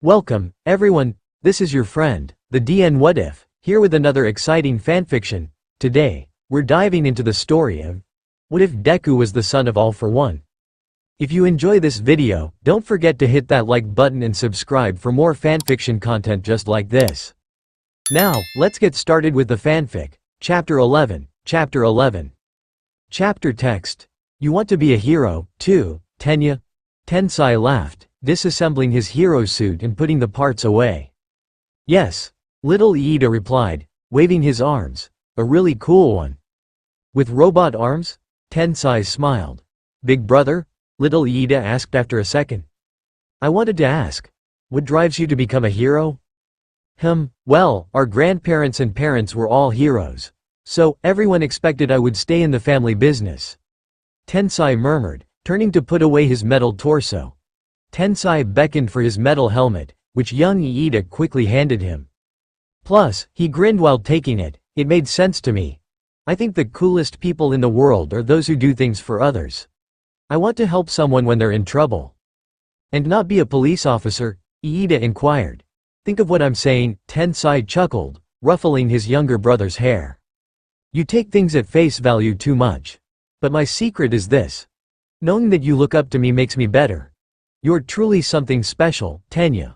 Welcome, everyone, this is your friend, the DN What If, here with another exciting fanfiction. Today, we're diving into the story of What If Deku Was the Son of All for One? If you enjoy this video, don't forget to hit that like button and subscribe for more fanfiction content just like this. Now, let's get started with the fanfic. Chapter 11. Chapter 11. Chapter text. You want to be a hero, too, Tenya? Tensai laughed, disassembling his hero suit and putting the parts away. Yes, little Iida replied, waving his arms. A really cool one. With robot arms? Tensai smiled. Big brother? Little Iida asked after a second. I wanted to ask, what drives you to become a hero? Well, our grandparents and parents were all heroes. So, everyone expected I would stay in the family business. Tensai murmured, turning to put away his metal torso. Tensai beckoned for his metal helmet, which young Iida quickly handed him. Plus, he grinned while taking it. It made sense to me. I think the coolest people in the world are those who do things for others. I want to help someone when they're in trouble. And not be a police officer? Iida inquired. Think of what I'm saying, Tensai chuckled, ruffling his younger brother's hair. You take things at face value too much. But my secret is this. Knowing that you look up to me makes me better. You're truly something special, Tenya.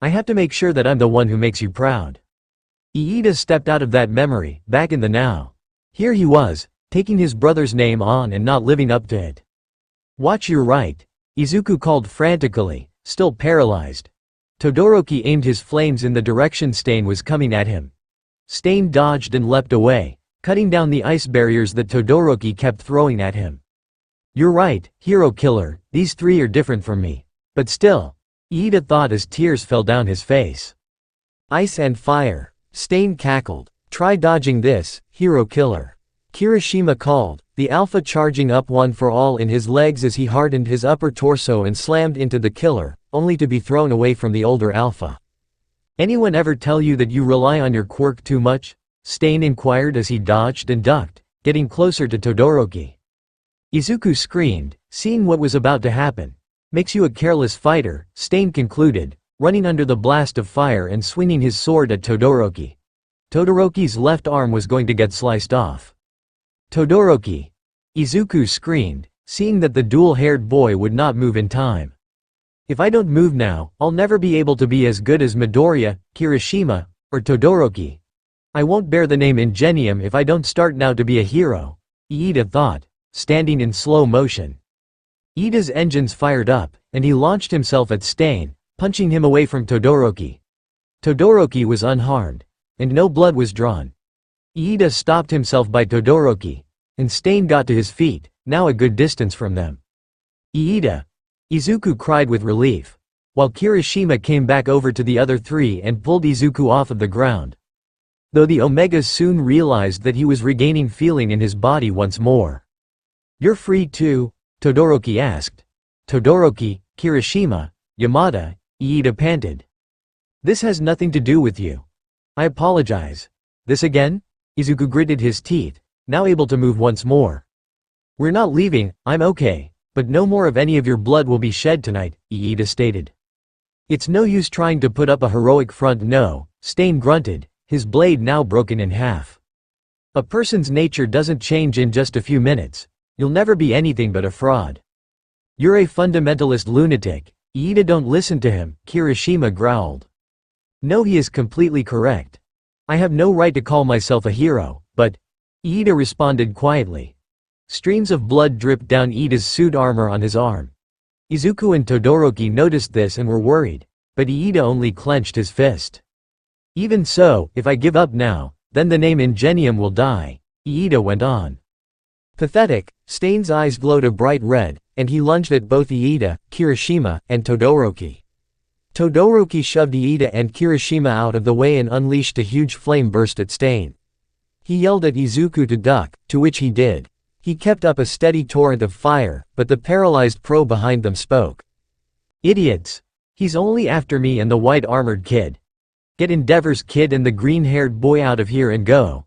I have to make sure that I'm the one who makes you proud. Iida stepped out of that memory, back in the now. Here he was, taking his brother's name on and not living up to it. Watch your right. Izuku called frantically, still paralyzed. Todoroki aimed his flames in the direction Stain was coming at him. Stain dodged and leapt away, cutting down the ice barriers that Todoroki kept throwing at him. You're right, hero killer, these three are different from me. But still, Iida thought as tears fell down his face. Ice and fire, Stain cackled. Try dodging this, hero killer. Kirishima called, the alpha charging up one for all in his legs as he hardened his upper torso and slammed into the killer, only to be thrown away from the older alpha. Anyone ever tell you that you rely on your quirk too much? Stain inquired as he dodged and ducked, getting closer to Todoroki. Izuku screamed, seeing what was about to happen. Makes you a careless fighter, Stain concluded, running under the blast of fire and swinging his sword at Todoroki. Todoroki's left arm was going to get sliced off. Todoroki! Izuku screamed, seeing that the dual-haired boy would not move in time. If I don't move now, I'll never be able to be as good as Midoriya, Kirishima, or Todoroki. I won't bear the name Ingenium if I don't start now to be a hero, Iida thought, standing in slow motion. Iida's engines fired up, and he launched himself at Stain, punching him away from Todoroki. Todoroki was unharmed, and no blood was drawn. Iida stopped himself by Todoroki, and Stain got to his feet, now a good distance from them. Iida! Izuku cried with relief, while Kirishima came back over to the other three and pulled Izuku off of the ground. Though the Omegas soon realized that he was regaining feeling in his body once more. You're free too? Todoroki asked. Todoroki, Kirishima, Yamada, Iida panted. This has nothing to do with you. I apologize. This again? Izuku gritted his teeth, now able to move once more. We're not leaving, I'm okay, but no more of any of your blood will be shed tonight, Iida stated. It's no use trying to put up a heroic front, no, Stain grunted, his blade now broken in half. A person's nature doesn't change in just a few minutes. You'll never be anything but a fraud. You're a fundamentalist lunatic, Iida, don't listen to him, Kirishima growled. No, he is completely correct. I have no right to call myself a hero, but Iida responded quietly. Streams of blood dripped down Iida's suit armor on his arm. Izuku and Todoroki noticed this and were worried, but Iida only clenched his fist. Even so, if I give up now, then the name Ingenium will die, Iida went on. Pathetic, Stain's eyes glowed a bright red, and he lunged at both Iida, Kirishima, and Todoroki. Todoroki shoved Iida and Kirishima out of the way and unleashed a huge flame burst at Stain. He yelled at Izuku to duck, to which he did. He kept up a steady torrent of fire, but the paralyzed pro behind them spoke. Idiots! He's only after me and the white-armored kid. Get Endeavor's kid and the green-haired boy out of here and go.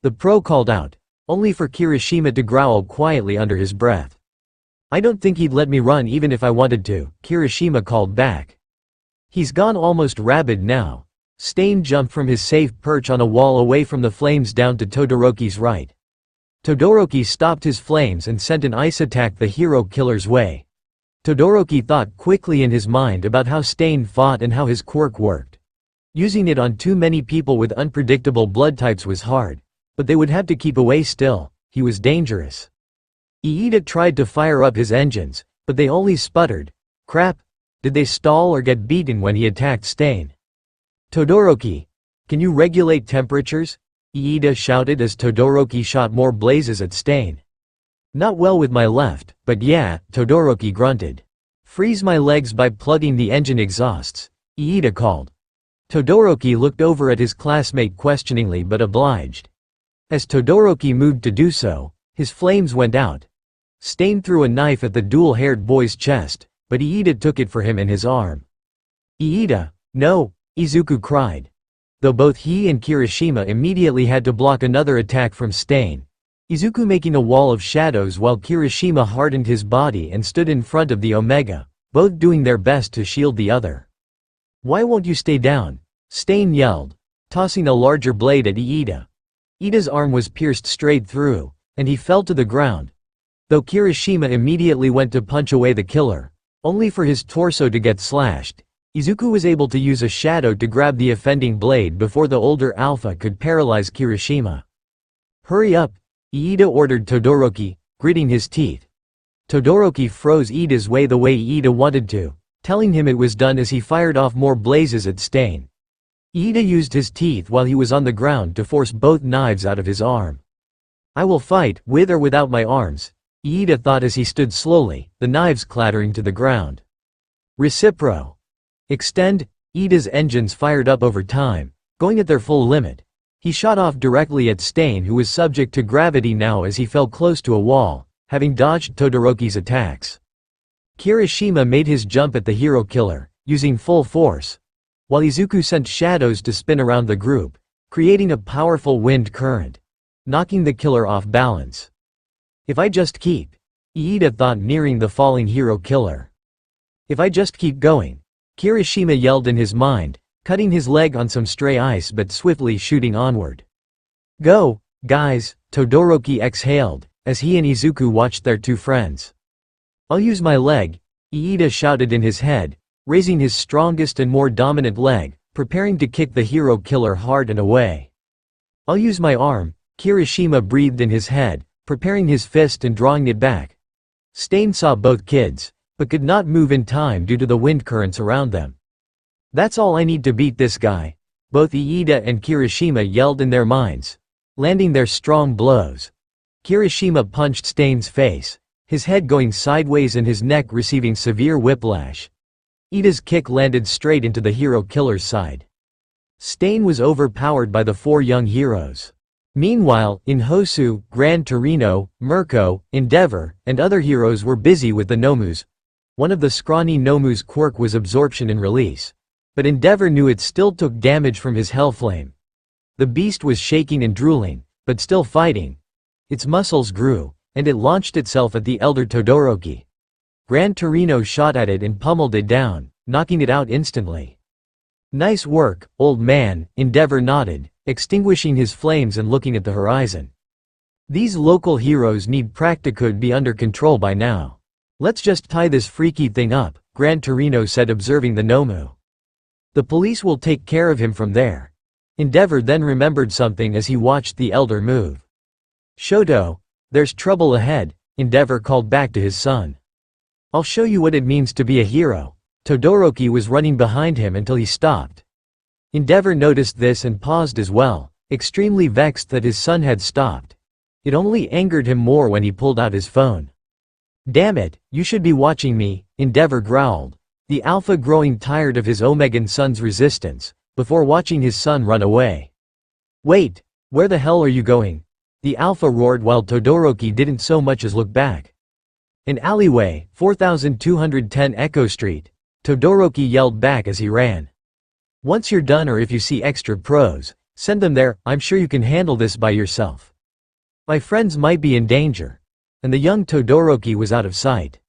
The pro called out, only for Kirishima to growl quietly under his breath. I don't think he'd let me run even if I wanted to, Kirishima called back. He's gone almost rabid now. Stain jumped from his safe perch on a wall away from the flames down to Todoroki's right. Todoroki stopped his flames and sent an ice attack the hero killer's way. Todoroki thought quickly in his mind about how Stain fought and how his quirk worked. Using it on too many people with unpredictable blood types was hard, but they would have to keep away still. He was dangerous. Iida tried to fire up his engines, but they only sputtered. Crap! Did they stall or get beaten when he attacked Stain? Todoroki, can you regulate temperatures? Iida shouted as Todoroki shot more blazes at Stain. Not well with my left, but yeah, Todoroki grunted. Freeze my legs by plugging the engine exhausts, Iida called. Todoroki looked over at his classmate questioningly but obliged. As Todoroki moved to do so, his flames went out. Stain threw a knife at the dual-haired boy's chest, but Iida took it for him in his arm. Iida, no, Izuku cried. Though both he and Kirishima immediately had to block another attack from Stain, Izuku making a wall of shadows while Kirishima hardened his body and stood in front of the Omega, both doing their best to shield the other. Why won't you stay down? Stain yelled, tossing a larger blade at Iida. Iida's arm was pierced straight through, and he fell to the ground. Though Kirishima immediately went to punch away the killer, only for his torso to get slashed, Izuku was able to use a shadow to grab the offending blade before the older alpha could paralyze Kirishima. Hurry up, Iida ordered Todoroki, gritting his teeth. Todoroki froze Iida's way the way Iida wanted to, telling him it was done as he fired off more blazes at Stain. Iida used his teeth while he was on the ground to force both knives out of his arm. I will fight, with or without my arms, Iida thought as he stood slowly, the knives clattering to the ground. Recipro. Extend. Iida's engines fired up over time, going at their full limit. He shot off directly at Stain, who was subject to gravity now as he fell close to a wall, having dodged Todoroki's attacks. Kirishima made his jump at the hero killer, using full force, while Izuku sent shadows to spin around the group, creating a powerful wind current, knocking the killer off balance. If I just keep, Iida thought, nearing the falling hero killer. If I just keep going, Kirishima yelled in his mind, cutting his leg on some stray ice but swiftly shooting onward. Go, guys, Todoroki exhaled, as he and Izuku watched their two friends. I'll use my leg, Iida shouted in his head, raising his strongest and more dominant leg, preparing to kick the hero killer hard and away. I'll use my arm, Kirishima breathed in his head, preparing his fist and drawing it back. Stain saw both kids, but could not move in time due to the wind currents around them. That's all I need to beat this guy, both Iida and Kirishima yelled in their minds, landing their strong blows. Kirishima punched Stain's face, his head going sideways and his neck receiving severe whiplash. Iida's kick landed straight into the hero killer's side. Stain was overpowered by the four young heroes. Meanwhile, in Hosu, Gran Torino, Mirko, Endeavor, and other heroes were busy with the Nomus. One of the scrawny Nomu's quirk was absorption and release, but Endeavor knew it still took damage from his hellflame. The beast was shaking and drooling, but still fighting. Its muscles grew, and it launched itself at the elder Todoroki. Gran Torino shot at it and pummeled it down, knocking it out instantly. Nice work, old man, Endeavor nodded, extinguishing his flames and looking at the horizon. These local heroes need practicould be under control by now. Let's just tie this freaky thing up, Gran Torino said, observing the Nomu. The police will take care of him from there. Endeavor then remembered something as he watched the elder move. Shoto, there's trouble ahead, Endeavor called back to his son. I'll show you what it means to be a hero. Todoroki was running behind him until he stopped. Endeavor noticed this and paused as well, extremely vexed that his son had stopped. It only angered him more when he pulled out his phone. Damn it, you should be watching me, Endeavor growled, the alpha growing tired of his Omegan son's resistance, before watching his son run away. Wait, where the hell are you going? The alpha roared while Todoroki didn't so much as look back. An alleyway, 4210 Echo Street, Todoroki yelled back as he ran. Once you're done, or if you see extra pros, send them there, I'm sure you can handle this by yourself. My friends might be in danger. And the young Todoroki was out of sight.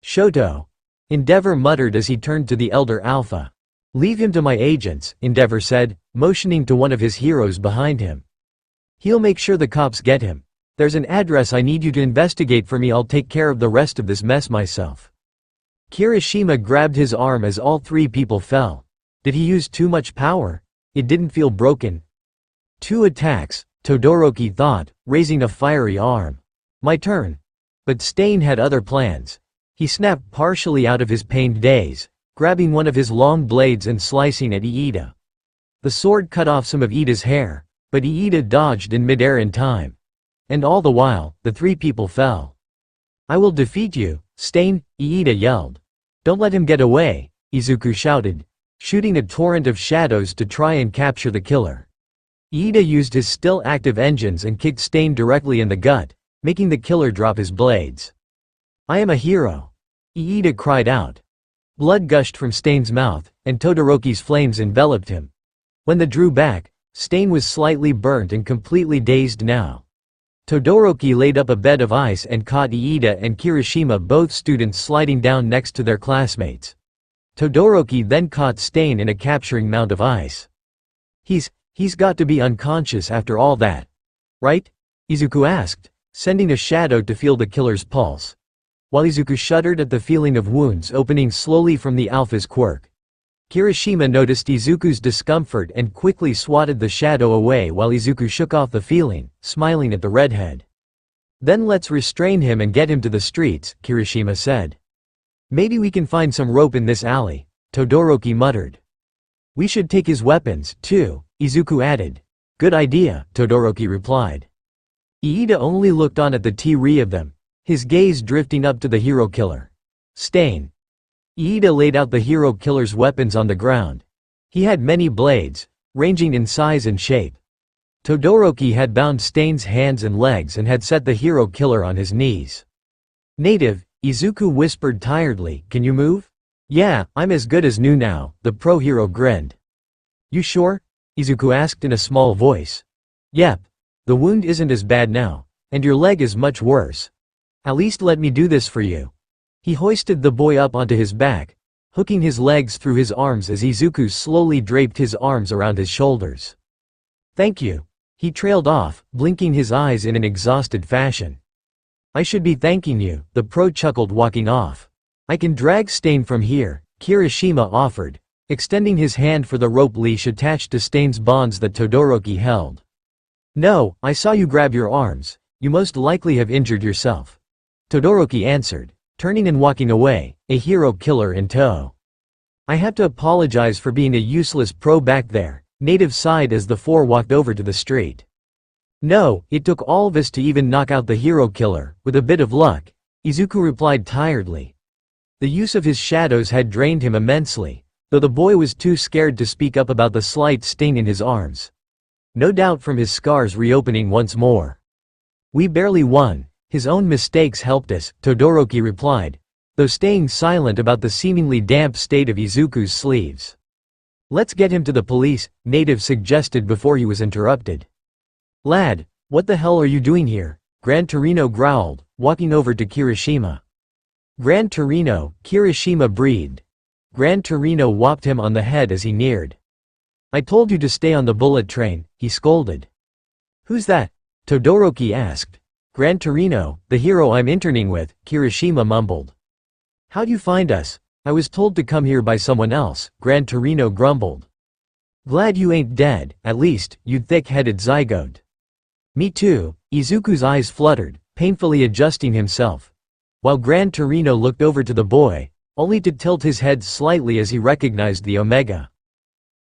Shoto, Endeavor muttered as he turned to the elder alpha. "Leave him to my agents," Endeavor said, motioning to one of his heroes behind him. "He'll make sure the cops get him. There's an address I need you to investigate for me. I'll take care of the rest of this mess myself." Kirishima grabbed his arm as all three people fell. Did he use too much power? It didn't feel broken. "Two attacks," Todoroki thought, raising a fiery arm. "My turn." But Stain had other plans. He snapped partially out of his pained daze, grabbing one of his long blades and slicing at Iida. The sword cut off some of Iida's hair, but Iida dodged in midair in time. And all the while, the three people fell. "I will defeat you, Stain," Iida yelled. "Don't let him get away," Izuku shouted, shooting a torrent of shadows to try and capture the killer. Iida used his still active engines and kicked Stain directly in the gut, making the killer drop his blades. "I am a hero," Iida cried out. Blood gushed from Stain's mouth, and Todoroki's flames enveloped him. When they drew back, Stain was slightly burnt and completely dazed now. Todoroki laid up a bed of ice and caught Iida and Kirishima, both students, sliding down next to their classmates. Todoroki then caught Stain in a capturing mount of ice. He's got to be unconscious after all that. Right? Izuku asked, sending a shadow to feel the killer's pulse. While Izuku shuddered at the feeling of wounds opening slowly from the alpha's quirk. Kirishima noticed Izuku's discomfort and quickly swatted the shadow away while Izuku shook off the feeling, smiling at the redhead. "Then let's restrain him and get him to the streets," Kirishima said. "Maybe we can find some rope in this alley," Todoroki muttered. "We should take his weapons, too," Izuku added. "Good idea," Todoroki replied. Iida only looked on at the three of them, his gaze drifting up to the hero killer. Stain. Iida laid out the hero killer's weapons on the ground. He had many blades, ranging in size and shape. Todoroki had bound Stain's hands and legs and had set the hero killer on his knees. "Native," Izuku whispered tiredly, "can you move?" "Yeah, I'm as good as new now," the pro-hero grinned. "You sure?" Izuku asked in a small voice. "Yep. The wound isn't as bad now, and your leg is much worse. At least let me do this for you." He hoisted the boy up onto his back, hooking his legs through his arms as Izuku slowly draped his arms around his shoulders. "Thank you." He trailed off, blinking his eyes in an exhausted fashion. "I should be thanking you," the pro chuckled, walking off. "I can drag Stain from here," Kirishima offered, extending his hand for the rope leash attached to Stain's bonds that Todoroki held. "No, I saw you grab your arms. You most likely have injured yourself," Todoroki answered, turning and walking away, a hero killer in tow. "I have to apologize for being a useless pro back there," Native sighed as the four walked over to the street. "No, it took all of us to even knock out the hero killer, with a bit of luck," Izuku replied tiredly. The use of his shadows had drained him immensely, though the boy was too scared to speak up about the slight sting in his arms. No doubt from his scars reopening once more. "We barely won. His own mistakes helped us," Todoroki replied, though staying silent about the seemingly damp state of Izuku's sleeves. "Let's get him to the police," Native suggested before he was interrupted. "Lad, what the hell are you doing here?" Gran Torino growled, walking over to Kirishima. "Gran Torino," Kirishima breathed. Gran Torino whopped him on the head as he neared. "I told you to stay on the bullet train," he scolded. "Who's that?" Todoroki asked. "Gran Torino, the hero I'm interning with," Kirishima mumbled. "How'd you find us?" "I was told to come here by someone else," Gran Torino grumbled. "Glad you ain't dead, at least, you thick-headed zygote." "Me too," Izuku's eyes fluttered, painfully adjusting himself. While Gran Torino looked over to the boy, only to tilt his head slightly as he recognized the Omega.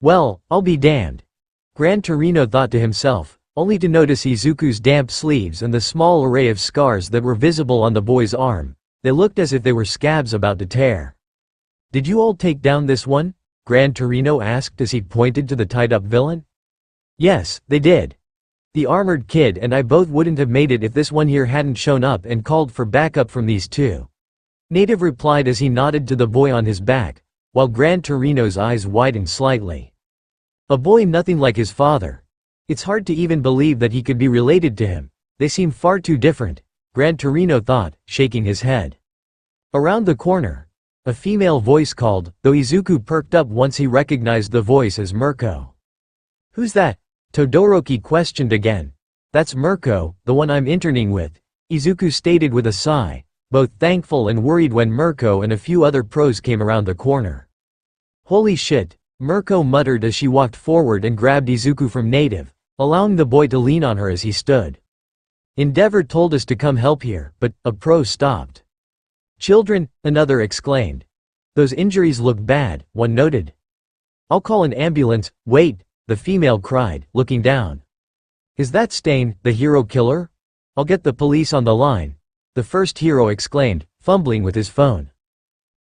"Well, I'll be damned," Gran Torino thought to himself, only to notice Izuku's damp sleeves and the small array of scars that were visible on the boy's arm. They looked as if they were scabs about to tear. "Did you all take down this one?" Gran Torino asked as he pointed to the tied-up villain. "Yes, they did. The armored kid and I both wouldn't have made it if this one here hadn't shown up and called for backup from these two," Native replied as he nodded to the boy on his back, while Gran Torino's eyes widened slightly. A boy nothing like his father. It's hard to even believe that he could be related to him. They seem far too different, Gran Torino thought, shaking his head. Around the corner, A female voice called, though Izuku perked up once he recognized the voice as Mirko. "Who's that?" Todoroki questioned again. "That's Mirko, the one I'm interning with," Izuku stated with a sigh, both thankful and worried when Mirko and a few other pros came around the corner. "Holy shit," Mirko muttered as she walked forward and grabbed Izuku from native, allowing the boy to lean on her as he stood. "Endeavor told us to come help here, but a pro stopped." "Children," another exclaimed. "Those injuries look bad," one noted. "I'll call an ambulance." "Wait," the female cried, looking down. "Is that Stain, the hero killer? I'll get the police on the line," the first hero exclaimed, fumbling with his phone.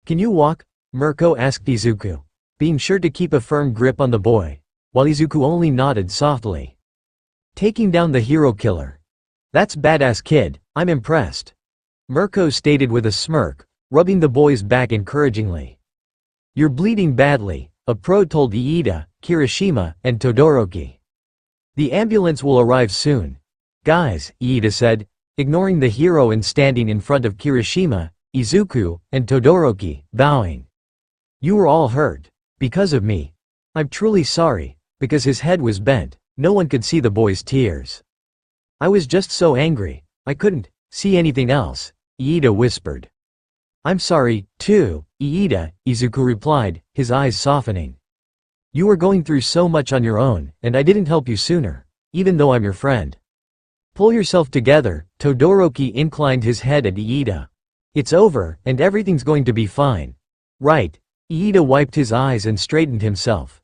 "Can you walk?" Mirko asked Izuku, being sure to keep a firm grip on the boy, while Izuku only nodded softly. "Taking down the hero killer. That's badass kid, I'm impressed," Mirko stated with a smirk, rubbing the boy's back encouragingly. "You're bleeding badly," a pro told Iida, Kirishima, and Todoroki. "The ambulance will arrive soon. Guys," Iida said, ignoring the hero and standing in front of Kirishima, Izuku, and Todoroki, bowing. "You were all hurt. Because of me. I'm truly sorry." Because his head was bent, no one could see the boy's tears. "I was just so angry, I couldn't see anything else," Iida whispered. "I'm sorry, too, Iida," Izuku replied, his eyes softening. "You were going through so much on your own, and I didn't help you sooner, even though I'm your friend. Pull yourself together." Todoroki inclined his head at Iida. "It's over, and everything's going to be fine. Right?" Iida wiped his eyes and straightened himself.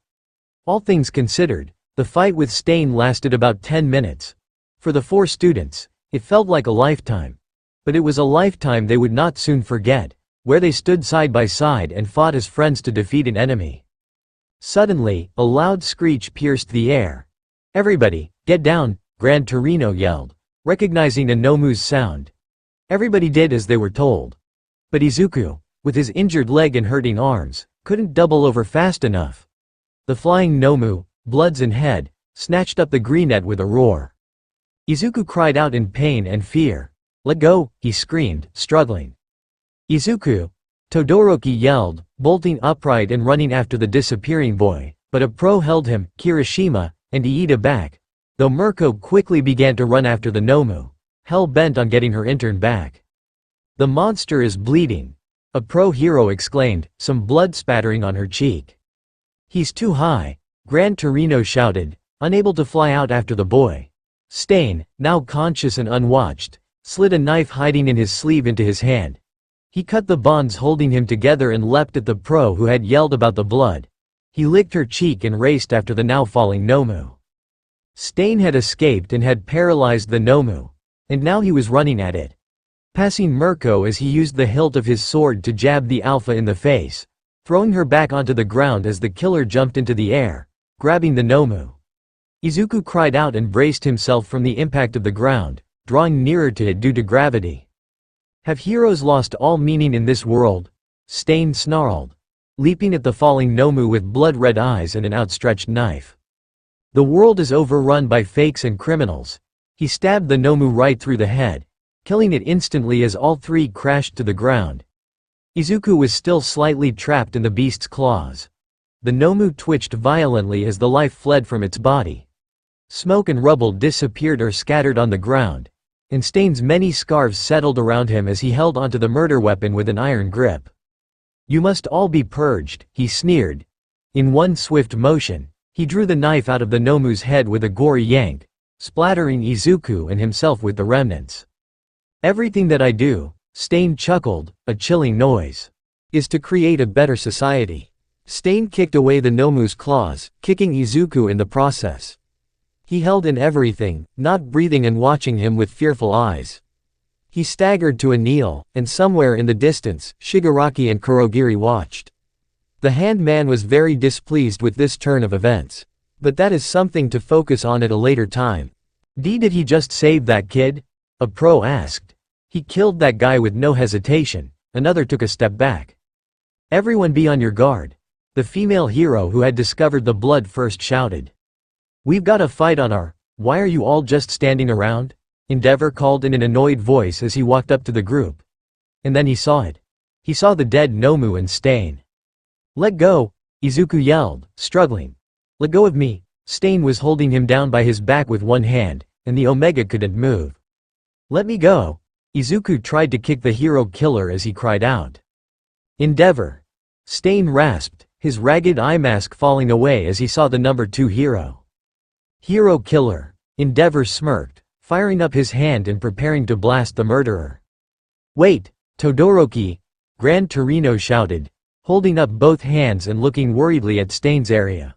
All things considered, the fight with Stain lasted about 10 minutes. For the 4 students, it felt like a lifetime. But it was a lifetime they would not soon forget, where they stood side by side and fought as friends to defeat an enemy. Suddenly, a loud screech pierced the air. "Everybody, get down," Gran Torino yelled, recognizing Nomu's sound. Everybody did as they were told. But Izuku, with his injured leg and hurting arms, couldn't double over fast enough. The flying Nomu, Bloods and head, snatched up the greenette with a roar. Izuku cried out in pain and fear. "Let go," he screamed, struggling. "Izuku!" Todoroki yelled, bolting upright and running after the disappearing boy, but a pro held him, Kirishima, and Iida back, though Mirko quickly began to run after the Nomu, hell-bent on getting her intern back. "The monster is bleeding," a pro hero exclaimed, some blood spattering on her cheek. "He's too high," Gran Torino shouted, unable to fly out after the boy. Stain, now conscious and unwatched, slid a knife hiding in his sleeve into his hand. He cut the bonds holding him together and leapt at the pro who had yelled about the blood. He licked her cheek and raced after the now falling Nomu. Stain had escaped and had paralyzed the Nomu, and now he was running at it, passing Mirko as he used the hilt of his sword to jab the alpha in the face, throwing her back onto the ground as the killer jumped into the air, grabbing the Nomu. Izuku cried out and braced himself from the impact of the ground, drawing nearer to it due to gravity. "Have heroes lost all meaning in this world?" Stain snarled, leaping at the falling Nomu with blood-red eyes and an outstretched knife. "The world is overrun by fakes and criminals." He stabbed the Nomu right through the head, killing it instantly as all 3 crashed to the ground. Izuku was still slightly trapped in the beast's claws. The Nomu twitched violently as the life fled from its body. Smoke and rubble disappeared or scattered on the ground, and Stain's many scarves settled around him as he held onto the murder weapon with an iron grip. "You must all be purged," he sneered. In one swift motion, he drew the knife out of the Nomu's head with a gory yank, splattering Izuku and himself with the remnants. "Everything that I do," Stain chuckled, a chilling noise, "is to create a better society." Stain kicked away the Nomu's claws, kicking Izuku in the process. He held in everything, not breathing and watching him with fearful eyes. He staggered to a kneel, and somewhere in the distance, Shigaraki and Kurogiri watched. The Hand Man was very displeased with this turn of events. But that is something to focus on at a later time. Did he just save that kid?" a pro asked. "He killed that guy with no hesitation," another took a step back. "Everyone be on your guard," the female hero who had discovered the blood first shouted. "We've got a fight on our— why are you all just standing around?" Endeavor called in an annoyed voice as he walked up to the group. And then he saw it. He saw the dead Nomu and Stain. "Let go!" Izuku yelled, struggling. "Let go of me!" Stain was holding him down by his back with one hand, and the Omega couldn't move. "Let me go!" Izuku tried to kick the hero killer as he cried out. "Endeavor!" Stain rasped, his ragged eye mask falling away as he saw the number 2 hero. "Hero killer!" Endeavor smirked, firing up his hand and preparing to blast the murderer. "Wait, Todoroki!" Gran Torino shouted, holding up both hands and looking worriedly at Stain's area.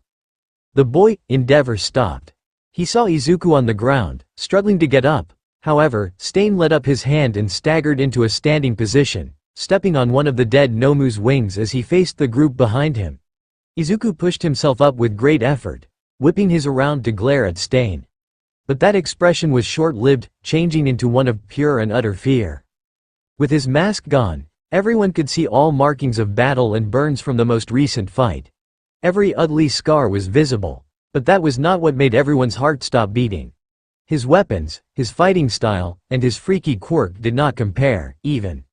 The boy, Endeavor, stopped. He saw Izuku on the ground, struggling to get up. However, Stain let up his hand and staggered into a standing position, stepping on one of the dead Nomu's wings as he faced the group behind him. Izuku pushed himself up with great effort, whipping his around to glare at Stain. But that expression was short-lived, changing into one of pure and utter fear. With his mask gone, everyone could see all markings of battle and burns from the most recent fight. Every ugly scar was visible, but that was not what made everyone's heart stop beating. His weapons, his fighting style, and his freaky quirk did not compare, even.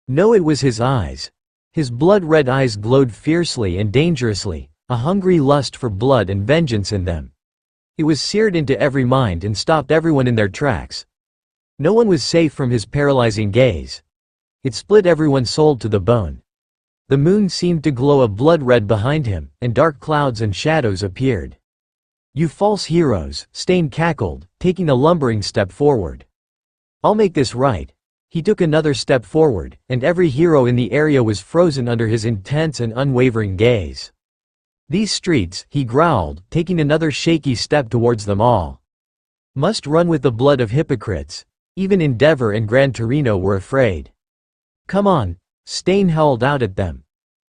No, it was his eyes. His blood-red eyes glowed fiercely and dangerously, a hungry lust for blood and vengeance in them. It was seared into every mind and stopped everyone in their tracks. No one was safe from his paralyzing gaze. It split everyone's soul to the bone. The moon seemed to glow a blood red behind him, and dark clouds and shadows appeared. "You false heroes," Stain cackled, taking a lumbering step forward. "I'll make this right." He took another step forward, and every hero in the area was frozen under his intense and unwavering gaze. "These streets," he growled, taking another shaky step towards them all, "must run with the blood of hypocrites." Even Endeavor and Gran Torino were afraid. "Come on," Stain howled out at them.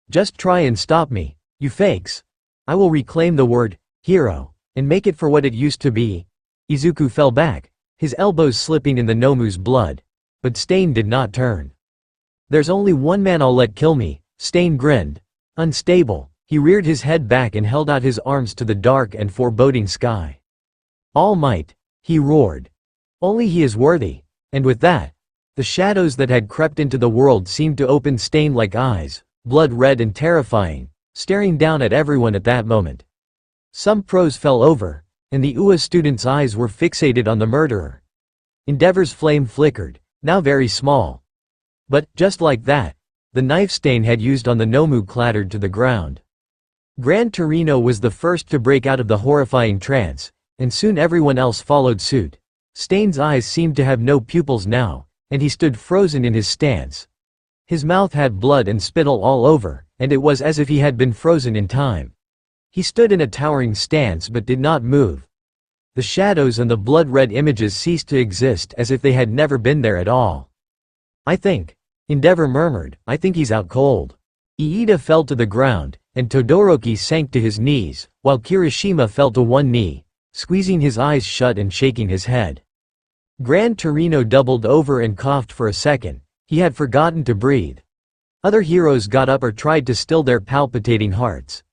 "Just try and stop me, you fakes. I will reclaim the word, hero, and make it for what it used to be." Izuku fell back, his elbows slipping in the Nomu's blood. But Stain did not turn. "There's only one man I'll let kill me," Stain grinned. Unstable, he reared his head back and held out his arms to the dark and foreboding sky. "All might," he roared. "Only he is worthy." And with that, the shadows that had crept into the world seemed to open Stain-like eyes, blood-red and terrifying, staring down at everyone at that moment. Some pros fell over, and the UA students' eyes were fixated on the murderer. Endeavor's flame flickered, now very small. But, just like that, the knife Stain had used on the Nomu clattered to the ground. Gran Torino was the first to break out of the horrifying trance, and soon everyone else followed suit. Stain's eyes seemed to have no pupils now, and he stood frozen in his stance. His mouth had blood and spittle all over, and it was as if he had been frozen in time. He stood in a towering stance but did not move. The shadows and the blood-red images ceased to exist as if they had never been there at all. "I think," Endeavor murmured, "I think he's out cold." Iida fell to the ground, and Todoroki sank to his knees, while Kirishima fell to one knee, squeezing his eyes shut and shaking his head. Gran Torino doubled over and coughed for a second. He had forgotten to breathe. Other heroes got up or tried to still their palpitating hearts.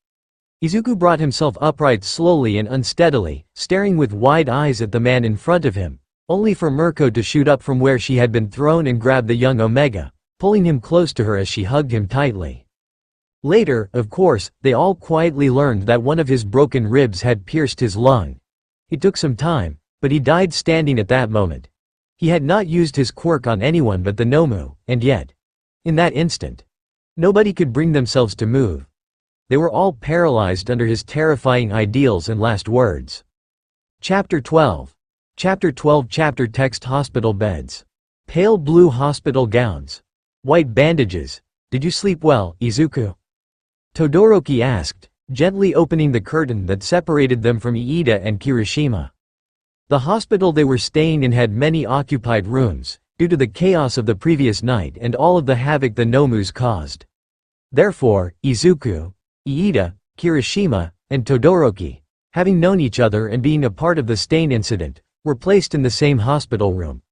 Izuku brought himself upright slowly and unsteadily, staring with wide eyes at the man in front of him, only for Mirko to shoot up from where she had been thrown and grab the young Omega, pulling him close to her as she hugged him tightly. Later, of course, they all quietly learned that one of his broken ribs had pierced his lung. It took some time, but he died standing at that moment. He had not used his quirk on anyone but the Nomu, and yet, in that instant, nobody could bring themselves to move. They were all paralyzed under his terrifying ideals and last words. Chapter 12. Chapter 12. Chapter text. Hospital beds. Pale blue hospital gowns. White bandages. "Did you sleep well, Izuku?" Todoroki asked, gently opening the curtain that separated them from Iida and Kirishima. The hospital they were staying in had many occupied rooms, due to the chaos of the previous night and all of the havoc the Nomus caused. Therefore, Izuku, Iida, Kirishima, and Todoroki, having known each other and being a part of the stain incident, were placed in the same hospital room.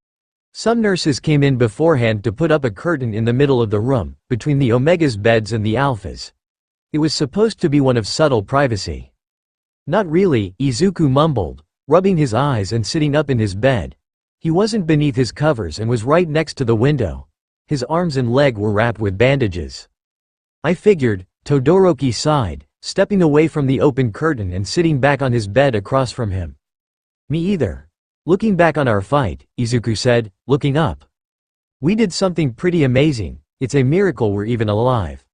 Some nurses came in beforehand to put up a curtain in the middle of the room, between the Omega's beds and the Alpha's. It was supposed to be one of subtle privacy. "Not really," Izuku mumbled, rubbing his eyes and sitting up in his bed. He wasn't beneath his covers and was right next to the window. His arms and leg were wrapped with bandages. I figured, Todoroki sighed, stepping away from the open curtain and sitting back on his bed across from him. Me either. Looking back on our fight, Izuku said, looking up. We did something pretty amazing. It's a miracle we're even alive.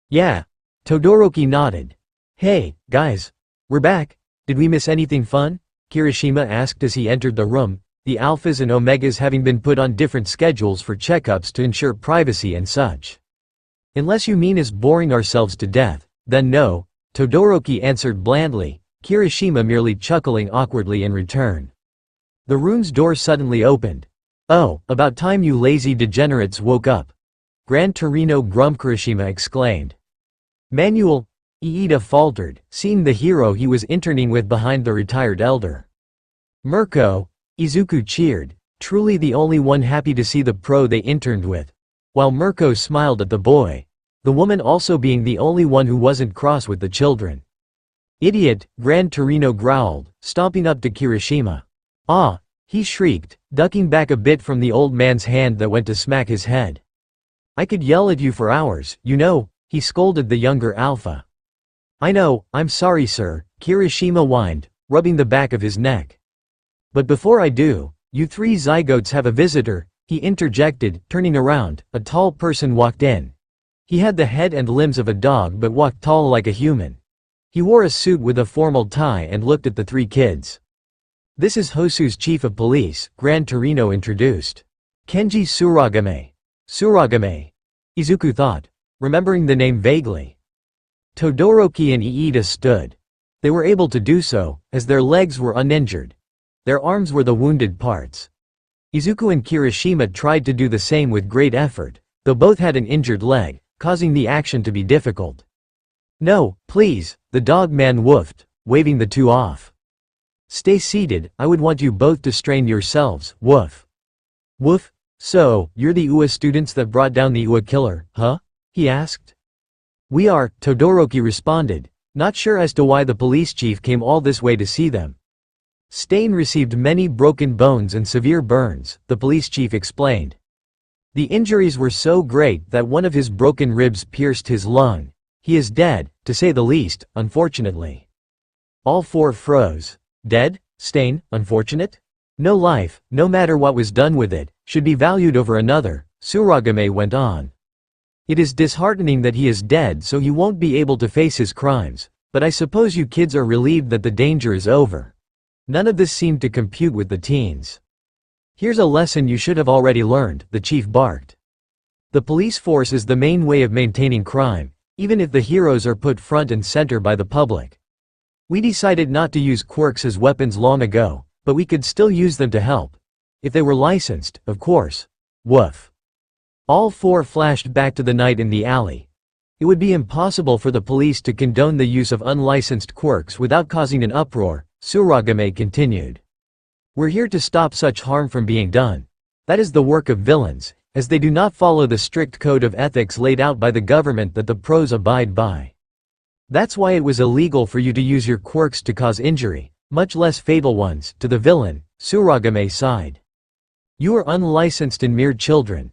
Yeah. Todoroki nodded. Hey, guys. We're back. Did we miss anything fun? Kirishima asked as he entered the room, the alphas and omegas having been put on different schedules for checkups to ensure privacy and such. Unless you mean us boring ourselves to death, then no, Todoroki answered blandly, Kirishima merely chuckling awkwardly in return. The room's door suddenly opened. Oh, about time you lazy degenerates woke up. Gran Torino Kirishima exclaimed. Manuel, Iida faltered, seeing the hero he was interning with behind the retired elder. Mirko, Izuku cheered, truly the only one happy to see the pro they interned with. While Mirko smiled at the boy. The woman also being the only one who wasn't cross with the children. Idiot, Gran Torino growled, stomping up to Kirishima. Ah! He shrieked, ducking back a bit from the old man's hand that went to smack his head. I could yell at you for hours, you know, he scolded the younger alpha. I know, I'm sorry sir, Kirishima whined, rubbing the back of his neck. But before I do, you three zygotes have a visitor, he interjected, turning around, a tall person walked in. He had the head and limbs of a dog but walked tall like a human. He wore a suit with a formal tie and looked at the three kids. This is Hosu's chief of police, Gran Torino introduced. Kenji Tsuragame. Tsuragame. Izuku thought, remembering the name vaguely. Todoroki and Iida stood. They were able to do so, as their legs were uninjured. Their arms were the wounded parts. Izuku and Kirishima tried to do the same with great effort, though both had an injured leg, causing the action to be difficult. No, please, the dog man woofed, waving the two off. Stay seated, I would want you both to strain yourselves, woof. Woof? So, you're the UA students that brought down the UA killer, huh? He asked. We are, Todoroki responded, not sure as to why the police chief came all this way to see them. Stain received many broken bones and severe burns, the police chief explained. The injuries were so great that one of his broken ribs pierced his lung. He is dead, to say the least, unfortunately. All four froze. Dead? Stain, unfortunate? No life, no matter what was done with it, should be valued over another, Tsuragame went on. It is disheartening that he is dead so he won't be able to face his crimes, but I suppose you kids are relieved that the danger is over. None of this seemed to compute with the teens. Here's a lesson you should have already learned, the chief barked. The police force is the main way of maintaining crime, even if the heroes are put front and center by the public. We decided not to use quirks as weapons long ago, but we could still use them to help. If they were licensed, of course. Woof. All four flashed back to the night in the alley. It would be impossible for the police to condone the use of unlicensed quirks without causing an uproar, Tsuragame continued. We're here to stop such harm from being done. That is the work of villains, as they do not follow the strict code of ethics laid out by the government that the pros abide by. That's why it was illegal for you to use your quirks to cause injury, much less fatal ones, to the villain, Tsuragame sighed. You are unlicensed and mere children.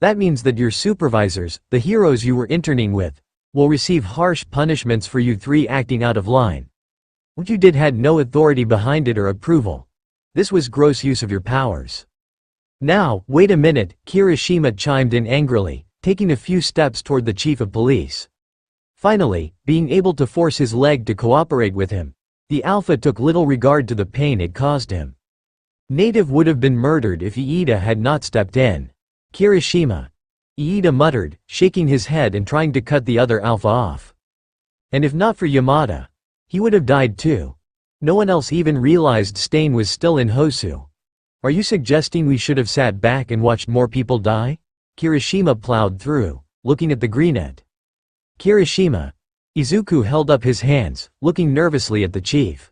That means that your supervisors, the heroes you were interning with, will receive harsh punishments for you three acting out of line. What you did had no authority behind it or approval. This was gross use of your powers. Now, wait a minute, Kirishima chimed in angrily, taking a few steps toward the chief of police. Finally, being able to force his leg to cooperate with him, the alpha took little regard to the pain it caused him. Native would have been murdered if Iida had not stepped in. Kirishima. Iida muttered, shaking his head and trying to cut the other alpha off. And if not for Yamada, he would have died too. No one else even realized Stain was still in Hosu. Are you suggesting we should have sat back and watched more people die? Kirishima plowed through, looking at the greenette. Kirishima. Izuku held up his hands, looking nervously at the chief.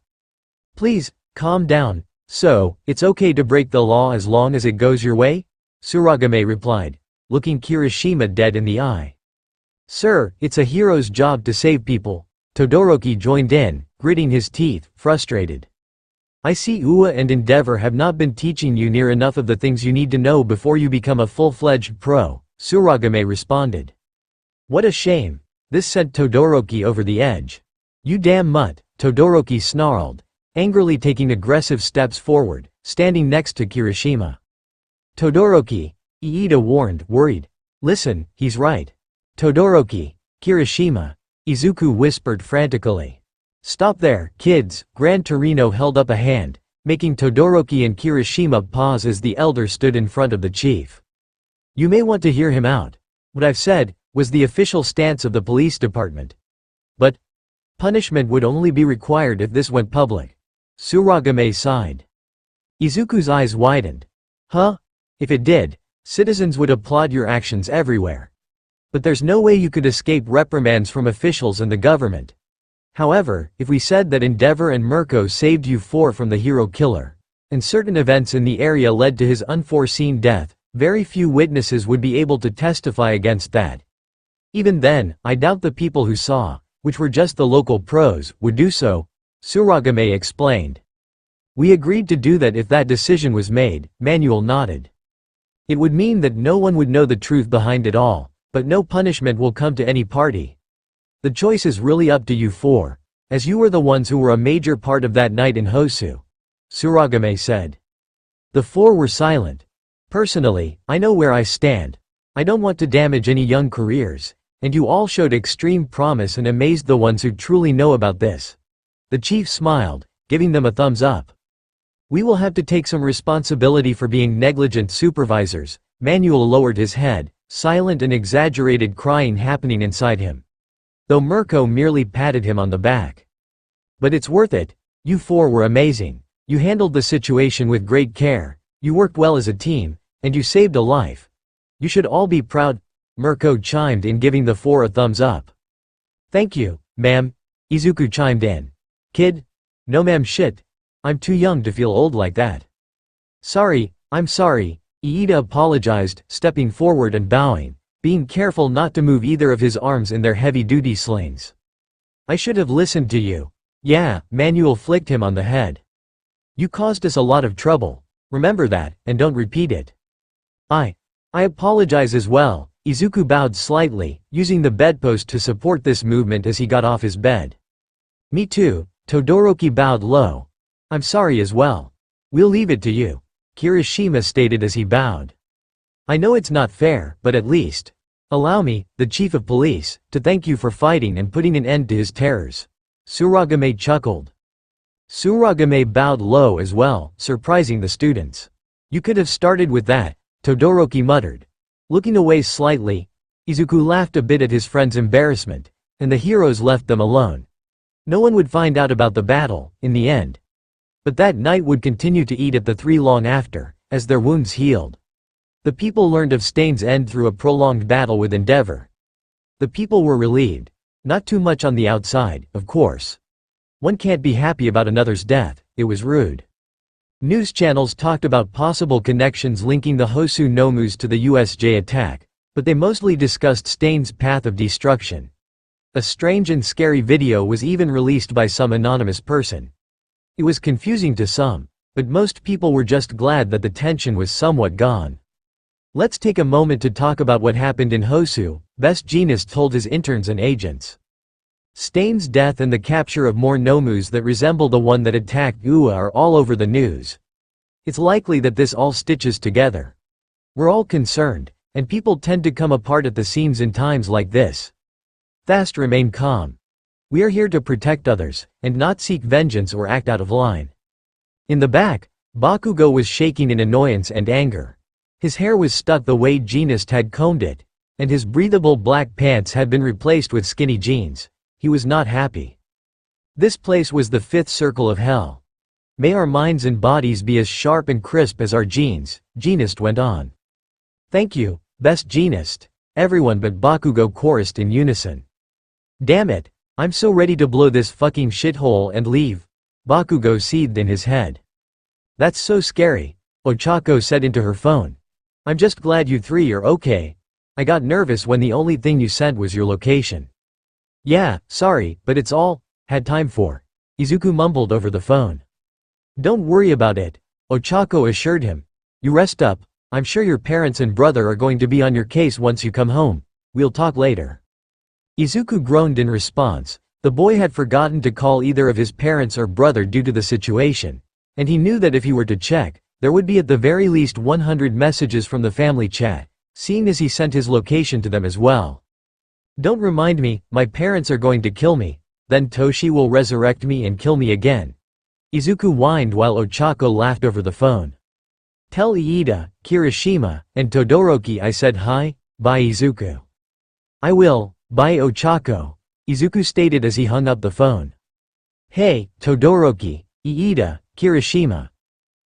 Please, calm down. So, it's okay to break the law as long as it goes your way? Tsuragame replied, looking Kirishima dead in the eye. Sir, it's a hero's job to save people. Todoroki joined in, gritting his teeth, frustrated. I see UA and Endeavor have not been teaching you near enough of the things you need to know before you become a full-fledged pro, Tsuragame responded. What a shame. This sent Todoroki over the edge. You damn mutt, Todoroki snarled, angrily taking aggressive steps forward, standing next to Kirishima. Todoroki, Iida warned, worried. Listen, he's right. Todoroki, Kirishima, Izuku whispered frantically. Stop there, kids. Gran Torino held up a hand, making Todoroki and Kirishima pause as the elder stood in front of the chief. You may want to hear him out. What I've said was the official stance of the police department. But punishment would only be required if this went public. Tsuragame sighed. Izuku's eyes widened. Huh? If it did, citizens would applaud your actions everywhere. But there's no way you could escape reprimands from officials and the government. However, if we said that Endeavor and Mirko saved you four from the hero killer, and certain events in the area led to his unforeseen death, very few witnesses would be able to testify against that. Even then, I doubt the people who saw, which were just the local pros, would do so, Tsuragame explained. We agreed to do that if that decision was made, Manuel nodded. It would mean that no one would know the truth behind it all, but no punishment will come to any party. The choice is really up to you four, as you were the ones who were a major part of that night in Hosu, Tsuragame said. The four were silent. Personally, I know where I stand. I don't want to damage any young careers, and you all showed extreme promise and amazed the ones who truly know about this. The chief smiled, giving them a thumbs up. We will have to take some responsibility for being negligent supervisors. Manuel lowered his head, silent and exaggerated crying happening inside him. Though Mirko merely patted him on the back. But it's worth it. You four were amazing. You handled the situation with great care. You worked well as a team, and you saved a life. You should all be proud. Mirko chimed in, giving the four a thumbs up. Thank you, ma'am. Izuku chimed in. Kid? No ma'am shit. I'm too young to feel old like that. Sorry, I'm sorry. Iida apologized, stepping forward and bowing, being careful not to move either of his arms in their heavy-duty slings. I should have listened to you. Yeah, Manuel flicked him on the head. You caused us a lot of trouble. Remember that, and don't repeat it. I apologize as well. Izuku bowed slightly, using the bedpost to support this movement as he got off his bed. Me too. Todoroki bowed low. I'm sorry as well. We'll leave it to you, Kirishima stated as he bowed. I know it's not fair, but at least allow me, the chief of police, to thank you for fighting and putting an end to his terrors. Tsuragame chuckled. Tsuragame bowed low as well, surprising the students. You could have started with that, Todoroki muttered. Looking away slightly, Izuku laughed a bit at his friend's embarrassment, and the heroes left them alone. No one would find out about the battle, in the end. But that night would continue to eat at the three long after, as their wounds healed. The people learned of Stain's end through a prolonged battle with Endeavor. The people were relieved. Not too much on the outside, of course. One can't be happy about another's death, it was rude. News channels talked about possible connections linking the Hosu Nomus to the USJ attack, but they mostly discussed Stain's path of destruction. A strange and scary video was even released by some anonymous person. It was confusing to some, but most people were just glad that the tension was somewhat gone. Let's take a moment to talk about what happened in Hosu, Best Jeanist told his interns and agents. Stain's death and the capture of more Nomus that resemble the one that attacked Ua are all over the news. It's likely that this all stitches together. We're all concerned, and people tend to come apart at the seams in times like this. Fast remain calm. We are here to protect others, and not seek vengeance or act out of line. In the back, Bakugo was shaking in annoyance and anger. His hair was stuck the way Jeanist had combed it, and his breathable black pants had been replaced with skinny jeans. He was not happy. This place was the fifth circle of hell. May our minds and bodies be as sharp and crisp as our genes, Jeanist went on. Thank you, Best Jeanist. Everyone but Bakugo chorused in unison. Damn it, I'm so ready to blow this fucking shithole and leave. Bakugo seethed in his head. That's so scary, Ochako said into her phone. I'm just glad you three are okay. I got nervous when the only thing you sent was your location. Yeah, sorry, but it's all had time for. Izuku mumbled over the phone. Don't worry about it, Ochako assured him. You rest up, I'm sure your parents and brother are going to be on your case once you come home. We'll talk later." Izuku groaned in response. The boy had forgotten to call either of his parents or brother due to the situation. And he knew that if he were to check, there would be at the very least 100 messages from the family chat, seeing as he sent his location to them as well. "Don't remind me, my parents are going to kill me, then Toshi will resurrect me and kill me again." Izuku whined while Ochako laughed over the phone. "Tell Iida, Kirishima, and Todoroki I said hi, bye Izuku." "I will, bye Ochako," Izuku stated as he hung up the phone. "Hey, Todoroki, Iida, Kirishima."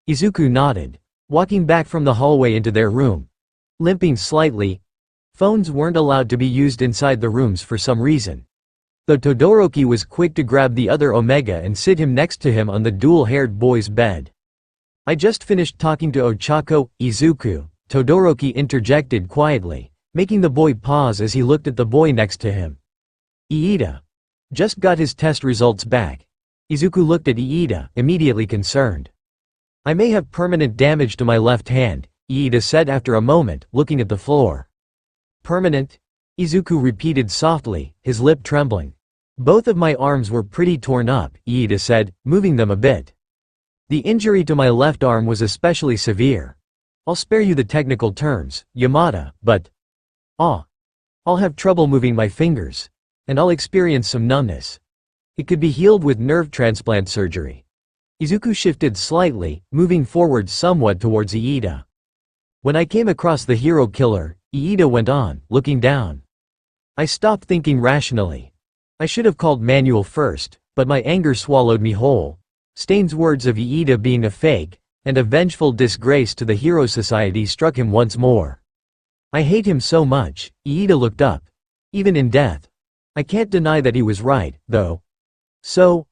Izuku nodded, walking back from the hallway into their room. Limping slightly. Phones weren't allowed to be used inside the rooms for some reason. Though Todoroki was quick to grab the other Omega and sit him next to him on the dual-haired boy's bed. "I just finished talking to Ochako, Izuku," Todoroki interjected quietly, making the boy pause as he looked at the boy next to him. "Iida just got his test results back." Izuku looked at Iida, immediately concerned. "I may have permanent damage to my left hand," Iida said after a moment, looking at the floor. "Permanent?" Izuku repeated softly, his lip trembling. "Both of my arms were pretty torn up," Iida said, moving them a bit. "The injury to my left arm was especially severe. I'll spare you the technical terms, Yamada, but I'll have trouble moving my fingers. And I'll experience some numbness. It could be healed with nerve transplant surgery." Izuku shifted slightly, moving forward somewhat towards Iida. "When I came across the hero killer," Iida went on, looking down, "I stopped thinking rationally. I should have called Manuel first, but my anger swallowed me whole." Stain's words of Iida being a fake, and a vengeful disgrace to the Hero Society struck him once more. "I hate him so much," Iida looked up. "Even in death. I can't deny that he was right, though. So,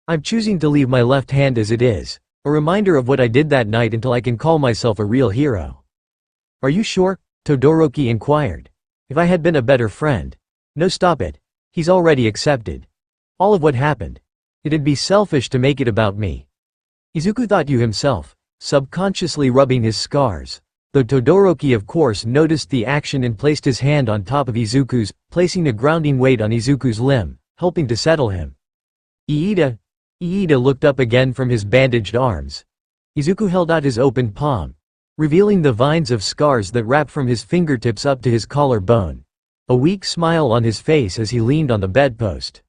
I'm choosing to leave my left hand as it is, a reminder of what I did that night until I can call myself a real hero." "Are you sure?" Todoroki inquired. "If I had been a better friend." "No, stop it. He's already accepted all of what happened. It'd be selfish to make it about me." Izuku thought you himself, subconsciously rubbing his scars. Though Todoroki of course noticed the action and placed his hand on top of Izuku's, placing a grounding weight on Izuku's limb, helping to settle him. Iida looked up again from his bandaged arms. Izuku held out his open palm, revealing the vines of scars that wrapped from his fingertips up to his collarbone. A weak smile on his face as he leaned on the bedpost.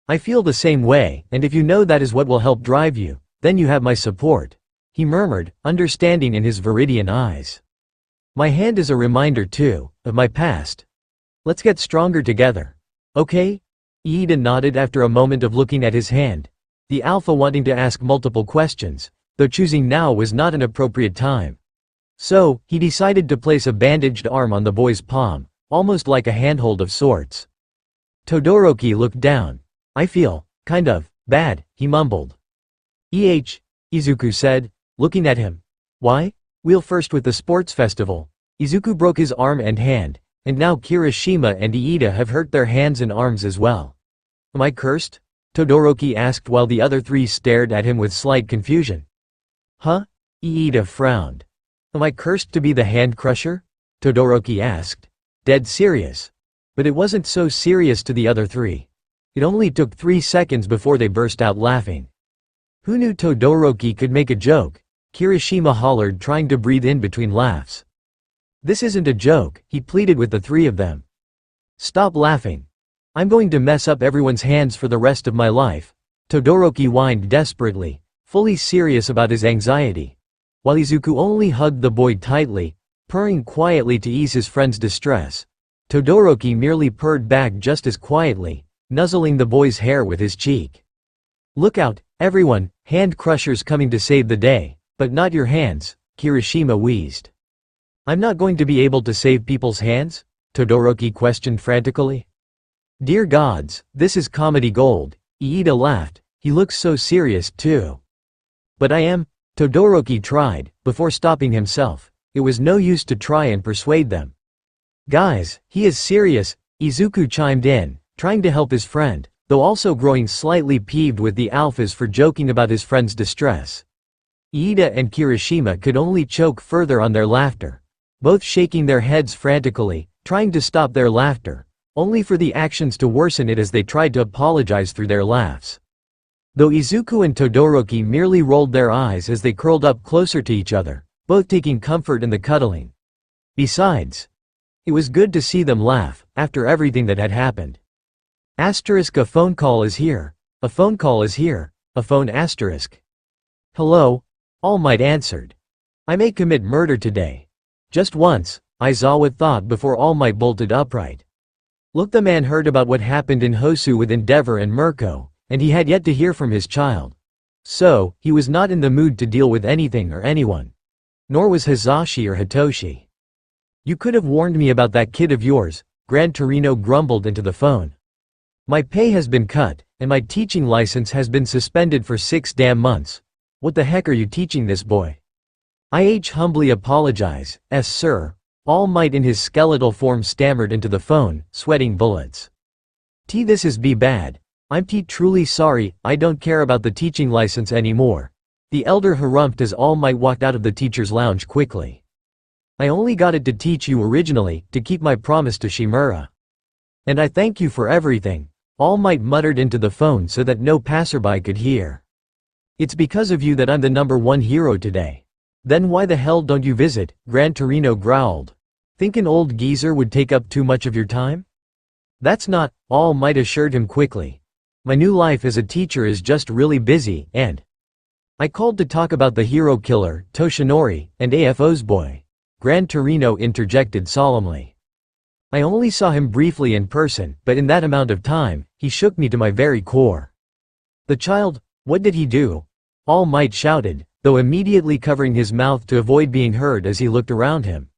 "I feel the same way, and if you know that is what will help drive you, then you have my support," he murmured, understanding in his viridian eyes. "My hand is a reminder too, of my past. Let's get stronger together. Okay?" Iida nodded after a moment of looking at his hand, the alpha wanting to ask multiple questions, though choosing now was not an appropriate time. So, he decided to place a bandaged arm on the boy's palm, almost like a handhold of sorts. Todoroki looked down. "I feel kind of bad," he mumbled. Izuku said, looking at him. "Why? We'll first with the sports festival." Izuku broke his arm and hand, and now Kirishima and Iida have hurt their hands and arms as well. "Am I cursed?" Todoroki asked while the other three stared at him with slight confusion. "Huh?" Iida frowned. "Am I cursed to be the hand crusher?" Todoroki asked. Dead serious. But it wasn't so serious to the other three. It only took 3 seconds before they burst out laughing. "Who knew Todoroki could make a joke?" Kirishima hollered, trying to breathe in between laughs. "This isn't a joke," he pleaded with the three of them. "Stop laughing. I'm going to mess up everyone's hands for the rest of my life." Todoroki whined desperately, fully serious about his anxiety. While Izuku only hugged the boy tightly, purring quietly to ease his friend's distress. Todoroki merely purred back just as quietly, nuzzling the boy's hair with his cheek. "Look out, everyone, hand crushers coming to save the day, but not your hands," Kirishima wheezed. "I'm not going to be able to save people's hands?" Todoroki questioned frantically. "Dear gods, this is comedy gold," Iida laughed, he looks so serious too. "But I am," Todoroki tried, before stopping himself. It was no use to try and persuade them. "Guys, he is serious," Izuku chimed in, trying to help his friend, though also growing slightly peeved with the alphas for joking about his friend's distress. Iida and Kirishima could only choke further on their laughter, both shaking their heads frantically, trying to stop their laughter, only for the actions to worsen it as they tried to apologize through their laughs. Though Izuku and Todoroki merely rolled their eyes as they curled up closer to each other, both taking comfort in the cuddling. Besides, it was good to see them laugh, after everything that had happened. Asterisk a phone call is here. A phone call is here. A phone asterisk. Hello? All Might answered. I may commit murder today. Just once, Aizawa thought before All Might bolted upright. Look, the man heard about what happened in Hosu with Endeavor and Mirko, and he had yet to hear from his child. So, he was not in the mood to deal with anything or anyone. Nor was Hisashi or Hitoshi. You could have warned me about that kid of yours, Gran Torino grumbled into the phone. My pay has been cut, and my teaching license has been suspended for 6 damn months. What the heck are you teaching this boy? I humbly apologize, sir. All Might in his skeletal form stammered into the phone, sweating bullets. This is bad. I'm truly sorry, I don't care about the teaching license anymore. The elder harumphed as All Might walked out of the teacher's lounge quickly. I only got it to teach you originally, to keep my promise to Shimura. And I thank you for everything, All Might muttered into the phone so that no passerby could hear. It's because of you that I'm the #1 hero today. Then why the hell don't you visit? Gran Torino growled. Think an old geezer would take up too much of your time? That's not, All Might assured him quickly. My new life as a teacher is just really busy, and I called to talk about the hero killer, Toshinori, and AFO's boy. Gran Torino interjected solemnly. I only saw him briefly in person, but in that amount of time, he shook me to my very core. The child, what did he do? All Might shouted, though immediately covering his mouth to avoid being heard as he looked around him.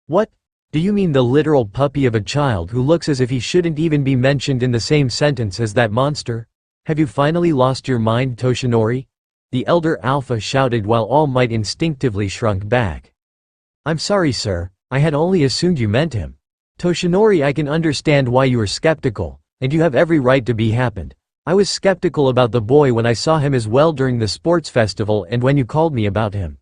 What? Do you mean the literal puppy of a child who looks as if he shouldn't even be mentioned in the same sentence as that monster? Have you finally lost your mind, Toshinori? The elder alpha shouted while All Might instinctively shrunk back. I'm sorry, sir, I had only assumed you meant him. Toshinori, I can understand why you are skeptical, and you have every right to be happened. I was skeptical about the boy when I saw him as well during the sports festival and when you called me about him.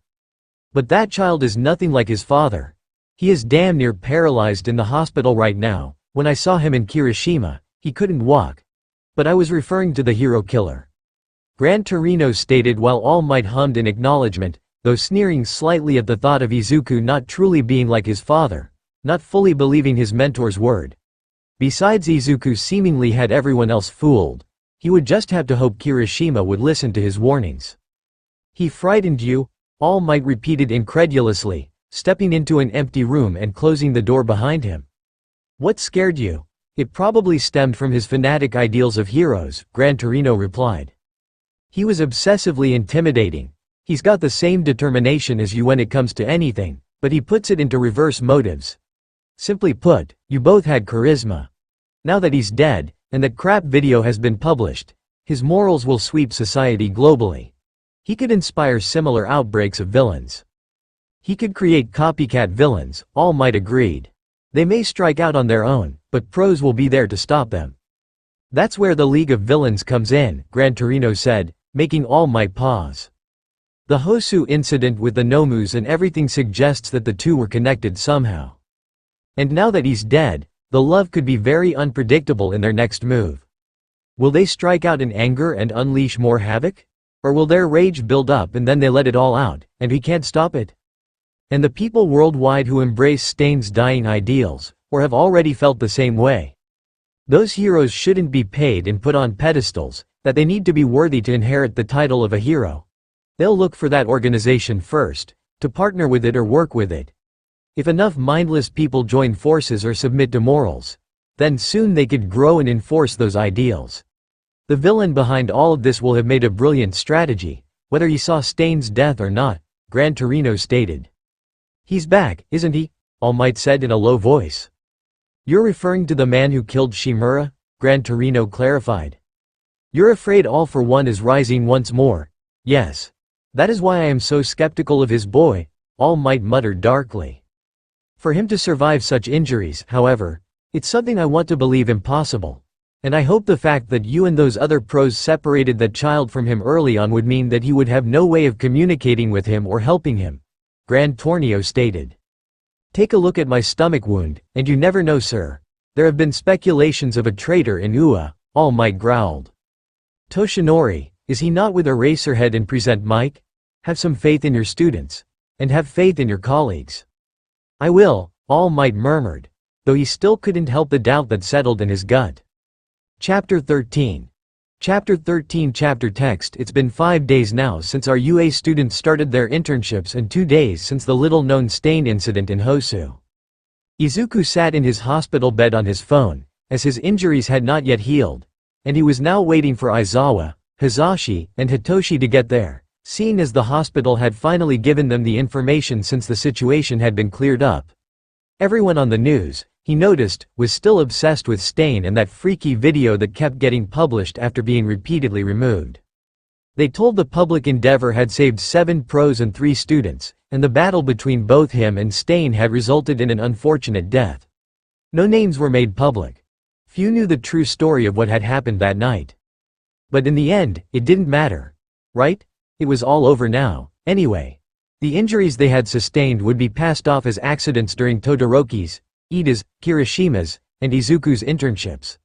But that child is nothing like his father. He is damn near paralyzed in the hospital right now. When I saw him in Kirishima, he couldn't walk. But I was referring to the hero killer. Gran Torino stated while All Might hummed in acknowledgement, though sneering slightly at the thought of Izuku not truly being like his father, not fully believing his mentor's word. Besides, Izuku seemingly had everyone else fooled. He would just have to hope Kirishima would listen to his warnings. He frightened you? All Might repeated incredulously, stepping into an empty room and closing the door behind him. What scared you? It probably stemmed from his fanatic ideals of heroes, Gran Torino replied. He was obsessively intimidating. He's got the same determination as you when it comes to anything, but he puts it into reverse motives. Simply put, you both had charisma. Now that he's dead, and that crap video has been published, his morals will sweep society globally. He could inspire similar outbreaks of villains. He could create copycat villains, All Might agreed. They may strike out on their own, but pros will be there to stop them. That's where the League of Villains comes in, Gran Torino said, making All Might pause. The Hosu incident with the Nomus and everything suggests that the two were connected somehow. And now that he's dead, the love could be very unpredictable in their next move. Will they strike out in anger and unleash more havoc? Or will their rage build up and then they let it all out, and we can't stop it? And the people worldwide who embrace Stain's dying ideals, or have already felt the same way. Those heroes shouldn't be paid and put on pedestals, that they need to be worthy to inherit the title of a hero. They'll look for that organization first, to partner with it or work with it. If enough mindless people join forces or submit to morals, then soon they could grow and enforce those ideals. The villain behind all of this will have made a brilliant strategy, whether he saw Stain's death or not, Gran Torino stated. He's back, isn't he? All Might said in a low voice. You're referring to the man who killed Shimura? Gran Torino clarified. You're afraid All for One is rising once more? Yes. That is why I am so skeptical of his boy, All Might muttered darkly. For him to survive such injuries, however, it's something I want to believe impossible. And I hope the fact that you and those other pros separated that child from him early on would mean that he would have no way of communicating with him or helping him," Grand Tornio stated. "Take a look at my stomach wound, and you never know, sir. There have been speculations of a traitor in Ua," All Might growled. "Toshinori, is he not with Eraserhead and Present Mic? Have some faith in your students. And have faith in your colleagues." "I will," All Might murmured, though he still couldn't help the doubt that settled in his gut. Chapter 13. Chapter 13 Chapter Text. It's been 5 days now since our UA students started their internships and 2 days since the little-known stain incident in Hosu. Izuku sat in his hospital bed on his phone, as his injuries had not yet healed, and he was now waiting for Aizawa, Hizashi, and Hitoshi to get there, seeing as the hospital had finally given them the information since the situation had been cleared up. Everyone on the news, he noticed, was still obsessed with Stain and that freaky video that kept getting published after being repeatedly removed. They told the public Endeavor had saved 7 pros and 3 students, and the battle between both him and Stain had resulted in an unfortunate death. No names were made public. Few knew the true story of what had happened that night. But in the end, it didn't matter. Right? It was all over now, anyway. The injuries they had sustained would be passed off as accidents during Todoroki's, Iida's, Kirishima's, and Izuku's internships.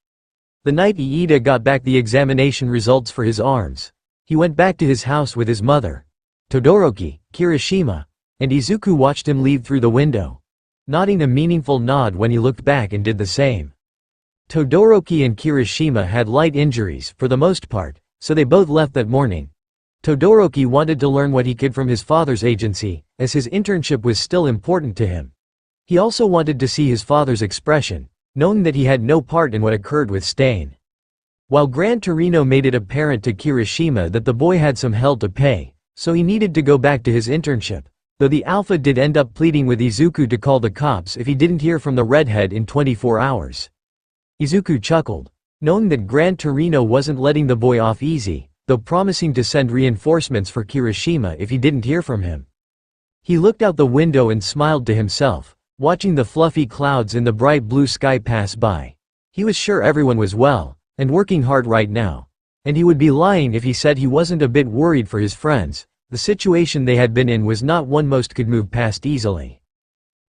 The night Iida got back the examination results for his arms, he went back to his house with his mother. Todoroki, Kirishima, and Izuku watched him leave through the window, nodding a meaningful nod when he looked back and did the same. Todoroki and Kirishima had light injuries, for the most part, so they both left that morning. Todoroki wanted to learn what he could from his father's agency, as his internship was still important to him. He also wanted to see his father's expression, knowing that he had no part in what occurred with Stain. While Gran Torino made it apparent to Kirishima that the boy had some hell to pay, so he needed to go back to his internship, though the Alpha did end up pleading with Izuku to call the cops if he didn't hear from the redhead in 24 hours. Izuku chuckled, knowing that Gran Torino wasn't letting the boy off easy, though promising to send reinforcements for Kirishima if he didn't hear from him. He looked out the window and smiled to himself, watching the fluffy clouds in the bright blue sky pass by. He was sure everyone was well, and working hard right now. And he would be lying if he said he wasn't a bit worried for his friends. The situation they had been in was not one most could move past easily.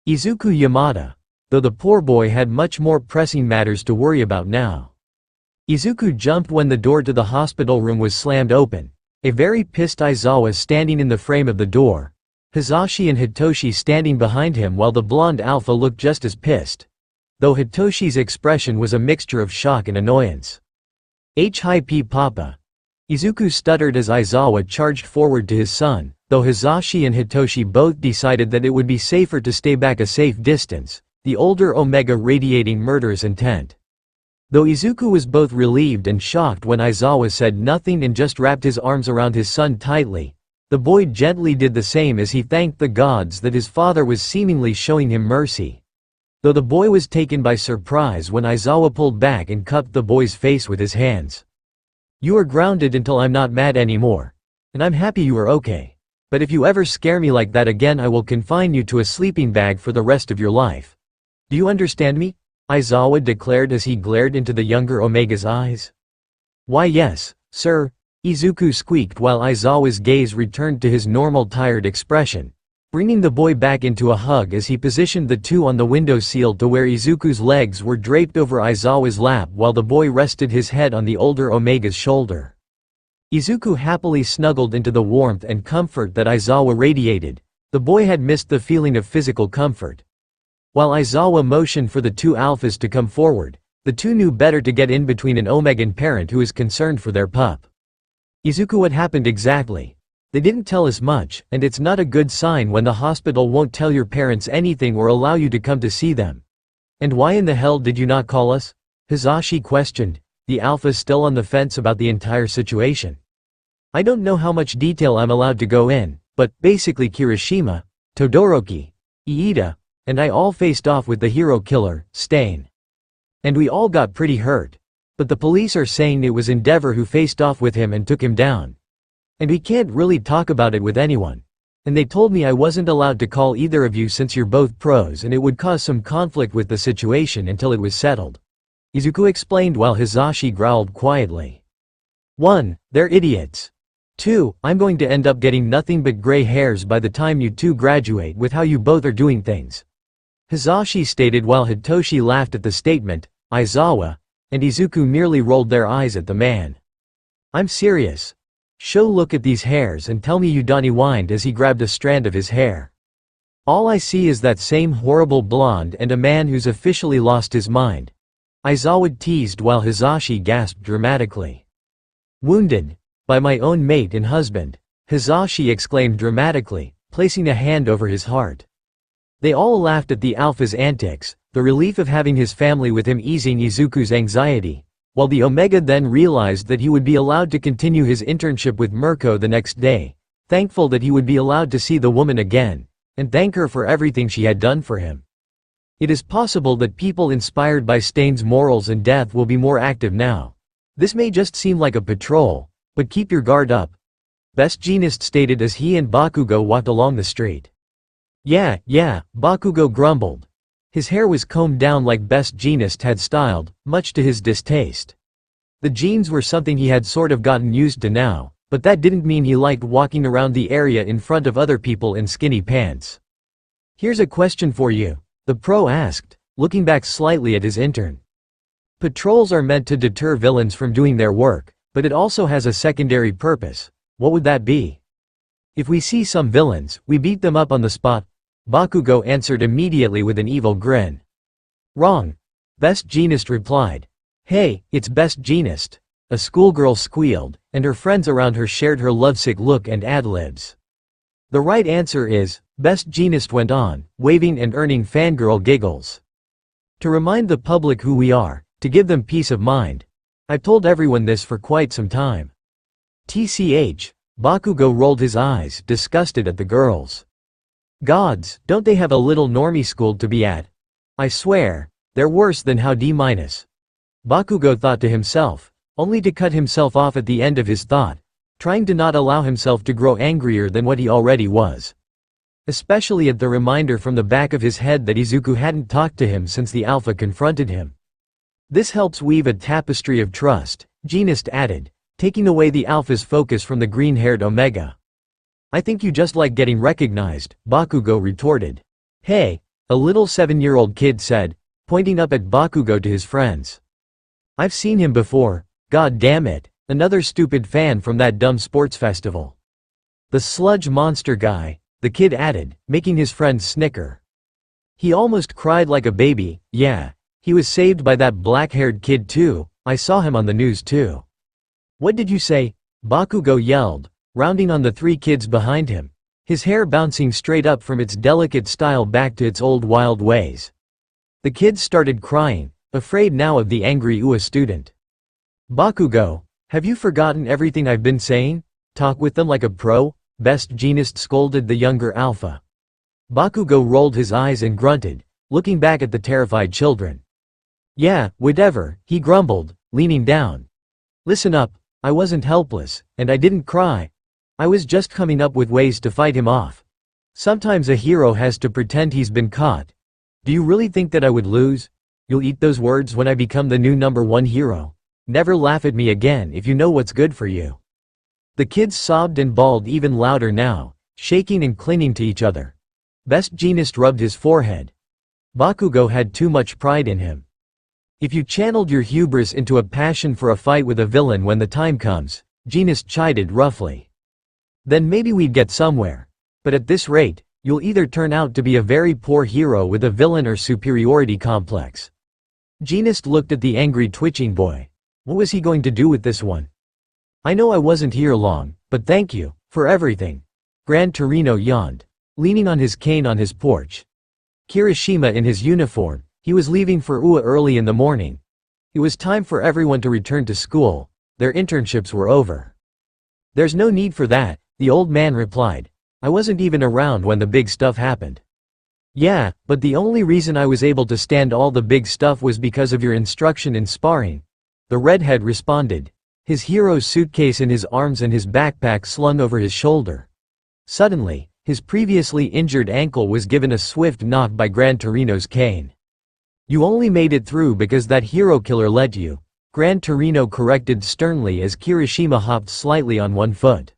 Izuku Yamada, though the poor boy had much more pressing matters to worry about now. Izuku jumped when the door to the hospital room was slammed open, a very pissed Aizawa standing in the frame of the door, Hizashi and Hitoshi standing behind him while the blonde Alpha looked just as pissed, though Hitoshi's expression was a mixture of shock and annoyance. Hi-P Papa. Izuku stuttered as Aizawa charged forward to his son, though Hizashi and Hitoshi both decided that it would be safer to stay back a safe distance, the older Omega radiating murderous intent. Though Izuku was both relieved and shocked when Aizawa said nothing and just wrapped his arms around his son tightly, the boy gently did the same as he thanked the gods that his father was seemingly showing him mercy. Though the boy was taken by surprise when Aizawa pulled back and cupped the boy's face with his hands. "You are grounded until I'm not mad anymore. And I'm happy you are okay. But if you ever scare me like that again, I will confine you to a sleeping bag for the rest of your life. Do you understand me?" Aizawa declared as he glared into the younger Omega's eyes. "Why yes, sir," Izuku squeaked while Aizawa's gaze returned to his normal tired expression, bringing the boy back into a hug as he positioned the two on the windowsill to where Izuku's legs were draped over Aizawa's lap while the boy rested his head on the older Omega's shoulder. Izuku happily snuggled into the warmth and comfort that Aizawa radiated. The boy had missed the feeling of physical comfort. While Aizawa motioned for the two alphas to come forward, the two knew better to get in between an Omegan parent who is concerned for their pup. "Izuku, what happened exactly? They didn't tell us much, and it's not a good sign when the hospital won't tell your parents anything or allow you to come to see them. And why in the hell did you not call us?" Hizashi questioned, the alpha still on the fence about the entire situation. "I don't know how much detail I'm allowed to go in, but basically Kirishima, Todoroki, Iida, and I all faced off with the hero killer, Stain. And we all got pretty hurt. But the police are saying it was Endeavor who faced off with him and took him down. And we can't really talk about it with anyone. And they told me I wasn't allowed to call either of you since you're both pros and it would cause some conflict with the situation until it was settled. Izuku explained while Hisashi growled quietly. 1. They're idiots. 2. I'm going to end up getting nothing but gray hairs by the time you two graduate with how you both are doing things. Hisashi stated while Hitoshi laughed at the statement, Aizawa and Izuku merely rolled their eyes at the man. I'm serious. Show look at these hairs and tell me, Udani whined as he grabbed a strand of his hair. All I see is that same horrible blonde and a man who's officially lost his mind. Aizawa teased while Hisashi gasped dramatically. Wounded by my own mate and husband, Hisashi exclaimed dramatically, placing a hand over his heart. They all laughed at the Alpha's antics, the relief of having his family with him easing Izuku's anxiety, while the Omega then realized that he would be allowed to continue his internship with Mirko the next day, thankful that he would be allowed to see the woman again, and thank her for everything she had done for him. It is possible that people inspired by Stain's morals and death will be more active now. This may just seem like a patrol, but keep your guard up, Best Jeanist stated as he and Bakugo walked along the street. Yeah, Bakugo grumbled. His hair was combed down like Best Jeanist had styled, much to his distaste. The jeans were something he had sort of gotten used to now, but that didn't mean he liked walking around the area in front of other people in skinny pants. Here's a question for you, the pro asked, looking back slightly at his intern. Patrols are meant to deter villains from doing their work, but it also has a secondary purpose. What would that be? If we see some villains, we beat them up on the spot, Bakugo answered immediately with an evil grin. Wrong. Best Jeanist replied. Hey, it's Best Jeanist. A schoolgirl squealed, and her friends around her shared her lovesick look and ad-libs. The right answer is, Best Jeanist went on, waving and earning fangirl giggles. To remind the public who we are, to give them peace of mind. I've told everyone this for quite some time. TCH, Bakugo rolled his eyes, disgusted at the girls. Gods, don't they have a little normie school to be at? I swear, they're worse than how D-. Bakugo thought to himself, only to cut himself off at the end of his thought, trying to not allow himself to grow angrier than what he already was. Especially at the reminder from the back of his head that Izuku hadn't talked to him since the Alpha confronted him. This helps weave a tapestry of trust, Jeanist added, taking away the Alpha's focus from the green-haired Omega. I think you just like getting recognized, Bakugo retorted. Hey, a little 7-year-old kid said, pointing up at Bakugo to his friends. I've seen him before, god damn it, another stupid fan from that dumb sports festival. The sludge monster guy, the kid added, making his friends snicker. He almost cried like a baby, yeah, he was saved by that black-haired kid too, I saw him on the news too. What did you say? Bakugo yelled, rounding on the 3 kids behind him, his hair bouncing straight up from its delicate style back to its old wild ways. The kids started crying, afraid now of the angry UA student. Bakugo, have you forgotten everything I've been saying? Talk with them like a pro, Best Jeanist scolded the younger Alpha. Bakugo rolled his eyes and grunted, looking back at the terrified children. Yeah, whatever, he grumbled, leaning down. Listen up, I wasn't helpless, and I didn't cry. I was just coming up with ways to fight him off. Sometimes a hero has to pretend he's been caught. Do you really think that I would lose? You'll eat those words when I become the new #1 hero. Never laugh at me again if you know what's good for you. The kids sobbed and bawled even louder now, shaking and clinging to each other. Best Jeanist rubbed his forehead. Bakugo had too much pride in him. If you channeled your hubris into a passion for a fight with a villain when the time comes, Jeanist chided roughly. Then maybe we'd get somewhere. But at this rate, you'll either turn out to be a very poor hero with a villain or superiority complex. Jeanist looked at the angry twitching boy. What was he going to do with this one? I know I wasn't here long, but thank you, for everything. Gran Torino yawned, leaning on his cane on his porch. Kirishima in his uniform, he was leaving for UA early in the morning. It was time for everyone to return to school, their internships were over. There's no need for that, the old man replied. I wasn't even around when the big stuff happened. Yeah, but the only reason I was able to stand all the big stuff was because of your instruction in sparring. The redhead responded, his hero's suitcase in his arms and his backpack slung over his shoulder. Suddenly, his previously injured ankle was given a swift knock by Gran Torino's cane. You only made it through because that hero killer let you, Gran Torino corrected sternly as Kirishima hopped slightly on one foot.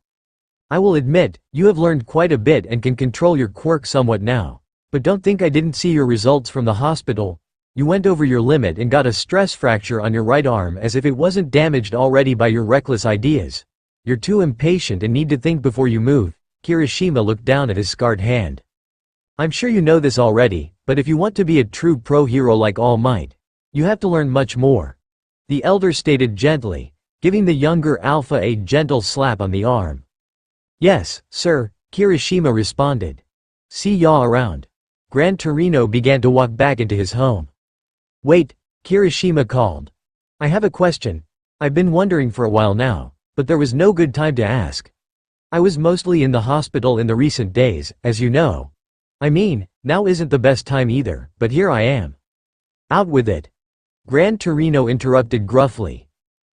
I will admit, you have learned quite a bit and can control your quirk somewhat now. But don't think I didn't see your results from the hospital. You went over your limit and got a stress fracture on your right arm as if it wasn't damaged already by your reckless ideas. You're too impatient and need to think before you move. Kirishima looked down at his scarred hand. I'm sure you know this already, but if you want to be a true pro-hero like All Might, you have to learn much more. The elder stated gently, giving the younger Alpha a gentle slap on the arm. Yes, sir, Kirishima responded. See ya around. Gran Torino began to walk back into his home. Wait, Kirishima called. I have a question. I've been wondering for a while now, but there was no good time to ask. I was mostly in the hospital in the recent days, as you know. I mean, now isn't the best time either, but here I am. Out with it. Gran Torino interrupted gruffly.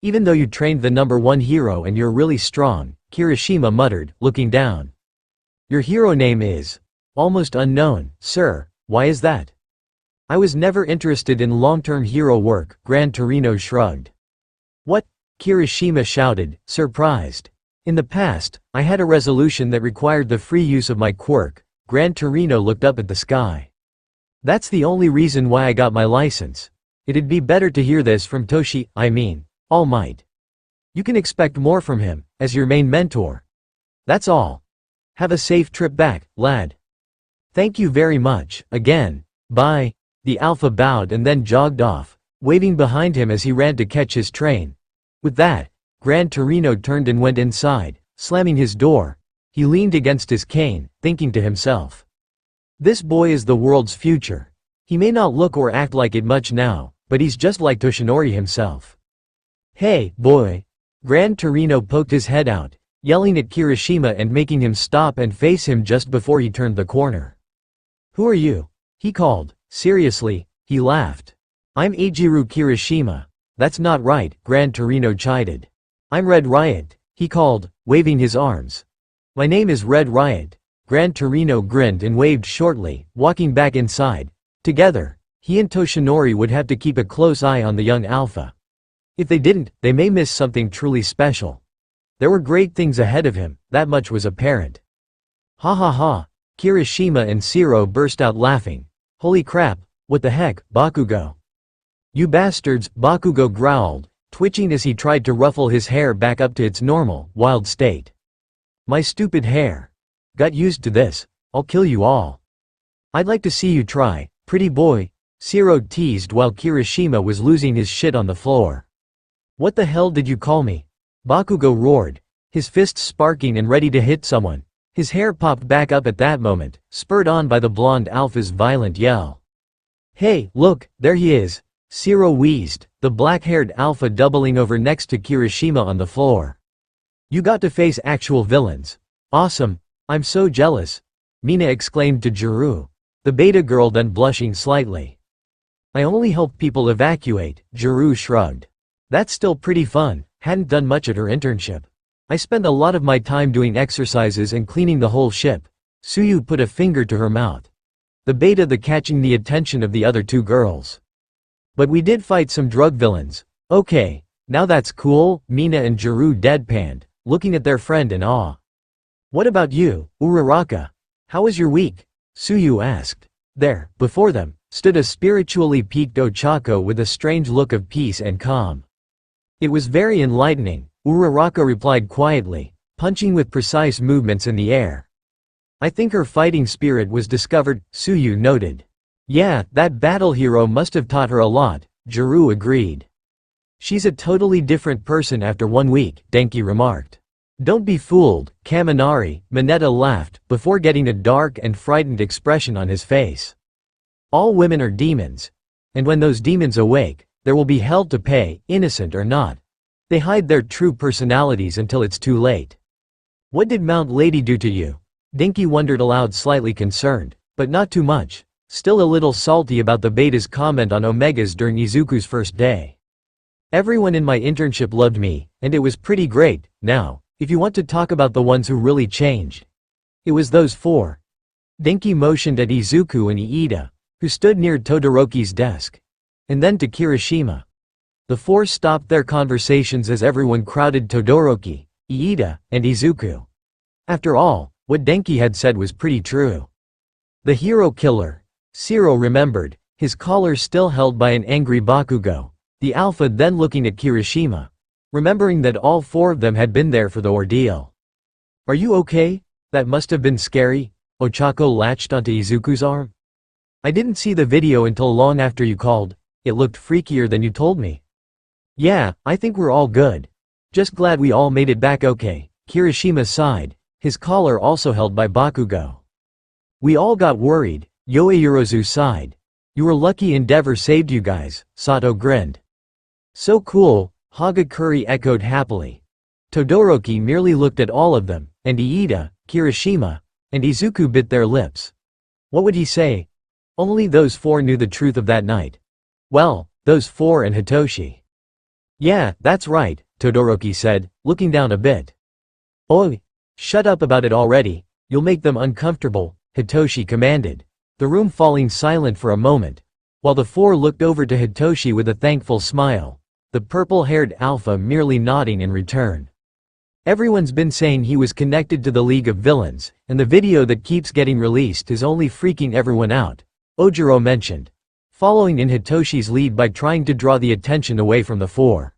Even though you trained the #1 hero and you're really strong, Kirishima muttered, looking down. Your hero name is almost unknown, sir. Why is that? I was never interested in long-term hero work, Gran Torino shrugged. What? Kirishima shouted, surprised. In the past, I had a resolution that required the free use of my quirk. Gran Torino looked up at the sky. That's the only reason why I got my license. It'd be better to hear this from All Might. You can expect more from him, as your main mentor. That's all. Have a safe trip back, lad. Thank you very much, again. Bye. The Alpha bowed and then jogged off, waving behind him as he ran to catch his train. With that, Gran Torino turned and went inside, slamming his door. He leaned against his cane, thinking to himself. This boy is the world's future. He may not look or act like it much now, but he's just like Toshinori himself. Hey, boy. Gran Torino poked his head out, yelling at Kirishima and making him stop and face him just before he turned the corner. Who are you? He called. Seriously, he laughed. I'm Eiichiro Kirishima. That's not right, Gran Torino chided. I'm Red Riot, he called, waving his arms. My name is Red Riot. Gran Torino grinned and waved shortly, walking back inside. Together, he and Toshinori would have to keep a close eye on the young Alpha. If they didn't, they may miss something truly special. There were great things ahead of him, that much was apparent. Ha ha ha, Kirishima and Shiro burst out laughing. Holy crap, what the heck, Bakugo? You bastards, Bakugo growled, twitching as he tried to ruffle his hair back up to its normal, wild state. My stupid hair. Got used to this, I'll kill you all. I'd like to see you try, pretty boy, Shiro teased while Kirishima was losing his shit on the floor. What the hell did you call me? Bakugo roared, his fists sparking and ready to hit someone. His hair popped back up at that moment, spurred on by the blonde Alpha's violent yell. Hey, look, there he is, Shiro wheezed, the black-haired Alpha doubling over next to Kirishima on the floor. You got to face actual villains. Awesome, I'm so jealous, Mina exclaimed to Juru, the beta girl then blushing slightly. I only help people evacuate, Juru shrugged. That's still pretty fun, hadn't done much at her internship. I spend a lot of my time doing exercises and cleaning the whole ship. Suyu put a finger to her mouth. The beta catching the attention of the other two girls. But we did fight some drug villains. Okay, now that's cool, Mina and Juru deadpanned, looking at their friend in awe. What about you, Uraraka? How was your week? Suyu asked. There, before them, stood a spiritually peaked Ochako with a strange look of peace and calm. It was very enlightening, Uraraka replied quietly, punching with precise movements in the air. I think her fighting spirit was discovered, Suyu noted. Yeah, that battle hero must have taught her a lot, Juru agreed. She's a totally different person after 1 week, Denki remarked. Don't be fooled, Kaminari, Mineta laughed, before getting a dark and frightened expression on his face. All women are demons. And when those demons awake, there will be hell to pay, innocent or not. They hide their true personalities until it's too late. What did Mount Lady do to you? Denki wondered aloud, slightly concerned, but not too much, still a little salty about the beta's comment on Omegas during Izuku's first day. Everyone in my internship loved me, and it was pretty great. Now, if you want to talk about the ones who really changed, it was those 4. Denki motioned at Izuku and Iida, who stood near Todoroki's desk. and then to Kirishima. The four stopped their conversations as everyone crowded Todoroki, Iida, and Izuku. After all, what Denki had said was pretty true. The hero killer. Shiro remembered, his collar still held by an angry Bakugo, the alpha then looking at Kirishima, remembering that all four of them had been there for the ordeal. "Are you okay? That must have been scary." Ochako latched onto Izuku's arm. "I didn't see the video until long after you called. It looked freakier than you told me." "Yeah, I think we're all good. Just glad we all made it back okay." Kirishima sighed, his collar also held by Bakugo. "We all got worried," Yoeyurozu sighed. "You were lucky Endeavor saved you guys," Sato grinned. "So cool," Hagakure echoed happily. Todoroki merely looked at all of them, and Iida, Kirishima, and Izuku bit their lips. What would he say? Only those four knew the truth of that night. Well, those four and Hitoshi. "Yeah, that's right," Todoroki said, looking down a bit. "Oi! Shut up about it already, you'll make them uncomfortable," Hitoshi commanded, the room falling silent for a moment, while the four looked over to Hitoshi with a thankful smile, the purple-haired alpha merely nodding in return. Everyone's been saying he was connected to the League of Villains, and the video that keeps getting released is only freaking everyone out, Ojiro mentioned, following in Hitoshi's lead by trying to draw the attention away from the four.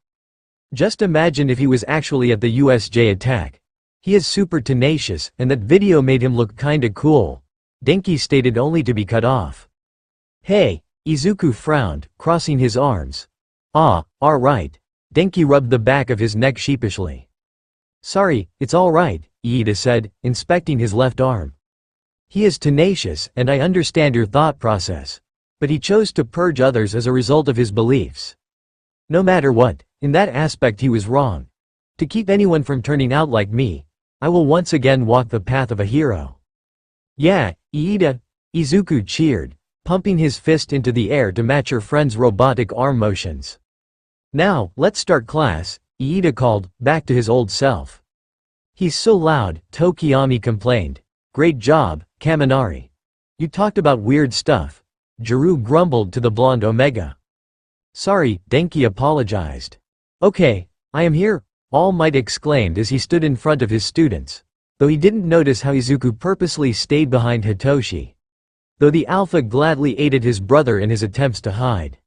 "Just imagine if he was actually at the USJ attack. He is super tenacious, and that video made him look kinda cool," Denki stated only to be cut off. "Hey," Izuku frowned, crossing his arms. Alright." Denki rubbed the back of his neck sheepishly. "Sorry, it's alright," Iida said, inspecting his left arm. "He is tenacious, and I understand your thought process. But he chose to purge others as a result of his beliefs. No matter what, in that aspect he was wrong. To keep anyone from turning out like me, I will once again walk the path of a hero." "Yeah, Iida," Izuku cheered, pumping his fist into the air to match her friend's robotic arm motions. "Now, let's start class," Iida called, back to his old self. "He's so loud," Tokiyami complained. "Great job, Kaminari. You talked about weird stuff," Jiru grumbled to the blonde Omega. "Sorry," Denki apologized. "Okay, I am here," All Might exclaimed as he stood in front of his students, though he didn't notice how Izuku purposely stayed behind Hitoshi. Though the Alpha gladly aided his brother in his attempts to hide.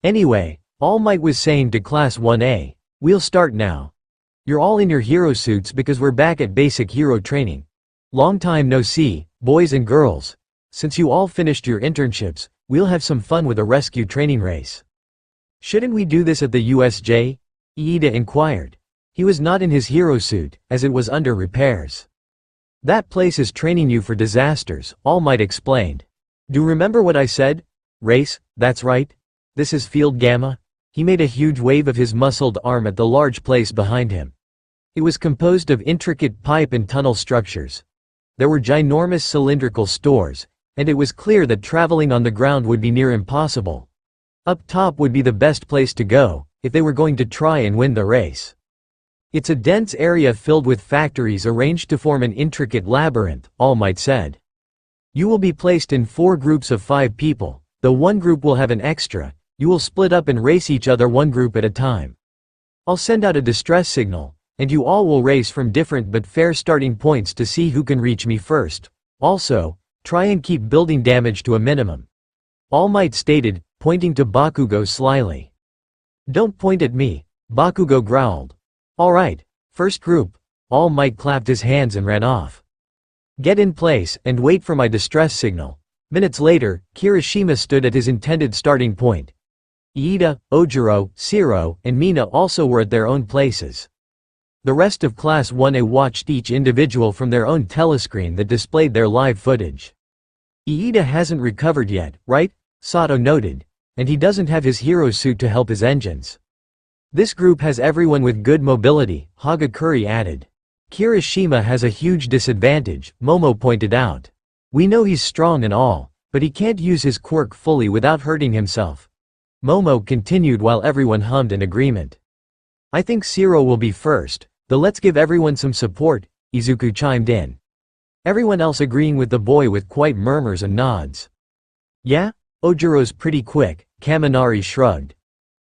"Anyway," All Might was saying to Class 1A, "we'll start now. You're all in your hero suits because we're back at basic hero training. Long time no see, boys and girls. Since you all finished your internships, we'll have some fun with a rescue training race." "Shouldn't we do this at the USJ?" Iida inquired. He was not in his hero suit, as it was under repairs. "That place is training you for disasters," All Might explained. "Do remember what I said? Race, that's right. This is Field Gamma." He made a huge wave of his muscled arm at the large place behind him. It was composed of intricate pipe and tunnel structures. There were ginormous cylindrical stores, and it was clear that traveling on the ground would be near impossible. Up top would be the best place to go, if they were going to try and win the race. "It's a dense area filled with factories arranged to form an intricate labyrinth," All Might said. "You will be placed in 4 groups of 5 people, though one group will have an extra. You will split up and race each other one group at a time. I'll send out a distress signal, and you all will race from different but fair starting points to see who can reach me first. Also, try and keep building damage to a minimum," All Might stated, pointing to Bakugo slyly. "Don't point at me," Bakugo growled. "Alright, first group." All Might clapped his hands and ran off. "Get in place and wait for my distress signal." Minutes later, Kirishima stood at his intended starting point. Iida, Ojiro, Shiro, and Mina also were at their own places. The rest of Class 1A watched each individual from their own telescreen that displayed their live footage. "Iida hasn't recovered yet, right?" Sato noted. "And he doesn't have his hero suit to help his engines." "This group has everyone with good mobility," Hagakure added. "Kirishima has a huge disadvantage," Momo pointed out. "We know he's strong and all, but he can't use his quirk fully without hurting himself." Momo continued while everyone hummed in agreement. "I think Shiro will be first, though let's give everyone some support," Izuku chimed in. Everyone else agreeing with the boy with quiet murmurs and nods. "Yeah? Ojiro's pretty quick, Kaminari shrugged.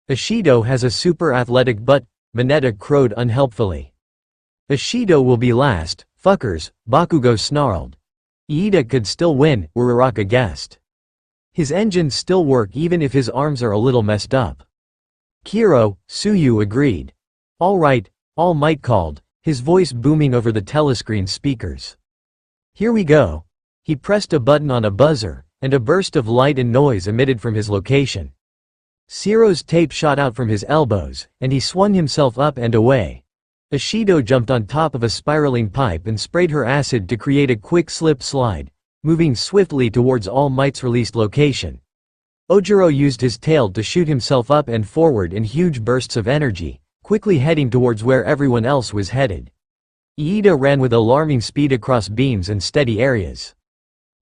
Ishido has a super athletic but, Mineta crowed unhelpfully. Ishido will be last, fuckers, Bakugo snarled. Iida could still win, Uraraka guessed. His engines still work even if his arms are a little messed up. Kiro, Tsuyu agreed. Alright, All Might called, his voice booming over the telescreen speakers. Here we go. He pressed a button on a buzzer, and a burst of light and noise emitted from his location. Zero's tape shot out from his elbows, and he swung himself up and away. Ishido jumped on top of a spiraling pipe and sprayed her acid to create a quick slip slide, moving swiftly towards All Might's released location. Ojiro used his tail to shoot himself up and forward in huge bursts of energy, quickly heading towards where everyone else was headed. Iida ran with alarming speed across beams and steady areas.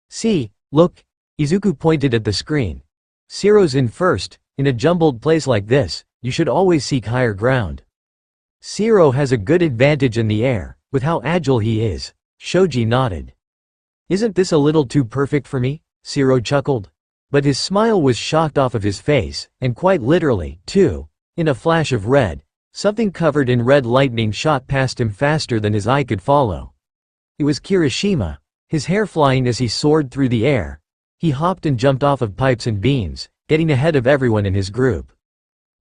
See, look, Izuku pointed at the screen. Zero's in first. In a jumbled place like this, you should always seek higher ground. Zero has a good advantage in the air, with how agile he is, Shoji nodded. Isn't this a little too perfect for me? Zero chuckled. But his smile was shocked off of his face, and quite literally, too. In a flash of red, something covered in red lightning shot past him faster than his eye could follow. It was Kirishima, his hair flying as he soared through the air. He hopped and jumped off of pipes and beams, getting ahead of everyone in his group.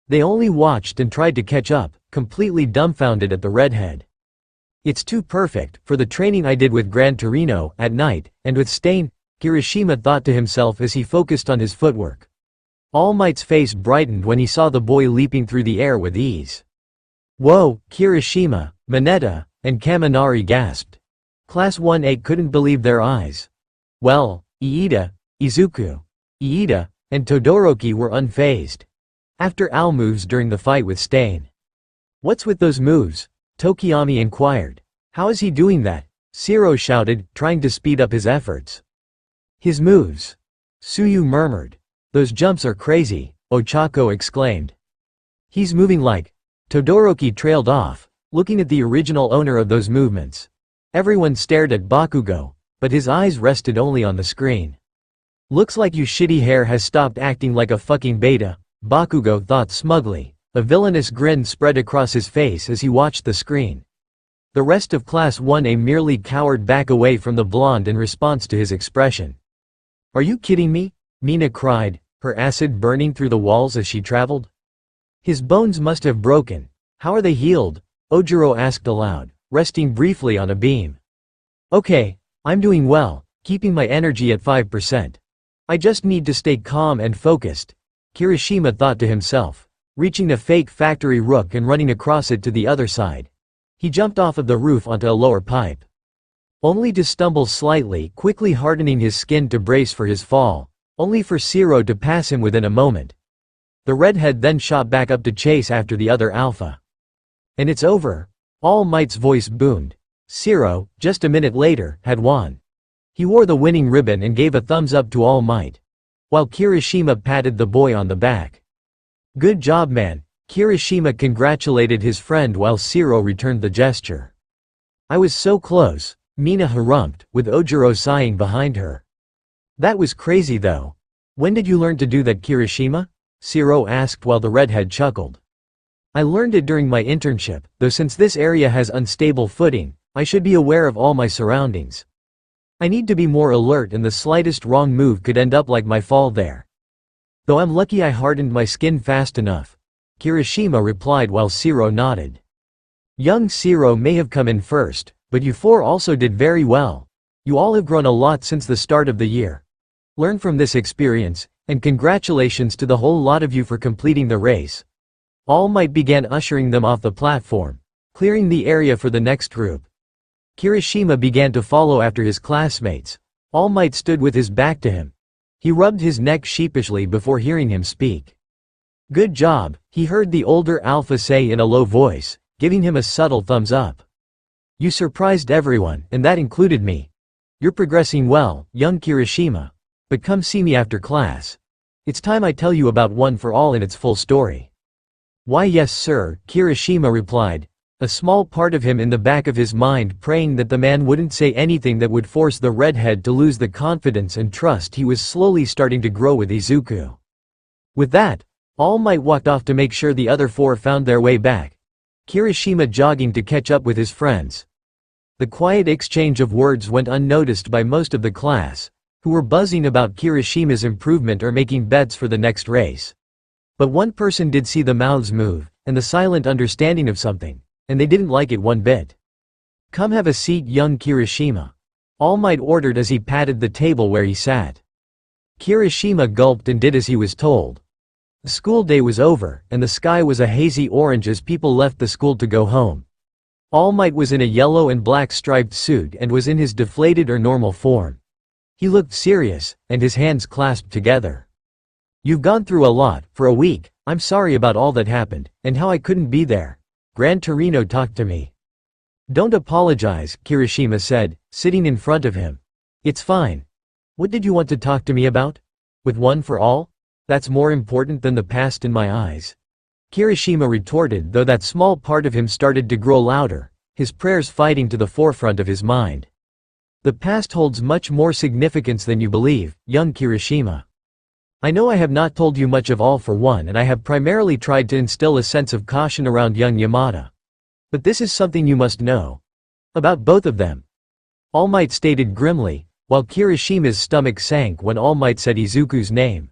They only watched and tried to catch up, completely dumbfounded at the redhead. It's too perfect for the training I did with Gran Torino at night, and with Stain, Kirishima thought to himself as he focused on his footwork. All Might's face brightened when he saw the boy leaping through the air with ease. Whoa, Kirishima, Mineta, and Kaminari gasped. Class 1A couldn't believe their eyes. Well, Iida, Izuku, Iida, and Todoroki were unfazed. After Al moves during the fight with Stain. What's with those moves? Tokiyami inquired. How is he doing that? Zero shouted, trying to speed up his efforts. His moves. Tsuyu murmured. Those jumps are crazy, Ochako exclaimed. He's moving like. Todoroki trailed off, looking at the original owner of those movements. Everyone stared at Bakugo, but his eyes rested only on the screen. Looks like you shitty hair has stopped acting like a fucking beta, Bakugo thought smugly. A villainous grin spread across his face as he watched the screen. The rest of Class 1A merely cowered back away from the blonde in response to his expression. Are you kidding me? Mina cried, her acid burning through the walls as she traveled. His bones must have broken. How are they healed? Ojiro asked aloud, resting briefly on a beam. Okay, I'm doing well, keeping my energy at 5%. I just need to stay calm and focused, Kirishima thought to himself, reaching a fake factory rook and running across it to the other side. He jumped off of the roof onto a lower pipe. Only to stumble slightly, quickly hardening his skin to brace for his fall, only for Zero to pass him within a moment. The redhead then shot back up to chase after the other alpha. And it's over. All Might's voice boomed. Zero, just a minute later, had won. He wore the winning ribbon and gave a thumbs up to All Might, while Kirishima patted the boy on the back. Good job, man, Kirishima congratulated his friend while Zero returned the gesture. I was so close, Mina harumphed, with Ojiro sighing behind her. That was crazy though. When did you learn to do that, Kirishima? Zero asked while the redhead chuckled. I learned it during my internship, though since this area has unstable footing, I should be aware of all my surroundings. I need to be more alert and the slightest wrong move could end up like my fall there. Though I'm lucky I hardened my skin fast enough, Kirishima replied while Zero nodded. Young Zero may have come in first, but you four also did very well. You all have grown a lot since the start of the year. Learn from this experience, and congratulations to the whole lot of you for completing the race. All Might began ushering them off the platform, clearing the area for the next group. Kirishima began to follow after his classmates. All Might stood with his back to him. He rubbed his neck sheepishly before hearing him speak. Good job, he heard the older alpha say in a low voice, giving him a subtle thumbs up. You surprised everyone, and that included me. You're progressing well, young Kirishima. But come see me after class. It's time I tell you about One for All in its full story. Why yes sir, Kirishima replied, A small part of him in the back of his mind praying that the man wouldn't say anything that would force the redhead to lose the confidence and trust he was slowly starting to grow with Izuku. With that, All Might walked off to make sure the other four found their way back, Kirishima jogging to catch up with his friends. The quiet exchange of words went unnoticed by most of the class, who were buzzing about Kirishima's improvement or making bets for the next race. But one person did see the mouths move, and the silent understanding of something, and they didn't like it one bit. "Come have a seat, young Kirishima," All Might ordered as he patted the table where he sat. Kirishima gulped and did as he was told. The school day was over, and the sky was a hazy orange as people left the school to go home. All Might was in a yellow and black striped suit and was in his deflated or normal form. He looked serious, and his hands clasped together. "You've gone through a lot, for a week. I'm sorry about all that happened, and how I couldn't be there. Gran Torino talked to me." "Don't apologize," Kirishima said, sitting in front of him. "It's fine. What did you want to talk to me about? With One for All? That's more important than the past in my eyes." Kirishima retorted, though that small part of him started to grow louder, his prayers fighting to the forefront of his mind. "The past holds much more significance than you believe, young Kirishima. I know I have not told you much of All for One, and I have primarily tried to instill a sense of caution around young Yamada. But this is something you must know. About both of them." All Might stated grimly, while Kirishima's stomach sank when All Might said Izuku's name.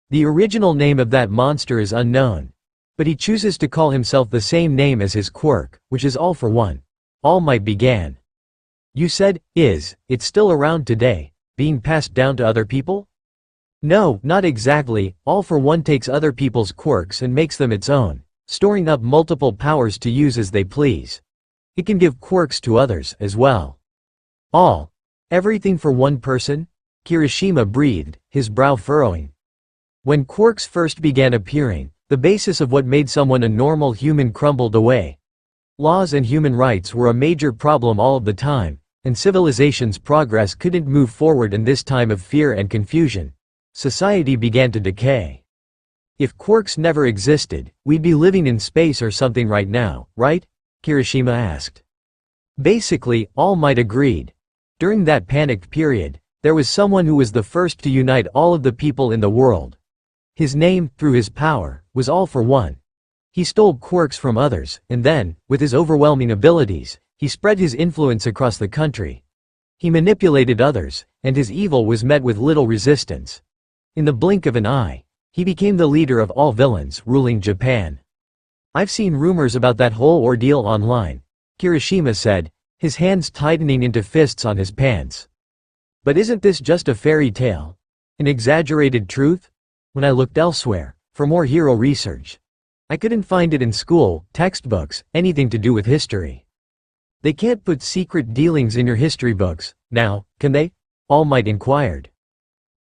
The original name of that monster is unknown, but he chooses to call himself the same name as his quirk, which is All for One. All Might began. "You said, it's still around today, being passed down to other people?" "No, not exactly. All for One takes other people's quirks and makes them its own, storing up multiple powers to use as they please. It can give quirks to others, as well." Everything for one person?" Kirishima breathed, his brow furrowing. When quirks first began appearing, the basis of what made someone a normal human crumbled away. Laws and human rights were a major problem all of the time, and civilization's progress couldn't move forward in this time of fear and confusion. Society began to decay. "If quirks never existed, we'd be living in space or something right now, right?" Kirishima asked. Basically, All Might agreed. During that panicked period, there was someone who was the first to unite all of the people in the world. His name, through his power, was All for One. He stole quirks from others, and then, with his overwhelming abilities, he spread his influence across the country. He manipulated others, and his evil was met with little resistance. In the blink of an eye, he became the leader of all villains ruling Japan. "I've seen rumors about that whole ordeal online," Kirishima said, his hands tightening into fists on his pants. "But isn't this just a fairy tale? An exaggerated truth? When I looked elsewhere, for more hero research, I couldn't find it in school, textbooks, anything to do with history." "They can't put secret dealings in your history books, now, can they?" All Might inquired.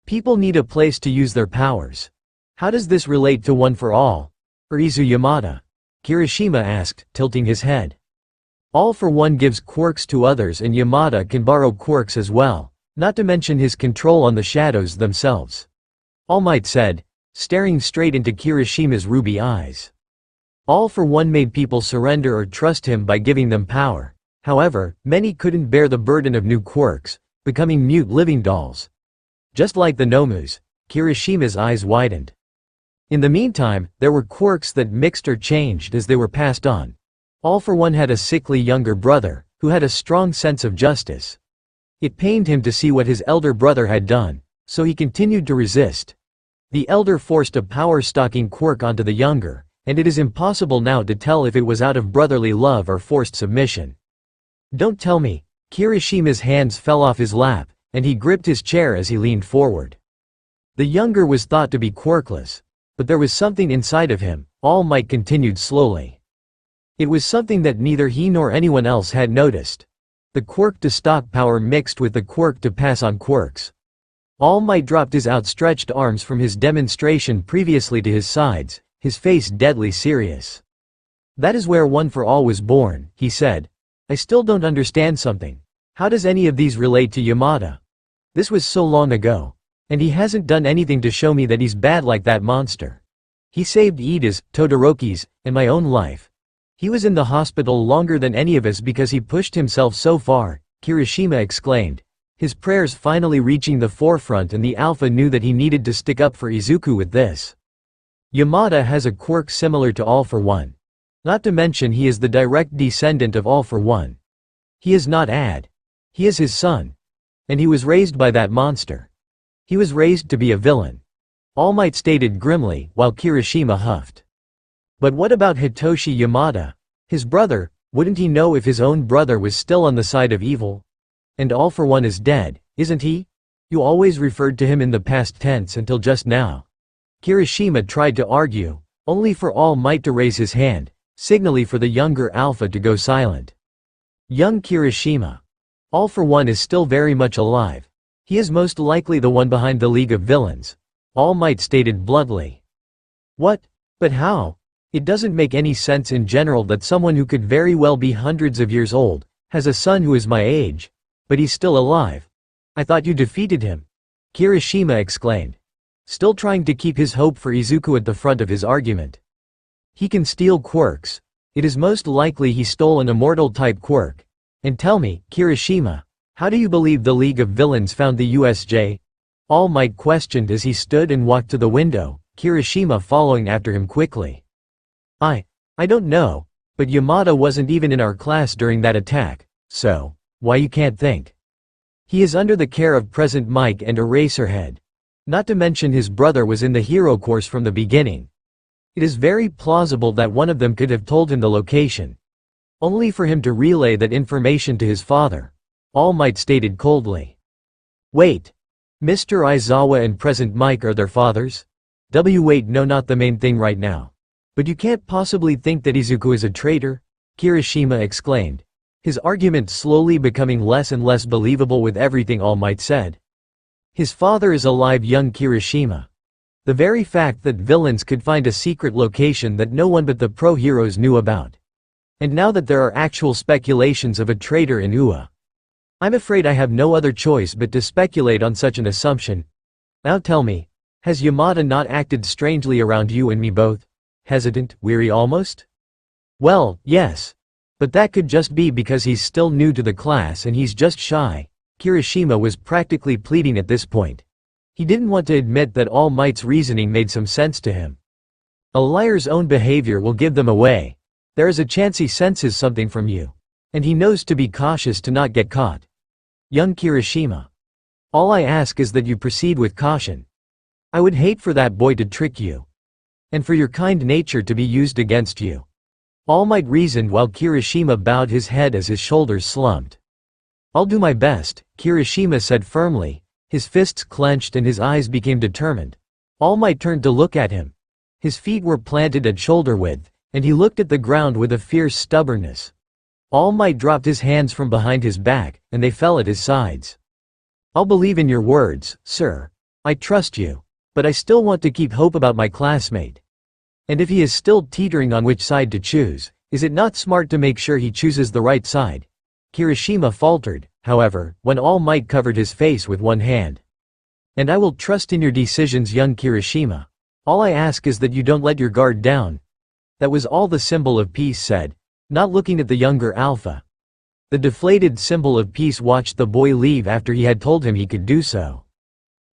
"People need a place to use their powers. How does this relate to One for All? Or Izu Yamada?" Kirishima asked, tilting his head. "All for One gives quirks to others, and Yamada can borrow quirks as well, not to mention his control on the shadows themselves," All Might said, staring straight into Kirishima's ruby eyes. All for One made people surrender or trust him by giving them power. However, many couldn't bear the burden of new quirks, becoming mute living dolls. Just like the Nomus, Kirishima's eyes widened. In the meantime, there were quirks that mixed or changed as they were passed on. All for One had a sickly younger brother, who had a strong sense of justice. It pained him to see what his elder brother had done, so he continued to resist. The elder forced a power-stalking quirk onto the younger, and it is impossible now to tell if it was out of brotherly love or forced submission. "Don't tell me." Kirishima's hands fell off his lap, and he gripped his chair as he leaned forward. The younger was thought to be quirkless, but there was something inside of him, All Might continued slowly. It was something that neither he nor anyone else had noticed. The quirk to stock power mixed with the quirk to pass on quirks. All Might dropped his outstretched arms from his demonstration previously to his sides, his face deadly serious. "That is where One for All was born," he said. "I still don't understand something. How does any of these relate to Yamada? This was so long ago. And he hasn't done anything to show me that he's bad like that monster. He saved Iida's, Todoroki's, and my own life. He was in the hospital longer than any of us because he pushed himself so far, Kirishima exclaimed, his prayers finally reaching the forefront, and the Alpha knew that he needed to stick up for Izuku with this. Yamada has a quirk similar to All for One. Not to mention he is the direct descendant of All for One. He is not Ad. He is his son. And he was raised by that monster. He was raised to be a villain. All Might stated grimly, while Kirishima huffed. But what about Hitoshi Yamada? His brother, wouldn't he know if his own brother was still on the side of evil? And All for One is dead, isn't he? You always referred to him in the past tense until just now. Kirishima tried to argue, only for All Might to raise his hand, signaling for the younger Alpha to go silent. Young Kirishima. All for One is still very much alive. He is most likely the one behind the League of Villains. All Might stated bluntly. What? But how? It doesn't make any sense in general that someone who could very well be hundreds of years old, has a son who is my age. But he's still alive. I thought you defeated him. Kirishima exclaimed. Still trying to keep his hope for Izuku at the front of his argument. He can steal quirks. It is most likely he stole an immortal-type quirk. And tell me, Kirishima, how do you believe the League of Villains found the USJ? All Might questioned as he stood and walked to the window, Kirishima following after him quickly. I don't know, but Yamada wasn't even in our class during that attack, so, why you can't think? He is under the care of Present Mike and Eraserhead. Not to mention his brother was in the hero course from the beginning. It is very plausible that one of them could have told him the location. Only for him to relay that information to his father. All Might stated coldly. Wait. Mr. Aizawa and Present Mike are their fathers? Wait, no, not the main thing right now. But you can't possibly think that Izuku is a traitor? Kirishima exclaimed. His argument slowly becoming less and less believable with everything All Might said. His father is alive, young Kirishima. The very fact that villains could find a secret location that no one but the pro-heroes knew about. And now that there are actual speculations of a traitor in UA. I'm afraid I have no other choice but to speculate on such an assumption. Now tell me, has Yamada not acted strangely around you and me both? Hesitant, weary almost? Well, yes. But that could just be because he's still new to the class and he's just shy. Kirishima was practically pleading at this point. He didn't want to admit that All Might's reasoning made some sense to him. A liar's own behavior will give them away. There is a chance he senses something from you. And he knows to be cautious to not get caught. Young Kirishima. All I ask is that you proceed with caution. I would hate for that boy to trick you. And for your kind nature to be used against you. All Might reasoned while Kirishima bowed his head as his shoulders slumped. I'll do my best, Kirishima said firmly, his fists clenched and his eyes became determined. All Might turned to look at him. His feet were planted at shoulder width, and he looked at the ground with a fierce stubbornness. All Might dropped his hands from behind his back, and they fell at his sides. I'll believe in your words, sir. I trust you. But I still want to keep hope about my classmate. And if he is still teetering on which side to choose, is it not smart to make sure he chooses the right side? Kirishima faltered, however, when All Might covered his face with one hand. And I will trust in your decisions, young Kirishima. All I ask is that you don't let your guard down. That was all the symbol of peace said, not looking at the younger Alpha. The deflated symbol of peace watched the boy leave after he had told him he could do so.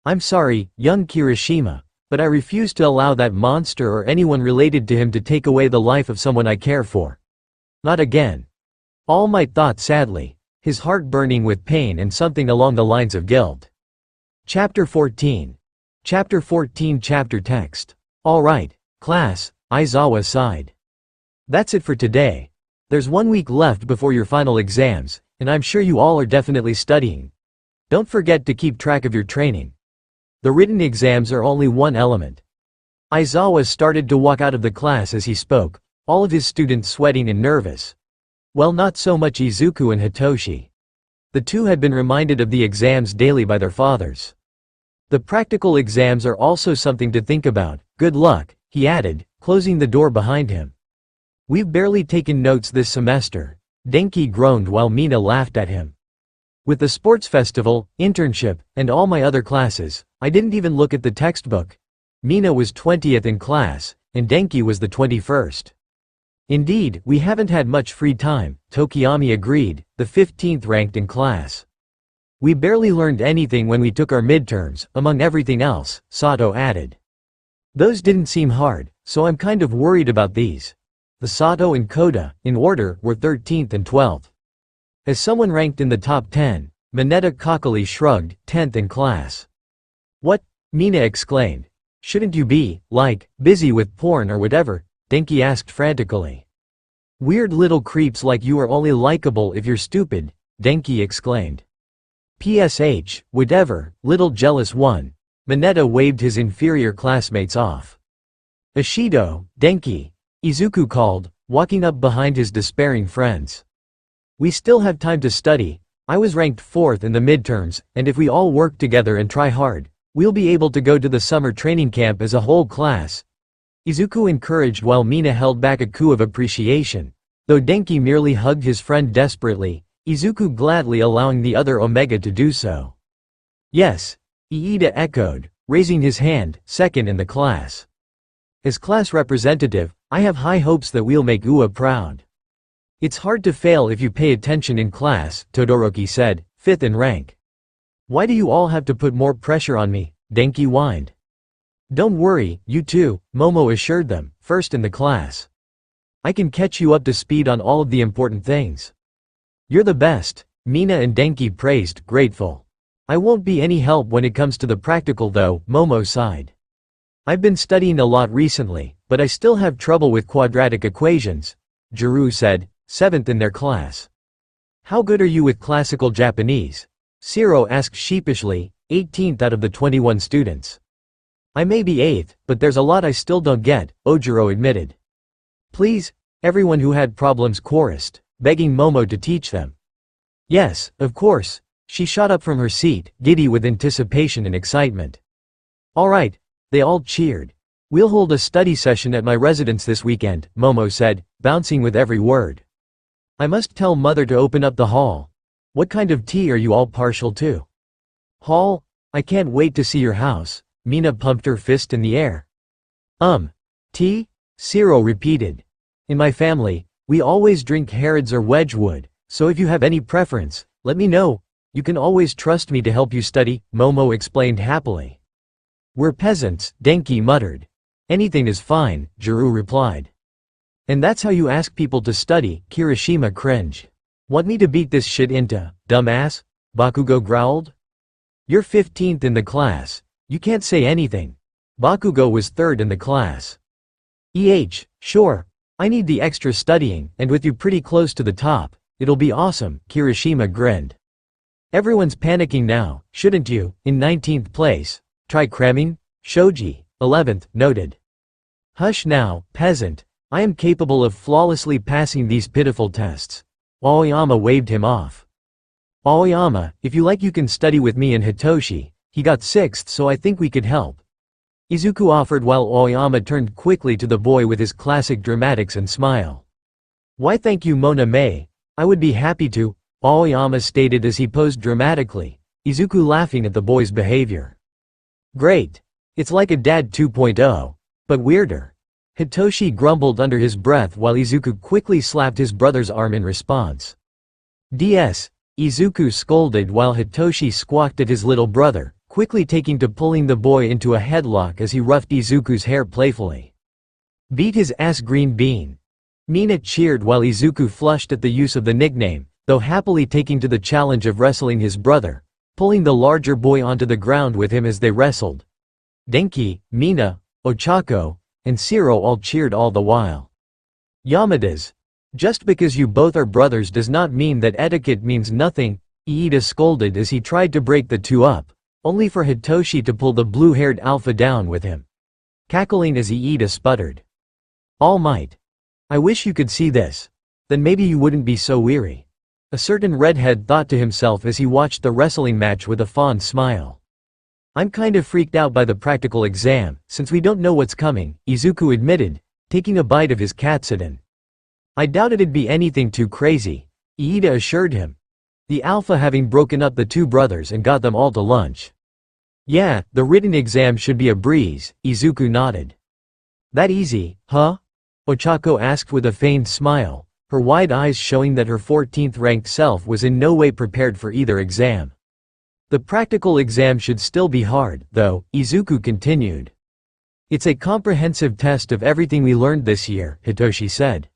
I'm sorry, young Kirishima, but I refuse to allow that monster or anyone related to him to take away the life of someone I care for. Not again. All Might thought sadly, his heart burning with pain and something along the lines of guilt. Chapter 14. Chapter 14 Chapter Text. Alright, class, Aizawa sighed. That's it for today. There's 1 week left before your final exams, and I'm sure you all are definitely studying. Don't forget to keep track of your training. The written exams are only one element. Aizawa started to walk out of the class as he spoke, all of his students sweating and nervous. Well, not so much Izuku and Hitoshi. The two had been reminded of the exams daily by their fathers. The practical exams are also something to think about. Good luck, he added, closing the door behind him. We've barely taken notes this semester. Denki groaned while Mina laughed at him. With the sports festival, internship, and all my other classes, I didn't even look at the textbook. Mina was 20th in class, and Denki was the 21st. Indeed, we haven't had much free time, Tokiyami agreed, the 15th ranked in class. We barely learned anything when we took our midterms, among everything else, Sato added. Those didn't seem hard, so I'm kind of worried about these. The Sato and Kota, in order, were 13th and 12th. As someone ranked in the top 10, Mineta cockily shrugged, 10th in class. What? Mina exclaimed. Shouldn't you be, like, busy with porn or whatever? Denki asked frantically. Weird little creeps like you are only likable if you're stupid, Denki exclaimed. PSH, whatever, little jealous one. Mineta waved his inferior classmates off. Ashido, Denki, Izuku called, walking up behind his despairing friends. We still have time to study. I was ranked 4th in the midterms, and if we all work together and try hard, we'll be able to go to the summer training camp as a whole class. Izuku encouraged while Mina held back a coo of appreciation. Though Denki merely hugged his friend desperately, Izuku gladly allowing the other Omega to do so. Yes, Iida echoed, raising his hand, second in the class. As class representative, I have high hopes that we'll make UA proud. It's hard to fail if you pay attention in class, Todoroki said, 5th in rank. Why do you all have to put more pressure on me? Denki whined. Don't worry, you too, Momo assured them, 1st in the class. I can catch you up to speed on all of the important things. You're the best, Mina and Denki praised, grateful. I won't be any help when it comes to the practical though, Momo sighed. I've been studying a lot recently, but I still have trouble with quadratic equations, Juru said, 7th in their class. How good are you with classical Japanese? Shiro asked sheepishly, 18th out of the 21 students. I may be 8th, but there's a lot I still don't get, Ojiro admitted. Please, everyone who had problems chorused, begging Momo to teach them. Yes, of course. She shot up from her seat, giddy with anticipation and excitement. All right, they all cheered. We'll hold a study session at my residence this weekend, Momo said, bouncing with every word. I must tell Mother to open up the hall. What kind of tea are you all partial to? Hall? I can't wait to see your house. Mina pumped her fist in the air. Tea? Shiro repeated. In my family, we always drink Harrods or Wedgwood, so if you have any preference, let me know. You can always trust me to help you study, Momo explained happily. We're peasants, Denki muttered. Anything is fine, Juru replied. And that's how you ask people to study, Kirishima cringed. Want me to beat this shit into, dumbass? Bakugo growled. You're 15th in the class. You can't say anything. Bakugo was 3rd in the class. Sure. I need the extra studying, and with you pretty close to the top, it'll be awesome, Kirishima grinned. Everyone's panicking now, shouldn't you, in 19th place? Try cramming? Shoji, 11th, noted. Hush now, peasant. I am capable of flawlessly passing these pitiful tests. Aoyama waved him off. Aoyama, if you like you can study with me and Hitoshi. He got 6th so I think we could help. Izuku offered while Aoyama turned quickly to the boy with his classic dramatics and smile. Why thank you Mona May, I would be happy to, Aoyama stated as he posed dramatically, Izuku laughing at the boy's behavior. Great. It's like a dad 2.0. But weirder. Hitoshi grumbled under his breath while Izuku quickly slapped his brother's arm in response. DS. Izuku scolded while Hitoshi squawked at his little brother, quickly taking to pulling the boy into a headlock as he roughed Izuku's hair playfully. Beat his ass green bean. Mina cheered while Izuku flushed at the use of the nickname, though happily taking to the challenge of wrestling his brother, pulling the larger boy onto the ground with him as they wrestled. Denki, Mina, Ochako, and Shiro all cheered all the while. Yamadas. Just because you both are brothers does not mean that etiquette means nothing, Iida scolded as he tried to break the two up, only for Hitoshi to pull the blue-haired alpha down with him. Cackling as Iida sputtered. All might. I wish you could see this. Then maybe you wouldn't be so weary. A certain redhead thought to himself as he watched the wrestling match with a fond smile. I'm kind of freaked out by the practical exam, since we don't know what's coming, Izuku admitted, taking a bite of his katsudon. I doubt it'd be anything too crazy, Iida assured him. The alpha having broken up the two brothers and got them all to lunch. Yeah, the written exam should be a breeze, Izuku nodded. That easy, huh? Ochako asked with a feigned smile, her wide eyes showing that her 14th-ranked self was in no way prepared for either exam. The practical exam should still be hard, though, Izuku continued. It's a comprehensive test of everything we learned this year, Hitoshi said.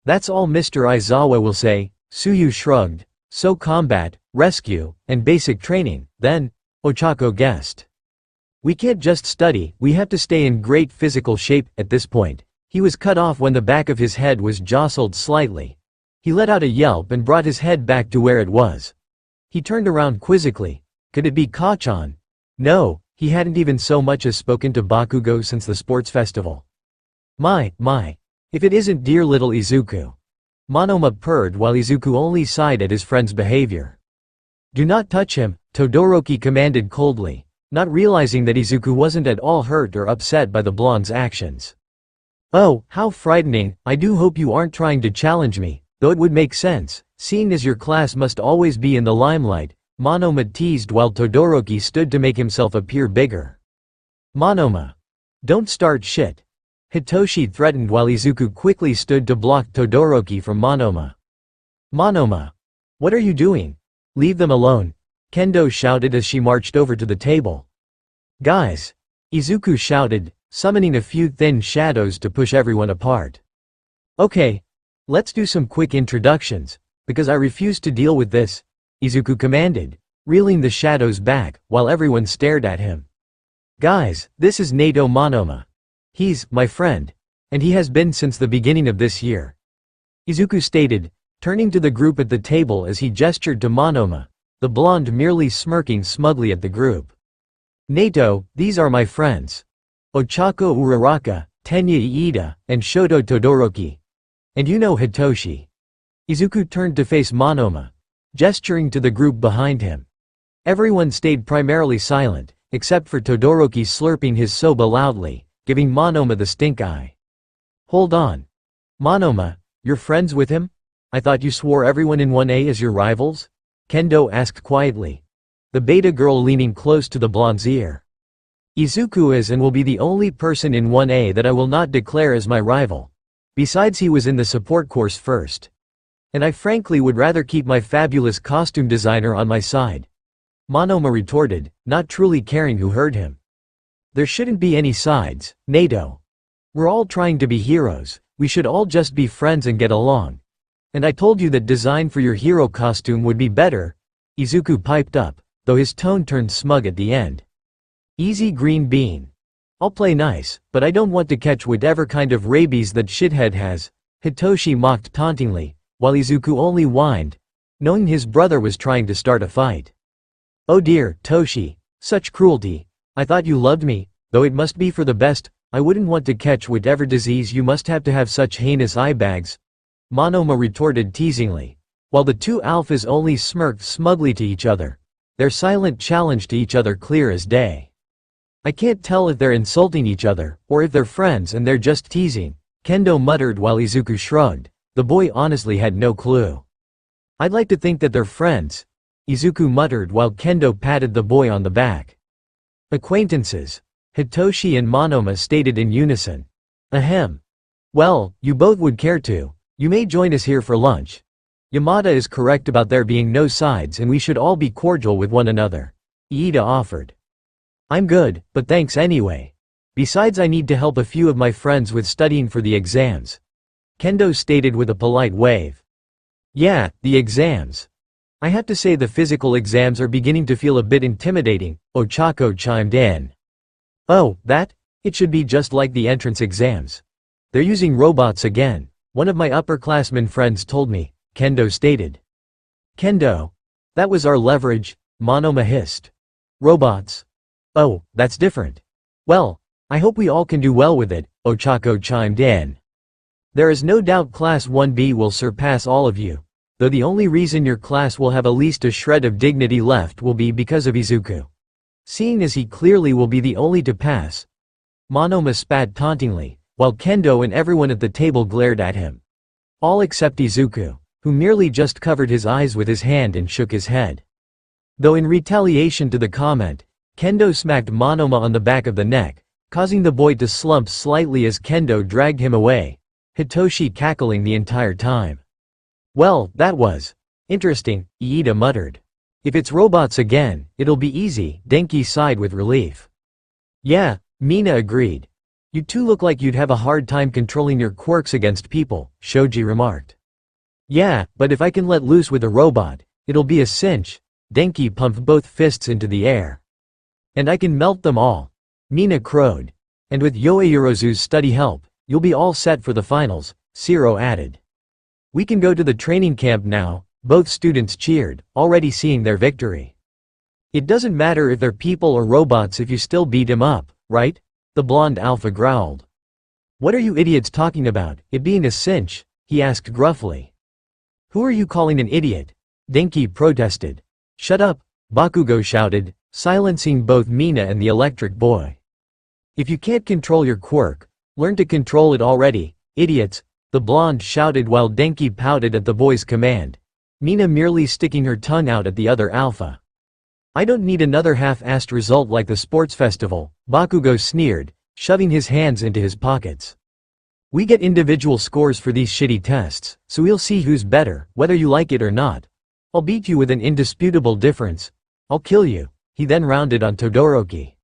That's all Mr. Aizawa will say, Tsuyu shrugged. So combat, rescue, and basic training, then, Ochako guessed. We can't just study, we have to stay in great physical shape. At this point, he was cut off when the back of his head was jostled slightly. He let out a yelp and brought his head back to where it was. He turned around quizzically. Could it be Kachan? No, he hadn't even so much as spoken to Bakugo since the sports festival. My, if it isn't dear little Izuku. Monoma purred while Izuku only sighed at his friend's behavior. Do not touch him, Todoroki commanded coldly, not realizing that Izuku wasn't at all hurt or upset by the blonde's actions. Oh, how frightening, I do hope you aren't trying to challenge me, though it would make sense, seeing as your class must always be in the limelight, Monoma teased while Todoroki stood to make himself appear bigger. Monoma. Don't start shit. Hitoshi threatened while Izuku quickly stood to block Todoroki from Monoma. Monoma. What are you doing? Leave them alone, Kendo shouted as she marched over to the table. Guys. Izuku shouted, summoning a few thin shadows to push everyone apart. Okay. Let's do some quick introductions, because I refuse to deal with this, Izuku commanded, reeling the shadows back, while everyone stared at him. Guys, this is Nato Monoma. He's my friend, and he has been since the beginning of this year. Izuku stated, turning to the group at the table as he gestured to Monoma, the blonde merely smirking smugly at the group. Nato, these are my friends. Ochako Uraraka, Tenya Iida, and Shota Todoroki. And you know Hitoshi. Izuku turned to face Monoma, gesturing to the group behind him. Everyone stayed primarily silent, except for Todoroki slurping his soba loudly, giving Monoma the stink eye. Hold on. Monoma, you're friends with him? I thought you swore everyone in 1A as your rivals? Kendo asked quietly, the beta girl leaning close to the blonde's ear. Izuku is and will be the only person in 1A that I will not declare as my rival. Besides, he was in the support course first. And I frankly would rather keep my fabulous costume designer on my side. Monoma retorted, not truly caring who heard him. There shouldn't be any sides, Nato. We're all trying to be heroes, we should all just be friends and get along. And I told you that design for your hero costume would be better, Izuku piped up, though his tone turned smug at the end. Easy green bean. I'll play nice, but I don't want to catch whatever kind of rabies that shithead has, Hitoshi mocked tauntingly, while Izuku only whined, knowing his brother was trying to start a fight. Oh dear, Toshi, such cruelty. I thought you loved me, though it must be for the best, I wouldn't want to catch whatever disease you must have such heinous eye bags, Monoma retorted teasingly, while the two alphas only smirked smugly to each other, their silent challenge to each other clear as day. I can't tell if they're insulting each other, or if they're friends and they're just teasing, Kendo muttered while Izuku shrugged, the boy honestly had no clue. I'd like to think that they're friends, Izuku muttered while Kendo patted the boy on the back. Acquaintances, Hitoshi and Monoma stated in unison. Ahem. Well, you both would care to. You may join us here for lunch. Yamada is correct about there being no sides and we should all be cordial with one another, Iida offered. I'm good, but thanks anyway. Besides, I need to help a few of my friends with studying for the exams, Kendo stated with a polite wave. Yeah, the exams. I have to say the physical exams are beginning to feel a bit intimidating, Ochako chimed in. Oh, that? It should be just like the entrance exams. They're using robots again, one of my upperclassmen friends told me, Kendo stated. Kendo? That was our leverage, Monoma hissed. Robots? Oh, that's different. Well, I hope we all can do well with it, Ochako chimed in. There is no doubt Class 1B will surpass all of you, though the only reason your class will have at least a shred of dignity left will be because of Izuku. Seeing as he clearly will be the only to pass. Monoma spat tauntingly, while Kendo and everyone at the table glared at him. All except Izuku, who merely just covered his eyes with his hand and shook his head. Though in retaliation to the comment, Kendo smacked Monoma on the back of the neck, causing the boy to slump slightly as Kendo dragged him away, Hitoshi cackling the entire time. Well, that was interesting, Iida muttered. If it's robots again, it'll be easy, Denki sighed with relief. Yeah, Mina agreed. You two look like you'd have a hard time controlling your quirks against people, Shoji remarked. Yeah, but if I can let loose with a robot, it'll be a cinch, Denki pumped both fists into the air. And I can melt them all, Mina crowed. And with Yoeyurozu's study help, you'll be all set for the finals, Shiro added. We can go to the training camp now, both students cheered, already seeing their victory. It doesn't matter if they're people or robots if you still beat him up, right? The blonde alpha growled. What are you idiots talking about, it being a cinch? He asked gruffly. Who are you calling an idiot? Denki protested. Shut up, Bakugo shouted, silencing both Mina and the electric boy. If you can't control your quirk, learn to control it already, idiots, the blonde shouted while Denki pouted at the boy's command, Mina merely sticking her tongue out at the other alpha. I don't need another half-assed result like the sports festival, Bakugo sneered, shoving his hands into his pockets. We get individual scores for these shitty tests, so we'll see who's better, whether you like it or not. I'll beat you with an indisputable difference. I'll kill you, he then rounded on Todoroki.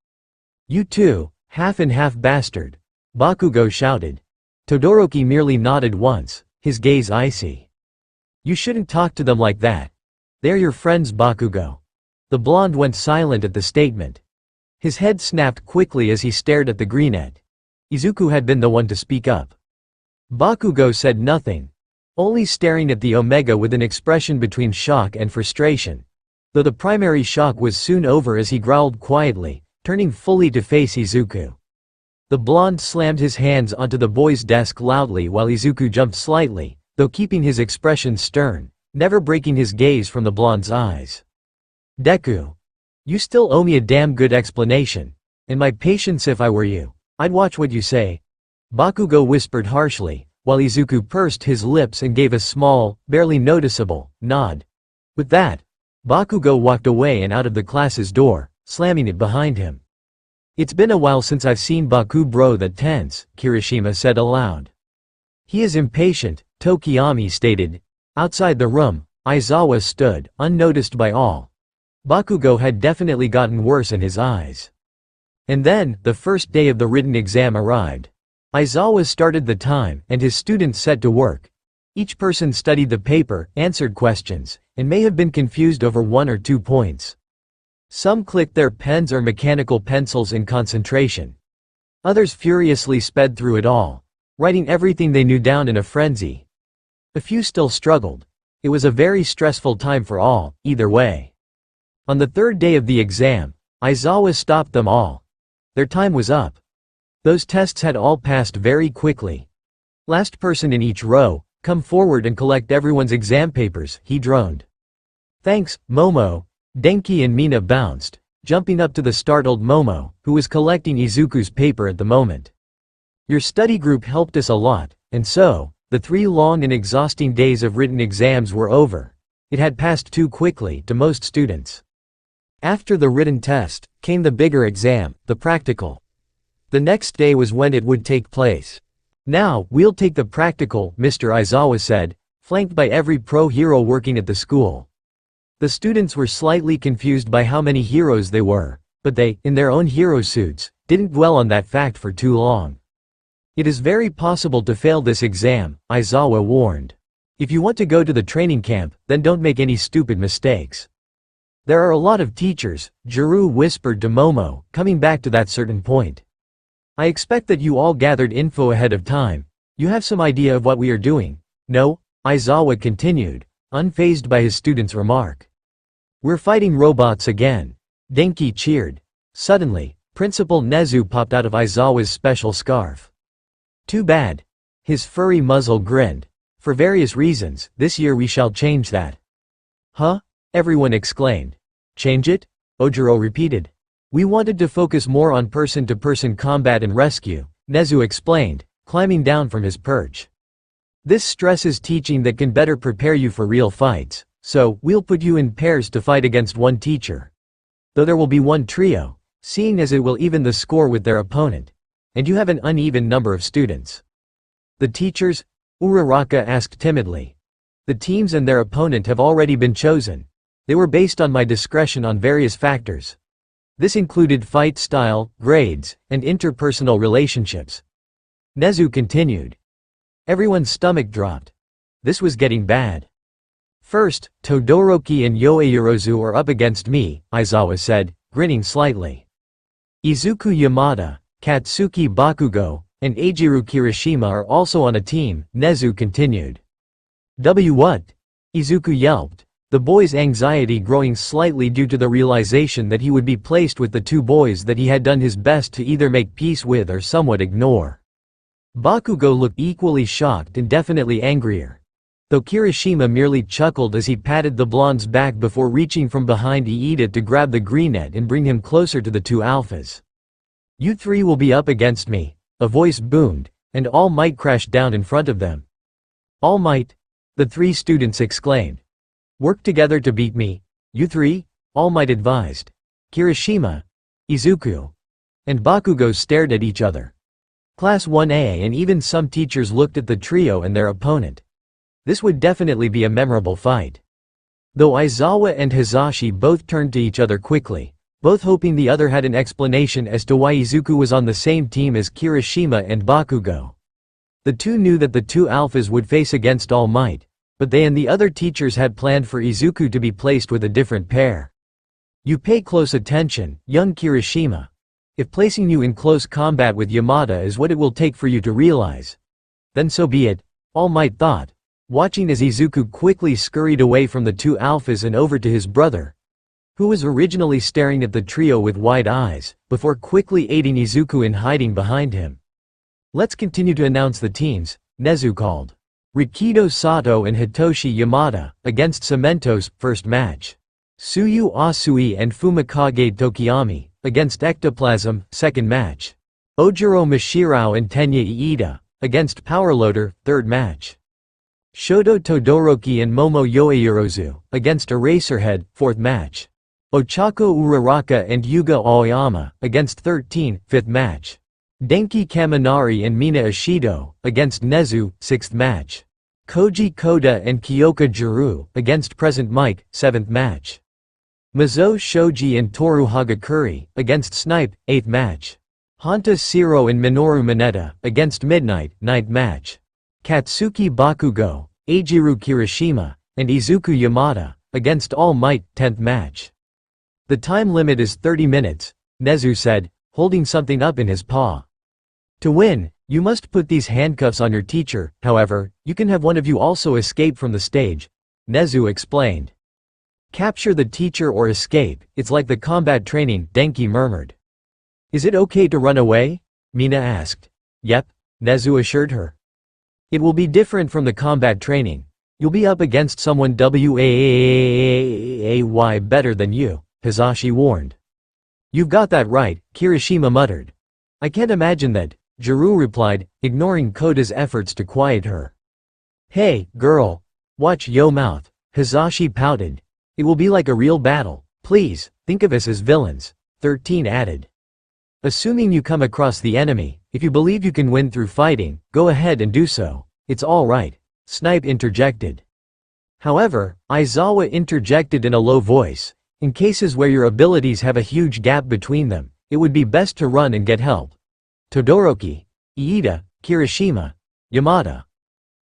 You too, half and half bastard, Bakugo shouted. Todoroki merely nodded once, his gaze icy. You shouldn't talk to them like that. They're your friends, Bakugo. The blonde went silent at the statement. His head snapped quickly as he stared at the greenette. Izuku had been the one to speak up. Bakugo said nothing, only staring at the Omega with an expression between shock and frustration. Though the primary shock was soon over as he growled quietly, turning fully to face Izuku. The blonde slammed his hands onto the boy's desk loudly while Izuku jumped slightly, though keeping his expression stern, never breaking his gaze from the blonde's eyes. Deku. You still owe me a damn good explanation. And my patience if I were you. I'd watch what you say. Bakugo whispered harshly, while Izuku pursed his lips and gave a small, barely noticeable, nod. With that, Bakugo walked away and out of the class's door, slamming it behind him. It's been a while since I've seen Baku bro that tense, Kirishima said aloud. He is impatient, Tokiyami stated. Outside the room, Aizawa stood, unnoticed by all. Bakugo had definitely gotten worse in his eyes. And then, the first day of the written exam arrived. Aizawa started the time, and his students set to work. Each person studied the paper, answered questions, and may have been confused over 1 or 2 points. Some clicked their pens or mechanical pencils in concentration. Others furiously sped through it all, writing everything they knew down in a frenzy. A few still struggled. It was a very stressful time for all, either way. On the 3rd day of the exam, Aizawa stopped them all. Their time was up. Those tests had all passed very quickly. Last person in each row, come forward and collect everyone's exam papers, he droned. Thanks, Momo. Denki and Mina bounced, jumping up to the startled Momo, who was collecting Izuku's paper at the moment. Your study group helped us a lot, and so, the 3 long and exhausting days of written exams were over. It had passed too quickly to most students. After the written test, came the bigger exam, the practical. The next day was when it would take place. Now, we'll take the practical, Mr. Aizawa said, flanked by every pro-hero working at the school. The students were slightly confused by how many heroes they were, but they, in their own hero suits, didn't dwell on that fact for too long. It is very possible to fail this exam, Aizawa warned. If you want to go to the training camp, then don't make any stupid mistakes. There are a lot of teachers, Jiru whispered to Momo, coming back to that certain point. I expect that you all gathered info ahead of time. You have some idea of what we are doing, no? Aizawa continued, unfazed by his student's remark. We're fighting robots again. Denki cheered. Suddenly, Principal Nezu popped out of Aizawa's special scarf. Too bad. His furry muzzle grinned. For various reasons, this year we shall change that. Huh? Everyone exclaimed. Change it? Ojiro repeated. We wanted to focus more on person-to-person combat and rescue, Nezu explained, climbing down from his perch. This stresses teaching that can better prepare you for real fights, so we'll put you in pairs to fight against one teacher. Though there will be one trio, seeing as it will even the score with their opponent. And you have an uneven number of students. The teachers? Uraraka asked timidly. The teams and their opponent have already been chosen. They were based on my discretion on various factors. This included fight style, grades, and interpersonal relationships. Nezu continued. Everyone's stomach dropped. This was getting bad. First, Todoroki and Yoeirozu are up against me, Aizawa said, grinning slightly. Izuku Yamada, Katsuki Bakugo, and Eiichiro Kirishima are also on a team, Nezu continued. What? Izuku yelped, the boy's anxiety growing slightly due to the realization that he would be placed with the two boys that he had done his best to either make peace with or somewhat ignore. Bakugo looked equally shocked and definitely angrier. Though Kirishima merely chuckled as he patted the blonde's back before reaching from behind Iida to grab the greenette and bring him closer to the two alphas. You three will be up against me, a voice boomed, and All Might crashed down in front of them. All Might? The three students exclaimed. Work together to beat me, you three? All Might advised. Kirishima, Izuku, and Bakugo stared at each other. Class 1A and even some teachers looked at the trio and their opponent. This would definitely be a memorable fight. Though Aizawa and Hisashi both turned to each other quickly, both hoping the other had an explanation as to why Izuku was on the same team as Kirishima and Bakugo. The two knew that the two alphas would face against All Might, but they and the other teachers had planned for Izuku to be placed with a different pair. You pay close attention, young Kirishima. If placing you in close combat with Yamada is what it will take for you to realize, then so be it, All Might thought, watching as Izuku quickly scurried away from the two alphas and over to his brother, who was originally staring at the trio with wide eyes, before quickly aiding Izuku in hiding behind him. Let's continue to announce the teams, Nezu called. Rikido Sato and Hitoshi Yamada, against Cementos, first match. Tsuyu Asui and Fumikage Tokiyami, against Ectoplasm, second match. Ojiro Mashirao and Tenya Iida, against Powerloader, third match. Shoto Todoroki and Momo Yoeirozu, against Eraserhead, fourth match. Ochako Uraraka and Yuga Aoyama, against 13, fifth match. Denki Kaminari and Mina Ishido, against Nezu, sixth match. Koji Kota and Kyoka Juru, against Present Mike, seventh match. Mizo Shoji and Toru Hagakuri, against Snipe, eighth match. Honta Siro and Minoru Mineta, against Midnight, ninth match. Katsuki Bakugo, Eiichiro Kirishima, and Izuku Yamada, against All Might, 10th match. The time limit is 30 minutes, Nezu said, holding something up in his paw. To win, you must put these handcuffs on your teacher, however, you can have one of you also escape from the stage, Nezu explained. Capture the teacher or escape, it's like the combat training, Denki murmured. Is it okay to run away? Mina asked. Yep, Nezu assured her. It will be different from the combat training. You'll be up against someone way better than you, Hisashi warned. You've got that right, Kirishima muttered. I can't imagine that, Juru replied, ignoring Kota's efforts to quiet her. Hey, girl. Watch yo mouth, Hisashi pouted. It will be like a real battle, please, think of us as villains, 13 added. Assuming you come across the enemy, if you believe you can win through fighting, go ahead and do so, it's all right, Snipe interjected. However, Aizawa interjected in a low voice, in cases where your abilities have a huge gap between them, it would be best to run and get help. Todoroki, Iida, Kirishima, Yamada.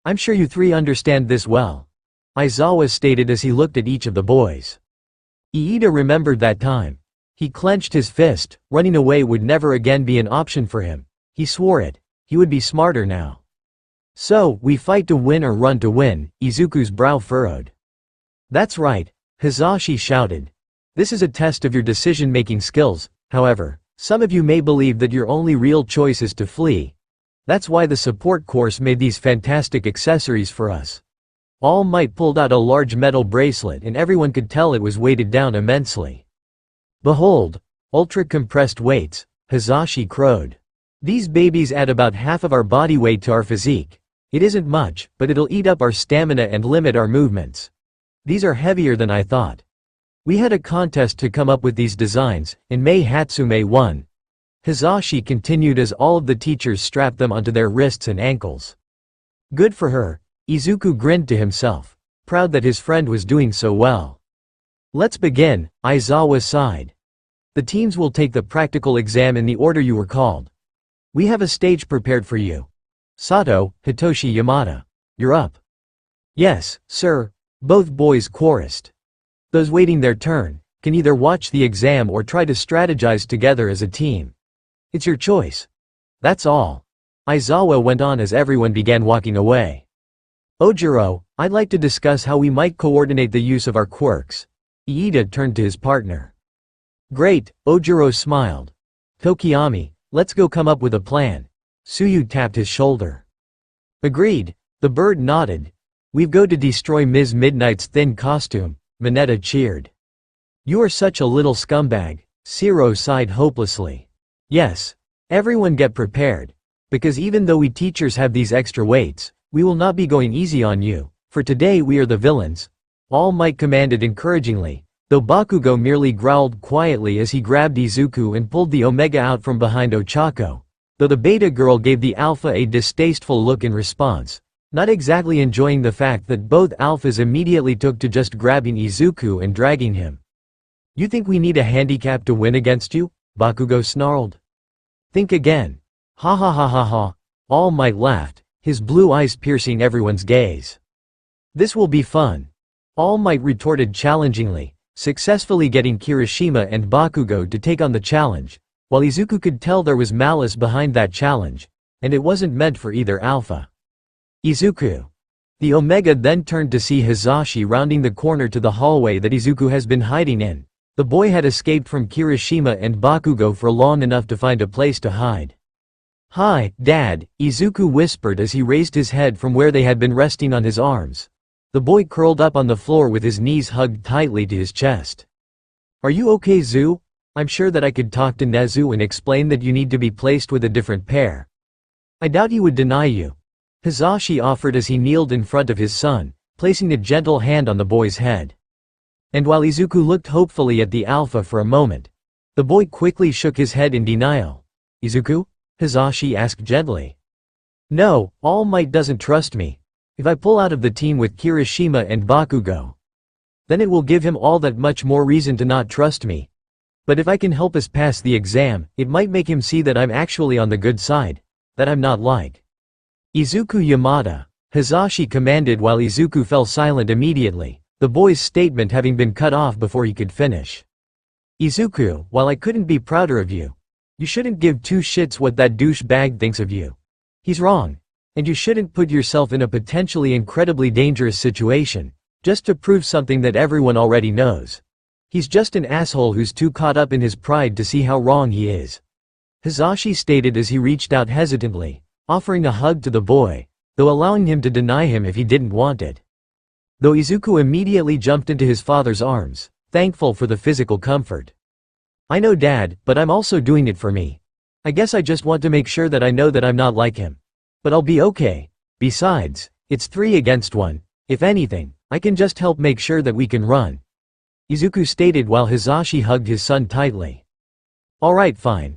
I'm sure you three understand this well, Aizawa stated as he looked at each of the boys. Iida remembered that time. He clenched his fist, running away would never again be an option for him. He swore it. He would be smarter now. So, we fight to win or run to win, Izuku's brow furrowed. That's right, Hisashi shouted. This is a test of your decision-making skills, however, some of you may believe that your only real choice is to flee. That's why the support course made these fantastic accessories for us. All Might pulled out a large metal bracelet and everyone could tell it was weighted down immensely. Behold, ultra-compressed weights, Hisashi crowed. These babies add about half of our body weight to our physique. It isn't much, but it'll eat up our stamina and limit our movements. These are heavier than I thought. We had a contest to come up with these designs, and Mei Hatsume won. Hisashi continued as all of the teachers strapped them onto their wrists and ankles. Good for her. Izuku grinned to himself, proud that his friend was doing so well. Let's begin, Aizawa sighed. The teams will take the practical exam in the order you were called. We have a stage prepared for you. Sato, Hitoshi Yamada. You're up. Yes, sir, both boys chorused. Those waiting their turn can either watch the exam or try to strategize together as a team. It's your choice. That's all. Aizawa went on as everyone began walking away. Ojiro, I'd like to discuss how we might coordinate the use of our quirks. Iida turned to his partner. Great, Ojiro smiled. Tokiyami, let's go come up with a plan. Tsuyu tapped his shoulder. Agreed, the bird nodded. We've go to destroy Ms. Midnight's thin costume, Mineta cheered. You are such a little scumbag, Zero sighed hopelessly. Yes. Everyone get prepared. Because even though we teachers have these extra weights, we will not be going easy on you, for today we are the villains. All Might commanded encouragingly, though Bakugo merely growled quietly as he grabbed Izuku and pulled the Omega out from behind Ochako. Though the Beta girl gave the Alpha a distasteful look in response, not exactly enjoying the fact that both Alphas immediately took to just grabbing Izuku and dragging him. You think we need a handicap to win against you? Bakugo snarled. Think again. Ha ha ha ha ha. All Might laughed, his blue eyes piercing everyone's gaze. This will be fun. All Might retorted challengingly, successfully getting Kirishima and Bakugo to take on the challenge, while Izuku could tell there was malice behind that challenge, and it wasn't meant for either Alpha. Izuku. The Omega then turned to see Hisashi rounding the corner to the hallway that Izuku has been hiding in. The boy had escaped from Kirishima and Bakugo for long enough to find a place to hide. Hi, Dad, Izuku whispered as he raised his head from where they had been resting on his arms. The boy curled up on the floor with his knees hugged tightly to his chest. Are you okay, Zu? I'm sure that I could talk to Nezu and explain that you need to be placed with a different pair. I doubt he would deny you. Hisashi offered as he kneeled in front of his son, placing a gentle hand on the boy's head. And while Izuku looked hopefully at the Alpha for a moment, the boy quickly shook his head in denial. Izuku? Hisashi asked gently. No, All Might doesn't trust me. If I pull out of the team with Kirishima and Bakugo, then it will give him all that much more reason to not trust me. But if I can help us pass the exam, it might make him see that I'm actually on the good side, that I'm not like Izuku Yamada, Hisashi commanded while Izuku fell silent immediately, the boy's statement having been cut off before he could finish. Izuku, while I couldn't be prouder of you, you shouldn't give two shits what that douchebag thinks of you. He's wrong. And you shouldn't put yourself in a potentially incredibly dangerous situation, just to prove something that everyone already knows. He's just an asshole who's too caught up in his pride to see how wrong he is. Hisashi stated as he reached out hesitantly, offering a hug to the boy, though allowing him to deny him if he didn't want it. Though Izuku immediately jumped into his father's arms, thankful for the physical comfort. I know Dad, but I'm also doing it for me. I guess I just want to make sure that I know that I'm not like him. But I'll be okay. Besides, it's 3 against 1. If anything, I can just help make sure that we can run. Izuku stated while Hisashi hugged his son tightly. Alright, fine.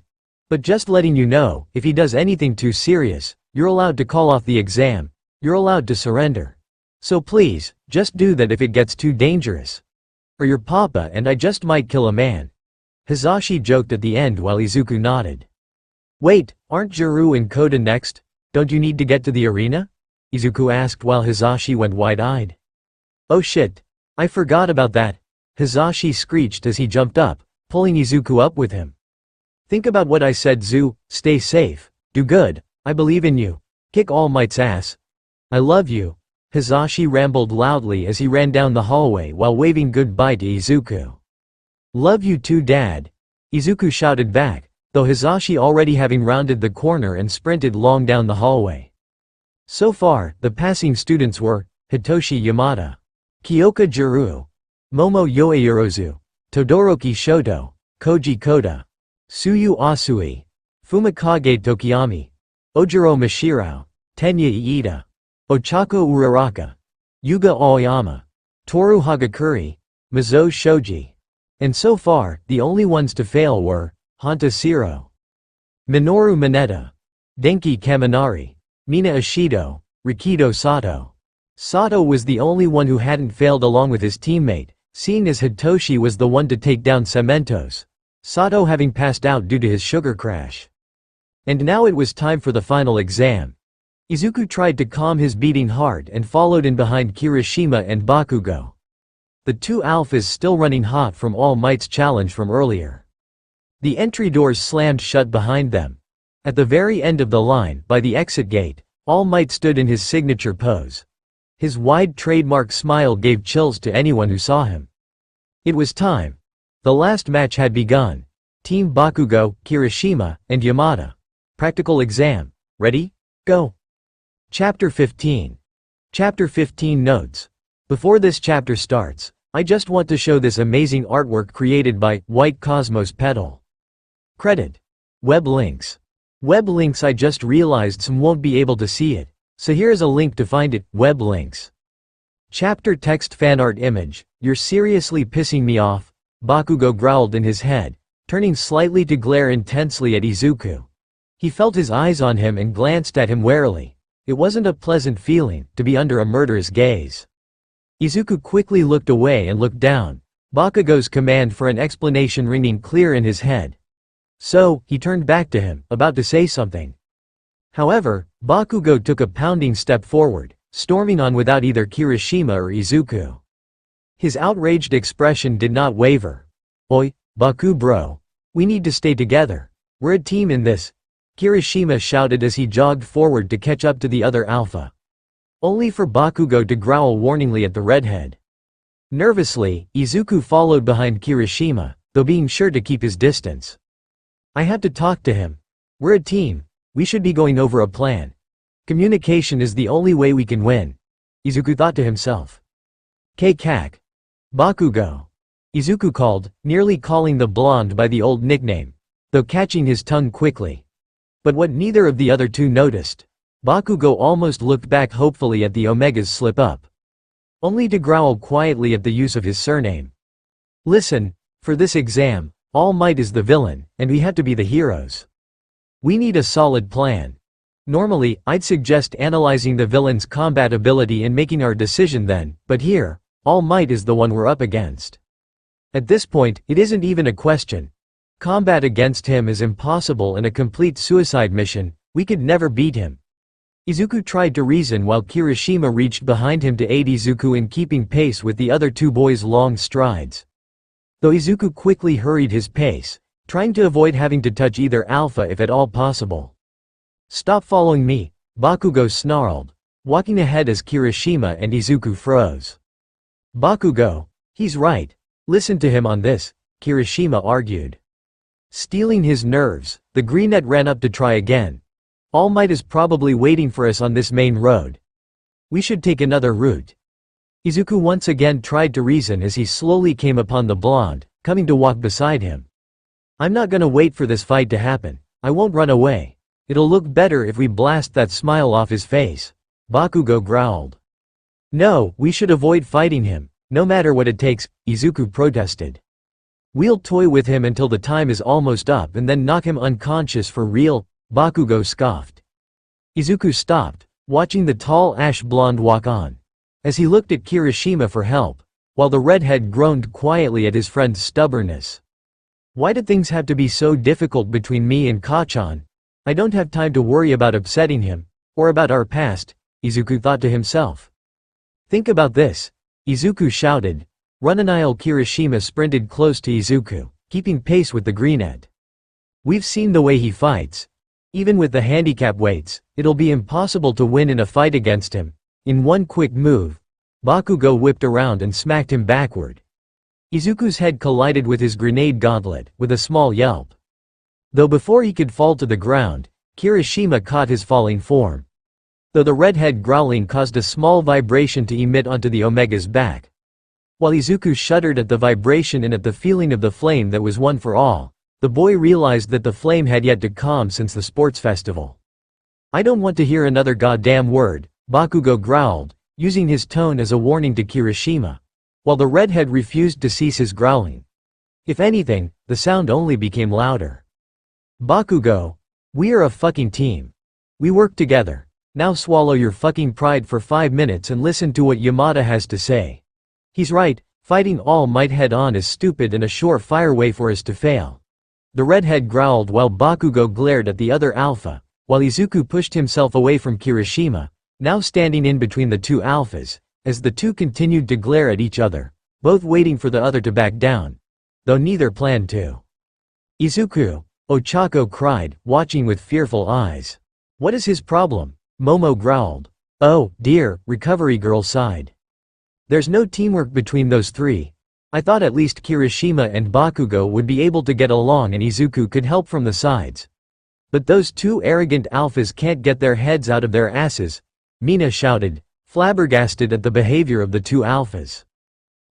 But just letting you know, if he does anything too serious, you're allowed to call off the exam. You're allowed to surrender. So please, just do that if it gets too dangerous. Or your papa and I just might kill a man. Hisashi joked at the end while Izuku nodded. Wait, aren't Jiru and Kota next? Don't you need to get to the arena? Izuku asked while Hisashi went wide-eyed. Oh shit. I forgot about that. Hisashi screeched as he jumped up, pulling Izuku up with him. Think about what I said, Zu, stay safe, do good, I believe in you, kick All Might's ass. I love you. Hisashi rambled loudly as he ran down the hallway while waving goodbye to Izuku. Love you too, Dad. Izuku shouted back, though Hisashi already having rounded the corner and sprinted long down the hallway. So far, the passing students were Hitoshi Yamada, Kyoka Jiru, Momo Yoeyorozu, Todoroki Shoto, Koji Kota, Tsuyu Asui, Fumikage Tokiyami, Ojiro Mashirao, Tenya Iida, Ochako Uraraka, Yuga Aoyama, Toru Hagakure, Mizo Shoji. And so far, the only ones to fail were Hanta Siro, Minoru Mineta, Denki Kaminari, Mina Ishido, Rikido Sato. Sato was the only one who hadn't failed along with his teammate, seeing as Hitoshi was the one to take down Cementos, Sato having passed out due to his sugar crash. And now it was time for the final exam. Izuku tried to calm his beating heart and followed in behind Kirishima and Bakugo. The two alphas still running hot from All Might's challenge from earlier. The entry doors slammed shut behind them. At the very end of the line, by the exit gate, All Might stood in his signature pose. His wide trademark smile gave chills to anyone who saw him. It was time. The last match had begun. Team Bakugo, Kirishima, and Yamada. Practical exam. Ready? Go. Chapter 15. Chapter 15 notes. Before this chapter starts, I just want to show this amazing artwork created by White Cosmos Petal. Credit. Web links. Web links. I just realized some won't be able to see it, so here's a link to find it. Web links. Chapter text fanart image. You're seriously pissing me off, Bakugo growled in his head, turning slightly to glare intensely at Izuku. He felt his eyes on him and glanced at him warily. It wasn't a pleasant feeling, to be under a murderous gaze. Izuku quickly looked away and looked down, Bakugo's command for an explanation ringing clear in his head. So, he turned back to him, about to say something. However, Bakugo took a pounding step forward, storming on without either Kirishima or Izuku. His outraged expression did not waver. Oi, Baku bro. We need to stay together. We're a team in this, Kirishima shouted as he jogged forward to catch up to the other alpha. Only for Bakugo to growl warningly at the redhead. Nervously, Izuku followed behind Kirishima, though being sure to keep his distance. I had to talk to him. We're a team. We should be going over a plan. Communication is the only way we can win, Izuku thought to himself. K-Kak. Bakugo. Izuku called, nearly calling the blonde by the old nickname, though catching his tongue quickly. But what neither of the other two noticed, Bakugo almost looked back hopefully at the Omega's slip up. Only to growl quietly at the use of his surname. Listen, for this exam, All Might is the villain, and we have to be the heroes. We need a solid plan. Normally, I'd suggest analyzing the villain's combat ability and making our decision then, but here, All Might is the one we're up against. At this point, it isn't even a question. Combat against him is impossible and a complete suicide mission. We could never beat him. Izuku tried to reason while Kirishima reached behind him to aid Izuku in keeping pace with the other two boys' long strides. Though Izuku quickly hurried his pace, trying to avoid having to touch either alpha if at all possible. Stop following me, Bakugo snarled, walking ahead as Kirishima and Izuku froze. Bakugo, he's right. Listen to him on this, Kirishima argued. Stealing his nerves, the greenette ran up to try again. All Might is probably waiting for us on this main road. We should take another route. Izuku once again tried to reason as he slowly came upon the blonde, coming to walk beside him. I'm not gonna wait for this fight to happen. I won't run away. It'll look better if we blast that smile off his face, Bakugo growled. No, we should avoid fighting him, no matter what it takes, Izuku protested. We'll toy with him until the time is almost up and then knock him unconscious for real, Bakugo scoffed. Izuku stopped, watching the tall ash blonde walk on. As he looked at Kirishima for help, while the redhead groaned quietly at his friend's stubbornness. Why do things have to be so difficult between me and Kachan? I don't have time to worry about upsetting him, or about our past, Izuku thought to himself. Think about this, Izuku shouted. Runanile Kirishima sprinted close to Izuku, keeping pace with the greenette. We've seen the way he fights. Even with the handicap weights, it'll be impossible to win in a fight against him. In one quick move, Bakugo whipped around and smacked him backward. Izuku's head collided with his grenade gauntlet, with a small yelp. Though before he could fall to the ground, Kirishima caught his falling form. Though the redhead growling caused a small vibration to emit onto the Omega's back. While Izuku shuddered at the vibration and at the feeling of the flame that was one for all, the boy realized that the flame had yet to calm since the sports festival. I don't want to hear another goddamn word, Bakugo growled, using his tone as a warning to Kirishima, while the redhead refused to cease his growling. If anything, the sound only became louder. Bakugo, we are a fucking team. We work together. Now swallow your fucking pride for 5 minutes and listen to what Yamada has to say. He's right, fighting All Might head-on is stupid and a sure-fire way for us to fail. The redhead growled while Bakugo glared at the other alpha, while Izuku pushed himself away from Kirishima, now standing in between the two alphas, as the two continued to glare at each other, both waiting for the other to back down, though neither planned to. Izuku, Ochako cried, watching with fearful eyes. What is his problem? Momo growled. Oh, dear, Recovery Girl sighed. There's no teamwork between those three. I thought at least Kirishima and Bakugo would be able to get along and Izuku could help from the sides. But those two arrogant alphas can't get their heads out of their asses, Mina shouted, flabbergasted at the behavior of the two alphas.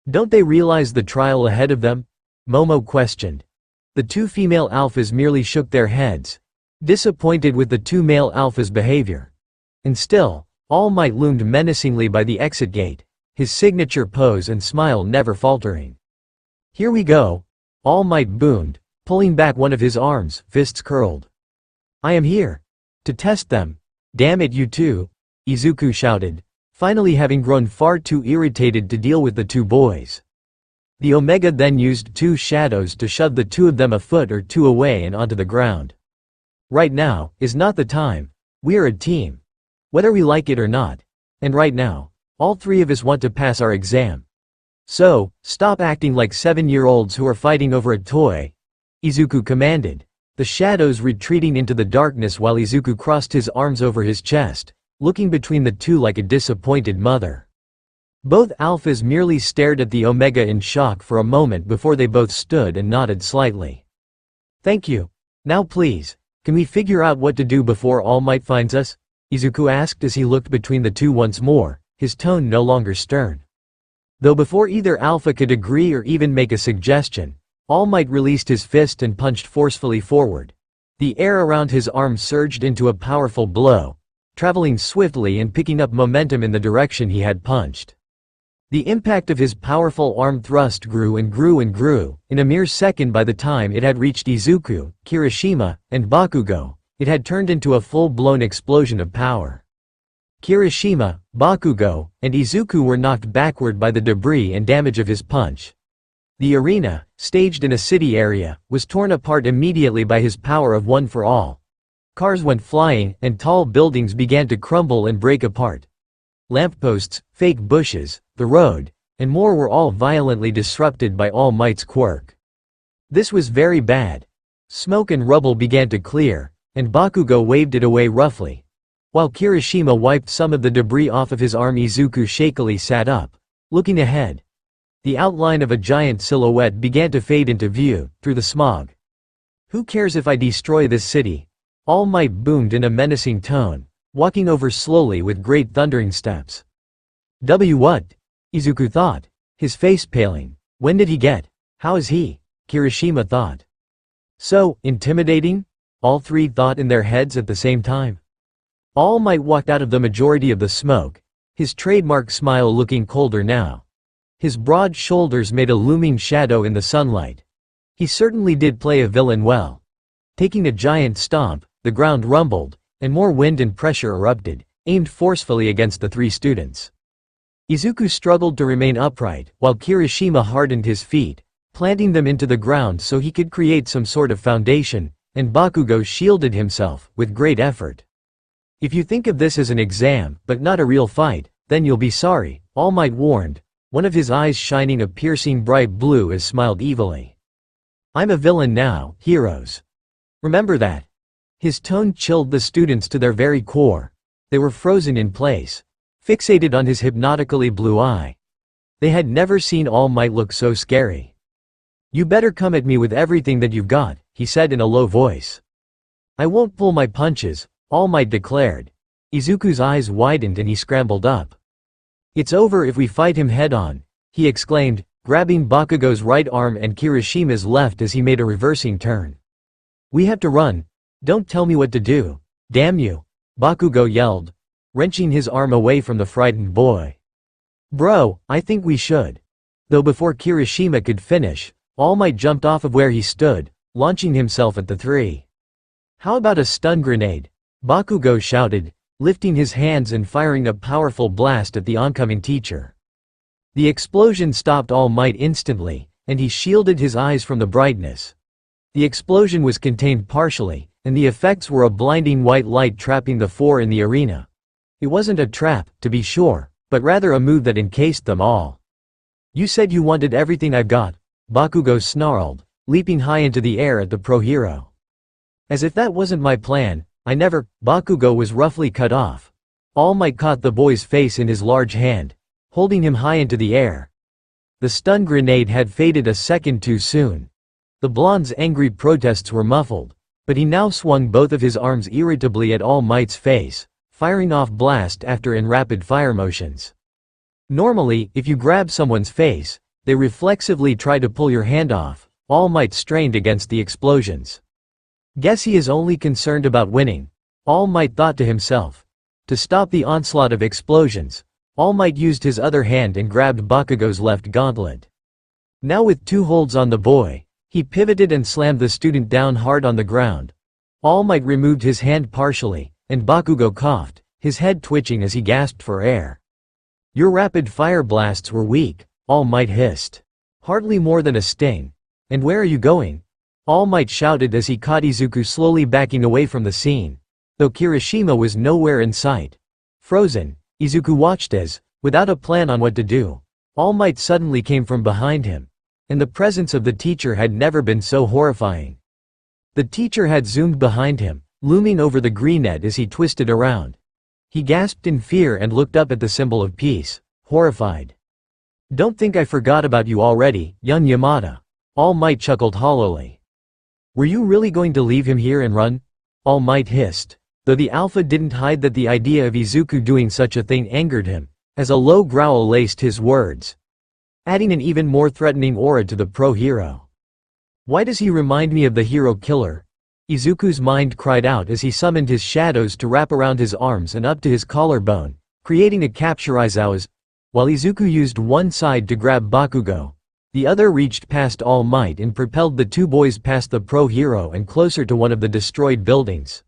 Don't they realize the trial ahead of them? Momo questioned. The two female alphas merely shook their heads, disappointed with the two male alphas' behavior. And still, All Might loomed menacingly by the exit gate, his signature pose and smile never faltering. Here we go, All Might boomed, pulling back one of his arms, fists curled. I am here. To test them. Damn it you two, Izuku shouted, finally having grown far too irritated to deal with the two boys. The Omega then used two shadows to shove the two of them a foot or two away and onto the ground. Right now is not the time. We're a team. Whether we like it or not. And right now, all three of us want to pass our exam. So, stop acting like 7-year-olds who are fighting over a toy, Izuku commanded, the shadows retreating into the darkness while Izuku crossed his arms over his chest, looking between the two like a disappointed mother. Both alphas merely stared at the Omega in shock for a moment before they both stood and nodded slightly. Thank you. Now please, can we figure out what to do before All Might finds us? Izuku asked as he looked between the two once more, his tone no longer stern. Though before either alpha could agree or even make a suggestion, All Might released his fist and punched forcefully forward. The air around his arm surged into a powerful blow, traveling swiftly and picking up momentum in the direction he had punched. The impact of his powerful arm thrust grew and grew and grew. In a mere second, by the time it had reached Izuku, Kirishima, and Bakugo, it had turned into a full-blown explosion of power. Kirishima, Bakugo, and Izuku were knocked backward by the debris and damage of his punch. The arena, staged in a city area, was torn apart immediately by his power of one for all. Cars went flying, and tall buildings began to crumble and break apart. Lampposts, fake bushes, the road, and more were all violently disrupted by All Might's quirk. This was very bad. Smoke and rubble began to clear, and Bakugo waved it away roughly. While Kirishima wiped some of the debris off of his arm, Izuku shakily sat up, looking ahead. The outline of a giant silhouette began to fade into view, through the smog. Who cares if I destroy this city? All Might boomed in a menacing tone, walking over slowly with great thundering steps. What? Izuku thought, his face paling. When did he get? How is he? Kirishima thought. So intimidating? All three thought in their heads at the same time. All Might walked out of the majority of the smoke, his trademark smile looking colder now. His broad shoulders made a looming shadow in the sunlight. He certainly did play a villain well. Taking a giant stomp, the ground rumbled, and more wind and pressure erupted, aimed forcefully against the three students. Izuku struggled to remain upright, while Kirishima hardened his feet, planting them into the ground so he could create some sort of foundation, and Bakugo shielded himself, with great effort. If you think of this as an exam, but not a real fight, then you'll be sorry, All Might warned, one of his eyes shining a piercing bright blue as smiled evilly. I'm a villain now, heroes. Remember that. His tone chilled the students to their very core. They were frozen in place, fixated on his hypnotically blue eye. They had never seen All Might look so scary. You better come at me with everything that you've got, he said in a low voice. I won't pull my punches, All Might declared. Izuku's eyes widened and he scrambled up. It's over if we fight him head-on, he exclaimed, grabbing Bakugo's right arm and Kirishima's left as he made a reversing turn. We have to run. Don't tell me what to do. Damn you, Bakugo yelled, wrenching his arm away from the frightened boy. Bro, I think we should. Though before Kirishima could finish, All Might jumped off of where he stood, launching himself at the three. How about a stun grenade? Bakugo shouted, lifting his hands and firing a powerful blast at the oncoming teacher. The explosion stopped All Might instantly, and he shielded his eyes from the brightness. The explosion was contained partially, and the effects were a blinding white light trapping the four in the arena. It wasn't a trap, to be sure, but rather a move that encased them all. "You said you wanted everything I've got," Bakugo snarled, leaping high into the air at the pro-hero. "As if that wasn't my plan, I never—" Bakugo was roughly cut off. All Might caught the boy's face in his large hand, holding him high into the air. The stun grenade had faded a second too soon. The blonde's angry protests were muffled, but he now swung both of his arms irritably at All Might's face, firing off blast after in rapid fire motions. Normally, if you grab someone's face, they reflexively try to pull your hand off. All Might strained against the explosions. "Guess he is only concerned about winning," All Might thought to himself. To stop the onslaught of explosions, All Might used his other hand and grabbed Bakugo's left gauntlet. Now with two holds on the boy, he pivoted and slammed the student down hard on the ground. All Might removed his hand partially, and Bakugo coughed, his head twitching as he gasped for air. "Your rapid fire blasts were weak," All Might hissed. "Hardly more than a sting. And where are you going?" All Might shouted as he caught Izuku slowly backing away from the scene, though Kirishima was nowhere in sight. Frozen, Izuku watched as, without a plan on what to do, All Might suddenly came from behind him. And the presence of the teacher had never been so horrifying. The teacher had zoomed behind him, looming over the greenette as he twisted around. He gasped in fear and looked up at the symbol of peace, horrified. "Don't think I forgot about you already, young Yamada," All Might chuckled hollowly. "Were you really going to leave him here and run?" All Might hissed, though the alpha didn't hide that the idea of Izuku doing such a thing angered him, as a low growl laced his words, adding an even more threatening aura to the pro-hero. "Why does he remind me of the hero killer?" Izuku's mind cried out as he summoned his shadows to wrap around his arms and up to his collarbone, creating a capture Aizawa's. While Izuku used one side to grab Bakugo, the other reached past All Might and propelled the two boys past the pro-hero and closer to one of the destroyed buildings.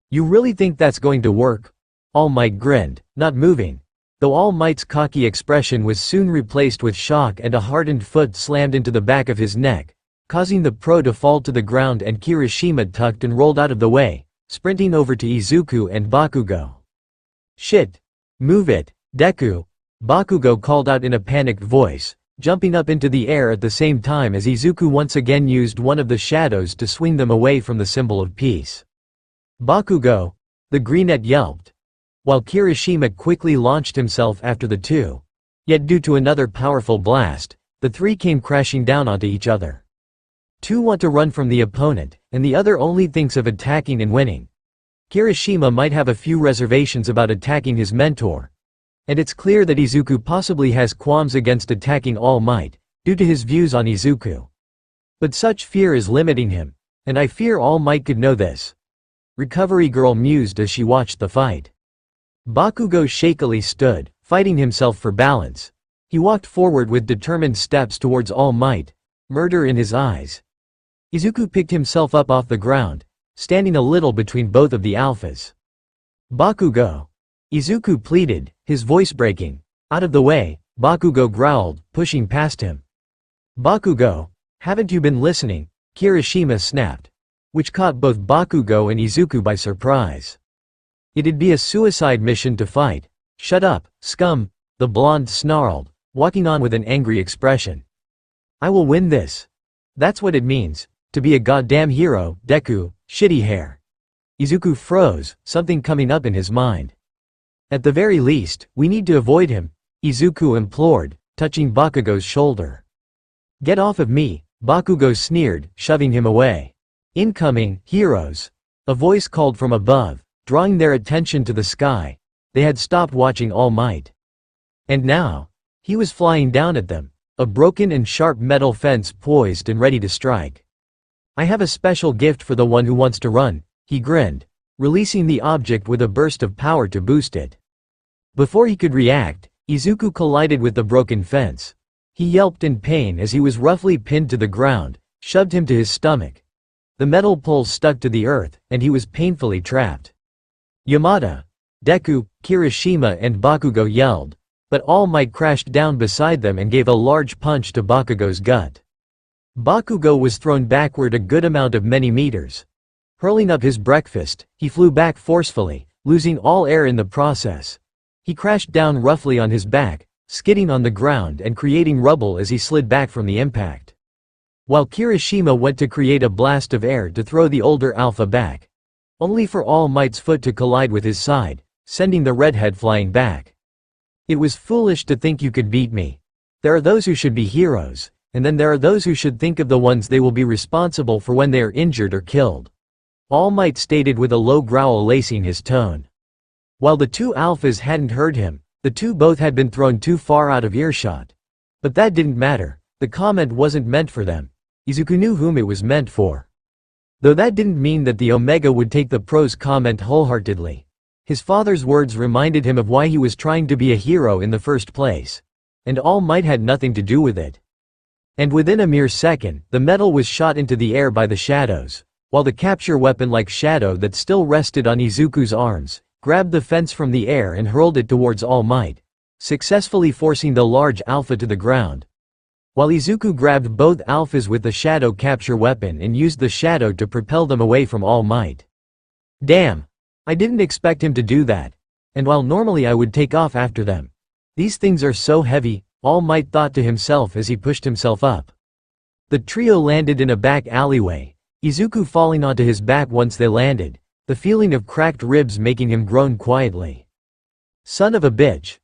"You really think that's going to work?" All Might grinned, not moving. Though All Might's cocky expression was soon replaced with shock and a hardened foot slammed into the back of his neck, causing the pro to fall to the ground and Kirishima tucked and rolled out of the way, sprinting over to Izuku and Bakugo. "Shit! Move it, Deku!" Bakugo called out in a panicked voice, jumping up into the air at the same time as Izuku once again used one of the shadows to swing them away from the symbol of peace. "Bakugo!" the greenette yelped, while Kirishima quickly launched himself after the two. Yet due to another powerful blast, the three came crashing down onto each other. Two want to run from the opponent, and the other only thinks of attacking and winning. Kirishima might have a few reservations about attacking his mentor. And it's clear that Izuku possibly has qualms against attacking All Might, due to his views on Izuku. But such fear is limiting him, and I fear All Might could know this. Recovery Girl mused as she watched the fight. Bakugo shakily stood, fighting himself for balance. He walked forward with determined steps towards All Might, murder in his eyes. Izuku picked himself up off the ground, standing a little between both of the alphas. "Bakugo!" Izuku pleaded, his voice breaking. "Out of the way," Bakugo growled, pushing past him. "Bakugo, haven't you been listening?" Kirishima snapped, which caught both Bakugo and Izuku by surprise. It'd be a suicide mission to fight. "Shut up, scum," the blonde snarled, walking on with an angry expression. "I will win this. That's what it means, to be a goddamn hero, Deku, shitty hair." Izuku froze, something coming up in his mind. "At the very least, we need to avoid him," Izuku implored, touching Bakugo's shoulder. "Get off of me," Bakugo sneered, shoving him away. "Incoming, heroes," a voice called from above, drawing their attention to the sky. They had stopped watching All Might. And now, he was flying down at them, a broken and sharp metal fence poised and ready to strike. "I have a special gift for the one who wants to run," he grinned, releasing the object with a burst of power to boost it. Before he could react, Izuku collided with the broken fence. He yelped in pain as he was roughly pinned to the ground, shoved him to his stomach. The metal pole stuck to the earth, and he was painfully trapped. "Yamada!" Deku, Kirishima and Bakugo yelled. But All Might crashed down beside them and gave a large punch to Bakugo's gut. Bakugo was thrown backward a good amount of many meters. Hurling up his breakfast, he flew back forcefully, losing all air in the process. He crashed down roughly on his back, skidding on the ground and creating rubble as he slid back from the impact. While Kirishima went to create a blast of air to throw the older alpha back, only for All Might's foot to collide with his side, sending the redhead flying back. It was foolish to think you could beat me. There are those who should be heroes, and then there are those who should think of the ones they will be responsible for when they are injured or killed. All Might stated with a low growl lacing his tone. While the two alphas hadn't heard him, the two both had been thrown too far out of earshot. But that didn't matter, the comment wasn't meant for them. Izuku knew whom it was meant for. Though that didn't mean that the Omega would take the pro's comment wholeheartedly. His father's words reminded him of why he was trying to be a hero in the first place. And All Might had nothing to do with it. And within a mere second, the metal was shot into the air by the shadows, while the capture weapon-like shadow that still rested on Izuku's arms, grabbed the fence from the air and hurled it towards All Might, successfully forcing the large alpha to the ground. While Izuku grabbed both alphas with the shadow capture weapon and used the shadow to propel them away from All Might. Damn! I didn't expect him to do that. And while normally I would take off after them. These things are so heavy, All Might thought to himself as he pushed himself up. The trio landed in a back alleyway, Izuku falling onto his back once they landed, the feeling of cracked ribs making him groan quietly. Son of a bitch.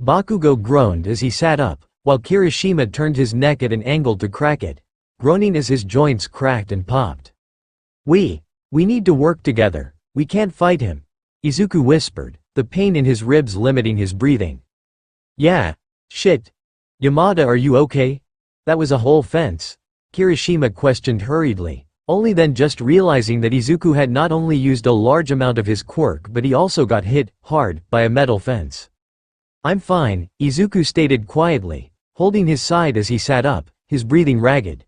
Bakugo groaned as he sat up, while Kirishima turned his neck at an angle to crack it, groaning as his joints cracked and popped. We need to work together. We can't fight him, Izuku whispered, the pain in his ribs limiting his breathing. Yeah. Shit. Yamada, are you okay? That was a whole fence? Kirishima questioned hurriedly, only then just realizing that Izuku had not only used a large amount of his quirk but he also got hit, hard, by a metal fence. I'm fine, Izuku stated quietly, holding his side as he sat up, his breathing ragged.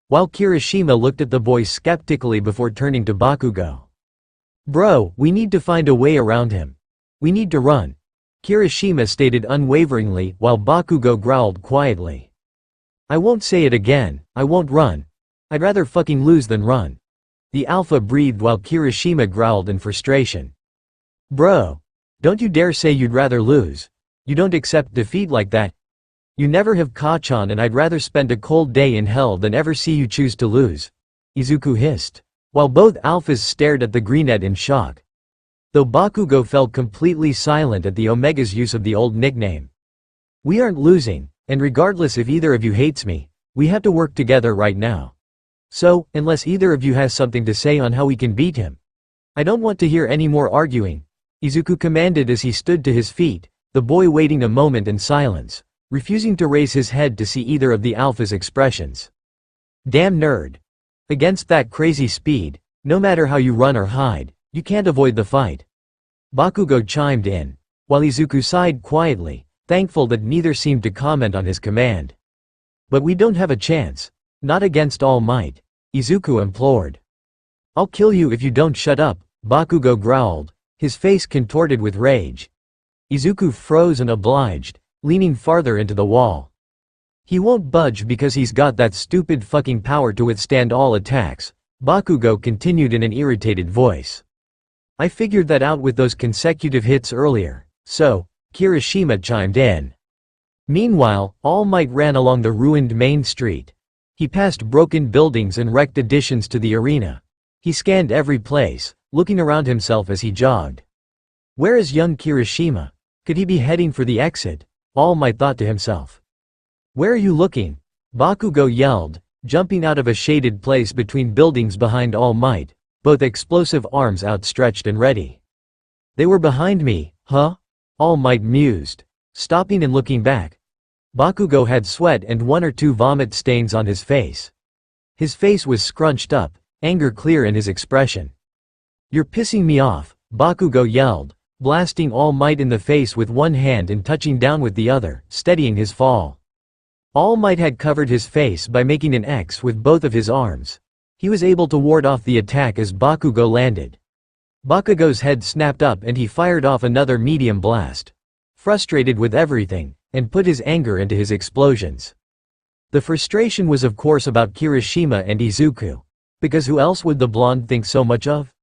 While Kirishima looked at the boy skeptically before turning to Bakugo. Bro, we need to find a way around him. We need to run. Kirishima stated unwaveringly while Bakugo growled quietly. I won't say it again, I won't run. I'd rather fucking lose than run. The alpha breathed while Kirishima growled in frustration. Bro. Don't you dare say you'd rather lose. You don't accept defeat like that. You never have Kachan and I'd rather spend a cold day in hell than ever see you choose to lose. Izuku hissed, while both alphas stared at the greenette in shock. Though Bakugo fell completely silent at the Omega's use of the old nickname. We aren't losing, and regardless if either of you hates me, we have to work together right now. So, unless either of you has something to say on how we can beat him. I don't want to hear any more arguing, Izuku commanded as he stood to his feet, the boy waiting a moment in silence, refusing to raise his head to see either of the alphas' expressions. Damn nerd. Against that crazy speed, no matter how you run or hide, you can't avoid the fight. Bakugo chimed in, while Izuku sighed quietly, thankful that neither seemed to comment on his command. But we don't have a chance. Not against All Might, Izuku implored. I'll kill you if you don't shut up, Bakugo growled, his face contorted with rage. Izuku froze and obliged, leaning farther into the wall. He won't budge because he's got that stupid fucking power to withstand all attacks, Bakugo continued in an irritated voice. I figured that out with those consecutive hits earlier, so, Kirishima chimed in. Meanwhile, All Might ran along the ruined main street. He passed broken buildings and wrecked additions to the arena. He scanned every place, looking around himself as he jogged. Where is young Kirishima? Could he be heading for the exit? All Might thought to himself. Where are you looking? Bakugo yelled, jumping out of a shaded place between buildings behind All Might, both explosive arms outstretched and ready. They were behind me, huh? All Might mused, stopping and looking back. Bakugo had sweat and one or two vomit stains on his face. His face was scrunched up, anger clear in his expression. You're pissing me off, Bakugo yelled, blasting All Might in the face with one hand and touching down with the other, steadying his fall. All Might had covered his face by making an X with both of his arms. He was able to ward off the attack as Bakugo landed. Bakugo's head snapped up and he fired off another medium blast. Frustrated with everything, and put his anger into his explosions. The frustration was of course about Kirishima and Izuku. Because who else would the blonde think so much of?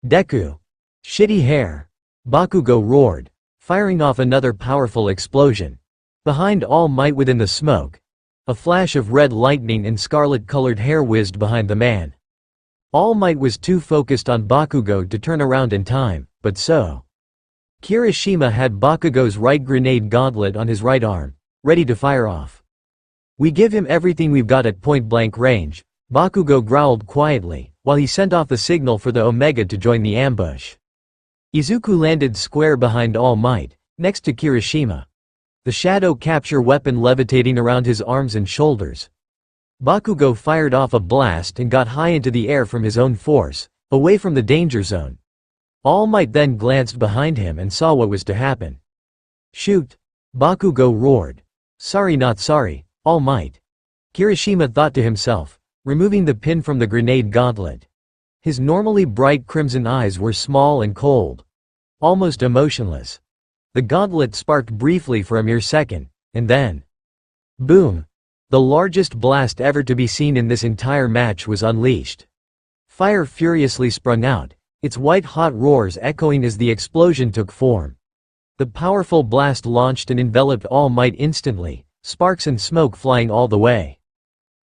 Deku. Shitty hair. Bakugo roared, firing off another powerful explosion. Behind All Might within the smoke, a flash of red lightning and scarlet-colored hair whizzed behind the man. All Might was too focused on Bakugo to turn around in time, but so. Kirishima had Bakugo's right grenade gauntlet on his right arm, ready to fire off. "We give him everything we've got at point-blank range," Bakugo growled quietly, while he sent off the signal for the Omega to join the ambush. Izuku landed square behind All Might, next to Kirishima. The shadow capture weapon levitating around his arms and shoulders. Bakugo fired off a blast and got high into the air from his own force, away from the danger zone. All Might then glanced behind him and saw what was to happen. "Shoot!" Bakugo roared. "Sorry not sorry, All Might," Kirishima thought to himself, removing the pin from the grenade gauntlet. His normally bright crimson eyes were small and cold. Almost emotionless. The gauntlet sparked briefly for a mere second, and then… boom! The largest blast ever to be seen in this entire match was unleashed. Fire furiously sprung out, its white-hot roars echoing as the explosion took form. The powerful blast launched and enveloped All Might instantly, sparks and smoke flying all the way.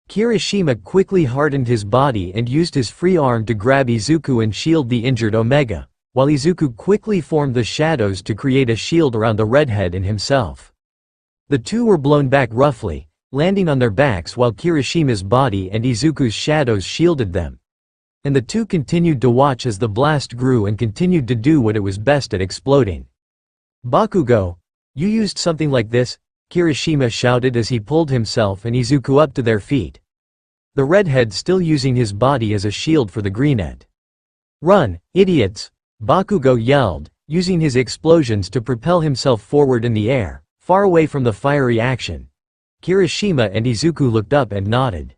Kirishima quickly hardened his body and used his free arm to grab Izuku and shield the injured Omega, while Izuku quickly formed the shadows to create a shield around the redhead and himself. The two were blown back roughly, landing on their backs while Kirishima's body and Izuku's shadows shielded them. And the two continued to watch as the blast grew and continued to do what it was best at: exploding. "Bakugo, you used something like this?" Kirishima shouted as he pulled himself and Izuku up to their feet. The redhead still using his body as a shield for the greenette. "Run, idiots!" Bakugo yelled, using his explosions to propel himself forward in the air, far away from the fiery action. Kirishima and Izuku looked up and nodded.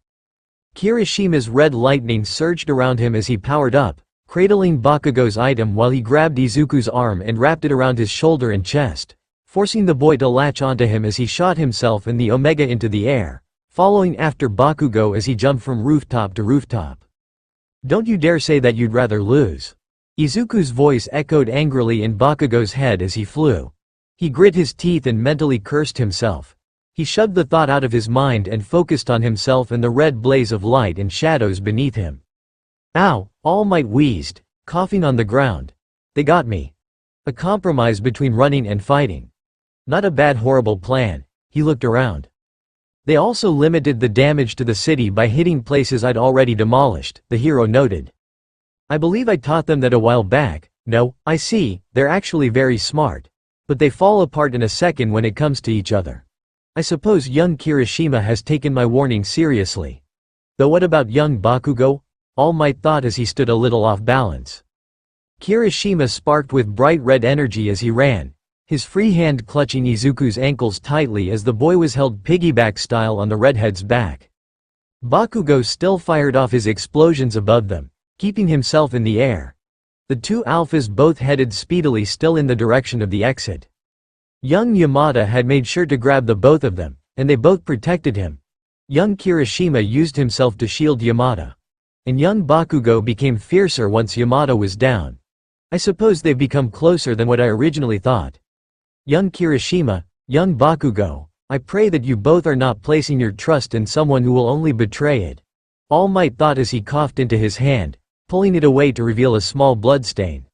Kirishima's red lightning surged around him as he powered up, cradling Bakugo's item while he grabbed Izuku's arm and wrapped it around his shoulder and chest, forcing the boy to latch onto him as he shot himself and the Omega into the air, following after Bakugo as he jumped from rooftop to rooftop. "Don't you dare say that you'd rather lose." Izuku's voice echoed angrily in Bakugo's head as he flew. He grit his teeth and mentally cursed himself. He shoved the thought out of his mind and focused on himself and the red blaze of light and shadows beneath him. "Ow!" All Might wheezed, coughing on the ground. "They got me." A compromise between running and fighting. Not a bad horrible plan. He looked around. They also limited the damage to the city by hitting places I'd already demolished, the hero noted. "I believe I taught them that a while back. No, I see, they're actually very smart. But they fall apart in a second when it comes to each other. I suppose young Kirishima has taken my warning seriously. Though what about young Bakugo?" All Might thought as he stood a little off balance. Kirishima sparked with bright red energy as he ran, his free hand clutching Izuku's ankles tightly as the boy was held piggyback style on the redhead's back. Bakugo still fired off his explosions above them, keeping himself in the air. The two alphas both headed speedily still in the direction of the exit. Young Yamada had made sure to grab the both of them, and they both protected him. Young Kirishima used himself to shield Yamada. And young Bakugo became fiercer once Yamada was down. I suppose they've become closer than what I originally thought. Young Kirishima, young Bakugo, I pray that you both are not placing your trust in someone who will only betray it. All Might thought as he coughed into his hand, pulling it away to reveal a small bloodstain.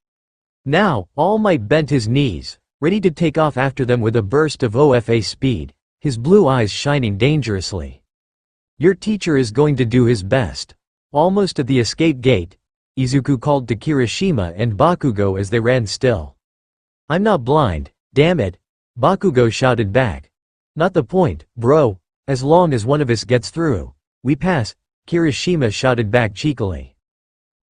Now, All Might bent his knees, ready to take off after them with a burst of OFA speed, his blue eyes shining dangerously. "Your teacher is going to do his best." Almost at the escape gate, Izuku called to Kirishima and Bakugo as they ran still. "I'm not blind, damn it," Bakugo shouted back. "Not the point, bro. As long as one of us gets through, we pass," Kirishima shouted back cheekily.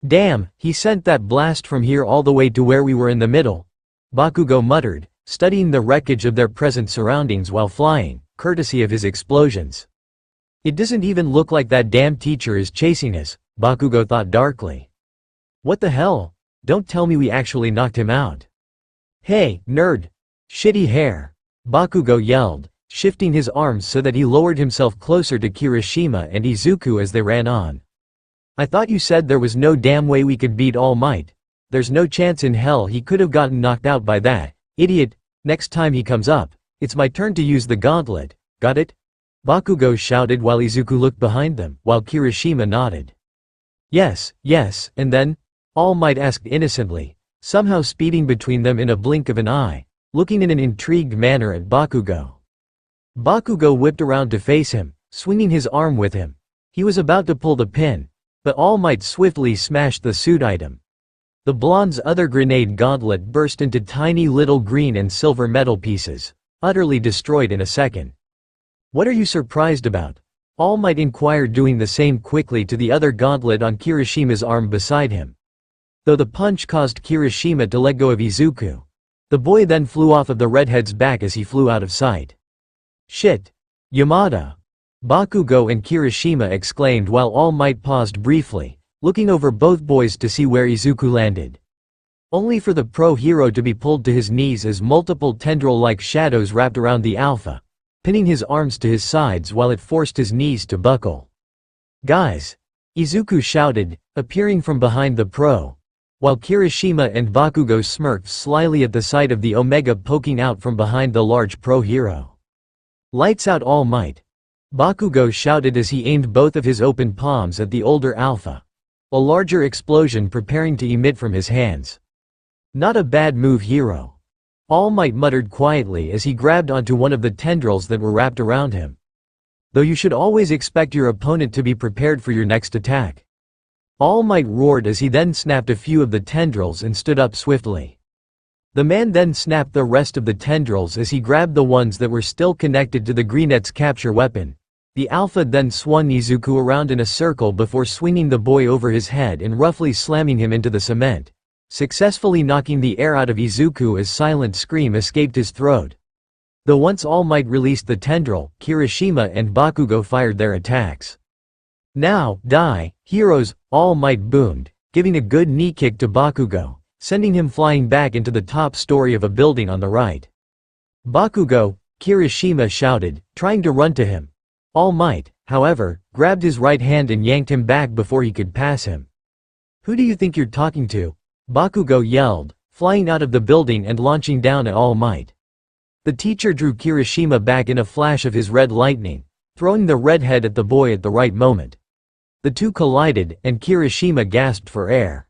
"Damn, he sent that blast from here all the way to where we were in the middle," Bakugo muttered, studying the wreckage of their present surroundings while flying, courtesy of his explosions. "It doesn't even look like that damn teacher is chasing us," Bakugo thought darkly. "What the hell?" Don't tell me we actually knocked him out. Hey, nerd! Shitty hair! Bakugo yelled, shifting his arms so that he lowered himself closer to Kirishima and Izuku as they ran on. I thought you said there was no damn way we could beat All Might. There's no chance in hell he could have gotten knocked out by that idiot. Next time he comes up, it's my turn to use the gauntlet, got it? Bakugo shouted while Izuku looked behind them, while Kirishima nodded. Yes, yes, and then? All Might asked innocently, somehow speeding between them in a blink of an eye, looking in an intrigued manner at Bakugo. Bakugo whipped around to face him, swinging his arm with him. He was about to pull the pin, but All Might swiftly smashed the suit item. The blonde's other grenade gauntlet burst into tiny little green and silver metal pieces, utterly destroyed in a second. What are you surprised about? All Might inquired, doing the same quickly to the other gauntlet on Kirishima's arm beside him. Though the punch caused Kirishima to let go of Izuku. The boy then flew off of the redhead's back as he flew out of sight. Shit! Yamada! Bakugo and Kirishima exclaimed while All Might paused briefly, looking over both boys to see where Izuku landed. Only for the pro-hero to be pulled to his knees as multiple tendril-like shadows wrapped around the alpha, pinning his arms to his sides while it forced his knees to buckle. Guys! Izuku shouted, appearing from behind the pro, while Kirishima and Bakugo smirked slyly at the sight of the Omega poking out from behind the large pro-hero. Lights out, All Might! Bakugo shouted as he aimed both of his open palms at the older alpha, a larger explosion preparing to emit from his hands. Not a bad move, hero. All Might muttered quietly as he grabbed onto one of the tendrils that were wrapped around him. Though you should always expect your opponent to be prepared for your next attack. All Might roared as he then snapped a few of the tendrils and stood up swiftly. The man then snapped the rest of the tendrils as he grabbed the ones that were still connected to the Greenet's capture weapon. The alpha then swung Izuku around in a circle before swinging the boy over his head and roughly slamming him into the cement, successfully knocking the air out of Izuku as silent scream escaped his throat. Though once All Might released the tendril, Kirishima and Bakugo fired their attacks. Now, die, heroes, All Might boomed, giving a good knee kick to Bakugo, sending him flying back into the top story of a building on the right. Bakugo, Kirishima shouted, trying to run to him. All Might, however, grabbed his right hand and yanked him back before he could pass him. Who do you think you're talking to? Bakugo yelled, flying out of the building and launching down at All Might. The teacher drew Kirishima back in a flash of his red lightning, throwing the redhead at the boy at the right moment. The two collided, and Kirishima gasped for air.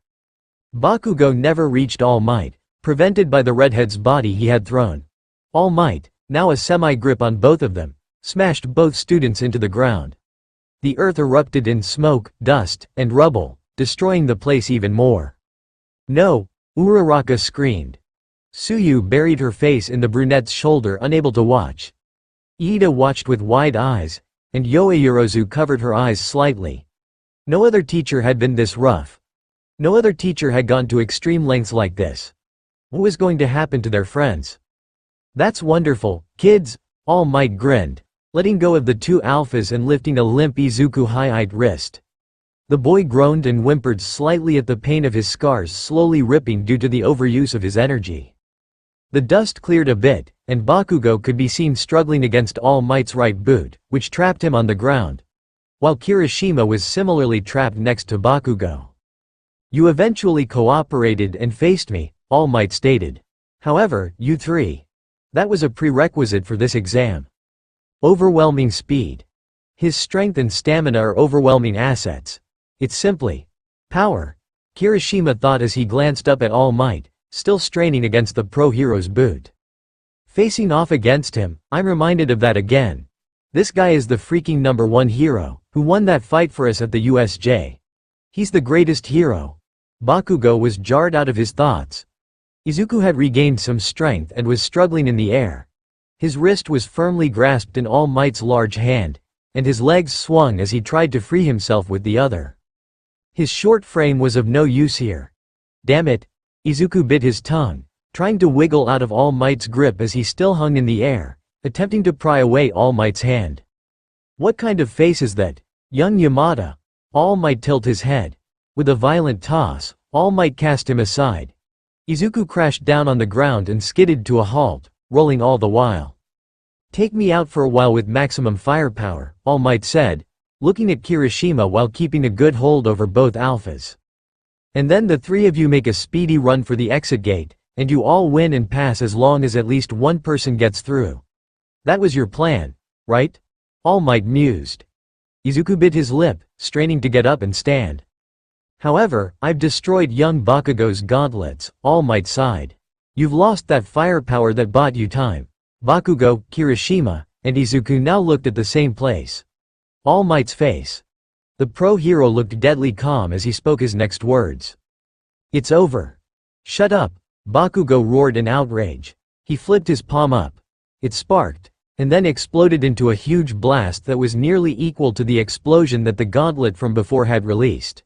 Bakugo never reached All Might, prevented by the redhead's body he had thrown. All Might, now a semi-grip on both of them, smashed both students into the ground. The earth erupted in smoke, dust, and rubble, destroying the place even more. No! Uraraka screamed. Tsuyu buried her face in the brunette's shoulder, unable to watch. Iida watched with wide eyes, and Yoayurozu covered her eyes slightly. No other teacher had been this rough. No other teacher had gone to extreme lengths like this. What was going to happen to their friends? That's wonderful, kids, All Might grinned, letting go of the two alphas and lifting a limp Izuku high-eyed wrist. The boy groaned and whimpered slightly at the pain of his scars slowly ripping due to the overuse of his energy. The dust cleared a bit, and Bakugo could be seen struggling against All Might's right boot, which trapped him on the ground, while Kirishima was similarly trapped next to Bakugo. You eventually cooperated and faced me, All Might stated. However, you three. That was a prerequisite for this exam. Overwhelming speed. His strength and stamina are overwhelming assets. It's simply power, Kirishima thought as he glanced up at All Might, still straining against the pro-hero's boot. Facing off against him, I'm reminded of that again. This guy is the freaking #1 hero, who won that fight for us at the USJ. He's the greatest hero. Bakugo was jarred out of his thoughts. Izuku had regained some strength and was struggling in the air. His wrist was firmly grasped in All Might's large hand, and his legs swung as he tried to free himself with the other. His short frame was of no use here. Damn it! Izuku bit his tongue, trying to wiggle out of All Might's grip as he still hung in the air, attempting to pry away All Might's hand. What kind of face is that? Young Yamada? All Might tilted his head. With a violent toss, All Might cast him aside. Izuku crashed down on the ground and skidded to a halt, rolling all the while. "Take me out for a while with maximum firepower," All Might said, looking at Kirishima while keeping a good hold over both alphas. "And then the three of you make a speedy run for the exit gate, and you all win and pass as long as at least one person gets through. That was your plan, right?" All Might mused. Izuku bit his lip, straining to get up and stand. "However, I've destroyed young Bakugo's gauntlets," All Might sighed. "You've lost that firepower that bought you time." Bakugo, Kirishima, and Izuku now looked at the same place. All Might's face. The pro-hero looked deadly calm as he spoke his next words. "It's over." "Shut up," Bakugo roared in outrage. He flipped his palm up. It sparked, and then exploded into a huge blast that was nearly equal to the explosion that the gauntlet from before had released.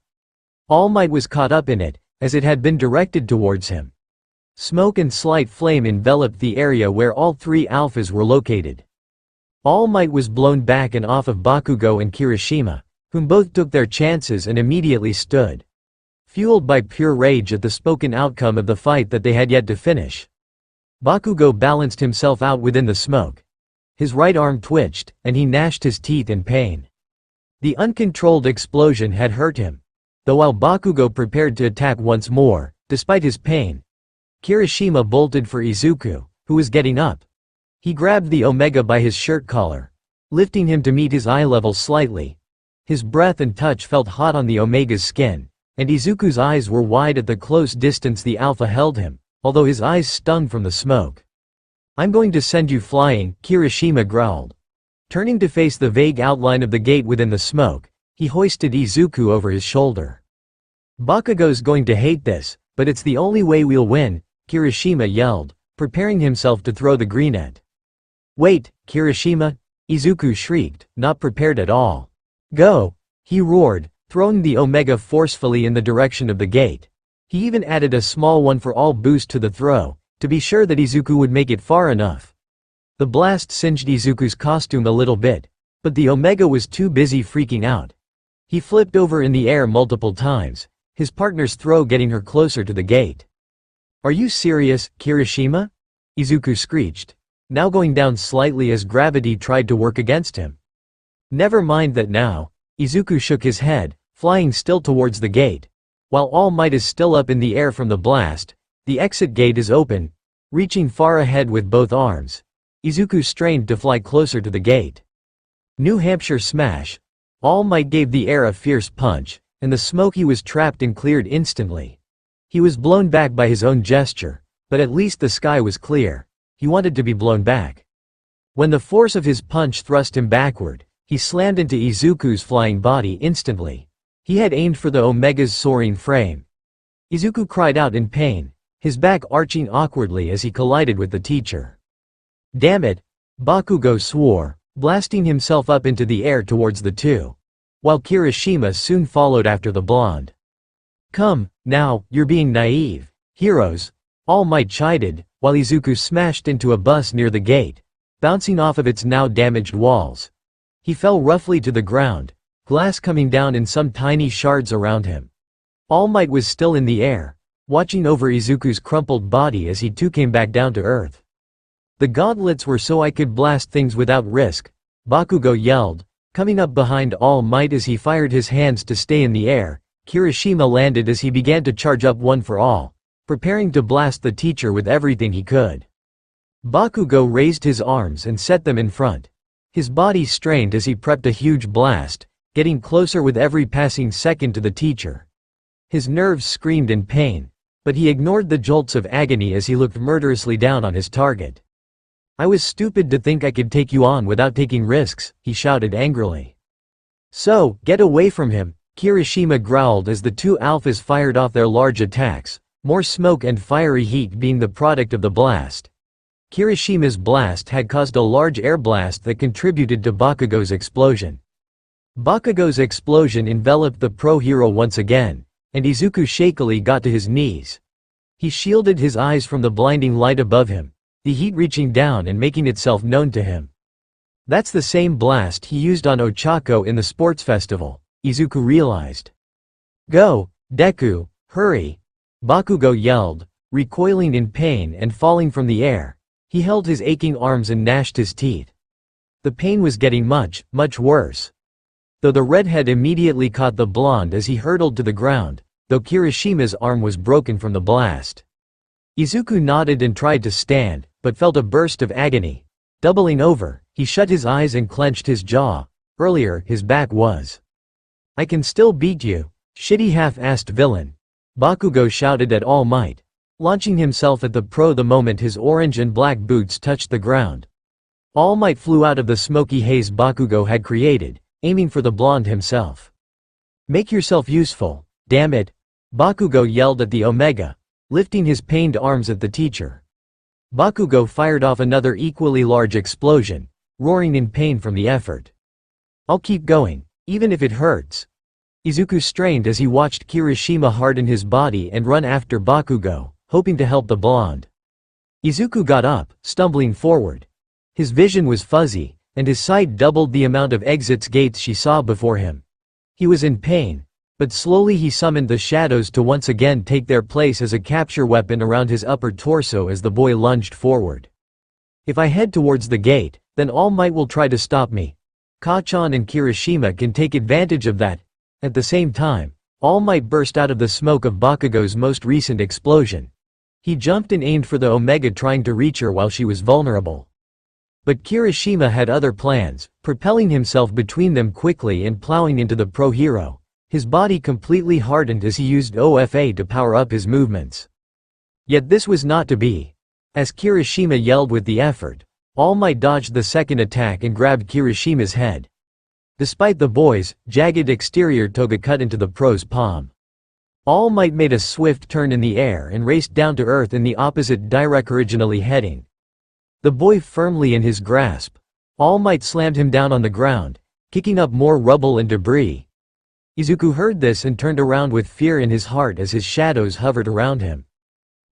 All Might was caught up in it, as it had been directed towards him. Smoke and slight flame enveloped the area where all three alphas were located. All Might was blown back and off of Bakugo and Kirishima, whom both took their chances and immediately stood, fueled by pure rage at the spoken outcome of the fight that they had yet to finish. Bakugo balanced himself out within the smoke. His right arm twitched, and he gnashed his teeth in pain. The uncontrolled explosion had hurt him. Though while Bakugo prepared to attack once more, despite his pain, Kirishima bolted for Izuku, who was getting up. He grabbed the Omega by his shirt collar, lifting him to meet his eye level slightly. His breath and touch felt hot on the Omega's skin, and Izuku's eyes were wide at the close distance the Alpha held him, although his eyes stung from the smoke. "I'm going to send you flying," Kirishima growled. Turning to face the vague outline of the gate within the smoke, he hoisted Izuku over his shoulder. "Bakugo's going to hate this, but it's the only way we'll win," Kirishima yelled, preparing himself to throw the grenade. "Wait, Kirishima!" Izuku shrieked, not prepared at all. "Go!" he roared, throwing the Omega forcefully in the direction of the gate. He even added a small one-for-all boost to the throw, to be sure that Izuku would make it far enough. The blast singed Izuku's costume a little bit, but the Omega was too busy freaking out. He flipped over in the air multiple times, his partner's throw getting her closer to the gate. "Are you serious, Kirishima?" Izuku screeched, now going down slightly as gravity tried to work against him. "Never mind that now." Izuku shook his head, flying still towards the gate. While All Might is still up in the air from the blast, the exit gate is open, reaching far ahead with both arms. Izuku strained to fly closer to the gate. New Hampshire smash. All Might gave the air a fierce punch, and the smoke he was trapped in cleared instantly. He was blown back by his own gesture, but at least the sky was clear. He wanted to be blown back. When the force of his punch thrust him backward, he slammed into Izuku's flying body instantly. He had aimed for the Omega's soaring frame. Izuku cried out in pain, his back arching awkwardly as he collided with the teacher. "Damn it!" Bakugo swore, blasting himself up into the air towards the two, while Kirishima soon followed after the blonde. "Come, now, you're being naive, heroes," All Might chided, while Izuku smashed into a bus near the gate, bouncing off of its now damaged walls. He fell roughly to the ground, glass coming down in some tiny shards around him. All Might was still in the air, watching over Izuku's crumpled body as he too came back down to earth. "The gauntlets were so I could blast things without risk," Bakugo yelled, coming up behind All Might as he fired his hands to stay in the air. Kirishima landed as he began to charge up One for All, preparing to blast the teacher with everything he could. Bakugo raised his arms and set them in front. His body strained as he prepped a huge blast, getting closer with every passing second to the teacher. His nerves screamed in pain, but he ignored the jolts of agony as he looked murderously down on his target. "I was stupid to think I could take you on without taking risks," he shouted angrily. "So, get away from him," Kirishima growled as the two alphas fired off their large attacks, more smoke and fiery heat being the product of the blast. Kirishima's blast had caused a large air blast that contributed to Bakugo's explosion. Bakugo's explosion enveloped the pro-hero once again, and Izuku shakily got to his knees. He shielded his eyes from the blinding light above him, the heat reaching down and making itself known to him. "That's the same blast he used on Ochako in the sports festival," Izuku realized. "Go, Deku, hurry!" Bakugo yelled, recoiling in pain and falling from the air. He held his aching arms and gnashed his teeth. The pain was getting much, much worse. Though the redhead immediately caught the blonde as he hurtled to the ground, though Kirishima's arm was broken from the blast. Izuku nodded and tried to stand, but felt a burst of agony. Doubling over, he shut his eyes and clenched his jaw. Earlier, his back was. "I can still beat you, shitty half-assed villain," Bakugo shouted at all might, launching himself at the pro the moment his orange and black boots touched the ground. All Might flew out of the smoky haze Bakugo had created, aiming for the blonde himself. "Make yourself useful, damn it," Bakugo yelled at the Omega, lifting his pained arms at the teacher. Bakugo fired off another equally large explosion, roaring in pain from the effort. "I'll keep going, even if it hurts." Izuku strained as he watched Kirishima harden his body and run after Bakugo, hoping to help the blonde. Izuku got up, stumbling forward. His vision was fuzzy, and his sight doubled the amount of exits gates she saw before him. He was in pain, but slowly he summoned the shadows to once again take their place as a capture weapon around his upper torso as the boy lunged forward. "If I head towards the gate, then All Might will try to stop me. Kachan and Kirishima can take advantage of that." At the same time, All Might burst out of the smoke of Bakugo's most recent explosion. He jumped and aimed for the Omega, trying to reach her while she was vulnerable. But Kirishima had other plans, propelling himself between them quickly and plowing into the pro-hero. His body completely hardened as he used OFA to power up his movements. Yet this was not to be. As Kirishima yelled with the effort, All Might dodged the second attack and grabbed Kirishima's head. Despite the boy's jagged exterior, toga cut into the pro's palm. All Might made a swift turn in the air and raced down to earth in the opposite direction originally heading. The boy firmly in his grasp, All Might slammed him down on the ground, kicking up more rubble and debris. Izuku heard this and turned around with fear in his heart as his shadows hovered around him.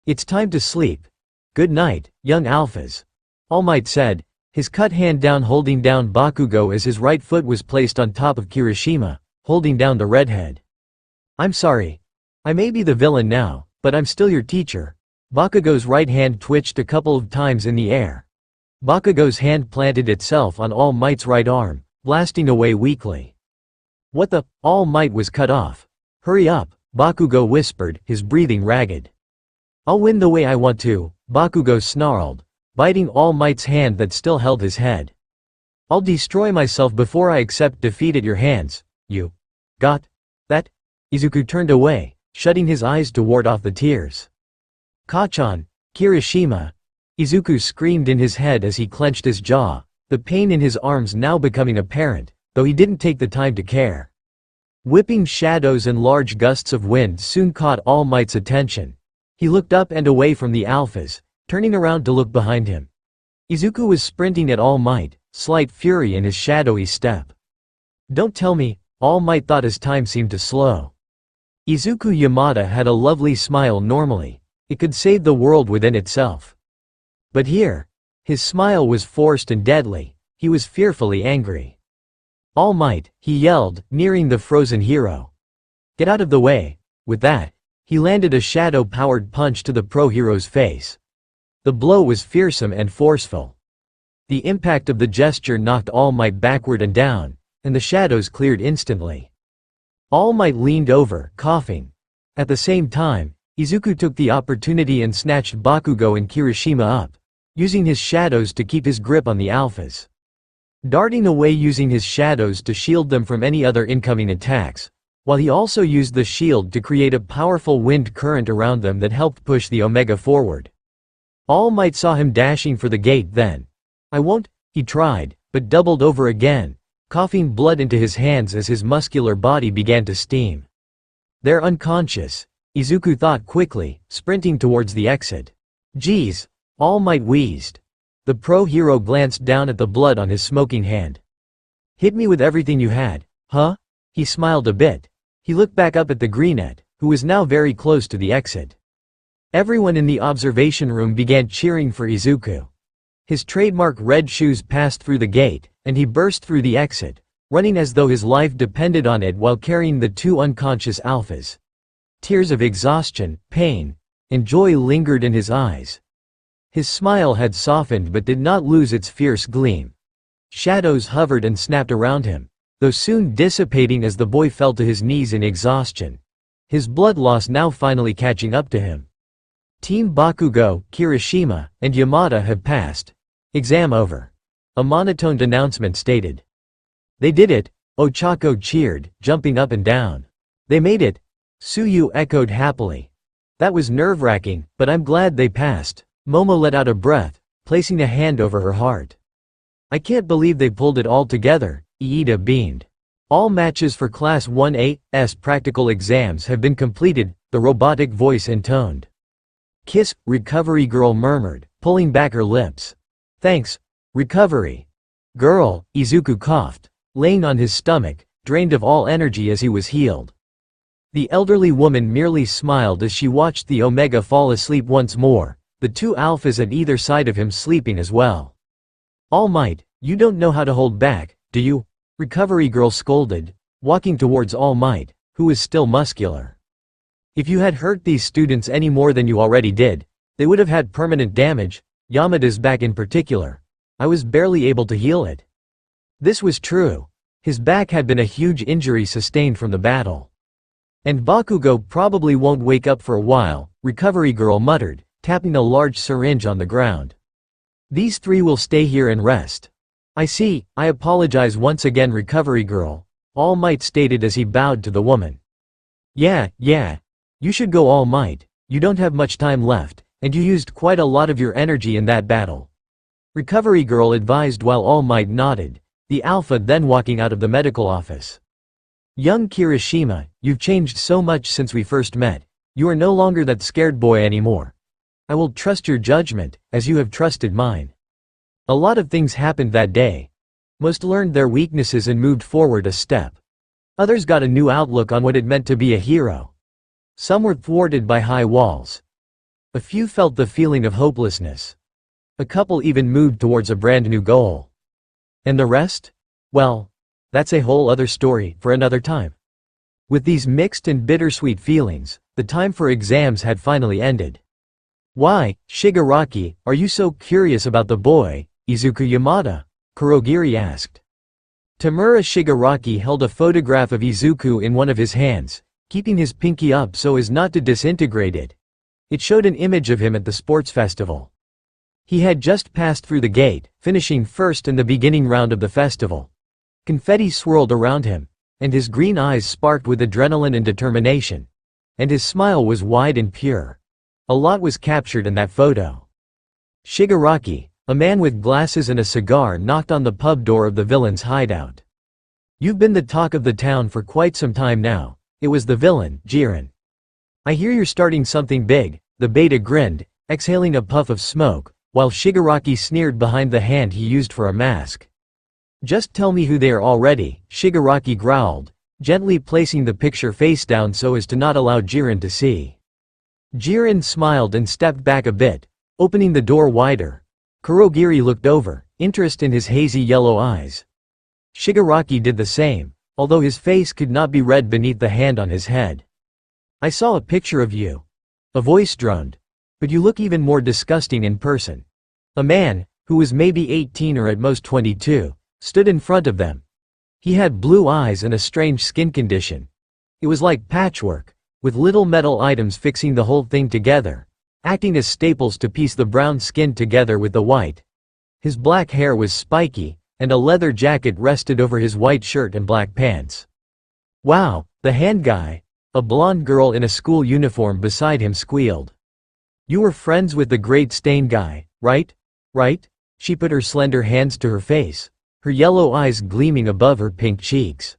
"It's time to sleep. Good night, young alphas," All Might said, his cut hand down holding down Bakugo as his right foot was placed on top of Kirishima, holding down the redhead. "I'm sorry. I may be the villain now, but I'm still your teacher." Bakugo's right hand twitched a couple of times in the air. Bakugo's hand planted itself on All Might's right arm, blasting away weakly. "What the?" All Might was cut off. "Hurry up," Bakugo whispered, his breathing ragged. "I'll win the way I want to," Bakugo snarled, biting All Might's hand that still held his head. "I'll destroy myself before I accept defeat at your hands, you. Got that?" Izuku turned away, shutting his eyes to ward off the tears. "Kachan, Kirishima," Izuku screamed in his head as he clenched his jaw, the pain in his arms now becoming apparent, though he didn't take the time to care. Whipping shadows and large gusts of wind soon caught All Might's attention. He looked up and away from the alphas, turning around to look behind him. Izuku was sprinting at All Might, slight fury in his shadowy step. "Don't tell me," All Might thought as time seemed to slow. Izuku Yamada had a lovely smile normally. It could save the world within itself. But here, his smile was forced and deadly. He was fearfully angry. "All Might," he yelled, nearing the frozen hero. "Get out of the way." With that, he landed a shadow-powered punch to the pro-hero's face. The blow was fearsome and forceful. The impact of the gesture knocked All Might backward and down, and the shadows cleared instantly. All Might leaned over, coughing. At the same time, Izuku took the opportunity and snatched Bakugo and Kirishima up, using his shadows to keep his grip on the alphas. Darting away using his shadows to shield them from any other incoming attacks, while he also used the shield to create a powerful wind current around them that helped push the Omega forward. All Might saw him dashing for the gate then. "I won't," he tried, but doubled over again, coughing blood into his hands as his muscular body began to steam. "They're unconscious," Izuku thought quickly, sprinting towards the exit. "Geez," All Might wheezed. The pro-hero glanced down at the blood on his smoking hand. "Hit me with everything you had, huh?" He smiled a bit. He looked back up at the greenette, who was now very close to the exit. Everyone in the observation room began cheering for Izuku. His trademark red shoes passed through the gate, and he burst through the exit, running as though his life depended on it while carrying the two unconscious alphas. Tears of exhaustion, pain, and joy lingered in his eyes. His smile had softened but did not lose its fierce gleam. Shadows hovered and snapped around him, though soon dissipating as the boy fell to his knees in exhaustion. His blood loss now finally catching up to him. Team Bakugo, Kirishima, and Yamada have passed. Exam over. A monotoned announcement stated. They did it, Ochako cheered, jumping up and down. They made it, Tsuyu echoed happily. That was nerve-wracking, but I'm glad they passed. Momo let out a breath, placing a hand over her heart. I can't believe they pulled it all together, Iida beamed. All matches for Class 1A's practical exams have been completed, the robotic voice intoned. Kiss, Recovery Girl murmured, pulling back her lips. Thanks, Recovery Girl, Izuku coughed, laying on his stomach, drained of all energy as he was healed. The elderly woman merely smiled as she watched the Omega fall asleep once more, the two alphas at either side of him sleeping as well. All Might, you don't know how to hold back, do you? Recovery Girl scolded, walking towards All Might, who was still muscular. If you had hurt these students any more than you already did, they would have had permanent damage, Yamada's back in particular. I was barely able to heal it. This was true. His back had been a huge injury sustained from the battle. And Bakugo probably won't wake up for a while, Recovery Girl muttered, tapping a large syringe on the ground. These three will stay here and rest. I see, I apologize once again, Recovery Girl, All Might stated as he bowed to the woman. Yeah, you should go, All Might, you don't have much time left, and you used quite a lot of your energy in that battle. Recovery Girl advised while All Might nodded, the alpha then walking out of the medical office. Young Kirishima, you've changed so much since we first met, you are no longer that scared boy anymore. I will trust your judgment, as you have trusted mine. A lot of things happened that day. Most learned their weaknesses and moved forward a step. Others got a new outlook on what it meant to be a hero. Some were thwarted by high walls. A few felt the feeling of hopelessness. A couple even moved towards a brand new goal. And the rest? Well, that's a whole other story for another time. With these mixed and bittersweet feelings, the time for exams had finally ended. Why, Shigaraki, are you so curious about the boy, Izuku Yamada? Kurogiri asked. Tamura Shigaraki held a photograph of Izuku in one of his hands, keeping his pinky up so as not to disintegrate it. It showed an image of him at the sports festival. He had just passed through the gate, finishing first in the beginning round of the festival. Confetti swirled around him, and his green eyes sparked with adrenaline and determination. And his smile was wide and pure. A lot was captured in that photo. Shigaraki, a man with glasses and a cigar, knocked on the pub door of the villain's hideout. You've been the talk of the town for quite some time now. It was the villain, Jiren. I hear you're starting something big, the beta grinned, exhaling a puff of smoke, while Shigaraki sneered behind the hand he used for a mask. Just tell me who they are already, Shigaraki growled, gently placing the picture face down so as to not allow Jiren to see. Jiren smiled and stepped back a bit, opening the door wider. Kurogiri looked over, interest in his hazy yellow eyes. Shigaraki did the same, although his face could not be read beneath the hand on his head. I saw a picture of you. A voice droned. But you look even more disgusting in person. A man, who was maybe 18 or at most 22, stood in front of them. He had blue eyes and a strange skin condition. It was like patchwork, with little metal items fixing the whole thing together, acting as staples to piece the brown skin together with the white. His black hair was spiky, and a leather jacket rested over his white shirt and black pants. Wow, the hand guy, a blonde girl in a school uniform beside him squealed. You were friends with the Great Stain guy, right? Right? She put her slender hands to her face, her yellow eyes gleaming above her pink cheeks.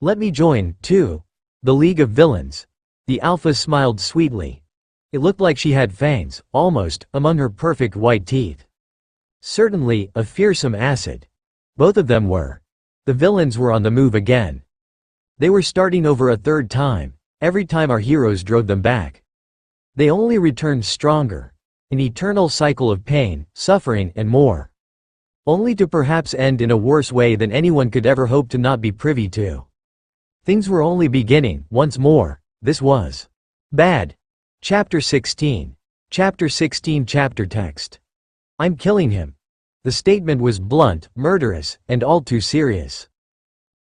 Let me join, too. The League of Villains. The Alpha smiled sweetly. It looked like she had fangs, almost, among her perfect white teeth. Certainly, a fearsome asset. Both of them were. The villains were on the move again. They were starting over a third time, every time our heroes drove them back. They only returned stronger. An eternal cycle of pain, suffering, and more. Only to perhaps end in a worse way than anyone could ever hope to not be privy to. Things were only beginning, once more, this was. Bad. Chapter 16. Chapter 16 Chapter text. I'm killing him. The statement was blunt, murderous, and all too serious.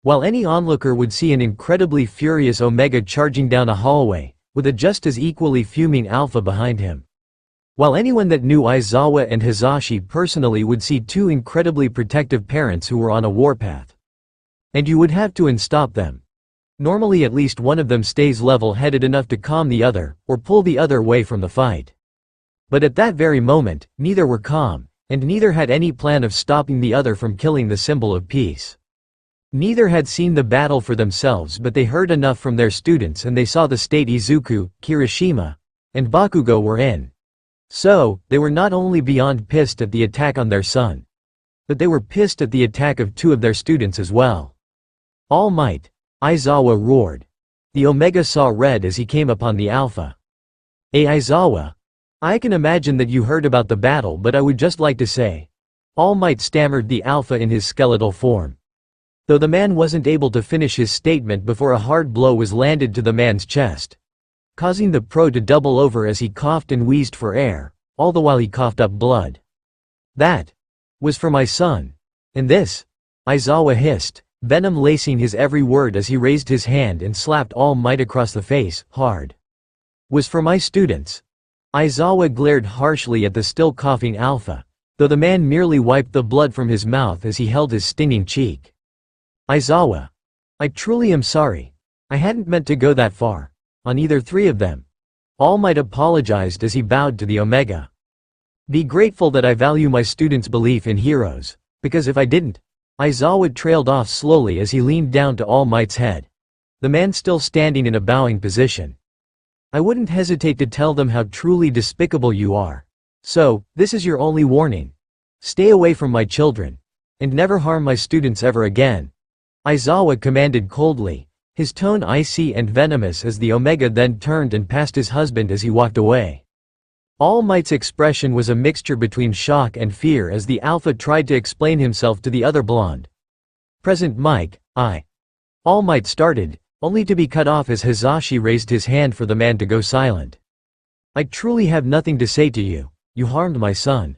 While any onlooker would see an incredibly furious Omega charging down a hallway, with a just as equally fuming Alpha behind him. While anyone that knew Aizawa and Hisashi personally would see two incredibly protective parents who were on a warpath. And you would have to unstop them. Normally at least one of them stays level-headed enough to calm the other, or pull the other away from the fight. But at that very moment, neither were calm, and neither had any plan of stopping the other from killing the symbol of peace. Neither had seen the battle for themselves, but they heard enough from their students and they saw the state Izuku, Kirishima, and Bakugo were in. So, they were not only beyond pissed at the attack on their son, but they were pissed at the attack of two of their students as well. All might. Aizawa roared. The Omega saw red as he came upon the Alpha. Aizawa. I can imagine that you heard about the battle, but I would just like to say. All Might stammered the Alpha in his skeletal form. Though the man wasn't able to finish his statement before a hard blow was landed to the man's chest, causing the pro to double over as he coughed and wheezed for air, all the while he coughed up blood. That was for my son. And this? Aizawa hissed, venom lacing his every word as he raised his hand and slapped All Might across the face, hard. Was for my students. Aizawa glared harshly at the still coughing Alpha, though the man merely wiped the blood from his mouth as he held his stinging cheek. Aizawa. I truly am sorry. I hadn't meant to go that far. On either three of them. All Might apologized as he bowed to the Omega. Be grateful that I value my students' belief in heroes, because if I didn't, Aizawa trailed off slowly as he leaned down to All Might's head. The man still standing in a bowing position. I wouldn't hesitate to tell them how truly despicable you are. So, this is your only warning. Stay away from my children. And never harm my students ever again. Aizawa commanded coldly, his tone icy and venomous as the Omega then turned and passed his husband as he walked away. All Might's expression was a mixture between shock and fear as the Alpha tried to explain himself to the other blonde. Present Mike, All Might started, only to be cut off as Hisashi raised his hand for the man to go silent. I truly have nothing to say to you. You harmed my son.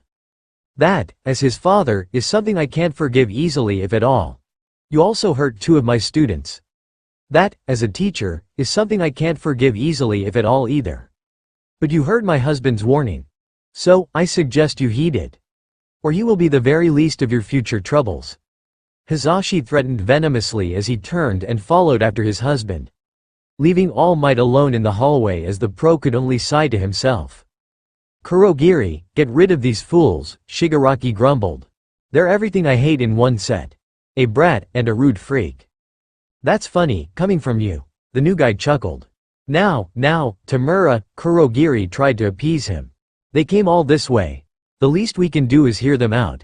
That, as his father, is something I can't forgive easily if at all. You also hurt two of my students. That, as a teacher, is something I can't forgive easily if at all either. But you heard my husband's warning. So, I suggest you heed it. Or he will be the very least of your future troubles. Hisashi threatened venomously as he turned and followed after his husband, leaving All Might alone in the hallway as the pro could only sigh to himself. Kurogiri, get rid of these fools, Shigaraki grumbled. They're everything I hate in one set. A brat and a rude freak. That's funny, coming from you, the new guy chuckled. Now, Tamura, Kurogiri tried to appease him. They came all this way. The least we can do is hear them out.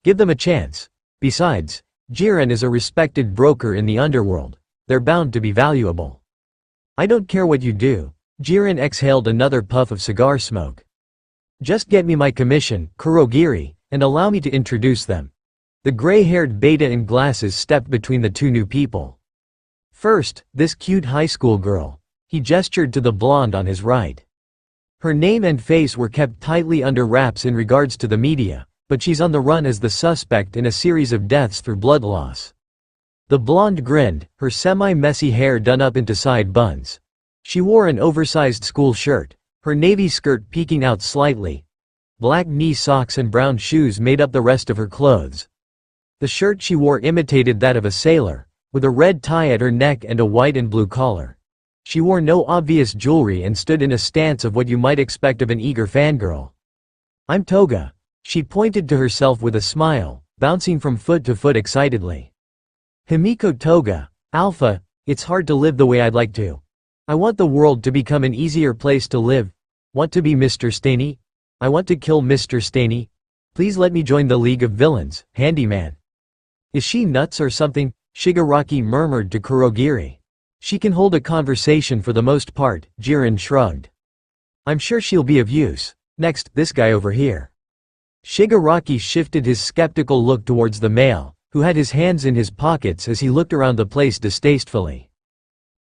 Give them a chance. Besides, Jiren is a respected broker in the underworld. They're bound to be valuable. I don't care what you do. Jiren exhaled another puff of cigar smoke. Just get me my commission, Kurogiri, and allow me to introduce them. The gray-haired beta in glasses stepped between the two new people. First, this cute high school girl. He gestured to the blonde on his right. Her name and face were kept tightly under wraps in regards to the media, but she's on the run as the suspect in a series of deaths through blood loss. The blonde grinned, her semi-messy hair done up into side buns. She wore an oversized school shirt, her navy skirt peeking out slightly. Black knee socks and brown shoes made up the rest of her clothes. The shirt she wore imitated that of a sailor, with a red tie at her neck and a white and blue collar. She wore no obvious jewelry and stood in a stance of what you might expect of an eager fangirl. I'm Toga. She pointed to herself with a smile, bouncing from foot to foot excitedly. Himiko Toga, Alpha, it's hard to live the way I'd like to. I want the world to become an easier place to live. Want to be Mr. Staney? I want to kill Mr. Staney. Please let me join the League of Villains, handyman. Is she nuts or something? Shigaraki murmured to Kurogiri. She can hold a conversation for the most part, Jiren shrugged. I'm sure she'll be of use. Next, this guy over here. Shigaraki shifted his skeptical look towards the male, who had his hands in his pockets as he looked around the place distastefully.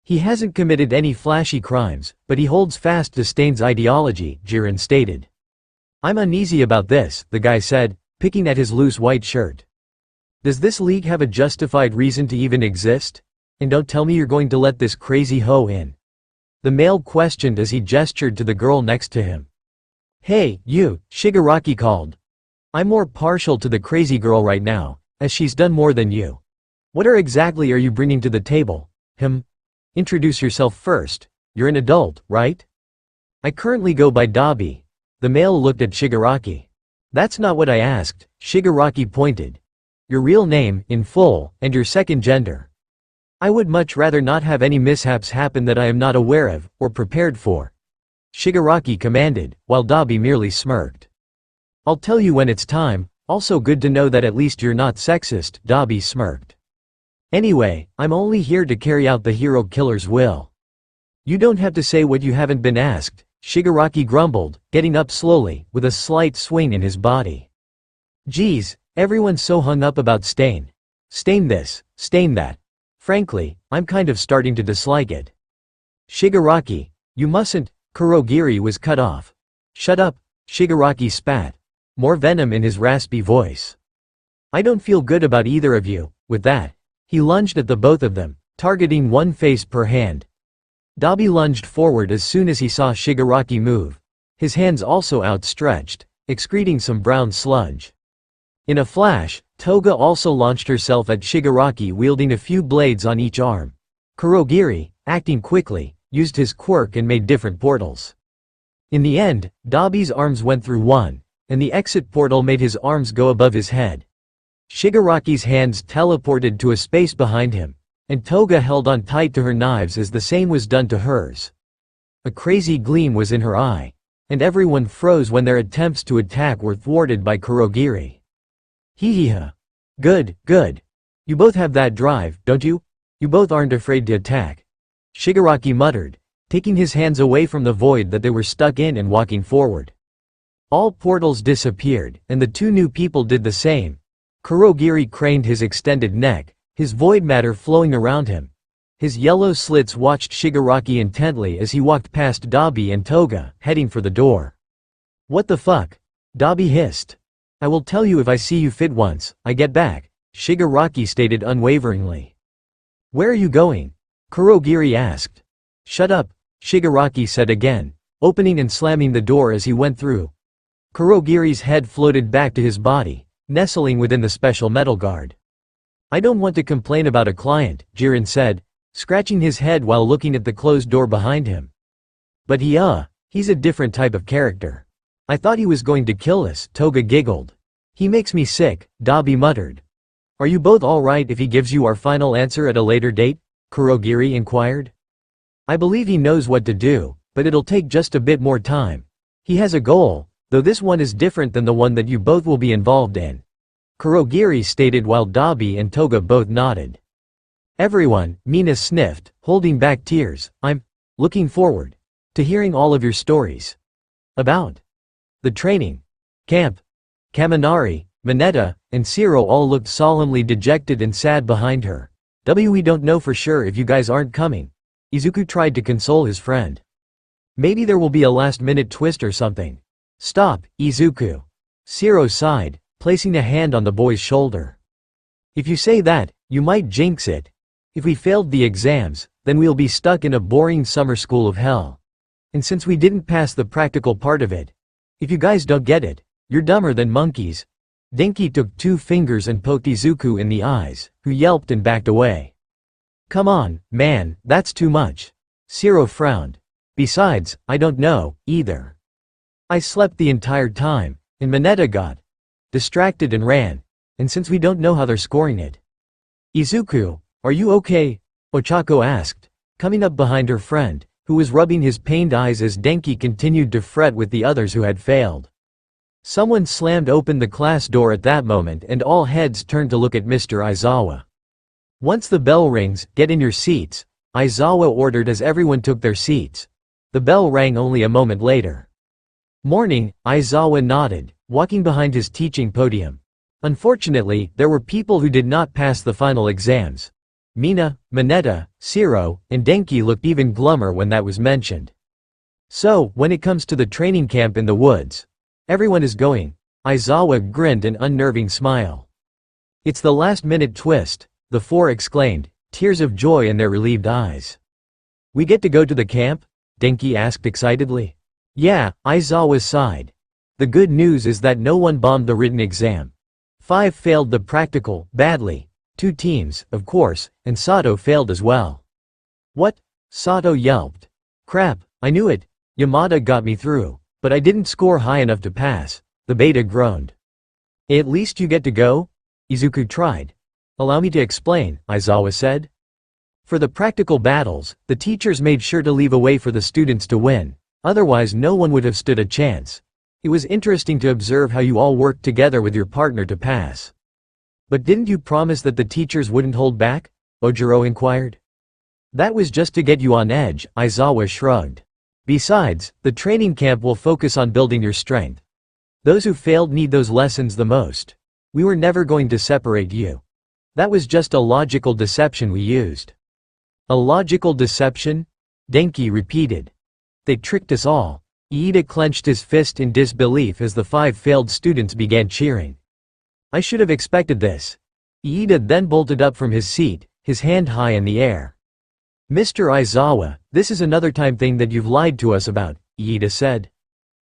He hasn't committed any flashy crimes, but he holds fast to Stain's ideology, Jiren stated. I'm uneasy about this, the guy said, picking at his loose white shirt. Does this league have a justified reason to even exist? And don't tell me you're going to let this crazy hoe in. The male questioned as he gestured to the girl next to him. Hey, you, Shigaraki called. I'm more partial to the crazy girl right now, as she's done more than you. What exactly are you bringing to the table? Introduce yourself first. You're an adult, right? I currently go by Dabi. The male looked at Shigaraki. That's not what I asked, Shigaraki pointed. Your real name, in full, and your second gender. I would much rather not have any mishaps happen that I am not aware of, or prepared for. Shigaraki commanded, while Dabi merely smirked. I'll tell you when it's time, also good to know that at least you're not sexist, Dabi smirked. Anyway, I'm only here to carry out the hero killer's will. You don't have to say what you haven't been asked, Shigaraki grumbled, getting up slowly, with a slight swing in his body. Geez, everyone's so hung up about Stain. Stain this, Stain that. Frankly, I'm kind of starting to dislike it. Shigaraki, you mustn't, Kurogiri was cut off. Shut up, Shigaraki spat. More venom in his raspy voice. I don't feel good about either of you. With that, he lunged at the both of them, targeting one face per hand. Dabi lunged forward as soon as he saw Shigaraki move. His hands also outstretched, excreting some brown sludge. In a flash, Toga also launched herself at Shigaraki wielding a few blades on each arm. Kurogiri, acting quickly, used his quirk and made different portals. In the end, Dabi's arms went through one, and the exit portal made his arms go above his head. Shigaraki's hands teleported to a space behind him, and Toga held on tight to her knives as the same was done to hers. A crazy gleam was in her eye, and everyone froze when their attempts to attack were thwarted by Kurogiri. Hee. Good, good. You both have that drive, don't you? You both aren't afraid to attack. Shigaraki muttered, taking his hands away from the void that they were stuck in and walking forward. All portals disappeared, and the two new people did the same. Kurogiri craned his extended neck, his void matter flowing around him. His yellow slits watched Shigaraki intently as he walked past Dabi and Toga, heading for the door. What the fuck? Dabi hissed. I will tell you if I see you fit once I get back, Shigaraki stated unwaveringly. Where are you going? Kurogiri asked. Shut up, Shigaraki said again, opening and slamming the door as he went through. Kurogiri's head floated back to his body, nestling within the special metal guard. I don't want to complain about a client, Jiren said, scratching his head while looking at the closed door behind him. But he's a different type of character. I thought he was going to kill us, Toga giggled. He makes me sick, Dabi muttered. Are you both alright if he gives you our final answer at a later date? Kurogiri inquired. I believe he knows what to do, but it'll take just a bit more time. He has a goal, though this one is different than the one that you both will be involved in. Kurogiri stated while Dabi and Toga both nodded. Everyone, Mina sniffed, holding back tears. I'm looking forward to hearing all of your stories. About the training camp. Kaminari, Mineta, and Zero all looked solemnly dejected and sad behind her. We don't know for sure if you guys aren't coming. Izuku tried to console his friend. Maybe there will be a last-minute twist or something. Stop, Izuku. Zero sighed, placing a hand on the boy's shoulder. If you say that, you might jinx it. If we failed the exams, then we'll be stuck in a boring summer school of hell. And since we didn't pass the practical part of it, if you guys don't get it, you're dumber than monkeys. Denki took 2 fingers and poked Izuku in the eyes, who yelped and backed away. Come on, man, that's too much. Zero frowned. Besides, I don't know, either. I slept the entire time, and Mineta got distracted and ran, and since we don't know how they're scoring it. Izuku, are you okay? Ochako asked, coming up behind her friend, who was rubbing his pained eyes as Denki continued to fret with the others who had failed. Someone slammed open the class door at that moment and all heads turned to look at Mr. Aizawa. Once the bell rings, get in your seats, Aizawa ordered as everyone took their seats. The bell rang only a moment later. Morning, Aizawa nodded, walking behind his teaching podium. Unfortunately, there were people who did not pass the final exams. Mina, Mineta, Shiro, and Denki looked even glummer when that was mentioned. So, when it comes to the training camp in the woods, everyone is going. Aizawa grinned an unnerving smile. It's the last-minute twist, the four exclaimed, tears of joy in their relieved eyes. We get to go to the camp? Denki asked excitedly. Yeah, Aizawa sighed. The good news is that no one bombed the written exam. 5 failed the practical, badly. 2 teams, of course, and Sato failed as well. What? Sato yelped. Crap, I knew it. Yamada got me through, but I didn't score high enough to pass, the beta groaned. At least you get to go? Izuku tried. Allow me to explain, Aizawa said. For the practical battles, the teachers made sure to leave a way for the students to win, otherwise no one would have stood a chance. It was interesting to observe how you all worked together with your partner to pass. But didn't you promise that the teachers wouldn't hold back? Ojiro inquired. That was just to get you on edge, Aizawa shrugged. Besides, the training camp will focus on building your strength. Those who failed need those lessons the most. We were never going to separate you. That was just a logical deception we used. A logical deception? Denki repeated. They tricked us all. Iida clenched his fist in disbelief as the 5 failed students began cheering. I should have expected this. Iida then bolted up from his seat, his hand high in the air. Mr. Aizawa, this is another time thing that you've lied to us about, Iida said.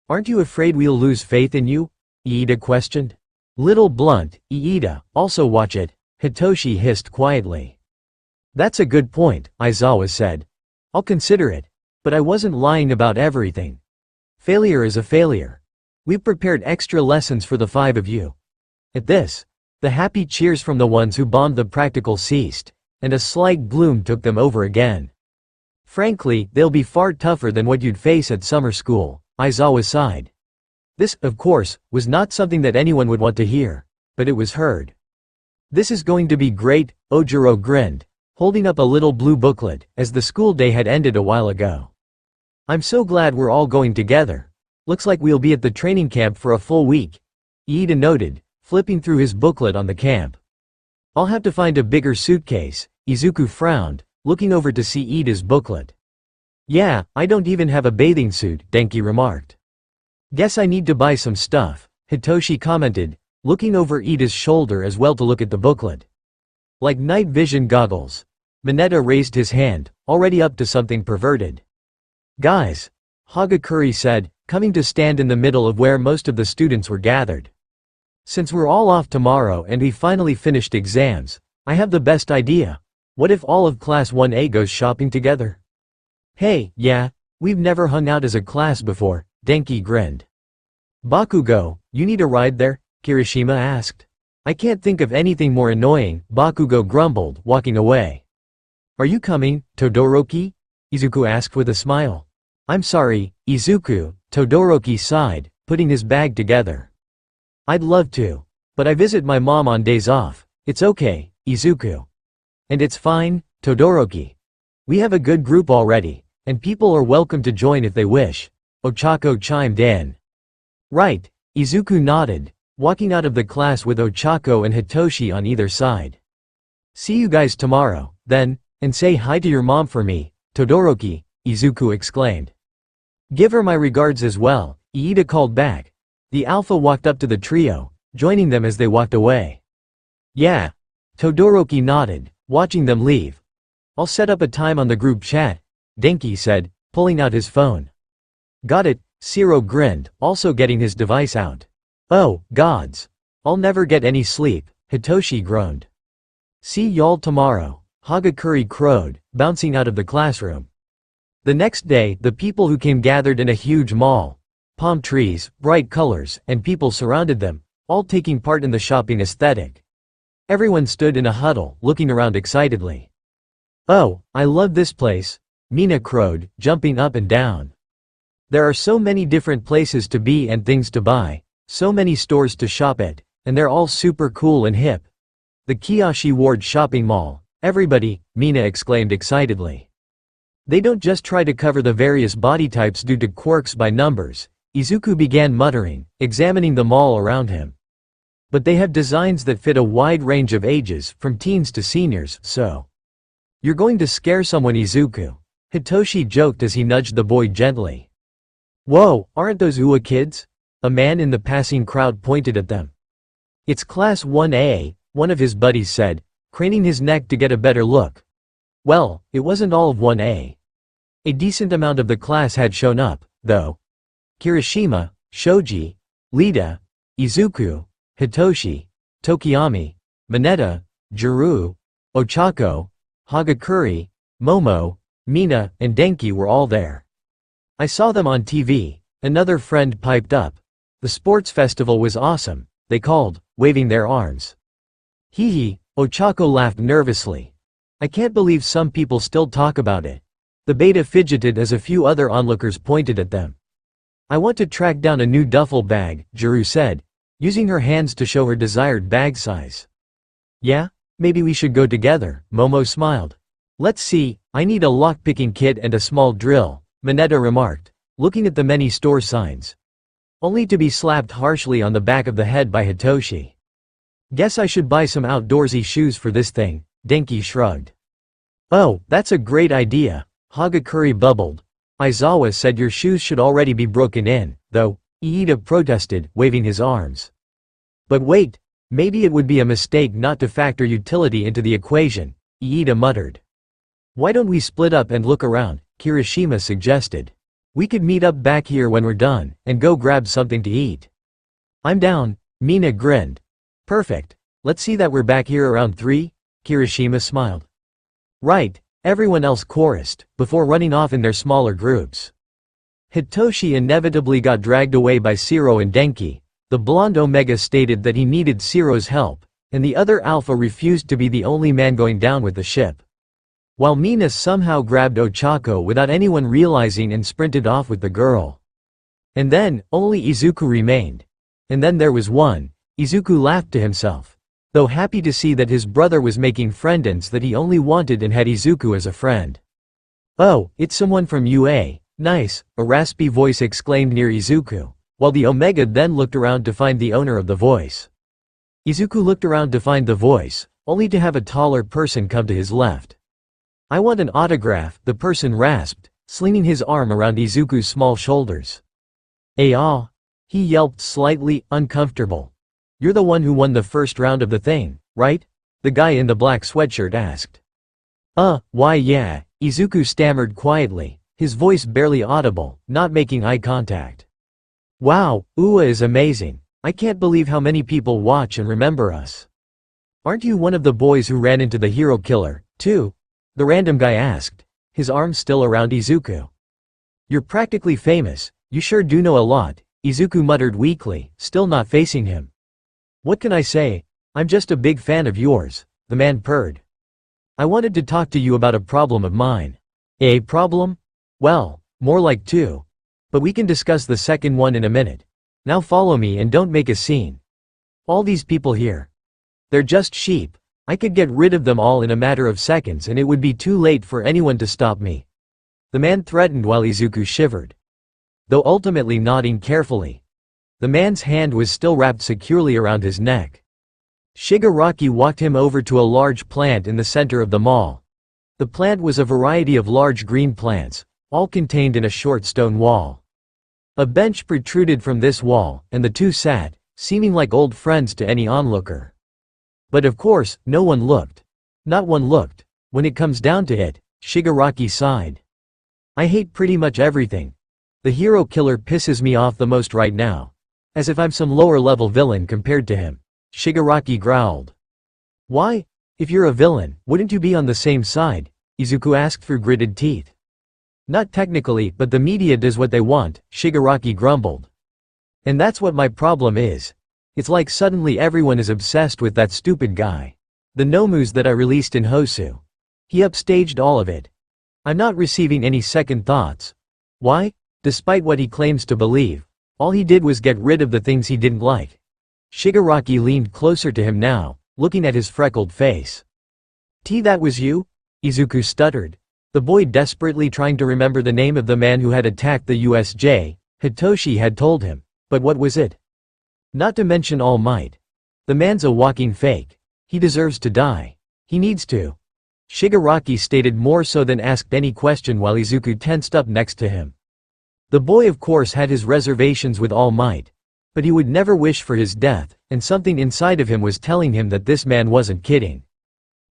Aren't you afraid we'll lose faith in you? Iida questioned. Little blunt, Iida, also watch it, Hitoshi hissed quietly. That's a good point, Aizawa said. I'll consider it. But I wasn't lying about everything. Failure is a failure. We've prepared extra lessons for the 5 of you. At this, the happy cheers from the ones who bombed the practical ceased, and a slight gloom took them over again. Frankly, they'll be far tougher than what you'd face at summer school, Aizawa sighed. This, of course, was not something that anyone would want to hear, but it was heard. This is going to be great, Ojiro grinned, holding up a little blue booklet, as the school day had ended a while ago. I'm so glad we're all going together. Looks like we'll be at the training camp for a full week, Iida noted, flipping through his booklet on the camp. I'll have to find a bigger suitcase, Izuku frowned, looking over to see Iida's booklet. Yeah, I don't even have a bathing suit, Denki remarked. Guess I need to buy some stuff, Hitoshi commented, looking over Iida's shoulder as well to look at the booklet. Like night vision goggles. Mineta raised his hand, already up to something perverted. Guys, Hagakure said, coming to stand in the middle of where most of the students were gathered. Since we're all off tomorrow and we finally finished exams, I have the best idea. What if all of Class 1A goes shopping together? Hey, yeah, we've never hung out as a class before, Denki grinned. Bakugo, you need a ride there? Kirishima asked. I can't think of anything more annoying, Bakugo grumbled, walking away. Are you coming, Todoroki? Izuku asked with a smile. I'm sorry, Izuku, Todoroki sighed, putting his bag together. I'd love to. But I visit my mom on days off. It's okay, Izuku. And it's fine, Todoroki. We have a good group already, and people are welcome to join if they wish, Ochako chimed in. Right, Izuku nodded, walking out of the class with Ochako and Hitoshi on either side. See you guys tomorrow, then, and say hi to your mom for me, Todoroki, Izuku exclaimed. Give her my regards as well, Iida called back. The Alpha walked up to the trio, joining them as they walked away. Yeah. Todoroki nodded, watching them leave. I'll set up a time on the group chat, Denki said, pulling out his phone. Got it, Shiro grinned, also getting his device out. Oh, gods. I'll never get any sleep, Hitoshi groaned. See y'all tomorrow, Hagakure crowed, bouncing out of the classroom. The next day, the people who came gathered in a huge mall. Palm trees, bright colors, and people surrounded them, all taking part in the shopping aesthetic. Everyone stood in a huddle, looking around excitedly. Oh, I love this place, Mina crowed, jumping up and down. There are so many different places to be and things to buy, so many stores to shop at, and they're all super cool and hip. The Kiyoshi Ward shopping mall, everybody, Mina exclaimed excitedly. They don't just try to cover the various body types due to quirks by numbers, Izuku began muttering, examining the mall around him. But they have designs that fit a wide range of ages, from teens to seniors, so You're going to scare someone, Izuku. Hitoshi joked as he nudged the boy gently. Whoa, aren't those UA kids? A man in the passing crowd pointed at them. It's Class 1A, one of his buddies said, craning his neck to get a better look. Well, it wasn't all of 1A. A decent amount of the class had shown up, though. Kirishima, Shoji, Iida, Izuku, Hitoshi, Tokiyami, Mineta, Juru, Ochako, Hagakure, Momo, Mina, and Denki were all there. I saw them on TV, another friend piped up. The sports festival was awesome, they called, waving their arms. Hee hee, Ochako laughed nervously. I can't believe some people still talk about it. The beta fidgeted as a few other onlookers pointed at them. I want to track down a new duffel bag, Juru said, using her hands to show her desired bag size. Yeah? Maybe we should go together, Momo smiled. Let's see, I need a lockpicking kit and a small drill, Mineta remarked, looking at the many store signs. Only to be slapped harshly on the back of the head by Hitoshi. Guess I should buy some outdoorsy shoes for this thing, Denki shrugged. Oh, that's a great idea, Hagakure bubbled. Aizawa said your shoes should already be broken in, though, Iida protested, waving his arms. But wait, maybe it would be a mistake not to factor utility into the equation, Iida muttered. Why don't we split up and look around, Kirishima suggested. We could meet up back here when we're done, and go grab something to eat. I'm down, Mina grinned. Perfect, let's see that we're back here around 3, Kirishima smiled. Right, everyone else chorused, before running off in their smaller groups. Hitoshi inevitably got dragged away by Shiro and Denki. The blonde Omega stated that he needed Shiro's help, and the other Alpha refused to be the only man going down with the ship. While Mina somehow grabbed Ochako without anyone realizing and sprinted off with the girl. And then, only Izuku remained. And then there was one. Izuku laughed to himself. Though happy to see that his brother was making friendins that he only wanted and had Izuku as a friend. Oh, it's someone from UA, nice, a raspy voice exclaimed near Izuku, while the Omega then looked around to find the owner of the voice. Izuku looked around to find the voice, only to have a taller person come to his left. I want an autograph, the person rasped, slinging his arm around Izuku's small shoulders. Ah! He yelped slightly, uncomfortable. You're the one who won the first round of the thing, right? The guy in the black sweatshirt asked. Why yeah, Izuku stammered quietly, his voice barely audible, not making eye contact. Wow, UA is amazing. I can't believe how many people watch and remember us. Aren't you one of the boys who ran into the hero killer, too? The random guy asked, his arm still around Izuku. You're practically famous, you sure do know a lot, Izuku muttered weakly, still not facing him. What can I say? I'm just a big fan of yours, the man purred. I wanted to talk to you about a problem of mine. A problem? Well, more like 2. But we can discuss the second one in a minute. Now follow me and don't make a scene. All these people here. They're just sheep. I could get rid of them all in a matter of seconds and it would be too late for anyone to stop me. The man threatened while Izuku shivered. Though ultimately nodding carefully. The man's hand was still wrapped securely around his neck. Shigaraki walked him over to a large plant in the center of the mall. The plant was a variety of large green plants, all contained in a short stone wall. A bench protruded from this wall, and the two sat, seeming like old friends to any onlooker. But of course, no one looked. Not one looked. When it comes down to it, Shigaraki sighed. I hate pretty much everything. The hero killer pisses me off the most right now. As if I'm some lower-level villain compared to him. Shigaraki growled. Why? If you're a villain, wouldn't you be on the same side? Izuku asked through gritted teeth. Not technically, but the media does what they want, Shigaraki grumbled. And that's what my problem is. It's like suddenly everyone is obsessed with that stupid guy. The Nomus that I released in Hosu. He upstaged all of it. I'm not receiving any second thoughts. Why? Despite what he claims to believe, all he did was get rid of the things he didn't like. Shigaraki leaned closer to him now, looking at his freckled face. That was you? Izuku stuttered. The boy desperately trying to remember the name of the man who had attacked the USJ, Hitoshi had told him. But what was it? Not to mention All Might. The man's a walking fake. He deserves to die. He needs to. Shigaraki stated more so than asked any question while Izuku tensed up next to him. The boy of course had his reservations with All Might. But he would never wish for his death, and something inside of him was telling him that this man wasn't kidding.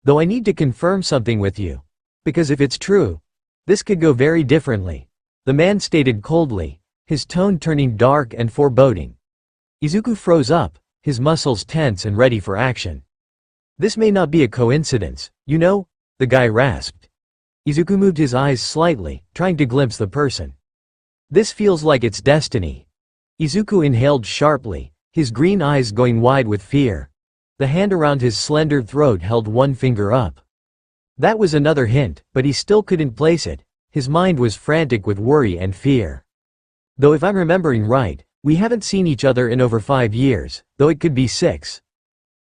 Though I need to confirm something with you. Because if it's true, this could go very differently, the man stated coldly, his tone turning dark and foreboding. Izuku froze up, his muscles tense and ready for action. This may not be a coincidence, you know, the guy rasped. Izuku moved his eyes slightly, trying to glimpse the person. This feels like it's destiny. Izuku inhaled sharply, his green eyes going wide with fear. The hand around his slender throat held one finger up. That was another hint, but he still couldn't place it. His mind was frantic with worry and fear. Though if I'm remembering right, we haven't seen each other in over 5 years, though it could be 6.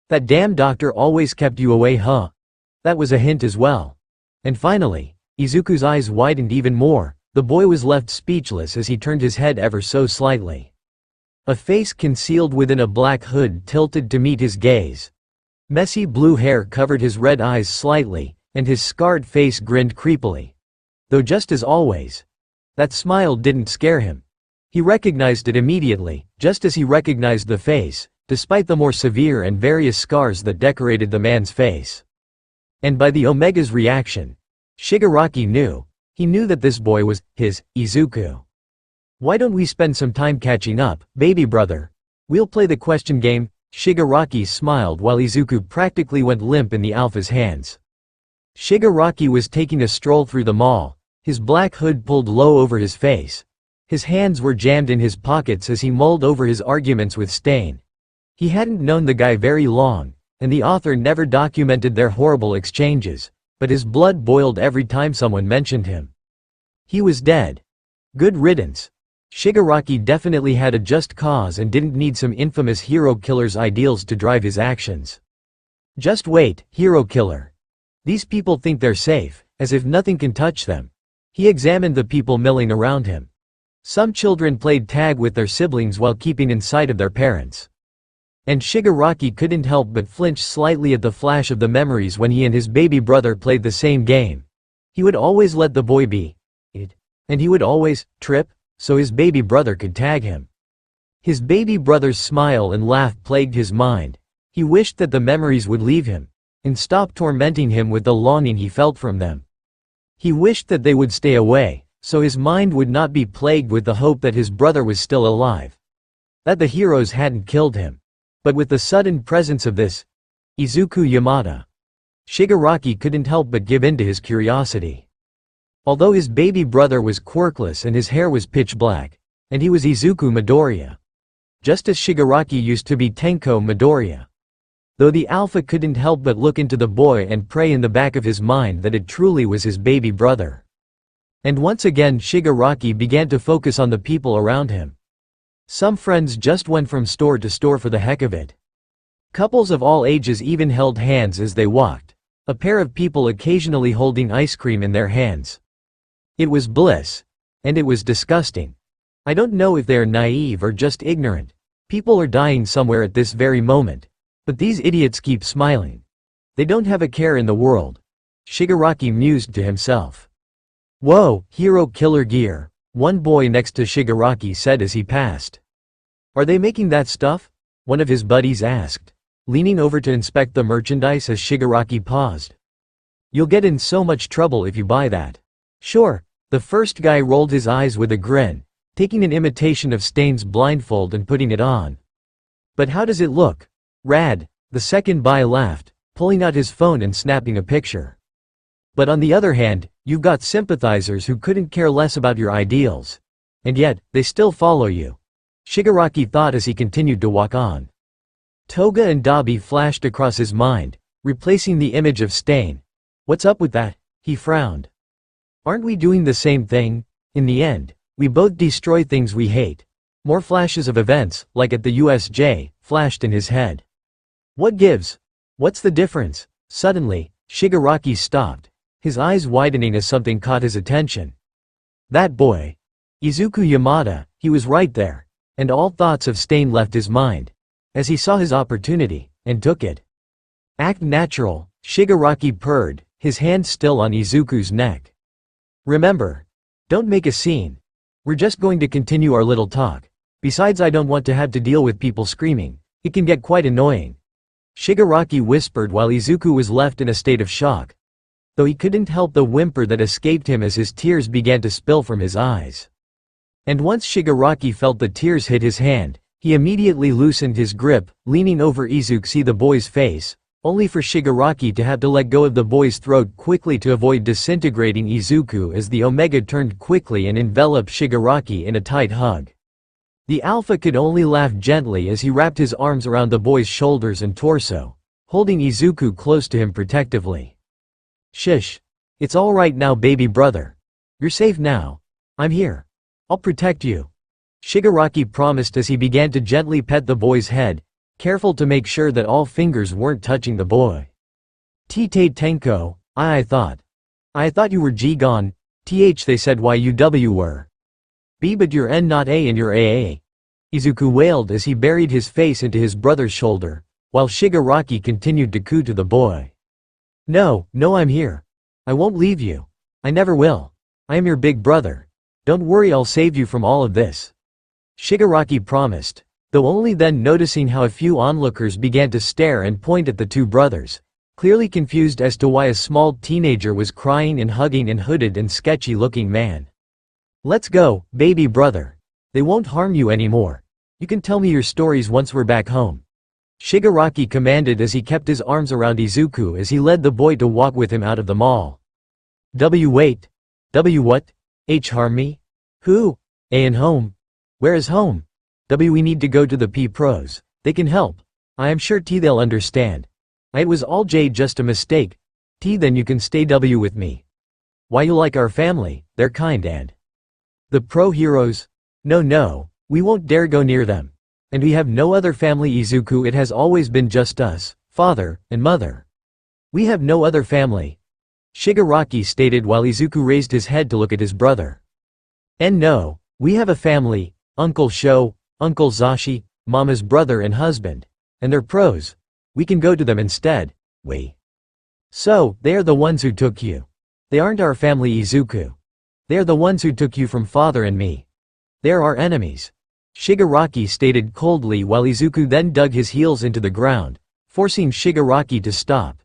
That damn doctor always kept you away, huh? That was a hint as well. And finally, Izuku's eyes widened even more. The boy was left speechless as he turned his head ever so slightly. A face concealed within a black hood tilted to meet his gaze. Messy blue hair covered his red eyes slightly, and his scarred face grinned creepily. Though just as always, that smile didn't scare him. He recognized it immediately, just as he recognized the face, despite the more severe and various scars that decorated the man's face. And by the Omega's reaction, Shigaraki knew. He knew that this boy was his Izuku. Why don't we spend some time catching up, baby brother? We'll play the question game. Shigaraki smiled while Izuku practically went limp in the Alpha's hands. Shigaraki was taking a stroll through the mall, his black hood pulled low over his face. His hands were jammed in his pockets as he mulled over his arguments with Stain. He hadn't known the guy very long, and the author never documented their horrible exchanges, but his blood boiled every time someone mentioned him. He was dead. Good riddance. Shigaraki definitely had a just cause and didn't need some infamous hero killer's ideals to drive his actions. Just wait, hero killer. These people think they're safe, as if nothing can touch them. He examined the people milling around him. Some children played tag with their siblings while keeping in sight of their parents. And Shigaraki couldn't help but flinch slightly at the flash of the memories when he and his baby brother played the same game. He would always let the boy be it, and he would always trip, so his baby brother could tag him. His baby brother's smile and laugh plagued his mind. He wished that the memories would leave him, and stop tormenting him with the longing he felt from them. He wished that they would stay away, so his mind would not be plagued with the hope that his brother was still alive. That the heroes hadn't killed him. But with the sudden presence of this Izuku Yamada, Shigaraki couldn't help but give in to his curiosity. Although his baby brother was quirkless and his hair was pitch black, and he was Izuku Midoriya. Just as Shigaraki used to be Tenko Midoriya. Though the Alpha couldn't help but look into the boy and pray in the back of his mind that it truly was his baby brother. And once again Shigaraki began to focus on the people around him. Some friends just went from store to store for the heck of it. Couples of all ages even held hands as they walked, a pair of people occasionally holding ice cream in their hands. It was bliss. And it was disgusting. I don't know if they are naive or just ignorant. People are dying somewhere at this very moment. But these idiots keep smiling. They don't have a care in the world. Shigaraki mused to himself. Whoa, hero killer gear, one boy next to Shigaraki said as he passed. Are they making that stuff? One of his buddies asked, leaning over to inspect the merchandise as Shigaraki paused. You'll get in so much trouble if you buy that. Sure, the first guy rolled his eyes with a grin, taking an imitation of Stain's blindfold and putting it on. But how does it look? Rad, the second guy laughed, pulling out his phone and snapping a picture. But on the other hand, you've got sympathizers who couldn't care less about your ideals. And yet, they still follow you. Shigaraki thought as he continued to walk on. Toga and Dabi flashed across his mind, replacing the image of Stain. What's up with that? He frowned. Aren't we doing the same thing? In the end, we both destroy things we hate. More flashes of events, like at the USJ, flashed in his head. What gives? What's the difference? Suddenly, Shigaraki stopped, his eyes widening as something caught his attention. That boy. Izuku Yamada, he was right there, and all thoughts of Stain left his mind, as he saw his opportunity, and took it. Act natural, Shigaraki purred, his hand still on Izuku's neck. "Remember. Don't make a scene. We're just going to continue our little talk. Besides, I don't want to have to deal with people screaming. It can get quite annoying," Shigaraki whispered while Izuku was left in a state of shock. Though he couldn't help the whimper that escaped him as his tears began to spill from his eyes. And once Shigaraki felt the tears hit his hand, he immediately loosened his grip, leaning over Izuku to see the boy's face, only for Shigaraki to have to let go of the boy's throat quickly to avoid disintegrating Izuku as the Omega turned quickly and enveloped Shigaraki in a tight hug. The Alpha could only laugh gently as he wrapped his arms around the boy's shoulders and torso, holding Izuku close to him protectively. "Shish. It's all right now, baby brother. You're safe now. I'm here. I'll protect you," Shigaraki promised as he began to gently pet the boy's head, careful to make sure that all fingers weren't touching the boy. "Tite Tenko, I thought you were G-Gon, they said you were. B but you're N not A and you're AA," Izuku wailed as he buried his face into his brother's shoulder, while Shigaraki continued to coo to the boy. No, I'm here. I won't leave you. I never will. I am your big brother. Don't worry, I'll save you from all of this," Shigaraki promised, though only then noticing how a few onlookers began to stare and point at the two brothers, clearly confused as to why a small teenager was crying and hugging a hooded and sketchy-looking man. "Let's go, baby brother. They won't harm you anymore. You can tell me your stories once we're back home," Shigaraki commanded as he kept his arms around Izuku as he led the boy to walk with him out of the mall. Wait. What? Harm me? Who? And home? Where is home? We need to go to the P-Pros. They can help. I am sure they'll understand. It was all just a mistake. Then you can stay with me. Why you like our family, they're kind and the pro heroes? No, we won't dare go near them. And we have no other family, Izuku. It has always been just us, father and mother. We have no other family," Shigaraki stated while Izuku raised his head to look at his brother. "And no, we have a family, Uncle Sho, Uncle Zashi, Mama's brother and husband. And they're pros. We can go to them instead, So, they are the ones who took you. They aren't our family, Izuku. They are the ones who took you from father and me. They're our enemies," Shigaraki stated coldly while Izuku then dug his heels into the ground, forcing Shigaraki to stop.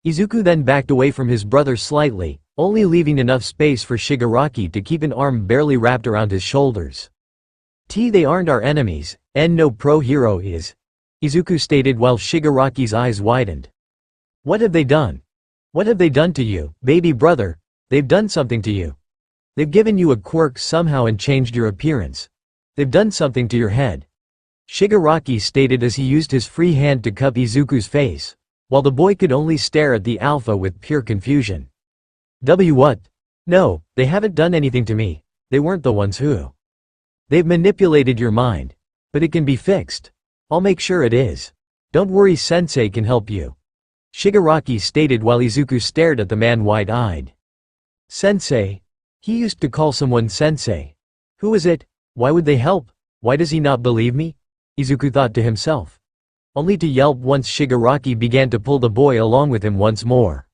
Izuku then backed away from his brother slightly, only leaving enough space for Shigaraki to keep an arm barely wrapped around his shoulders. They aren't our enemies, and no pro hero is," Izuku stated while Shigaraki's eyes widened. "What have they done? What have they done to you, baby brother? They've done something to you. They've given you a quirk somehow and changed your appearance. They've done something to your head," Shigaraki stated as he used his free hand to cup Izuku's face, while the boy could only stare at the Alpha with pure confusion. What? No, they haven't done anything to me. They weren't the ones who. They've manipulated your mind. But it can be fixed. I'll make sure it is. Don't worry, Sensei can help you," Shigaraki stated while Izuku stared at the man wide-eyed. "Sensei? He used to call someone Sensei. Who is it? Why would they help? Why does he not believe me?" Izuku thought to himself. Only to yelp once Shigaraki began to pull the boy along with him once more.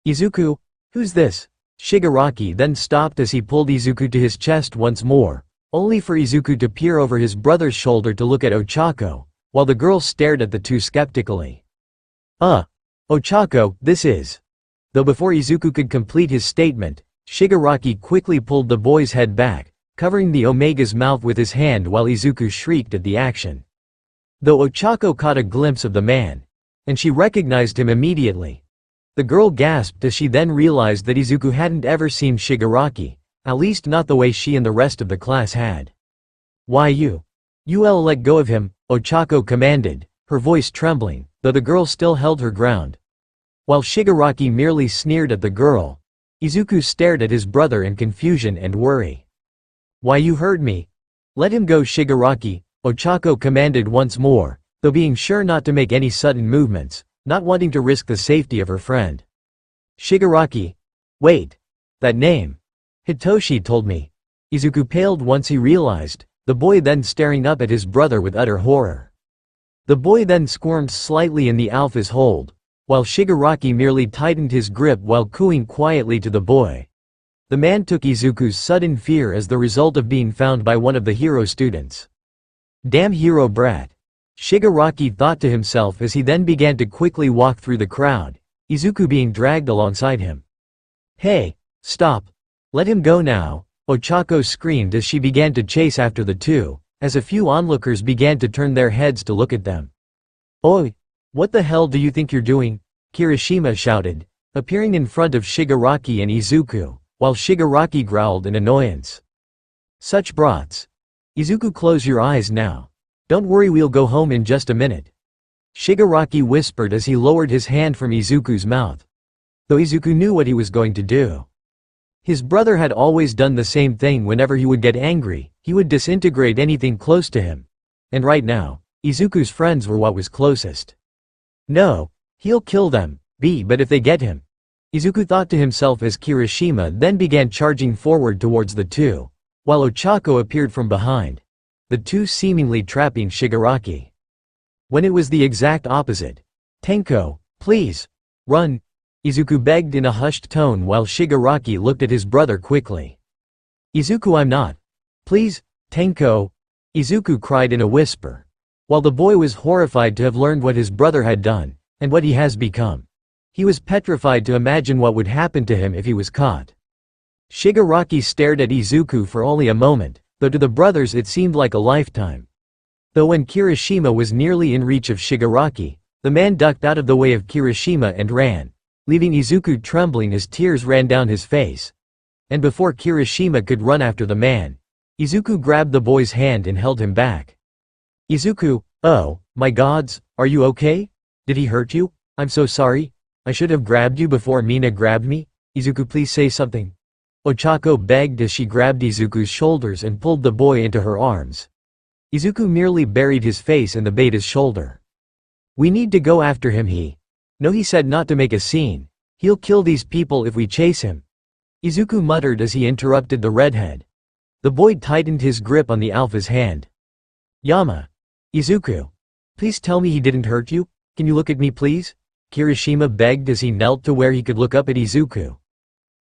"Izuku? Who's this?" Shigaraki then stopped as he pulled Izuku to his chest once more, only for Izuku to peer over his brother's shoulder to look at Ochako, while the girl stared at the two skeptically. Ochako, this is." Though before Izuku could complete his statement, Shigaraki quickly pulled the boy's head back, covering the Omega's mouth with his hand while Izuku shrieked at the action. Though Ochako caught a glimpse of the man, and she recognized him immediately. The girl gasped as she then realized that Izuku hadn't ever seen Shigaraki, at least not the way she and the rest of the class had. "Why you'll let go of him," Ochako commanded, her voice trembling, though the girl still held her ground. While Shigaraki merely sneered at the girl, Izuku stared at his brother in confusion and worry. "Why you heard me? Let him go, Shigaraki," Ochako commanded once more, though being sure not to make any sudden movements, not wanting to risk the safety of her friend. "Shigaraki? Wait. That name. Hitoshi told me." Izuku paled once he realized, the boy then staring up at his brother with utter horror. The boy then squirmed slightly in the Alpha's hold, while Shigaraki merely tightened his grip while cooing quietly to the boy. The man took Izuku's sudden fear as the result of being found by one of the hero students. Damn hero brat. Shigaraki thought to himself as he then began to quickly walk through the crowd, Izuku being dragged alongside him. Hey, stop. Let him go now, Ochako screamed as she began to chase after the two, as a few onlookers began to turn their heads to look at them. Oi! What the hell do you think you're doing? Kirishima shouted, appearing in front of Shigaraki and Izuku, while Shigaraki growled in annoyance. Such brats. Izuku, close your eyes now. Don't worry, we'll go home in just a minute. Shigaraki whispered as he lowered his hand from Izuku's mouth. Though Izuku knew what he was going to do. His brother had always done the same thing. Whenever he would get angry, he would disintegrate anything close to him. And right now, Izuku's friends were what was closest. No, he'll kill them, but if they get him. Izuku thought to himself as Kirishima then began charging forward towards the two, while Ochako appeared from behind, the two seemingly trapping Shigaraki. When it was the exact opposite. Tenko, please, run, Izuku begged in a hushed tone while Shigaraki looked at his brother quickly. Izuku, I'm not. Please, Tenko, Izuku cried in a whisper, while the boy was horrified to have learned what his brother had done, and what he has become. He was petrified to imagine what would happen to him if he was caught. Shigaraki stared at Izuku for only a moment, though to the brothers it seemed like a lifetime. Though when Kirishima was nearly in reach of Shigaraki, the man ducked out of the way of Kirishima and ran, leaving Izuku trembling as tears ran down his face. And before Kirishima could run after the man, Izuku grabbed the boy's hand and held him back. Izuku, oh, my gods, are you okay? Did he hurt you? I'm so sorry. I should have grabbed you before Mina grabbed me. Izuku, please say something. Ochako begged as she grabbed Izuku's shoulders and pulled the boy into her arms. Izuku merely buried his face in the beta's shoulder. We need to go after him. No, he said not to make a scene. He'll kill these people if we chase him. Izuku muttered as he interrupted the redhead. The boy tightened his grip on the alpha's hand. Yama. Izuku. Please tell me he didn't hurt you? Can you look at me please? Kirishima begged as he knelt to where he could look up at Izuku.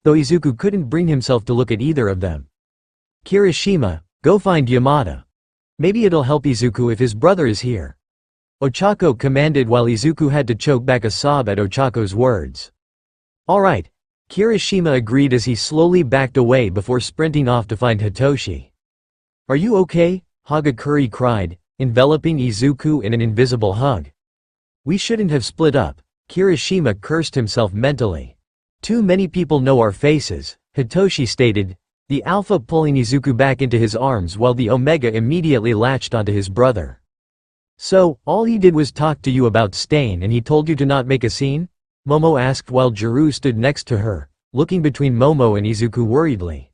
Though Izuku couldn't bring himself to look at either of them. Kirishima, go find Yamada. Maybe it'll help Izuku if his brother is here. Ochako commanded while Izuku had to choke back a sob at Ochako's words. Alright. Kirishima agreed as he slowly backed away before sprinting off to find Hitoshi. Are you okay? Hagakure cried, enveloping Izuku in an invisible hug. We shouldn't have split up, Kirishima cursed himself mentally. Too many people know our faces, Hitoshi stated, the Alpha pulling Izuku back into his arms while the Omega immediately latched onto his brother. So, all he did was talk to you about Stain and he told you to not make a scene? Momo asked while Jiru stood next to her, looking between Momo and Izuku worriedly.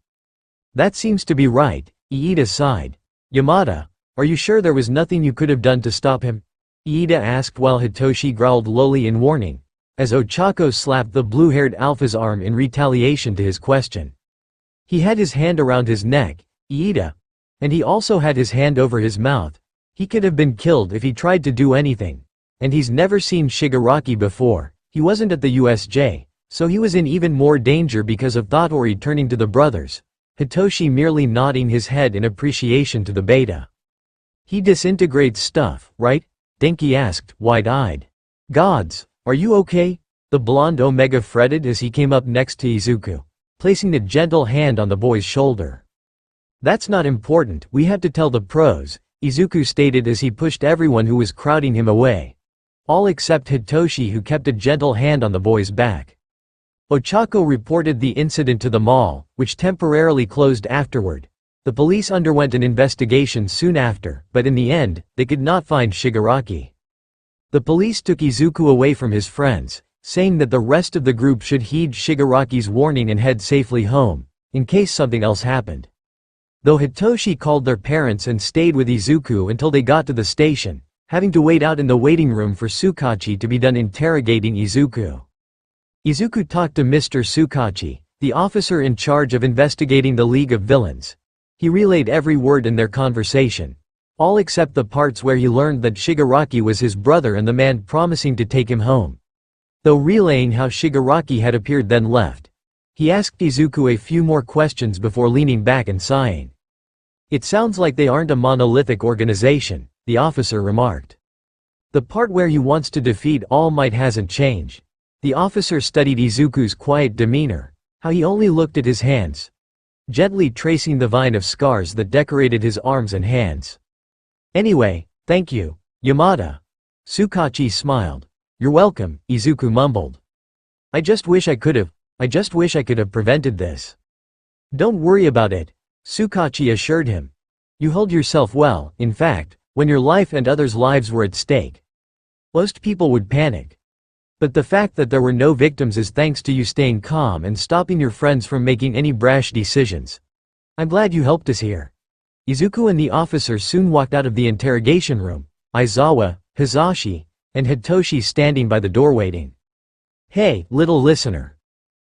That seems to be right, Iida sighed. Yamada, are you sure there was nothing you could have done to stop him? Iida asked while Hitoshi growled lowly in warning, as Ochako slapped the blue-haired Alpha's arm in retaliation to his question. He had his hand around his neck, Iida. And he also had his hand over his mouth. He could have been killed if he tried to do anything. And he's never seen Shigaraki before, he wasn't at the USJ, so he was in even more danger because of Tottori turning to the brothers, Hitoshi merely nodding his head in appreciation to the beta. He disintegrates stuff, right? Denki asked, wide-eyed. Gods, are you okay? The blonde Omega fretted as he came up next to Izuku, placing a gentle hand on the boy's shoulder. That's not important, we have to tell the pros, Izuku stated as he pushed everyone who was crowding him away. All except Hitoshi, who kept a gentle hand on the boy's back. Ochako reported the incident to the mall, which temporarily closed afterward. The police underwent an investigation soon after, but in the end, they could not find Shigaraki. The police took Izuku away from his friends, saying that the rest of the group should heed Shigaraki's warning and head safely home, in case something else happened. Though Hitoshi called their parents and stayed with Izuku until they got to the station, having to wait out in the waiting room for Tsukachi to be done interrogating Izuku. Izuku talked to Mr. Tsukachi, the officer in charge of investigating the League of Villains. He relayed every word in their conversation, all except the parts where he learned that Shigaraki was his brother and the man promising to take him home. Though relaying how Shigaraki had appeared then left. He asked Izuku a few more questions before leaning back and sighing. "It sounds like they aren't a monolithic organization," the officer remarked. "The part where he wants to defeat All Might hasn't changed." The officer studied Izuku's quiet demeanor, how he only looked at his hands, gently tracing the vine of scars that decorated his arms and hands. "Anyway, thank you, Yamada." Sukachi smiled. "You're welcome," Izuku mumbled. I just wish I could have prevented this." "Don't worry about it," Sukachi assured him. "You held yourself well. In fact, when your life and others' lives were at stake, most people would panic. But the fact that there were no victims is thanks to you staying calm and stopping your friends from making any brash decisions. I'm glad you helped us here." Izuku and the officer soon walked out of the interrogation room, Aizawa, Hisashi, and Hitoshi standing by the door waiting. "Hey, little listener.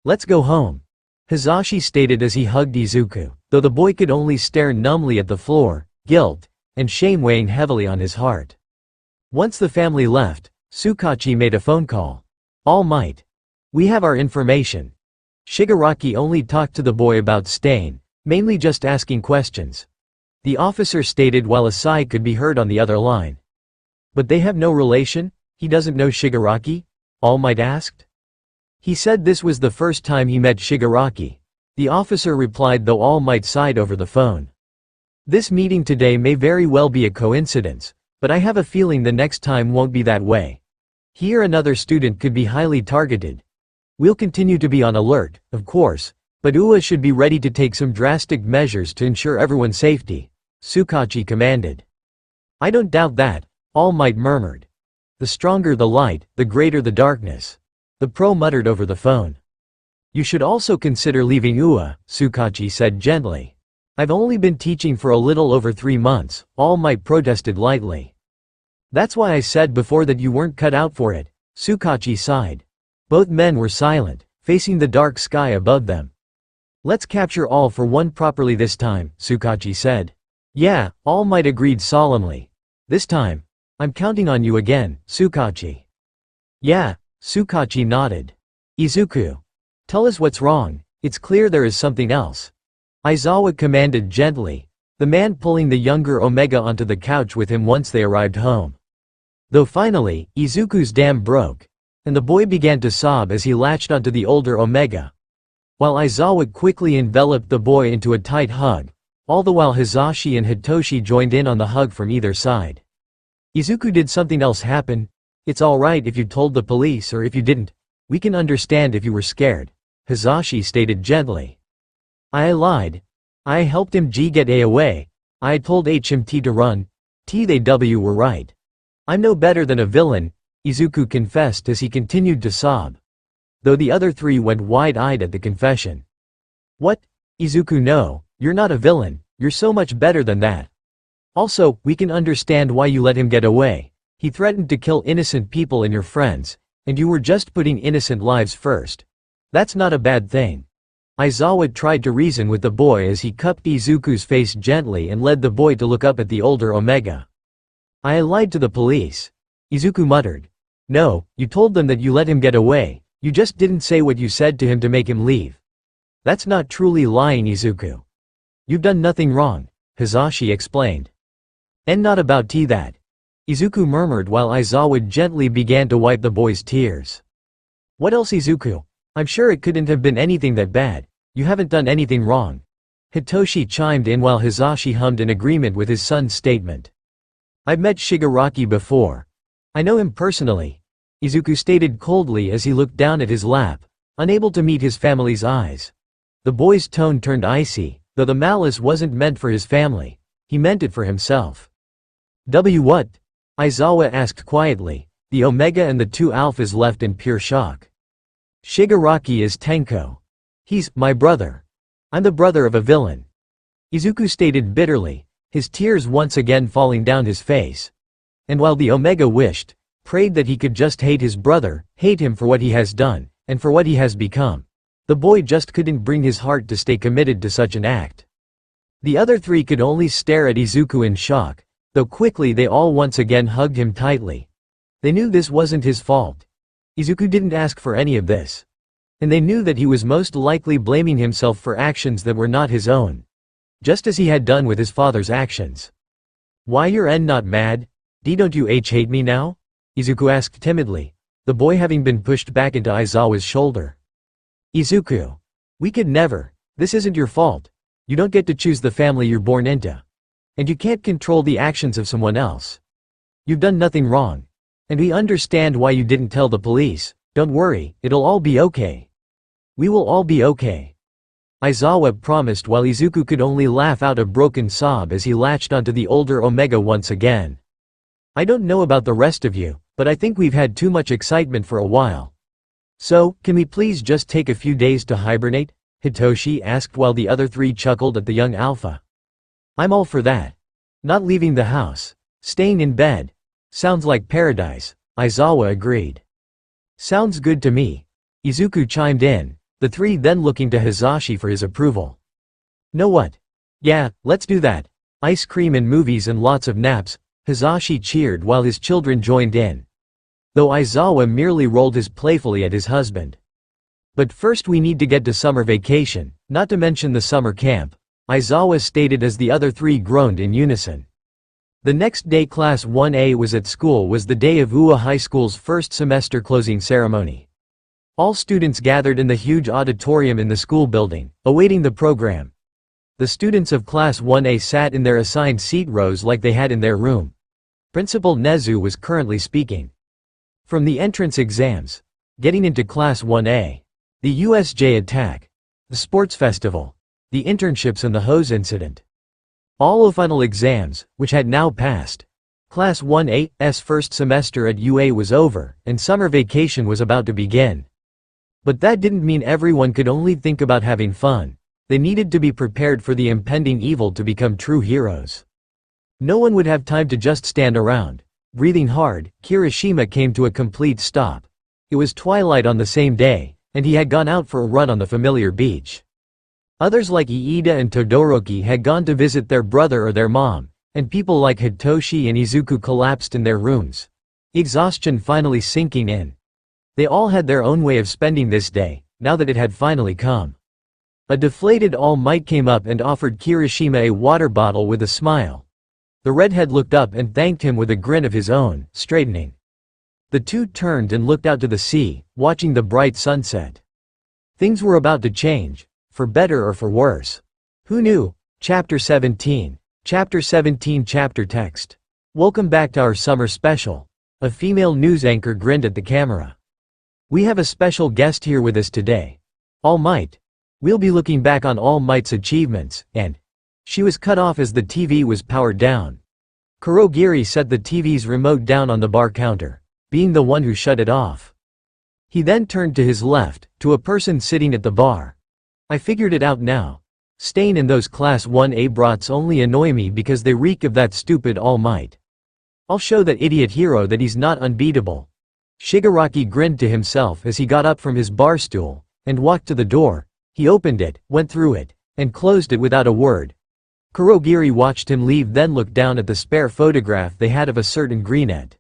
Let's go home," Hisashi stated as he hugged Izuku, though the boy could only stare numbly at the floor, guilt and shame weighing heavily on his heart. Once the family left, Sukachi made a phone call. "All Might. We have our information." Shigaraki only talked to the boy about staying, mainly just asking questions. The officer stated while a sigh could be heard on the other line. "But they have no relation? He doesn't know Shigaraki?" All Might asked. "He said this was the first time he met Shigaraki," the officer replied, though All Might sighed over the phone. "This meeting today may very well be a coincidence, but I have a feeling the next time won't be that way. Here another student could be highly targeted. We'll continue to be on alert, of course, but UA should be ready to take some drastic measures to ensure everyone's safety," Sukachi commanded. "I don't doubt that," All Might murmured. "The stronger the light, the greater the darkness," the pro muttered over the phone. "You should also consider leaving UA," Sukachi said gently. "I've only been teaching for a little over 3 months, All Might protested lightly. "That's why I said before that you weren't cut out for it," Sukachi sighed. Both men were silent, facing the dark sky above them. "Let's capture All for One properly this time," Sukachi said. "Yeah," All Might agreed solemnly. "This time. I'm counting on you again, Sukachi." "Yeah," Sukachi nodded. "Izuku. Tell us what's wrong. It's clear there is something else." Aizawa commanded gently, the man pulling the younger Omega onto the couch with him once they arrived home. Though finally, Izuku's dam broke, and the boy began to sob as he latched onto the older Omega, while Aizawa quickly enveloped the boy into a tight hug, all the while Hisashi and Hitoshi joined in on the hug from either side. "Izuku, did something else happen? It's alright if you told the police or if you didn't. We can understand if you were scared," Hisashi stated gently. "I lied. I helped him get away. I told HMT to run. They were right. I'm no better than a villain," Izuku confessed as he continued to sob. Though the other three went wide-eyed at the confession. "What? Izuku, no, you're not a villain, you're so much better than that. Also, we can understand why you let him get away. He threatened to kill innocent people and your friends, and you were just putting innocent lives first. That's not a bad thing." Aizawa tried to reason with the boy as he cupped Izuku's face gently and led the boy to look up at the older Omega. "I lied to the police," Izuku muttered. "No, you told them that you let him get away, you just didn't say what you said to him to make him leave. That's not truly lying, Izuku. You've done nothing wrong," Hisashi explained. "And not about that," Izuku murmured while Aizawa gently began to wipe the boy's tears. "What else, Izuku? I'm sure it couldn't have been anything that bad. You haven't done anything wrong." Hitoshi chimed in while Hisashi hummed in agreement with his son's statement. "I've met Shigaraki before. I know him personally," Izuku stated coldly as he looked down at his lap, unable to meet his family's eyes. The boy's tone turned icy, though the malice wasn't meant for his family, he meant it for himself. What?" Aizawa asked quietly, the Omega and the two Alphas left in pure shock. "Shigaraki is Tenko. He's my brother. I'm the brother of a villain," Izuku stated bitterly, his tears once again falling down his face. And while the Omega prayed that he could just hate his brother, hate him for what he has done, and for what he has become, the boy just couldn't bring his heart to stay committed to such an act. The other three could only stare at Izuku in shock, though quickly they all once again hugged him tightly. They knew this wasn't his fault. Izuku didn't ask for any of this. And they knew that he was most likely blaming himself for actions that were not his own. Just as he had done with his father's actions. "Why you're not mad? Don't you hate me now?" Izuku asked timidly, the boy having been pushed back into Aizawa's shoulder. "Izuku. We could never. This isn't your fault. You don't get to choose the family you're born into. And you can't control the actions of someone else. You've done nothing wrong. And we understand why you didn't tell the police. Don't worry, it'll all be okay. We will all be okay." Aizawa promised while Izuku could only laugh out a broken sob as he latched onto the older Omega once again. "I don't know about the rest of you, but I think we've had too much excitement for a while. So, can we please just take a few days to hibernate?" Hitoshi asked while the other three chuckled at the young alpha. "I'm all for that. Not leaving the house. Staying in bed. Sounds like paradise," Aizawa agreed. "Sounds good to me," Izuku chimed in, the three then looking to Hisashi for his approval. "Know what? Yeah, let's do that. Ice cream and movies and lots of naps," Hisashi cheered while his children joined in. Though Aizawa merely rolled his playfully at his husband. "But first we need to get to summer vacation, not to mention the summer camp," Aizawa stated as the other three groaned in unison. The next day Class 1A was at school was the day of UA High School's first semester closing ceremony. All students gathered in the huge auditorium in the school building, awaiting the program. The students of Class 1A sat in their assigned seat rows like they had in their room. Principal Nezu was currently speaking. From the entrance exams, getting into Class 1A, the USJ attack, the sports festival, the internships and the hose incident. All final exams, which had now passed. Class 1A's first semester at UA was over, and summer vacation was about to begin. But that didn't mean everyone could only think about having fun. They needed to be prepared for the impending evil to become true heroes. No one would have time to just stand around. Breathing hard, Kirishima came to a complete stop. It was twilight on the same day, and he had gone out for a run on the familiar beach. Others like Iida and Todoroki had gone to visit their brother or their mom, and people like Hitoshi and Izuku collapsed in their rooms. Exhaustion finally sinking in. They all had their own way of spending this day, now that it had finally come. A deflated All Might came up and offered Kirishima a water bottle with a smile. The redhead looked up and thanked him with a grin of his own, straightening. The two turned and looked out to the sea, watching the bright sunset. Things were about to change. For better or for worse. Who knew? Chapter 17. Chapter 17 Chapter Text. Welcome back to our summer special. A female news anchor grinned at the camera. We have a special guest here with us today. All Might. We'll be looking back on All Might's achievements, and she was cut off as the TV was powered down. Kurogiri set the TV's remote down on the bar counter, being the one who shut it off. He then turned to his left, to a person sitting at the bar. "I figured it out now. Staying in those Class 1A brats only annoy me because they reek of that stupid All Might. I'll show that idiot hero that he's not unbeatable." Shigaraki grinned to himself as he got up from his bar stool, and walked to the door. He opened it, went through it, and closed it without a word. Kurogiri watched him leave then looked down at the spare photograph they had of a certain greenette.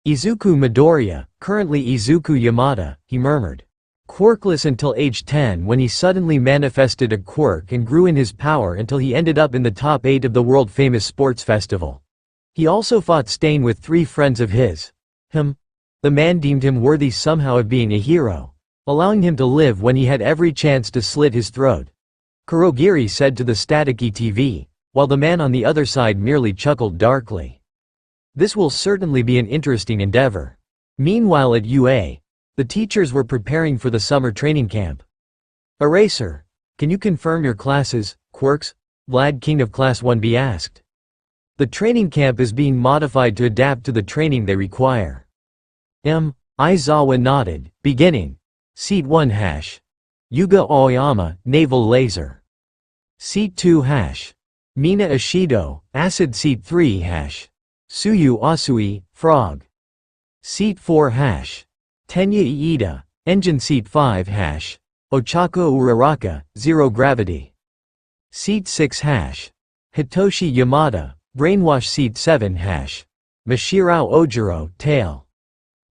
"Izuku Midoriya, currently Izuku Yamada," he murmured. Quirkless until age 10 when he suddenly manifested a quirk and grew in his power until he ended up in the top 8 of the world-famous sports festival. He also fought staying with 3 friends of his. The man deemed him worthy somehow of being a hero, allowing him to live when he had every chance to slit his throat. Kurogiri said to the staticky TV, while the man on the other side merely chuckled darkly. This will certainly be an interesting endeavor. Meanwhile at UA, the teachers were preparing for the summer training camp. "Eraser, can you confirm your classes, quirks?" Vlad King of Class 1B asked. "The training camp is being modified to adapt to the training they require." Aizawa nodded, beginning. Seat 1 hash. Yuga Aoyama, Naval Laser. Seat 2 hash. Mina Ishido, Acid. Seat 3 hash. Suyu Asui, Frog. Seat 4 hash. Tenya Iida, Engine. Seat 5 hash. Ochako Uraraka, Zero Gravity. Seat 6 hash. Hitoshi Yamada, Brainwash. Seat 7 hash. Mashirao Ojiro, Tail.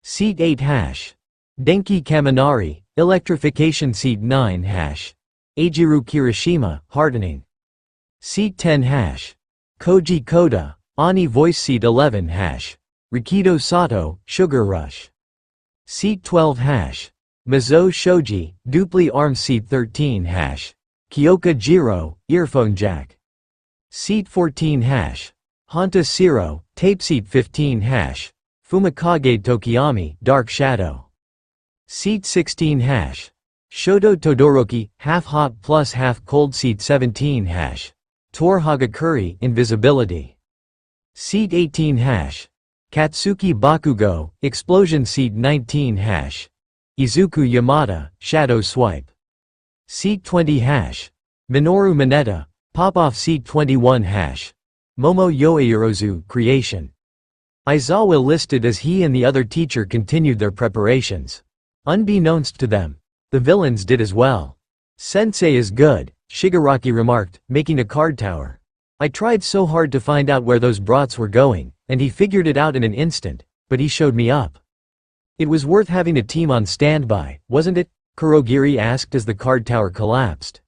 Seat 8 hash. Denki Kaminari, electrification. Seat 9 hash. Eijiru Kirishima, hardening. Seat 10 hash. Koji Kota, Ani voice. Seat 11 hash. Rikido Sato, sugar rush. Seat 12 hash. Mizo Shoji, dupli arm. Seat 13 hash. Kyoka Jiro, earphone jack. Seat 14 hash. Honta Siro, tape. Seat 15 hash. Fumikage Tokiyami, dark shadow. Seat 16 hash. Shoto Todoroki, half hot plus half cold. Seat 17 hash. Tor Hagakuri, invisibility. Seat 18 hash. Katsuki Bakugo, explosion. Seat 19 hash. Izuku Yamada, shadow swipe. Seat 20 hash. Minoru Mineta, pop off. Seat 21 hash. Momo Yoeirozu, creation. Aizawa listed as he and the other teacher continued their preparations. Unbeknownst to them, the villains did as well. Sensei is good, Shigaraki remarked, making a card tower. I tried so hard to find out where those brats were going, and he figured it out in an instant, but he showed me up. It was worth having a team on standby, wasn't it? Kurogiri asked as the card tower collapsed.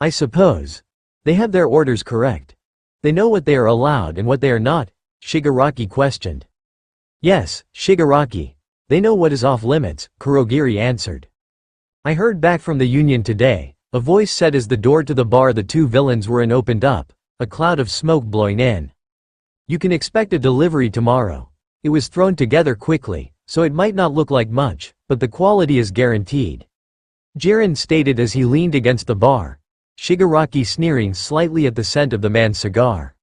I suppose. They have their orders correct. They know what they are allowed and what they are not, Shigaraki questioned. Yes, Shigaraki. They know what is off limits, Kurogiri answered. I heard back from the union today, a voice said as the door to the bar the two villains were in opened up, a cloud of smoke blowing in. You can expect a delivery tomorrow. It was thrown together quickly, so it might not look like much, but the quality is guaranteed. Jiren stated as he leaned against the bar, Shigaraki sneering slightly at the scent of the man's cigar.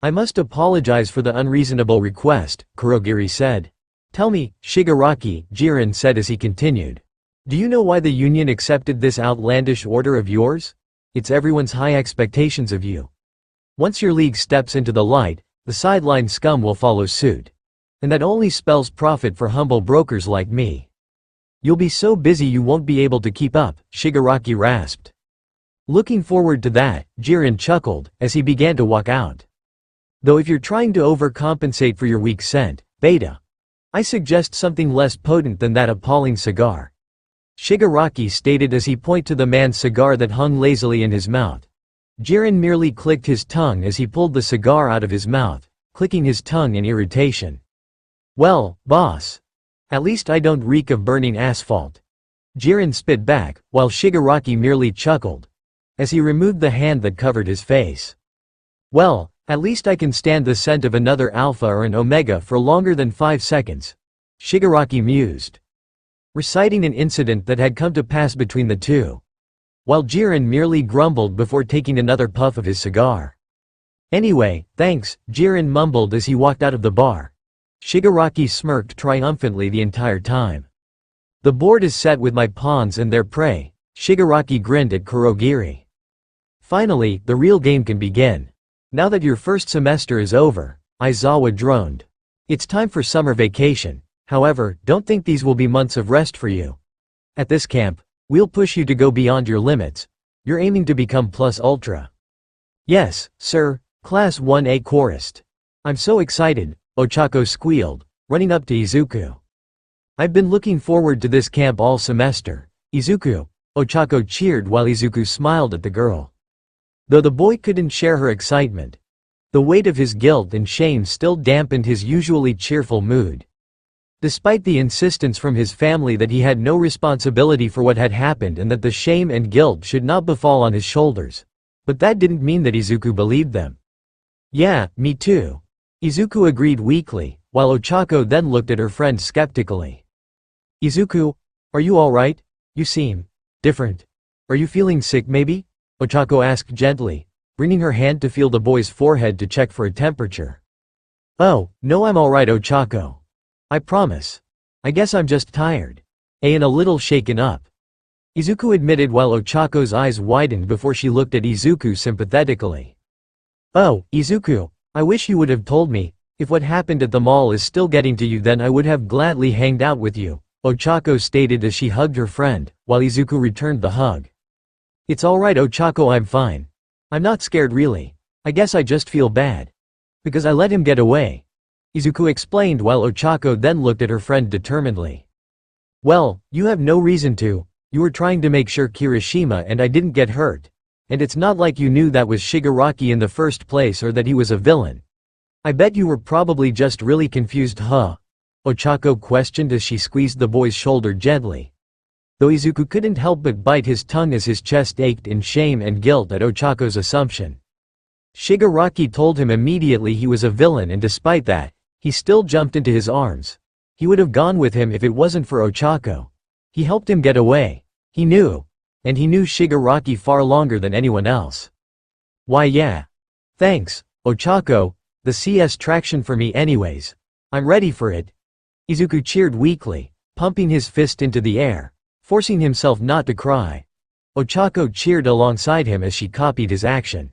I must apologize for the unreasonable request, Kurogiri said. Tell me, Shigaraki, Jiren said as he continued. Do you know why the union accepted this outlandish order of yours? It's everyone's high expectations of you. Once your league steps into the light, the sideline scum will follow suit. And that only spells profit for humble brokers like me. You'll be so busy you won't be able to keep up, Shigaraki rasped. Looking forward to that, Jiren chuckled, as he began to walk out. Though if you're trying to overcompensate for your weak scent, Beta, I suggest something less potent than that appalling cigar. Shigaraki stated as he pointed to the man's cigar that hung lazily in his mouth. Jiren merely clicked his tongue as he pulled the cigar out of his mouth, clicking his tongue in irritation. Well, boss. At least I don't reek of burning asphalt. Jiren spit back, while Shigaraki merely chuckled, as he removed the hand that covered his face. Well, at least I can stand the scent of another alpha or an omega for longer than 5 seconds. Shigaraki mused, reciting an incident that had come to pass between the two. While Jiren merely grumbled before taking another puff of his cigar. Anyway, thanks, Jiren mumbled as he walked out of the bar. Shigaraki smirked triumphantly the entire time. The board is set with my pawns and their prey, Shigaraki grinned at Kurogiri. Finally, the real game can begin. Now that your first semester is over, Aizawa droned. It's time for summer vacation, however, don't think these will be months of rest for you. At this camp, we'll push you to go beyond your limits. You're aiming to become plus ultra. Yes, sir, Class 1A chorused. I'm so excited, Ochako squealed, running up to Izuku. I've been looking forward to this camp all semester, Izuku, Ochako cheered while Izuku smiled at the girl. Though the boy couldn't share her excitement, the weight of his guilt and shame still dampened his usually cheerful mood. Despite the insistence from his family that he had no responsibility for what had happened and that the shame and guilt should not befall on his shoulders. But that didn't mean that Izuku believed them. Yeah, me too. Izuku agreed weakly, while Ochako then looked at her friend skeptically. Izuku, are you alright? You seem different. Are you feeling sick maybe? Ochako asked gently, bringing her hand to feel the boy's forehead to check for a temperature. Oh, no, I'm alright, Ochako. I promise. I guess I'm just tired. And a little shaken up. Izuku admitted while Ochako's eyes widened before she looked at Izuku sympathetically. Oh, Izuku, I wish you would have told me. If what happened at the mall is still getting to you, then I would have gladly hanged out with you, Ochako stated as she hugged her friend, while Izuku returned the hug. It's alright, Ochako, I'm fine. I'm not scared really. I guess I just feel bad. Because I let him get away. Izuku explained while Ochako then looked at her friend determinedly. Well, you have no reason to. You were trying to make sure Kirishima and I didn't get hurt. And it's not like you knew that was Shigaraki in the first place or that he was a villain. I bet you were probably just really confused, huh? Ochako questioned as she squeezed the boy's shoulder gently. Though Izuku couldn't help but bite his tongue as his chest ached in shame and guilt at Ochako's assumption. Shigaraki told him immediately he was a villain, and despite that, he still jumped into his arms. He would have gone with him if it wasn't for Ochako. He helped him get away. He knew. And he knew Shigaraki far longer than anyone else. Why yeah. Thanks, Ochako, the CS traction for me anyways. I'm ready for it. Izuku cheered weakly, pumping his fist into the air, forcing himself not to cry. Ochako cheered alongside him as she copied his action.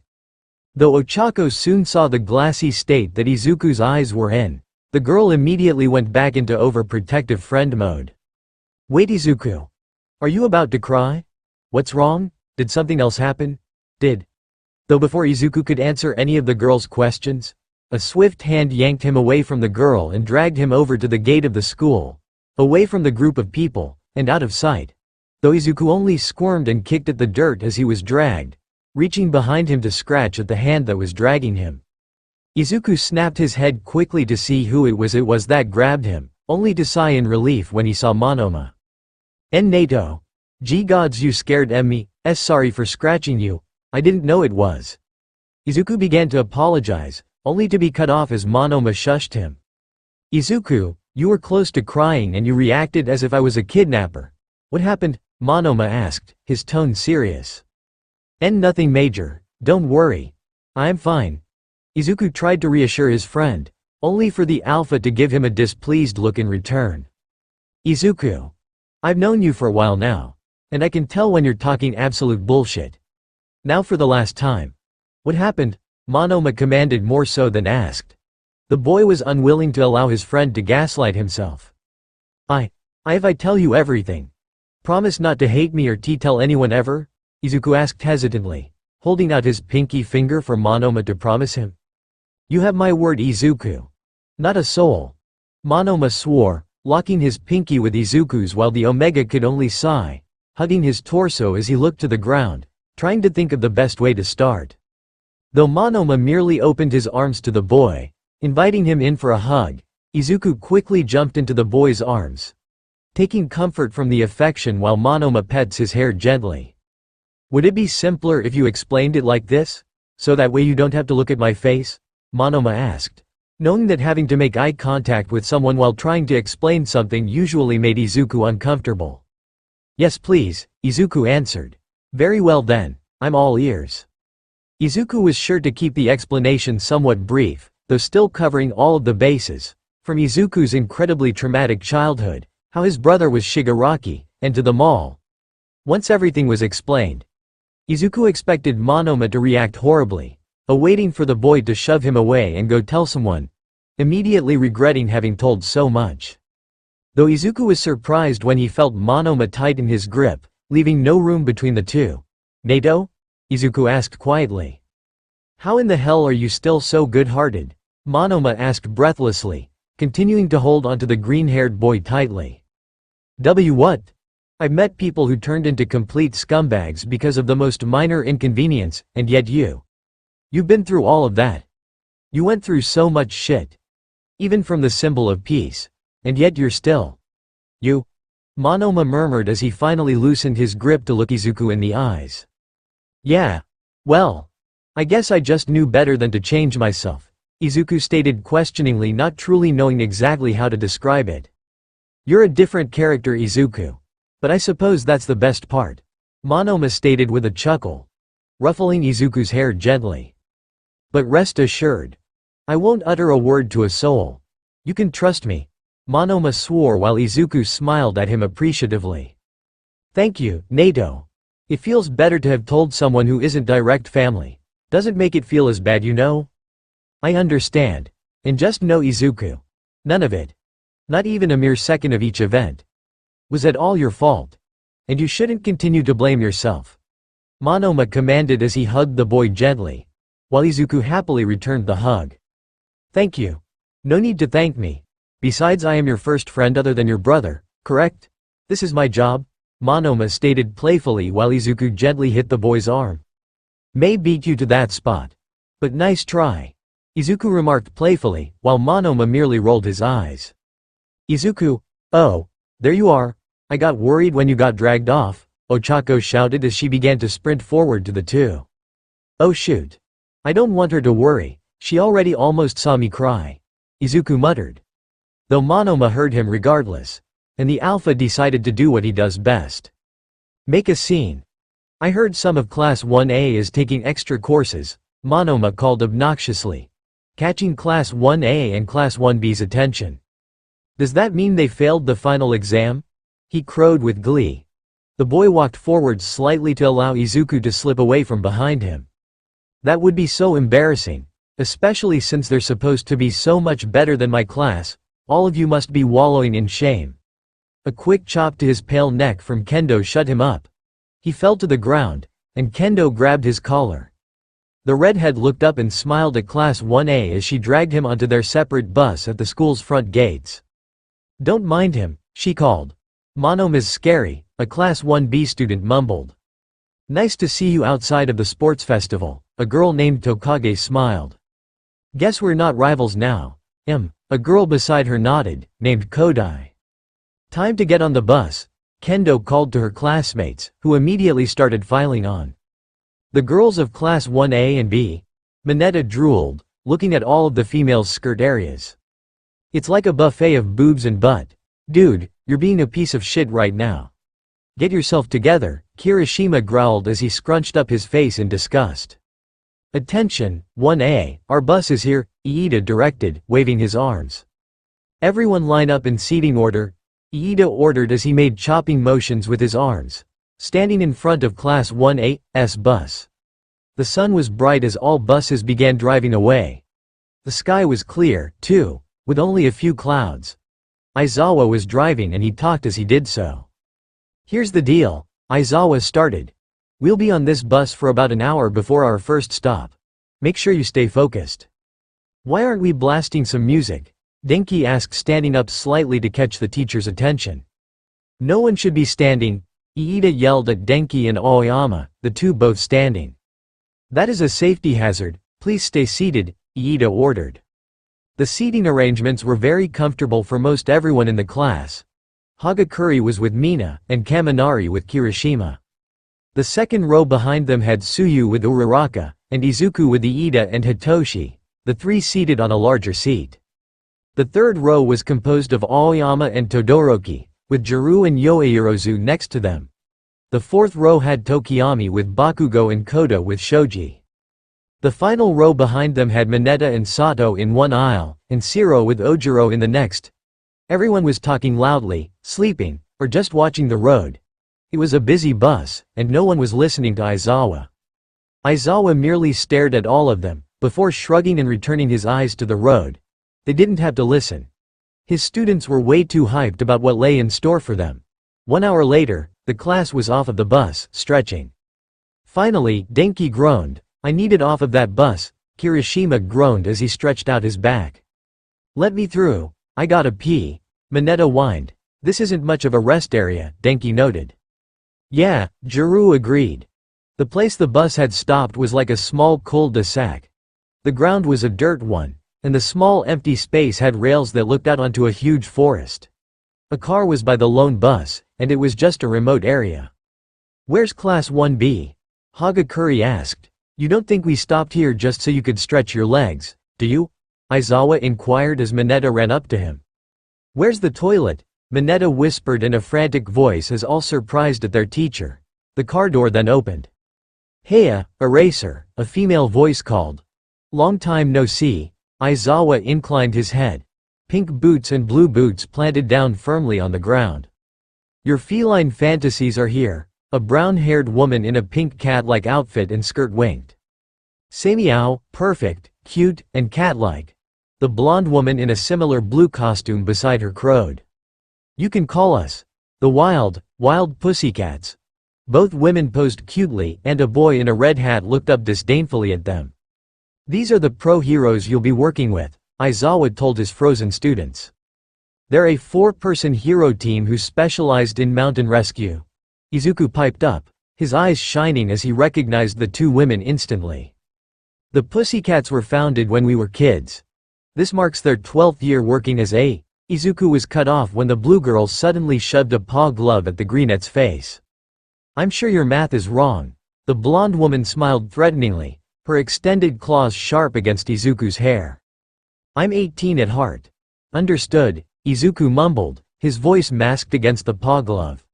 Though Ochako soon saw the glassy state that Izuku's eyes were in, the girl immediately went back into overprotective friend mode. Wait, Izuku. Are you about to cry? What's wrong? Did something else happen? Though before Izuku could answer any of the girl's questions, a swift hand yanked him away from the girl and dragged him over to the gate of the school, away from the group of people, and out of sight. Though Izuku only squirmed and kicked at the dirt as he was dragged, reaching behind him to scratch at the hand that was dragging him. Izuku snapped his head quickly to see who it was that grabbed him, only to sigh in relief when he saw Monoma. Nato. Gee gods, you scared me, sorry for scratching you, I didn't know it was. Izuku began to apologize, only to be cut off as Monoma shushed him. Izuku, you were close to crying and you reacted as if I was a kidnapper. What happened? Monoma asked, his tone serious. Nothing major, don't worry. I'm fine. Izuku tried to reassure his friend, only for the alpha to give him a displeased look in return. Izuku. I've known you for a while now, and I can tell when you're talking absolute bullshit. Now for the last time. What happened? Monoma commanded more so than asked. The boy was unwilling to allow his friend to gaslight himself. If I tell you everything. Promise not to hate me or to tell anyone ever? Izuku asked hesitantly, holding out his pinky finger for Monoma to promise him. You have my word, Izuku. Not a soul. Monoma swore, locking his pinky with Izuku's while the Omega could only sigh, hugging his torso as he looked to the ground, trying to think of the best way to start. Though Monoma merely opened his arms to the boy, inviting him in for a hug, Izuku quickly jumped into the boy's arms, taking comfort from the affection while Monoma pets his hair gently. Would it be simpler if you explained it like this? So that way you don't have to look at my face? Monoma asked, knowing that having to make eye contact with someone while trying to explain something usually made Izuku uncomfortable. Yes please, Izuku answered. Very well then, I'm all ears. Izuku was sure to keep the explanation somewhat brief, though still covering all of the bases, from Izuku's incredibly traumatic childhood, how his brother was Shigaraki, and to the mall. Once everything was explained, Izuku expected Monoma to react horribly, awaiting for the boy to shove him away and go tell someone, immediately regretting having told so much. Though Izuku was surprised when he felt Monoma tighten his grip, leaving no room between the two. Nato? Izuku asked quietly. How in the hell are you still so good-hearted? Monoma asked breathlessly, continuing to hold onto the green-haired boy tightly. What? I've met people who turned into complete scumbags because of the most minor inconvenience, and yet you've been through all of that. You went through so much shit. Even from the symbol of peace. And yet you're still. You. Monoma murmured as he finally loosened his grip to look Izuku in the eyes. Yeah. Well. I guess I just knew better than to change myself, Izuku stated questioningly, not truly knowing exactly how to describe it. You're a different character, Izuku. But I suppose that's the best part. Monoma stated with a chuckle, ruffling Izuku's hair gently. But rest assured. I won't utter a word to a soul. You can trust me. Monoma swore while Izuku smiled at him appreciatively. Thank you, Nato. It feels better to have told someone who isn't direct family. Doesn't make it feel as bad, you know? I understand. And just know, Izuku. None of it. Not even a mere second of each event was at all your fault. And you shouldn't continue to blame yourself. Monoma commanded as he hugged the boy gently, while Izuku happily returned the hug. Thank you. No need to thank me. Besides, I am your first friend other than your brother, correct? This is my job, Monoma stated playfully while Izuku gently hit the boy's arm. May beat you to that spot. But nice try. Izuku remarked playfully, while Monoma merely rolled his eyes. Izuku, oh, there you are. I got worried when you got dragged off, Ochako shouted as she began to sprint forward to the two. Oh shoot. I don't want her to worry, she already almost saw me cry. Izuku muttered. Though Monoma heard him regardless. And the alpha decided to do what he does best. Make a scene. I heard some of Class 1A is taking extra courses, Monoma called obnoxiously, catching Class 1A and Class 1B's attention. Does that mean they failed the final exam? He crowed with glee. The boy walked forward slightly to allow Izuku to slip away from behind him. That would be so embarrassing, especially since they're supposed to be so much better than my class, all of you must be wallowing in shame. A quick chop to his pale neck from Kendo shut him up. He fell to the ground, and Kendo grabbed his collar. The redhead looked up and smiled at Class 1A as she dragged him onto their separate bus at the school's front gates. Don't mind him, she called. Monoma's scary, a Class 1B student mumbled. Nice to see you outside of the sports festival, a girl named Tokage smiled. Guess we're not rivals now. A girl beside her nodded, named Kodai. Time to get on the bus, Kendo called to her classmates, who immediately started filing on. The girls of Class 1A and B, Mineta drooled, looking at all of the females' skirt areas. It's like a buffet of boobs and butt. Dude, you're being a piece of shit right now. Get yourself together, Kirishima growled as he scrunched up his face in disgust. Attention, 1A, our bus is here, Iida directed, waving his arms. Everyone line up in seating order, Iida ordered as he made chopping motions with his arms, standing in front of Class 1A's bus. The sun was bright as all buses began driving away. The sky was clear, too, with only a few clouds. Aizawa was driving and he talked as he did so. Here's the deal, Aizawa started. We'll be on this bus for about an hour before our first stop. Make sure you stay focused. Why aren't we blasting some music? Denki asked, standing up slightly to catch the teacher's attention. No one should be standing, Iida yelled at Denki and Aoyama, the two both standing. That is a safety hazard, please stay seated, Iida ordered. The seating arrangements were very comfortable for most everyone in the class. Hagakure was with Mina, and Kaminari with Kirishima. The second row behind them had Tsuyu with Uraraka, and Izuku with Iida and Hitoshi, the three seated on a larger seat. The third row was composed of Aoyama and Todoroki, with Jiru and Yoeirozu next to them. The fourth row had Tokiyami with Bakugo and Kota with Shoji. The final row behind them had Mineta and Sato in one aisle, and Shiro with Ojiro in the next. Everyone was talking loudly, sleeping, or just watching the road. It was a busy bus, and no one was listening to Aizawa. Aizawa merely stared at all of them, before shrugging and returning his eyes to the road. They didn't have to listen. His students were way too hyped about what lay in store for them. 1 hour later, the class was off of the bus, stretching. Finally, Denki groaned. I needed off of that bus, Kirishima groaned as he stretched out his back. Let me through, I gotta pee, Mineta whined. This isn't much of a rest area, Denki noted. Yeah, Jiru agreed. The place the bus had stopped was like a small cul-de-sac. The ground was a dirt one, and the small empty space had rails that looked out onto a huge forest. A car was by the lone bus, and it was just a remote area. Where's Class 1B? Hagakure asked. You don't think we stopped here just so you could stretch your legs, do you? Aizawa inquired as Mineta ran up to him. Where's the toilet? Mineta whispered in a frantic voice as all surprised at their teacher. The car door then opened. Heya, Eraser, a female voice called. Long time no see. Aizawa inclined his head. Pink boots and blue boots planted down firmly on the ground. Your feline fantasies are here, a brown-haired woman in a pink cat-like outfit and skirt winked. Say meow, perfect, cute, and cat-like. The blonde woman in a similar blue costume beside her crowed. You can call us the wild pussycats. Both women posed cutely, and a boy in a red hat looked up disdainfully at them. These are the pro heroes you'll be working with, Aizawa told his frozen students. They're a four-person hero team who specialized in mountain rescue. Izuku piped up, his eyes shining as he recognized the two women instantly. The Pussycats were founded when we were kids. This marks their 12th year working as a. Izuku was cut off when the blue girl suddenly shoved a paw glove at the brunette's face. I'm sure your math is wrong. The blonde woman smiled threateningly, her extended claws sharp against Izuku's hair. I'm 18 at heart. Understood, Izuku mumbled, his voice masked against the paw glove.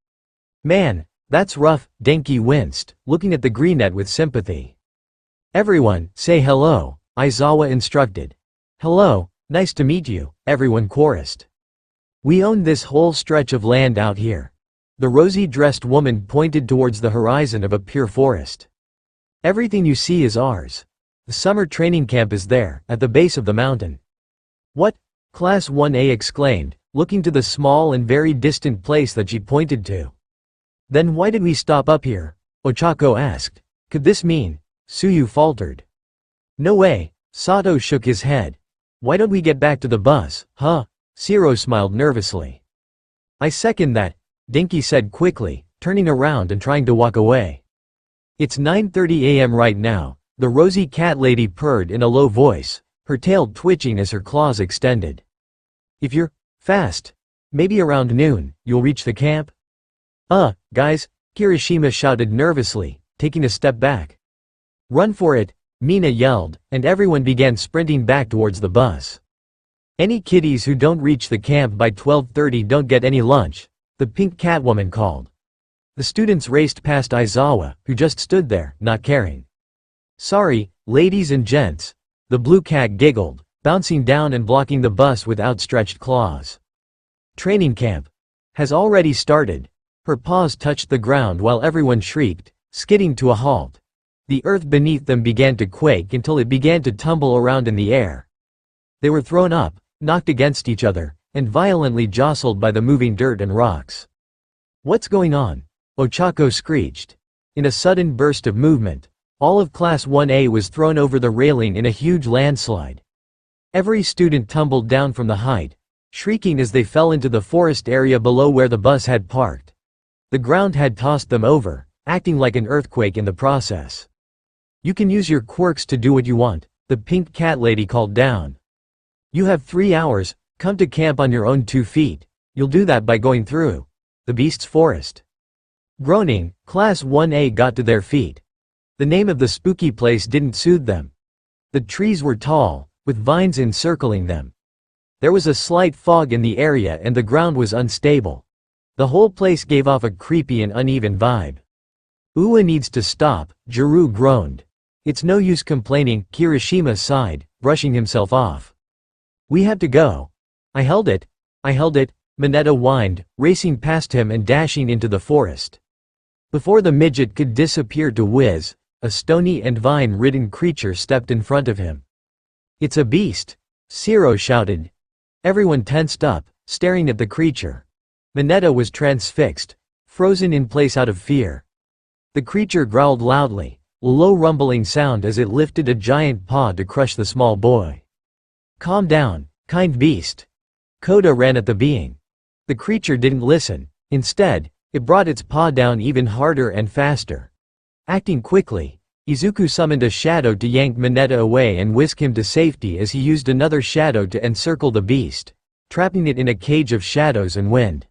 Man, that's rough, Denki winced, looking at the brunette with sympathy. Everyone, say hello, Aizawa instructed. Hello, nice to meet you, everyone chorused. We own this whole stretch of land out here. The rosy-dressed woman pointed towards the horizon of a pure forest. Everything you see is ours. The summer training camp is there, at the base of the mountain. What? Class 1A exclaimed, looking to the small and very distant place that she pointed to. Then why did we stop up here? Ochako asked. Could this mean? Suyu faltered. No way, Sato shook his head. Why don't we get back to the bus, huh? Shiro smiled nervously. I second that, Denki said quickly, turning around and trying to walk away. It's 9:30 a.m. right now, the rosy cat lady purred in a low voice, her tail twitching as her claws extended. If you're fast, maybe around noon, you'll reach the camp? Guys, Kirishima shouted nervously, taking a step back. Run for it, Mina yelled, and everyone began sprinting back towards the bus. Any kiddies who don't reach the camp by 12:30 don't get any lunch, the pink catwoman called. The students raced past Aizawa, who just stood there, not caring. Sorry, ladies and gents, the blue cat giggled, bouncing down and blocking the bus with outstretched claws. Training camp has already started. Her paws touched the ground while everyone shrieked, skidding to a halt. The earth beneath them began to quake until it began to tumble around in the air. They were thrown up, knocked against each other, and violently jostled by the moving dirt and rocks. What's going on? Ochako screeched. In a sudden burst of movement, all of Class 1A was thrown over the railing in a huge landslide. Every student tumbled down from the height, shrieking as they fell into the forest area below where the bus had parked. The ground had tossed them over, acting like an earthquake in the process. You can use your quirks to do what you want, the pink cat lady called down. You have 3 hours, come to camp on your own 2 feet. You'll do that by going through the beast's forest. Groaning, Class 1A got to their feet. The name of the spooky place didn't soothe them. The trees were tall, with vines encircling them. There was a slight fog in the area and the ground was unstable. The whole place gave off a creepy and uneven vibe. Uwa needs to stop, Jiru groaned. It's no use complaining, Kirishima sighed, brushing himself off. We have to go. I held it, Mineta whined, racing past him and dashing into the forest. Before the midget could disappear to whiz, a stony and vine-ridden creature stepped in front of him. It's a beast, Shiro shouted. Everyone tensed up, staring at the creature. Mineta was transfixed, frozen in place out of fear. The creature growled loudly, a low rumbling sound as it lifted a giant paw to crush the small boy. Calm down, kind beast. Kota ran at the being. The creature didn't listen. Instead, it brought its paw down even harder and faster. Acting quickly, Izuku summoned a shadow to yank Mineta away and whisk him to safety as he used another shadow to encircle the beast, trapping it in a cage of shadows and wind.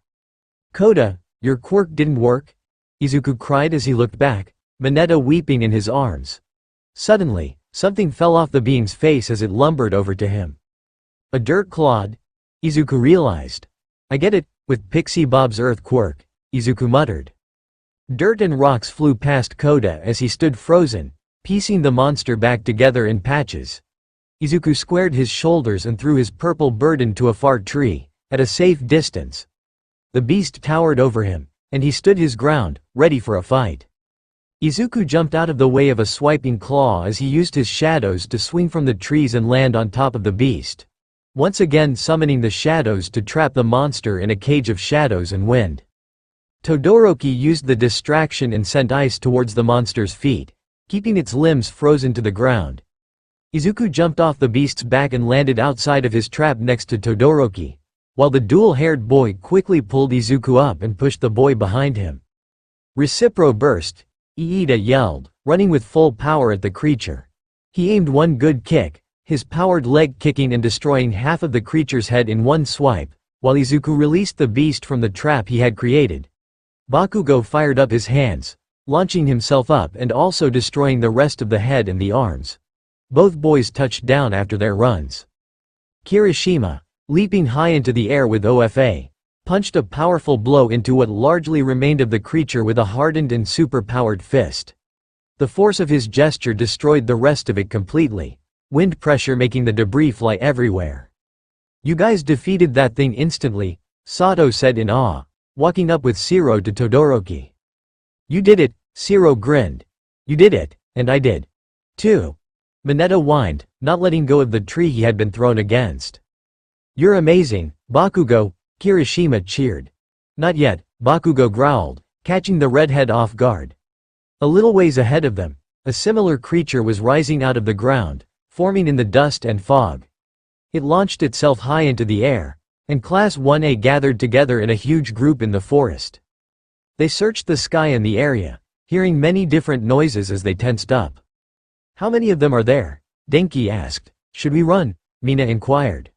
Kota, your quirk didn't work? Izuku cried as he looked back, Mineta weeping in his arms. Suddenly, something fell off the being's face as it lumbered over to him. A dirt clod? Izuku realized. I get it, with Pixie Bob's earth quirk, Izuku muttered. Dirt and rocks flew past Kota as he stood frozen, piecing the monster back together in patches. Izuku squared his shoulders and threw his purple burden to a far tree, at a safe distance. The beast towered over him, and he stood his ground, ready for a fight. Izuku jumped out of the way of a swiping claw as he used his shadows to swing from the trees and land on top of the beast, once again summoning the shadows to trap the monster in a cage of shadows and wind. Todoroki used the distraction and sent ice towards the monster's feet, keeping its limbs frozen to the ground. Izuku jumped off the beast's back and landed outside of his trap next to Todoroki, while the dual-haired boy quickly pulled Izuku up and pushed the boy behind him. Recipro burst, Iida yelled, running with full power at the creature. He aimed one good kick, his powered leg kicking and destroying half of the creature's head in one swipe, while Izuku released the beast from the trap he had created. Bakugo fired up his hands, launching himself up and also destroying the rest of the head and the arms. Both boys touched down after their runs. Kirishima, leaping high into the air with OFA, punched a powerful blow into what largely remained of the creature with a hardened and super-powered fist. The force of his gesture destroyed the rest of it completely, wind pressure making the debris fly everywhere. "You guys defeated that thing instantly," Sato said in awe, walking up with Shiro to Todoroki. "You did it," Shiro grinned. "You did it, and I did too," Mineta whined, not letting go of the tree he had been thrown against. "You're amazing, Bakugo," Kirishima cheered. "Not yet," Bakugo growled, catching the redhead off guard. A little ways ahead of them, a similar creature was rising out of the ground, forming in the dust and fog. It launched itself high into the air, and Class 1A gathered together in a huge group in the forest. They searched the sky and the area, hearing many different noises as they tensed up. "How many of them are there?" Denki asked. "Should we run?" Mina inquired.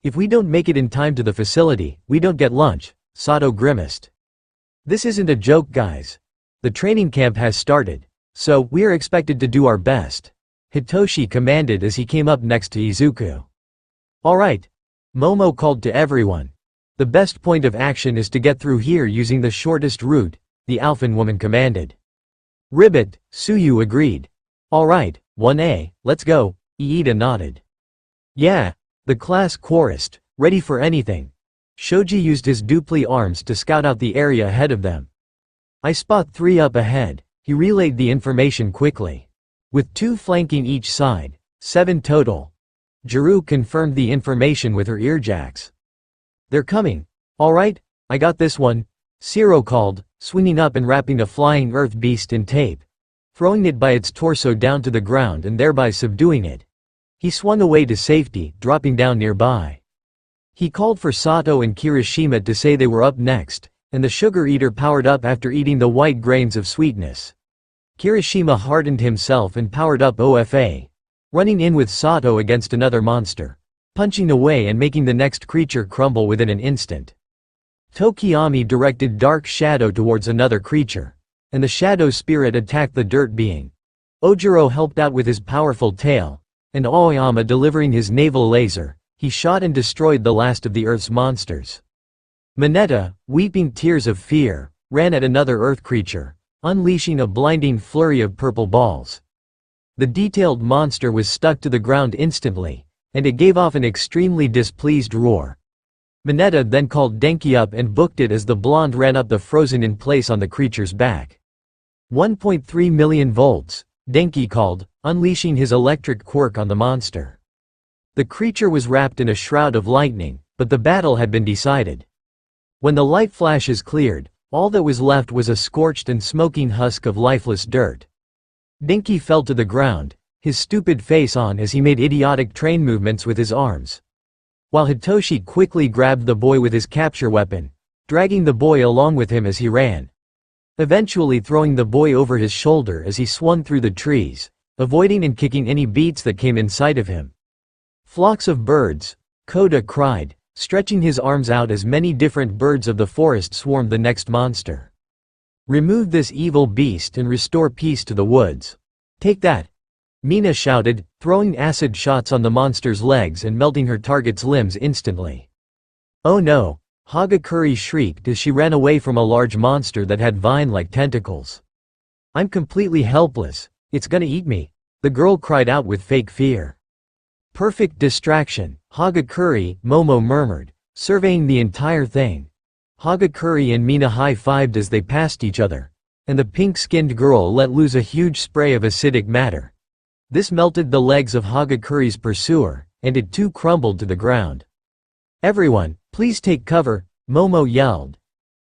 "If we don't make it in time to the facility, we don't get lunch," Sato grimaced. "This isn't a joke, guys. The training camp has started, so we are expected to do our best," Hitoshi commanded as he came up next to Izuku. "All right," Momo called to everyone. "The best point of action is to get through here using the shortest route," the Alphan woman commanded. "Ribbit," Suyu agreed. "All right, 1A, let's go," Iida nodded. "Yeah," the class chorused, ready for anything. Shoji used his dupli arms to scout out the area ahead of them. "I spot 3 up ahead," he relayed the information quickly. "With 2 flanking each side, 7 total." Jiru confirmed the information with her earjacks. "They're coming. All right, I got this one," Shiro called, swinging up and wrapping a flying earth beast in tape, throwing it by its torso down to the ground and thereby subduing it. He swung away to safety, dropping down nearby. He called for Sato and Kirishima to say they were up next, and the sugar eater powered up after eating the white grains of sweetness. Kirishima hardened himself and powered up OFA, running in with Sato against another monster, punching away and making the next creature crumble within an instant. Tokiyami directed Dark Shadow towards another creature, and the Shadow Spirit attacked the dirt being. Ojiro helped out with his powerful tail, and Aoyama delivering his naval laser, he shot and destroyed the last of the Earth's monsters. Mineta, weeping tears of fear, ran at another Earth creature, unleashing a blinding flurry of purple balls. The detailed monster was stuck to the ground instantly, and it gave off an extremely displeased roar. Mineta then called Denki up and booked it as the blonde ran up the frozen in place on the creature's back. 1.3 million volts, Denki called, unleashing his electric quirk on the monster. The creature was wrapped in a shroud of lightning, but the battle had been decided. When the light flashes cleared, all that was left was a scorched and smoking husk of lifeless dirt. Denki fell to the ground, his stupid face on as he made idiotic train movements with his arms. While Hitoshi quickly grabbed the boy with his capture weapon, dragging the boy along with him as he ran. Eventually throwing the boy over his shoulder as he swung through the trees, avoiding and kicking any beats that came in sight of him. "Flocks of birds," Kota cried, stretching his arms out as many different birds of the forest swarmed the next monster. "Remove this evil beast and restore peace to the woods. Take that," Mina shouted, throwing acid shots on the monster's legs and melting her target's limbs instantly. "Oh no," Hagakure shrieked as she ran away from a large monster that had vine-like tentacles. "I'm completely helpless, it's gonna eat me," the girl cried out with fake fear. "Perfect distraction," Hagakure, Momo murmured, surveying the entire thing. Hagakure and Mina high-fived as they passed each other, and the pink-skinned girl let loose a huge spray of acidic matter. This melted the legs of Hagakure's pursuer, and it too crumbled to the ground. "Everyone, please take cover," Momo yelled.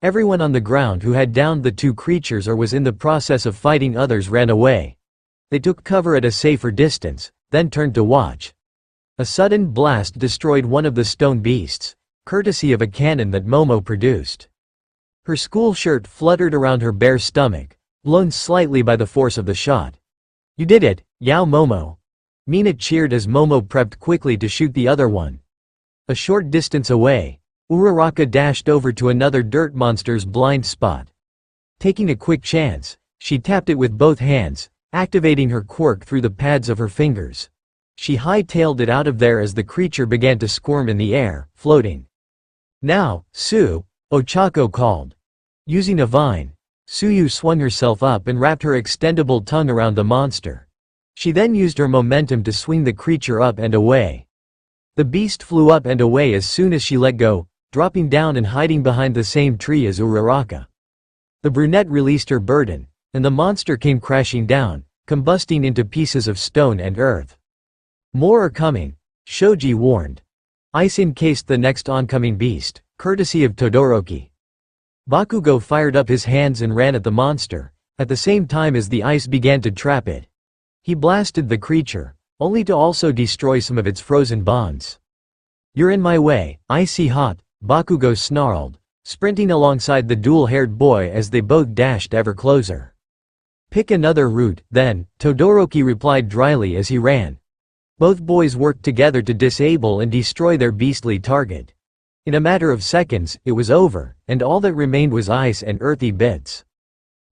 Everyone on the ground who had downed the 2 creatures or was in the process of fighting others ran away. They took cover at a safer distance, then turned to watch. A sudden blast destroyed one of the stone beasts, courtesy of a cannon that Momo produced. Her school shirt fluttered around her bare stomach, blown slightly by the force of the shot. "You did it, Yao Momo!" Mina cheered as Momo prepped quickly to shoot the other one. A short distance away, Uraraka dashed over to another dirt monster's blind spot. Taking a quick chance, she tapped it with both hands, activating her quirk through the pads of her fingers. She hightailed it out of there as the creature began to squirm in the air, floating. "Now, Su," Ochako called. Using a vine, Suyu swung herself up and wrapped her extendable tongue around the monster. She then used her momentum to swing the creature up and away. The beast flew up and away as soon as she let go, dropping down and hiding behind the same tree as Uraraka. The brunette released her burden, and the monster came crashing down, combusting into pieces of stone and earth. "More are coming," Shoji warned. "Ice encased the next oncoming beast, courtesy of Todoroki." Bakugo fired up his hands and ran at the monster, at the same time as the ice began to trap it. He blasted the creature, only to also destroy some of its frozen bonds. "You're in my way, icy hot," Bakugo snarled, sprinting alongside the dual-haired boy as they both dashed ever closer. "Pick another route, then," Todoroki replied dryly as he ran. Both boys worked together to disable and destroy their beastly target. In a matter of seconds, it was over, and all that remained was ice and earthy bits.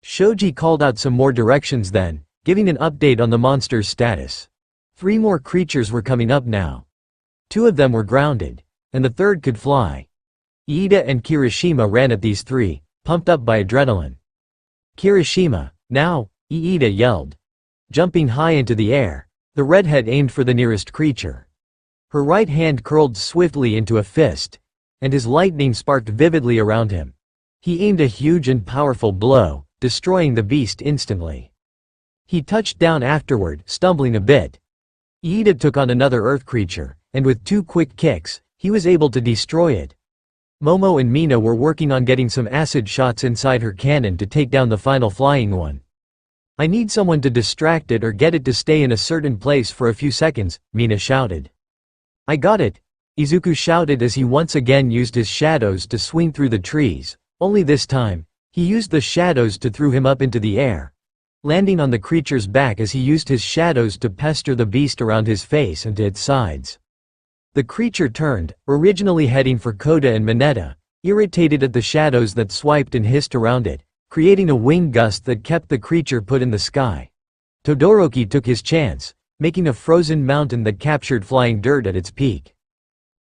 Shoji called out some more directions then, giving an update on the monster's status. 3 more creatures were coming up now. 2 of them were grounded, and the third could fly. Iida and Kirishima ran at these 3, pumped up by adrenaline. "Kirishima, now!" Iida yelled. Jumping high into the air, the redhead aimed for the nearest creature. Her right hand curled swiftly into a fist, and his lightning sparked vividly around him. He aimed a huge and powerful blow, destroying the beast instantly. He touched down afterward, stumbling a bit. Iida took on another earth creature, and with 2 quick kicks, he was able to destroy it. Momo and Mina were working on getting some acid shots inside her cannon to take down the final flying one. "I need someone to distract it or get it to stay in a certain place for a few seconds," Mina shouted. "I got it," Izuku shouted as he once again used his shadows to swing through the trees, only this time, he used the shadows to throw him up into the air, landing on the creature's back as he used his shadows to pester the beast around his face and to its sides. The creature turned, originally heading for Kota and Mineta, irritated at the shadows that swiped and hissed around it, creating a wind gust that kept the creature put in the sky. Todoroki took his chance, making a frozen mountain that captured flying dirt at its peak.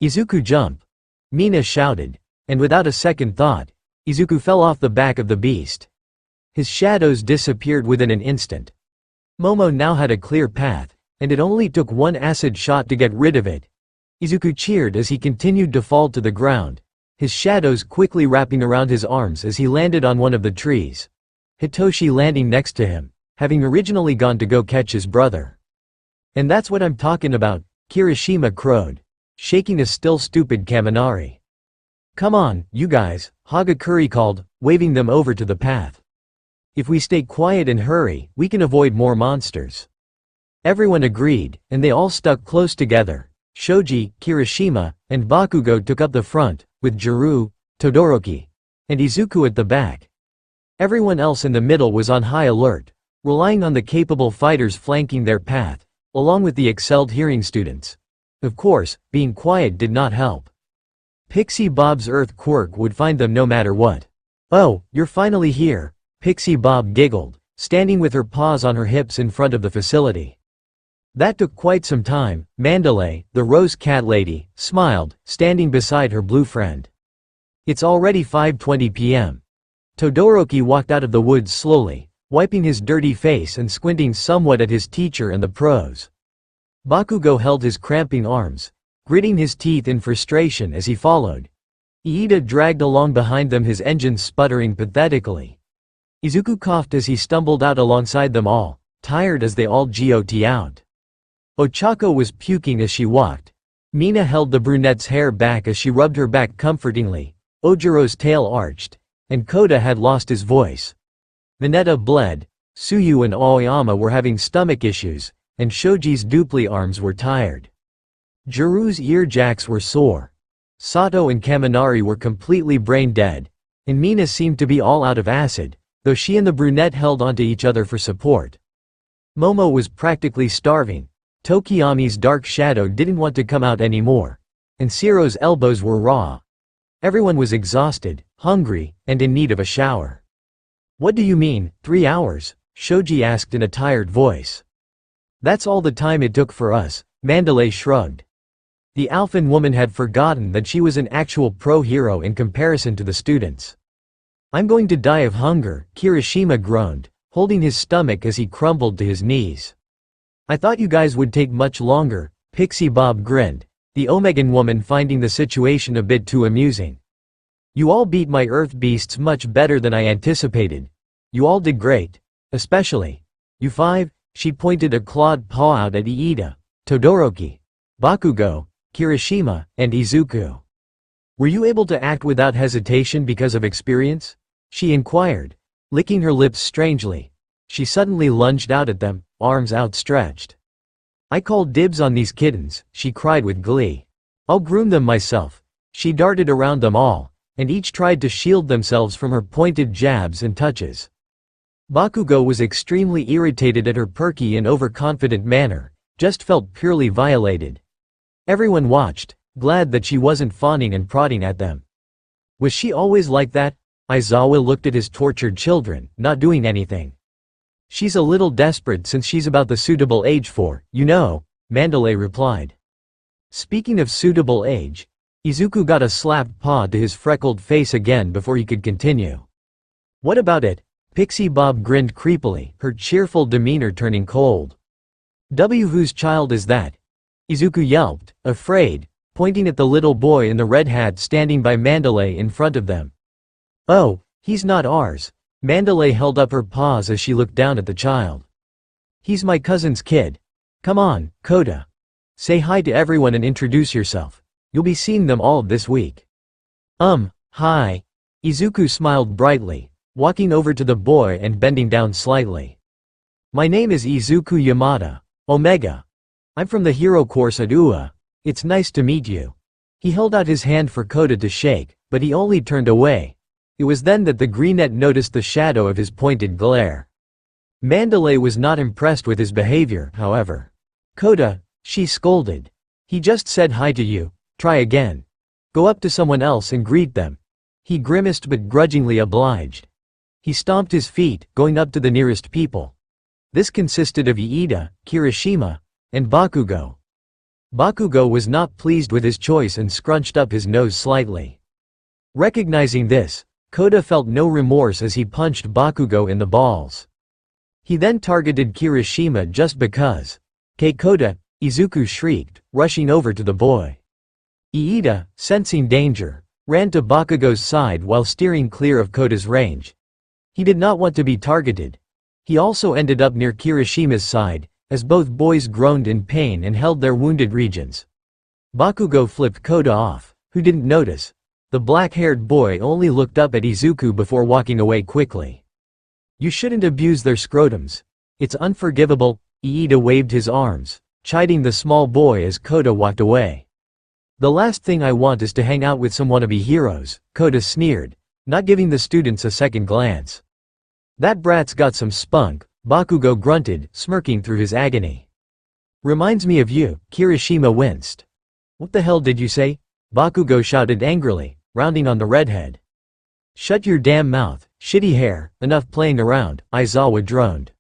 "Izuku jump!" Mina shouted, and without a second thought, Izuku fell off the back of the beast. His shadows disappeared within an instant. Momo now had a clear path, and it only took 1 acid shot to get rid of it. Izuku cheered as he continued to fall to the ground, his shadows quickly wrapping around his arms as he landed on one of the trees. Hitoshi landing next to him, having originally gone to go catch his brother. "And that's what I'm talking about," Kirishima crowed, shaking a still stupid Kaminari. "Come on, you guys," Hagakure called, waving them over to the path. "If we stay quiet and hurry, we can avoid more monsters." Everyone agreed, and they all stuck close together. Shoji, Kirishima, and Bakugo took up the front, with Jiro, Todoroki, and Izuku at the back. Everyone else in the middle was on high alert, relying on the capable fighters flanking their path, along with the excelled hearing students. Of course, being quiet did not help. Pixie Bob's earth quirk would find them no matter what. "Oh, you're finally here," Pixie Bob giggled, standing with her paws on her hips in front of the facility. "That took quite some time," Mandalay, the rose cat lady, smiled, standing beside her blue friend. "It's already 5:20 p.m. Todoroki walked out of the woods slowly, wiping his dirty face and squinting somewhat at his teacher and the pros. Bakugo held his cramping arms, gritting his teeth in frustration as he followed. Iida dragged along behind them, his engine sputtering pathetically. Izuku coughed as he stumbled out alongside them all, tired as they all got out. Ochako was puking as she walked. Mina held the brunette's hair back as she rubbed her back comfortingly, Ojiro's tail arched, and Kota had lost his voice. Mineta bled, Suyu and Aoyama were having stomach issues, and Shoji's dupli arms were tired. Jiru's ear jacks were sore. Sato and Kaminari were completely brain dead, and Mina seemed to be all out of acid, though she and the brunette held onto each other for support. Momo was practically starving. Tokiyami's dark shadow didn't want to come out anymore, and Siro's elbows were raw. Everyone was exhausted, hungry, and in need of a shower. "What do you mean, 3 hours?" Shoji asked in a tired voice. "That's all the time it took for us," Mandalay shrugged. The Alphan woman had forgotten that she was an actual pro-hero in comparison to the students. "I'm going to die of hunger," Kirishima groaned, holding his stomach as he crumbled to his knees. "I thought you guys would take much longer," Pixie Bob grinned, the Omegan woman finding the situation a bit too amusing. "You all beat my earth beasts much better than I anticipated. You all did great. Especially you 5, she pointed a clawed paw out at Iida, Todoroki, Bakugo, Kirishima, and Izuku. "Were you able to act without hesitation because of experience?" she inquired, licking her lips strangely. She suddenly lunged out at them, arms outstretched. "I call dibs on these kittens," she cried with glee. "I'll groom them myself." She darted around them all, and each tried to shield themselves from her pointed jabs and touches. Bakugo was extremely irritated at her perky and overconfident manner, just felt purely violated. Everyone watched, glad that she wasn't fawning and prodding at them. Was she always like that? Aizawa looked at his tortured children, not doing anything. "She's a little desperate since she's about the suitable age for, you know," Mandalay replied. Speaking of suitable age, Izuku got a slapped paw to his freckled face again before he could continue. "What about it?" Pixie Bob grinned creepily, her cheerful demeanor turning cold. Whose child is that?" Izuku yelped, afraid, pointing at the little boy in the red hat standing by Mandalay in front of them. "Oh, he's not ours." Mandalay held up her paws as she looked down at the child. "He's my cousin's kid. Come on, Kota. Say hi to everyone and introduce yourself. You'll be seeing them all this week." Hi." Izuku smiled brightly, walking over to the boy and bending down slightly. "My name is Izuku Yamada, Omega. I'm from the hero course at UA. It's nice to meet you." He held out his hand for Kota to shake, but he only turned away. It was then that the greenette noticed the shadow of his pointed glare. Mandalay was not impressed with his behavior, however. "Kota," she scolded. "He just said hi to you. Try again. Go up to someone else and greet them." He grimaced but grudgingly obliged. He stomped his feet, going up to the nearest people. This consisted of Iida, Kirishima, and Bakugo. Bakugo was not pleased with his choice and scrunched up his nose slightly. Recognizing this, Kota felt no remorse as he punched Bakugo in the balls. He then targeted Kirishima just because. Kota, Izuku shrieked, rushing over to the boy. Iida, sensing danger, ran to Bakugo's side while steering clear of Kota's range. He did not want to be targeted. He also ended up near Kirishima's side, as both boys groaned in pain and held their wounded regions. Bakugo flipped Kota off, who didn't notice. The black-haired boy only looked up at Izuku before walking away quickly. "You shouldn't abuse their scrotums. It's unforgivable." Iida waved his arms, chiding the small boy as Kota walked away. "The last thing I want is to hang out with some wannabe heroes," Kota sneered, not giving the students a second glance. "That brat's got some spunk," Bakugo grunted, smirking through his agony. "Reminds me of you," Kirishima winced. "What the hell did you say?" Bakugo shouted angrily, rounding on the redhead. "Shut your damn mouth, shitty hair, enough playing around," Aizawa droned.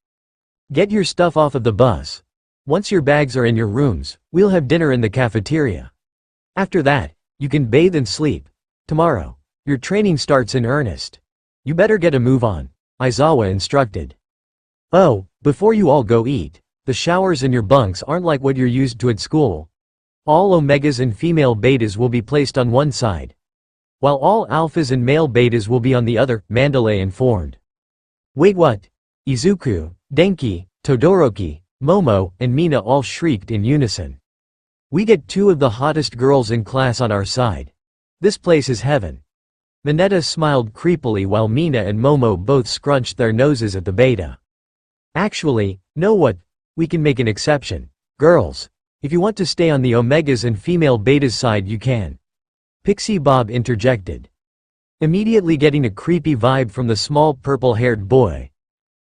"Get your stuff off of the bus. Once your bags are in your rooms, we'll have dinner in the cafeteria. After that, you can bathe and sleep. Tomorrow, your training starts in earnest. You better get a move on," Aizawa instructed. "Oh, before you all go eat, the showers in your bunks aren't like what you're used to at school. All omegas and female betas will be placed on one side, while all alphas and male betas will be on the other," Mandalay informed. "Wait, what?" Izuku, Denki, Todoroki, Momo, and Mina all shrieked in unison. "We get 2 of the hottest girls in class on our side. This place is heaven." Mineta smiled creepily while Mina and Momo both scrunched their noses at the beta. "Actually, know what? We can make an exception. Girls, if you want to stay on the omegas and female betas side you can." Pixie Bob interjected, immediately getting a creepy vibe from the small purple-haired boy.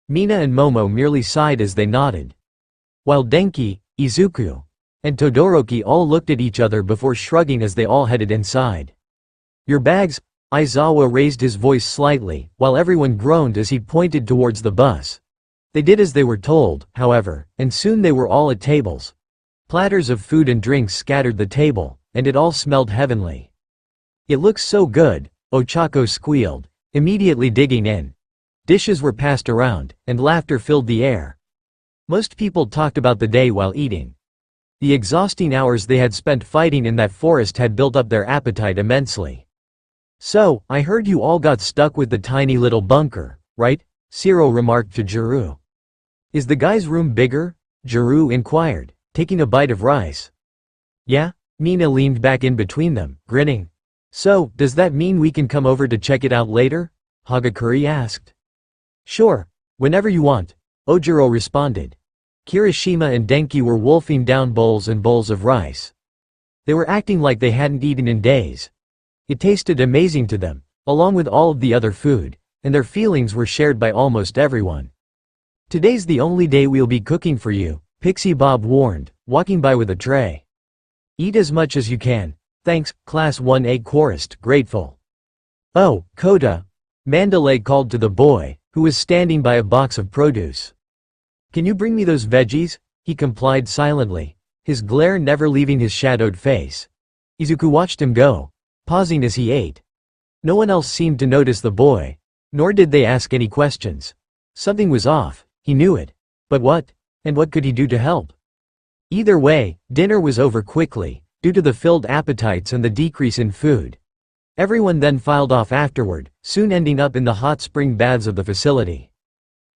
Mina and Momo merely sighed as they nodded, while Denki, Izuku, and Todoroki all looked at each other before shrugging as they all headed inside. Your bags? Aizawa raised his voice slightly, while everyone groaned as he pointed towards the bus. They did as they were told, however, and soon they were all at tables. Platters of food and drinks scattered the table, and it all smelled heavenly. It looks so good, Ochako squealed, immediately digging in. Dishes were passed around, and laughter filled the air. Most people talked about the day while eating. The exhausting hours they had spent fighting in that forest had built up their appetite immensely. So, I heard you all got stuck with the tiny little bunker, right? Cyril remarked to Juru. Is the guy's room bigger? Juru inquired, taking a bite of rice. Yeah? Mina leaned back in between them, grinning. So, does that mean we can come over to check it out later? Hagakure asked. Sure, whenever you want, Ojiro responded. Kirishima and Denki were wolfing down bowls and bowls of rice. They were acting like they hadn't eaten in days. It tasted amazing to them, along with all of the other food, and their feelings were shared by almost everyone. Today's the only day we'll be cooking for you, Pixie Bob warned, walking by with a tray. Eat as much as you can. Thanks, Class 1A chorused, grateful. Oh, Kota, Mandalay called to the boy, who was standing by a box of produce. Can you bring me those veggies? He complied silently, his glare never leaving his shadowed face. Izuku watched him go, pausing as he ate. No one else seemed to notice the boy, nor did they ask any questions. Something was off, he knew it. But what? And what could he do to help? Either way, dinner was over quickly, due to the filled appetites and the decrease in food. Everyone then filed off afterward, soon ending up in the hot spring baths of the facility.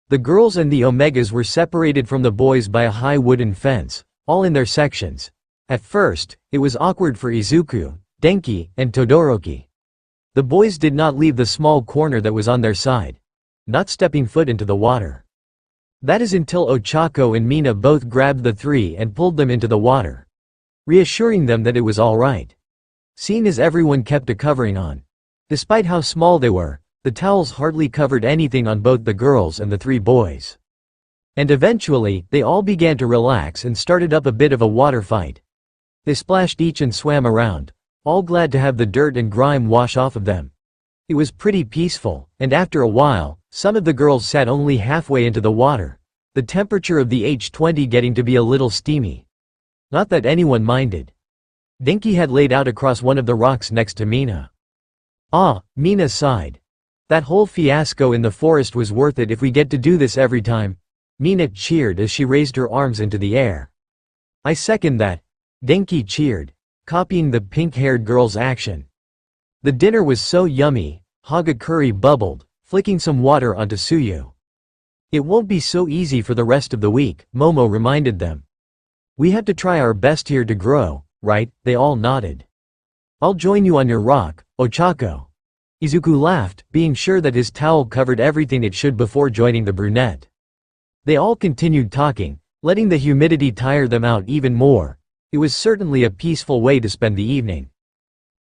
The girls and the Omegas were separated from the boys by a high wooden fence, all in their sections. At first, it was awkward for Izuku, Denki, and Todoroki. The boys did not leave the small corner that was on their side, not stepping foot into the water. That is until Ochako and Mina both grabbed the three and pulled them into the water, reassuring them that it was all right. Seeing as everyone kept a covering on. Despite how small they were, the towels hardly covered anything on both the girls and the three boys. And eventually, they all began to relax and started up a bit of a water fight. They splashed each and swam around, all glad to have the dirt and grime wash off of them. It was pretty peaceful, and after a while, some of the girls sat only halfway into the water, the temperature of the H20 getting to be a little steamy. Not that anyone minded. Denki had laid out across one of the rocks next to Mina. Ah, Mina sighed. That whole fiasco in the forest was worth it if we get to do this every time. Mina cheered as she raised her arms into the air. I second that. Denki cheered, copying the pink-haired girl's action. The dinner was so yummy, Hagakure bubbled, flicking some water onto Suyu. It won't be so easy for the rest of the week, Momo reminded them. We have to try our best here to grow, right? They all nodded. I'll join you on your rock, Ochako. Izuku laughed, being sure that his towel covered everything it should before joining the brunette. They all continued talking, letting the humidity tire them out even more. It was certainly a peaceful way to spend the evening.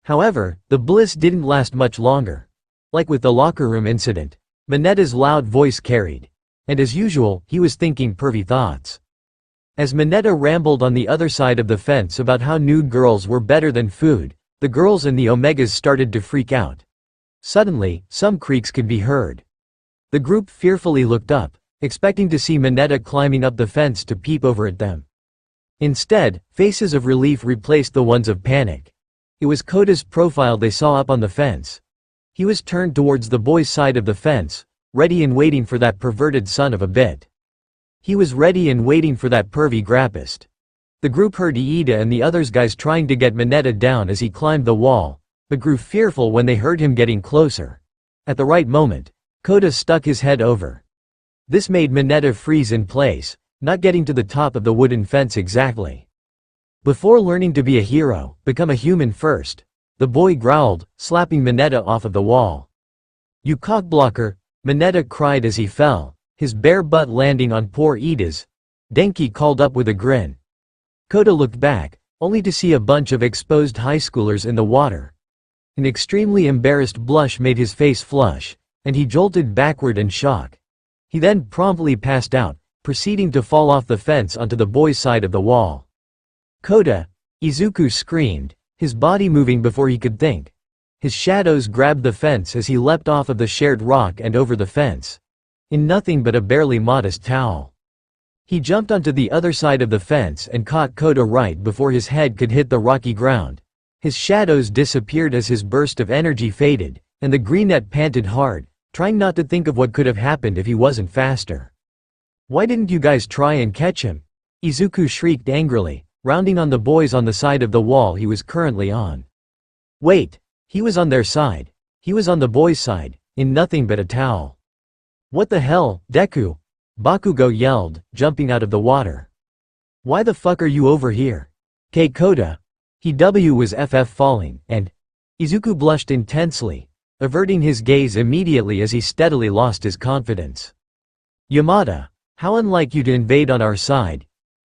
However, the bliss didn't last much longer. Like with the locker room incident, Minetta's loud voice carried. And as usual, he was thinking pervy thoughts. As Minetta rambled on the other side of the fence about how nude girls were better than food, the girls and the Omegas started to freak out. Suddenly, some creaks could be heard. The group fearfully looked up, expecting to see Minetta climbing up the fence to peep over at them. Instead, faces of relief replaced the ones of panic. It was Kota's profile they saw up on the fence. He was turned towards the boys' side of the fence, ready and waiting for that perverted son of a bit. He was ready and waiting for that pervy grappist. The group heard Iida and the others guys trying to get Minetta down as he climbed the wall, but grew fearful when they heard him getting closer. At the right moment, Kota stuck his head over. This made Minetta freeze in place, not getting to the top of the wooden fence exactly. Before learning to be a hero, become a human first, the boy growled, slapping Minetta off of the wall. You cockblocker, Minetta cried as he fell, his bare butt landing on poor Iida's. Denki called up with a grin. Kota looked back, only to see a bunch of exposed high schoolers in the water. An extremely embarrassed blush made his face flush, and he jolted backward in shock. He then promptly passed out, proceeding to fall off the fence onto the boy's side of the wall. "Kota!" Izuku screamed, his body moving before he could think. His shadows grabbed the fence as he leapt off of the shared rock and over the fence. In nothing but a barely modest towel. He jumped onto the other side of the fence and caught Kota right before his head could hit the rocky ground. His shadows disappeared as his burst of energy faded, and the greenette panted hard, trying not to think of what could have happened if he wasn't faster. "Why didn't you guys try and catch him?" Izuku shrieked angrily, rounding on the boys on the side of the wall he was currently on. Wait, he was on their side. He was on the boys' side, in nothing but a towel. "What the hell, Deku?" Bakugo yelled, jumping out of the water. "Why the fuck are you over here?" Kota. He was falling, and Izuku blushed intensely, averting his gaze immediately as he steadily lost his confidence. "Yamada, how unlike you to invade on our side,"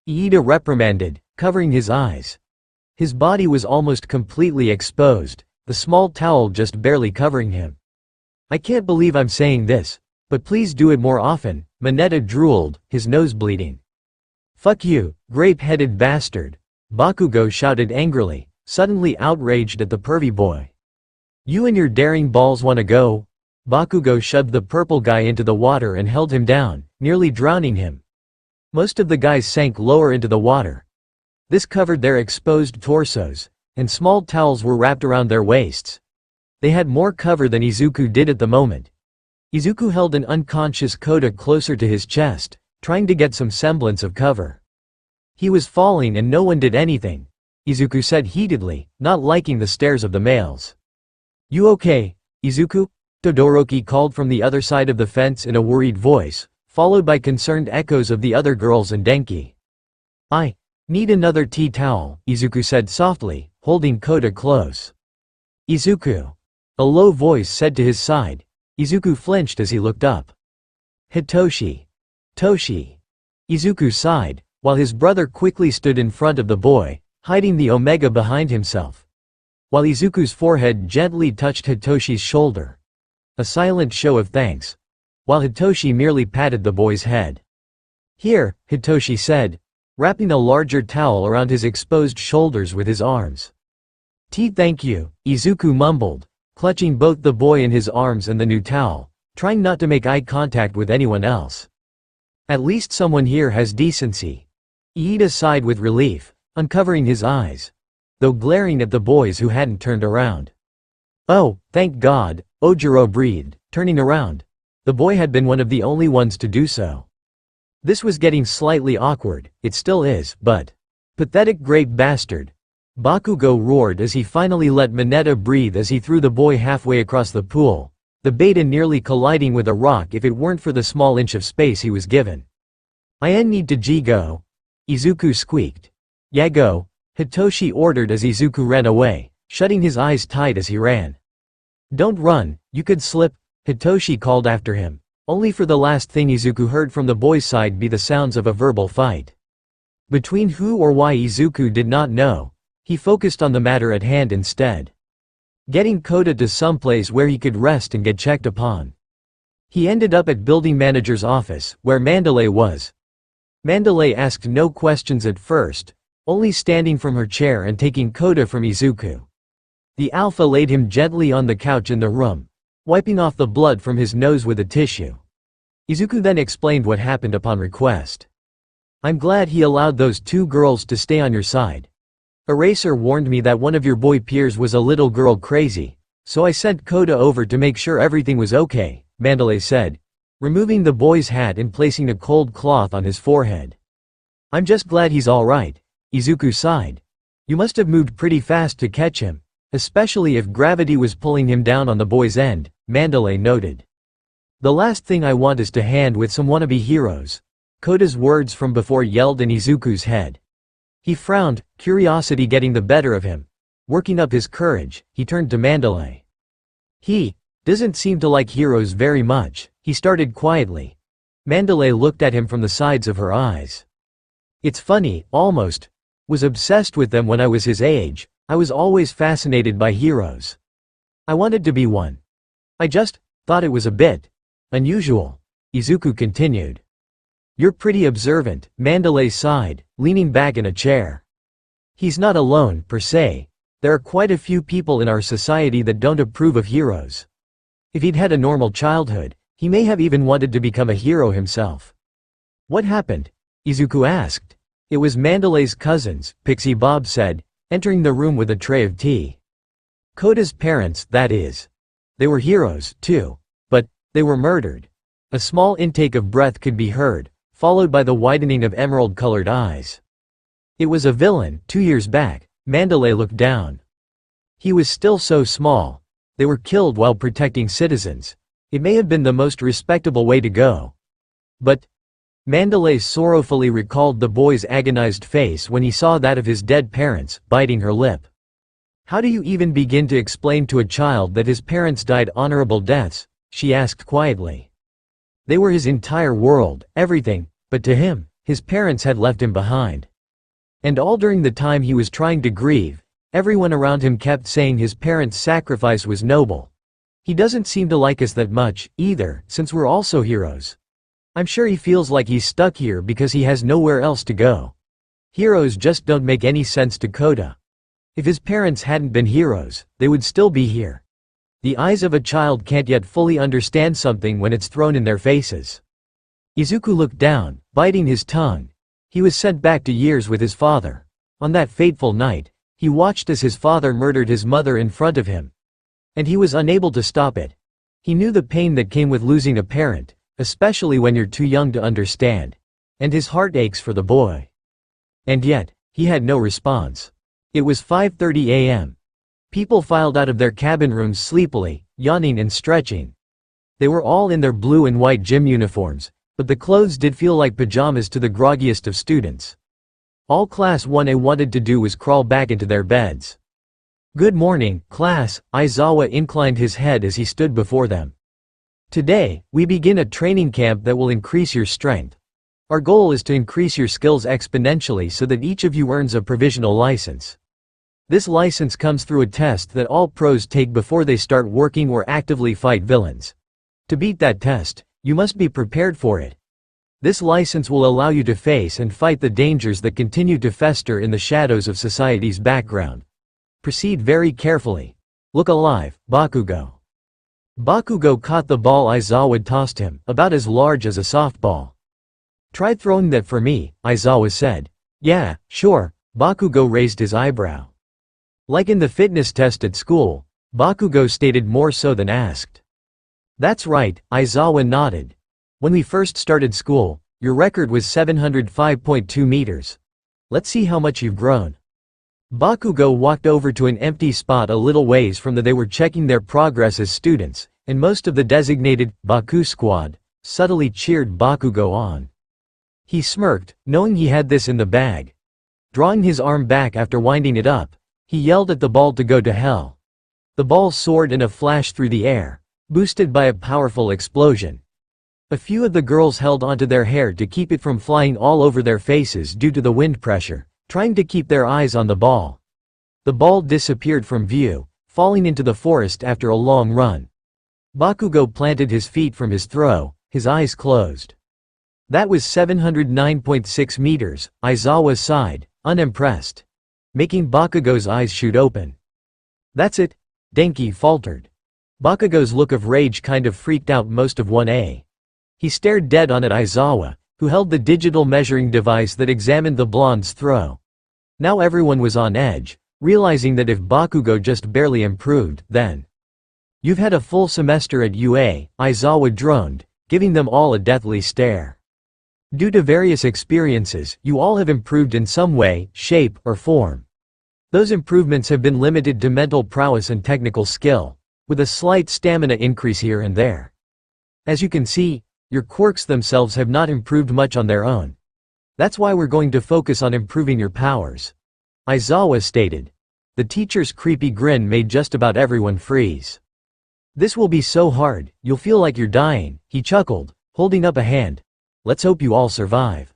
Iida reprimanded, covering his eyes. His body was almost completely exposed, the small towel just barely covering him. "I can't believe I'm saying this, but please do it more often," Mineta drooled, his nose bleeding. "Fuck you, grape-headed bastard," Bakugo shouted angrily, suddenly outraged at the pervy boy. "You and your daring balls wanna go?" Bakugo shoved the purple guy into the water and held him down, nearly drowning him. Most of the guys sank lower into the water. This covered their exposed torsos, and small towels were wrapped around their waists. They had more cover than Izuku did at the moment. Izuku held an unconscious Kota closer to his chest, trying to get some semblance of cover. He was falling and no one did anything, Izuku said heatedly, not liking the stares of the males. "You okay, Izuku?" Todoroki called from the other side of the fence in a worried voice, followed by concerned echoes of the other girls and Denki. "I need another tea towel," Izuku said softly, holding Kota close. "Izuku," a low voice said to his side. Izuku flinched as he looked up. "Hitoshi. Toshi." Izuku sighed, while his brother quickly stood in front of the boy, hiding the omega behind himself. While Izuku's forehead gently touched Hitoshi's shoulder. A silent show of thanks. While Hitoshi merely patted the boy's head. "Here," Hitoshi said, wrapping a larger towel around his exposed shoulders with his arms. "Tea, thank you," Izuku mumbled, clutching both the boy in his arms and the new towel, trying not to make eye contact with anyone else. "At least someone here has decency." Iida sighed with relief, uncovering his eyes, though glaring at the boys who hadn't turned around. "Oh, thank God," Ojiro breathed, turning around. The boy had been one of the only ones to do so. This was getting slightly awkward, it still is, but… "Pathetic grape bastard," Bakugo roared as he finally let Mineta breathe as he threw the boy halfway across the pool, the beta nearly colliding with a rock if it weren't for the small inch of space he was given. "I need to go," Izuku squeaked. "Yago," Hitoshi ordered as Izuku ran away, shutting his eyes tight as he ran. "Don't run, you could slip," Hitoshi called after him, only for the last thing Izuku heard from the boys' side be the sounds of a verbal fight. Between who or why Izuku did not know, he focused on the matter at hand instead. Getting Kota to someplace where he could rest and get checked upon. He ended up at building manager's office, where Mandalay was. Mandalay asked no questions at first, only standing from her chair and taking Kota from Izuku. The alpha laid him gently on the couch in the room, wiping off the blood from his nose with a tissue. Izuku then explained what happened upon request. "I'm glad he allowed those two girls to stay on your side. Eraser warned me that one of your boy peers was a little girl crazy, so I sent Kota over to make sure everything was okay," Mandalay said, removing the boy's hat and placing a cold cloth on his forehead. "I'm just glad he's alright," Izuku sighed. "You must have moved pretty fast to catch him, especially if gravity was pulling him down on the boy's end," Mandalay noted. "The last thing I want is to hand with some wannabe heroes," Kota's words from before yelled in Izuku's head. He frowned, curiosity getting the better of him. Working up his courage, he turned to Mandalay. "He doesn't seem to like heroes very much," he started quietly. Mandalay looked at him from the sides of her eyes. "It's funny, almost. Was obsessed with them when I was his age. I was always fascinated by heroes. I wanted to be one. I just thought it was a bit unusual. Izuku continued. You're pretty observant, Mandalay sighed, leaning back in a chair. He's not alone, per se. There are quite a few people in our society that don't approve of heroes. If he'd had a normal childhood, he may have even wanted to become a hero himself. What happened? Izuku asked. It was Mandalay's cousins, Pixie Bob said, entering the room with a tray of tea. Kota's parents, that is. They were heroes, too. But they were murdered. A small intake of breath could be heard, followed by the widening of emerald-colored eyes. It was a villain. 2 years back, Mandalay looked down. He was still so small. They were killed while protecting citizens. It may have been the most respectable way to go. But Mandalay sorrowfully recalled the boy's agonized face when he saw that of his dead parents, biting her lip. How do you even begin to explain to a child that his parents died honorable deaths? She asked quietly. They were his entire world, everything, but to him, his parents had left him behind. And all during the time he was trying to grieve, everyone around him kept saying his parents' sacrifice was noble. He doesn't seem to like us that much, either, since we're also heroes. I'm sure he feels like he's stuck here because he has nowhere else to go. Heroes just don't make any sense to Kota. If his parents hadn't been heroes, they would still be here. The eyes of a child can't yet fully understand something when it's thrown in their faces. Izuku looked down, biting his tongue. He was sent back to years with his father. On that fateful night, he watched as his father murdered his mother in front of him. And he was unable to stop it. He knew the pain that came with losing a parent, especially when you're too young to understand. And his heart aches for the boy. And yet, he had no response. It was 5:30 a.m. People filed out of their cabin rooms sleepily, yawning and stretching. They were all in their blue and white gym uniforms, but the clothes did feel like pajamas to the groggiest of students. All Class 1A wanted to do was crawl back into their beds. Good morning, class, Aizawa inclined his head as he stood before them. Today, we begin a training camp that will increase your strength. Our goal is to increase your skills exponentially so that each of you earns a provisional license. This license comes through a test that all pros take before they start working or actively fight villains. To beat that test, you must be prepared for it. This license will allow you to face and fight the dangers that continue to fester in the shadows of society's background. Proceed very carefully. Look alive, Bakugo. Bakugo caught the ball Aizawa tossed him, about as large as a softball. Try throwing that for me, Aizawa said. Yeah, sure, Bakugo raised his eyebrow. Like in the fitness test at school, Bakugo stated more so than asked. That's right, Aizawa nodded. When we first started school, your record was 705.2 meters. Let's see how much you've grown. Bakugo walked over to an empty spot a little ways from they were checking their progress as students, and most of the designated Baku squad subtly cheered Bakugo on. He smirked, knowing he had this in the bag. Drawing his arm back after winding it up, he yelled at the ball to go to hell. The ball soared in a flash through the air, boosted by a powerful explosion. A few of the girls held onto their hair to keep it from flying all over their faces due to the wind pressure, trying to keep their eyes on the ball. The ball disappeared from view, falling into the forest after a long run. Bakugo planted his feet from his throw, his eyes closed. That was 709.6 meters, Aizawa sighed, unimpressed. Making Bakugo's eyes shoot open. That's it, Denki faltered. Bakugo's look of rage kind of freaked out most of 1A. He stared dead on at Aizawa, who held the digital measuring device that examined the blonde's throw. Now everyone was on edge, realizing that if Bakugo just barely improved, then. You've had a full semester at UA, Aizawa droned, giving them all a deathly stare. Due to various experiences, you all have improved in some way, shape, or form. Those improvements have been limited to mental prowess and technical skill, with a slight stamina increase here and there. As you can see, your quirks themselves have not improved much on their own. That's why we're going to focus on improving your powers. Aizawa stated. The teacher's creepy grin made just about everyone freeze. This will be so hard, you'll feel like you're dying, he chuckled, holding up a hand. Let's hope you all survive.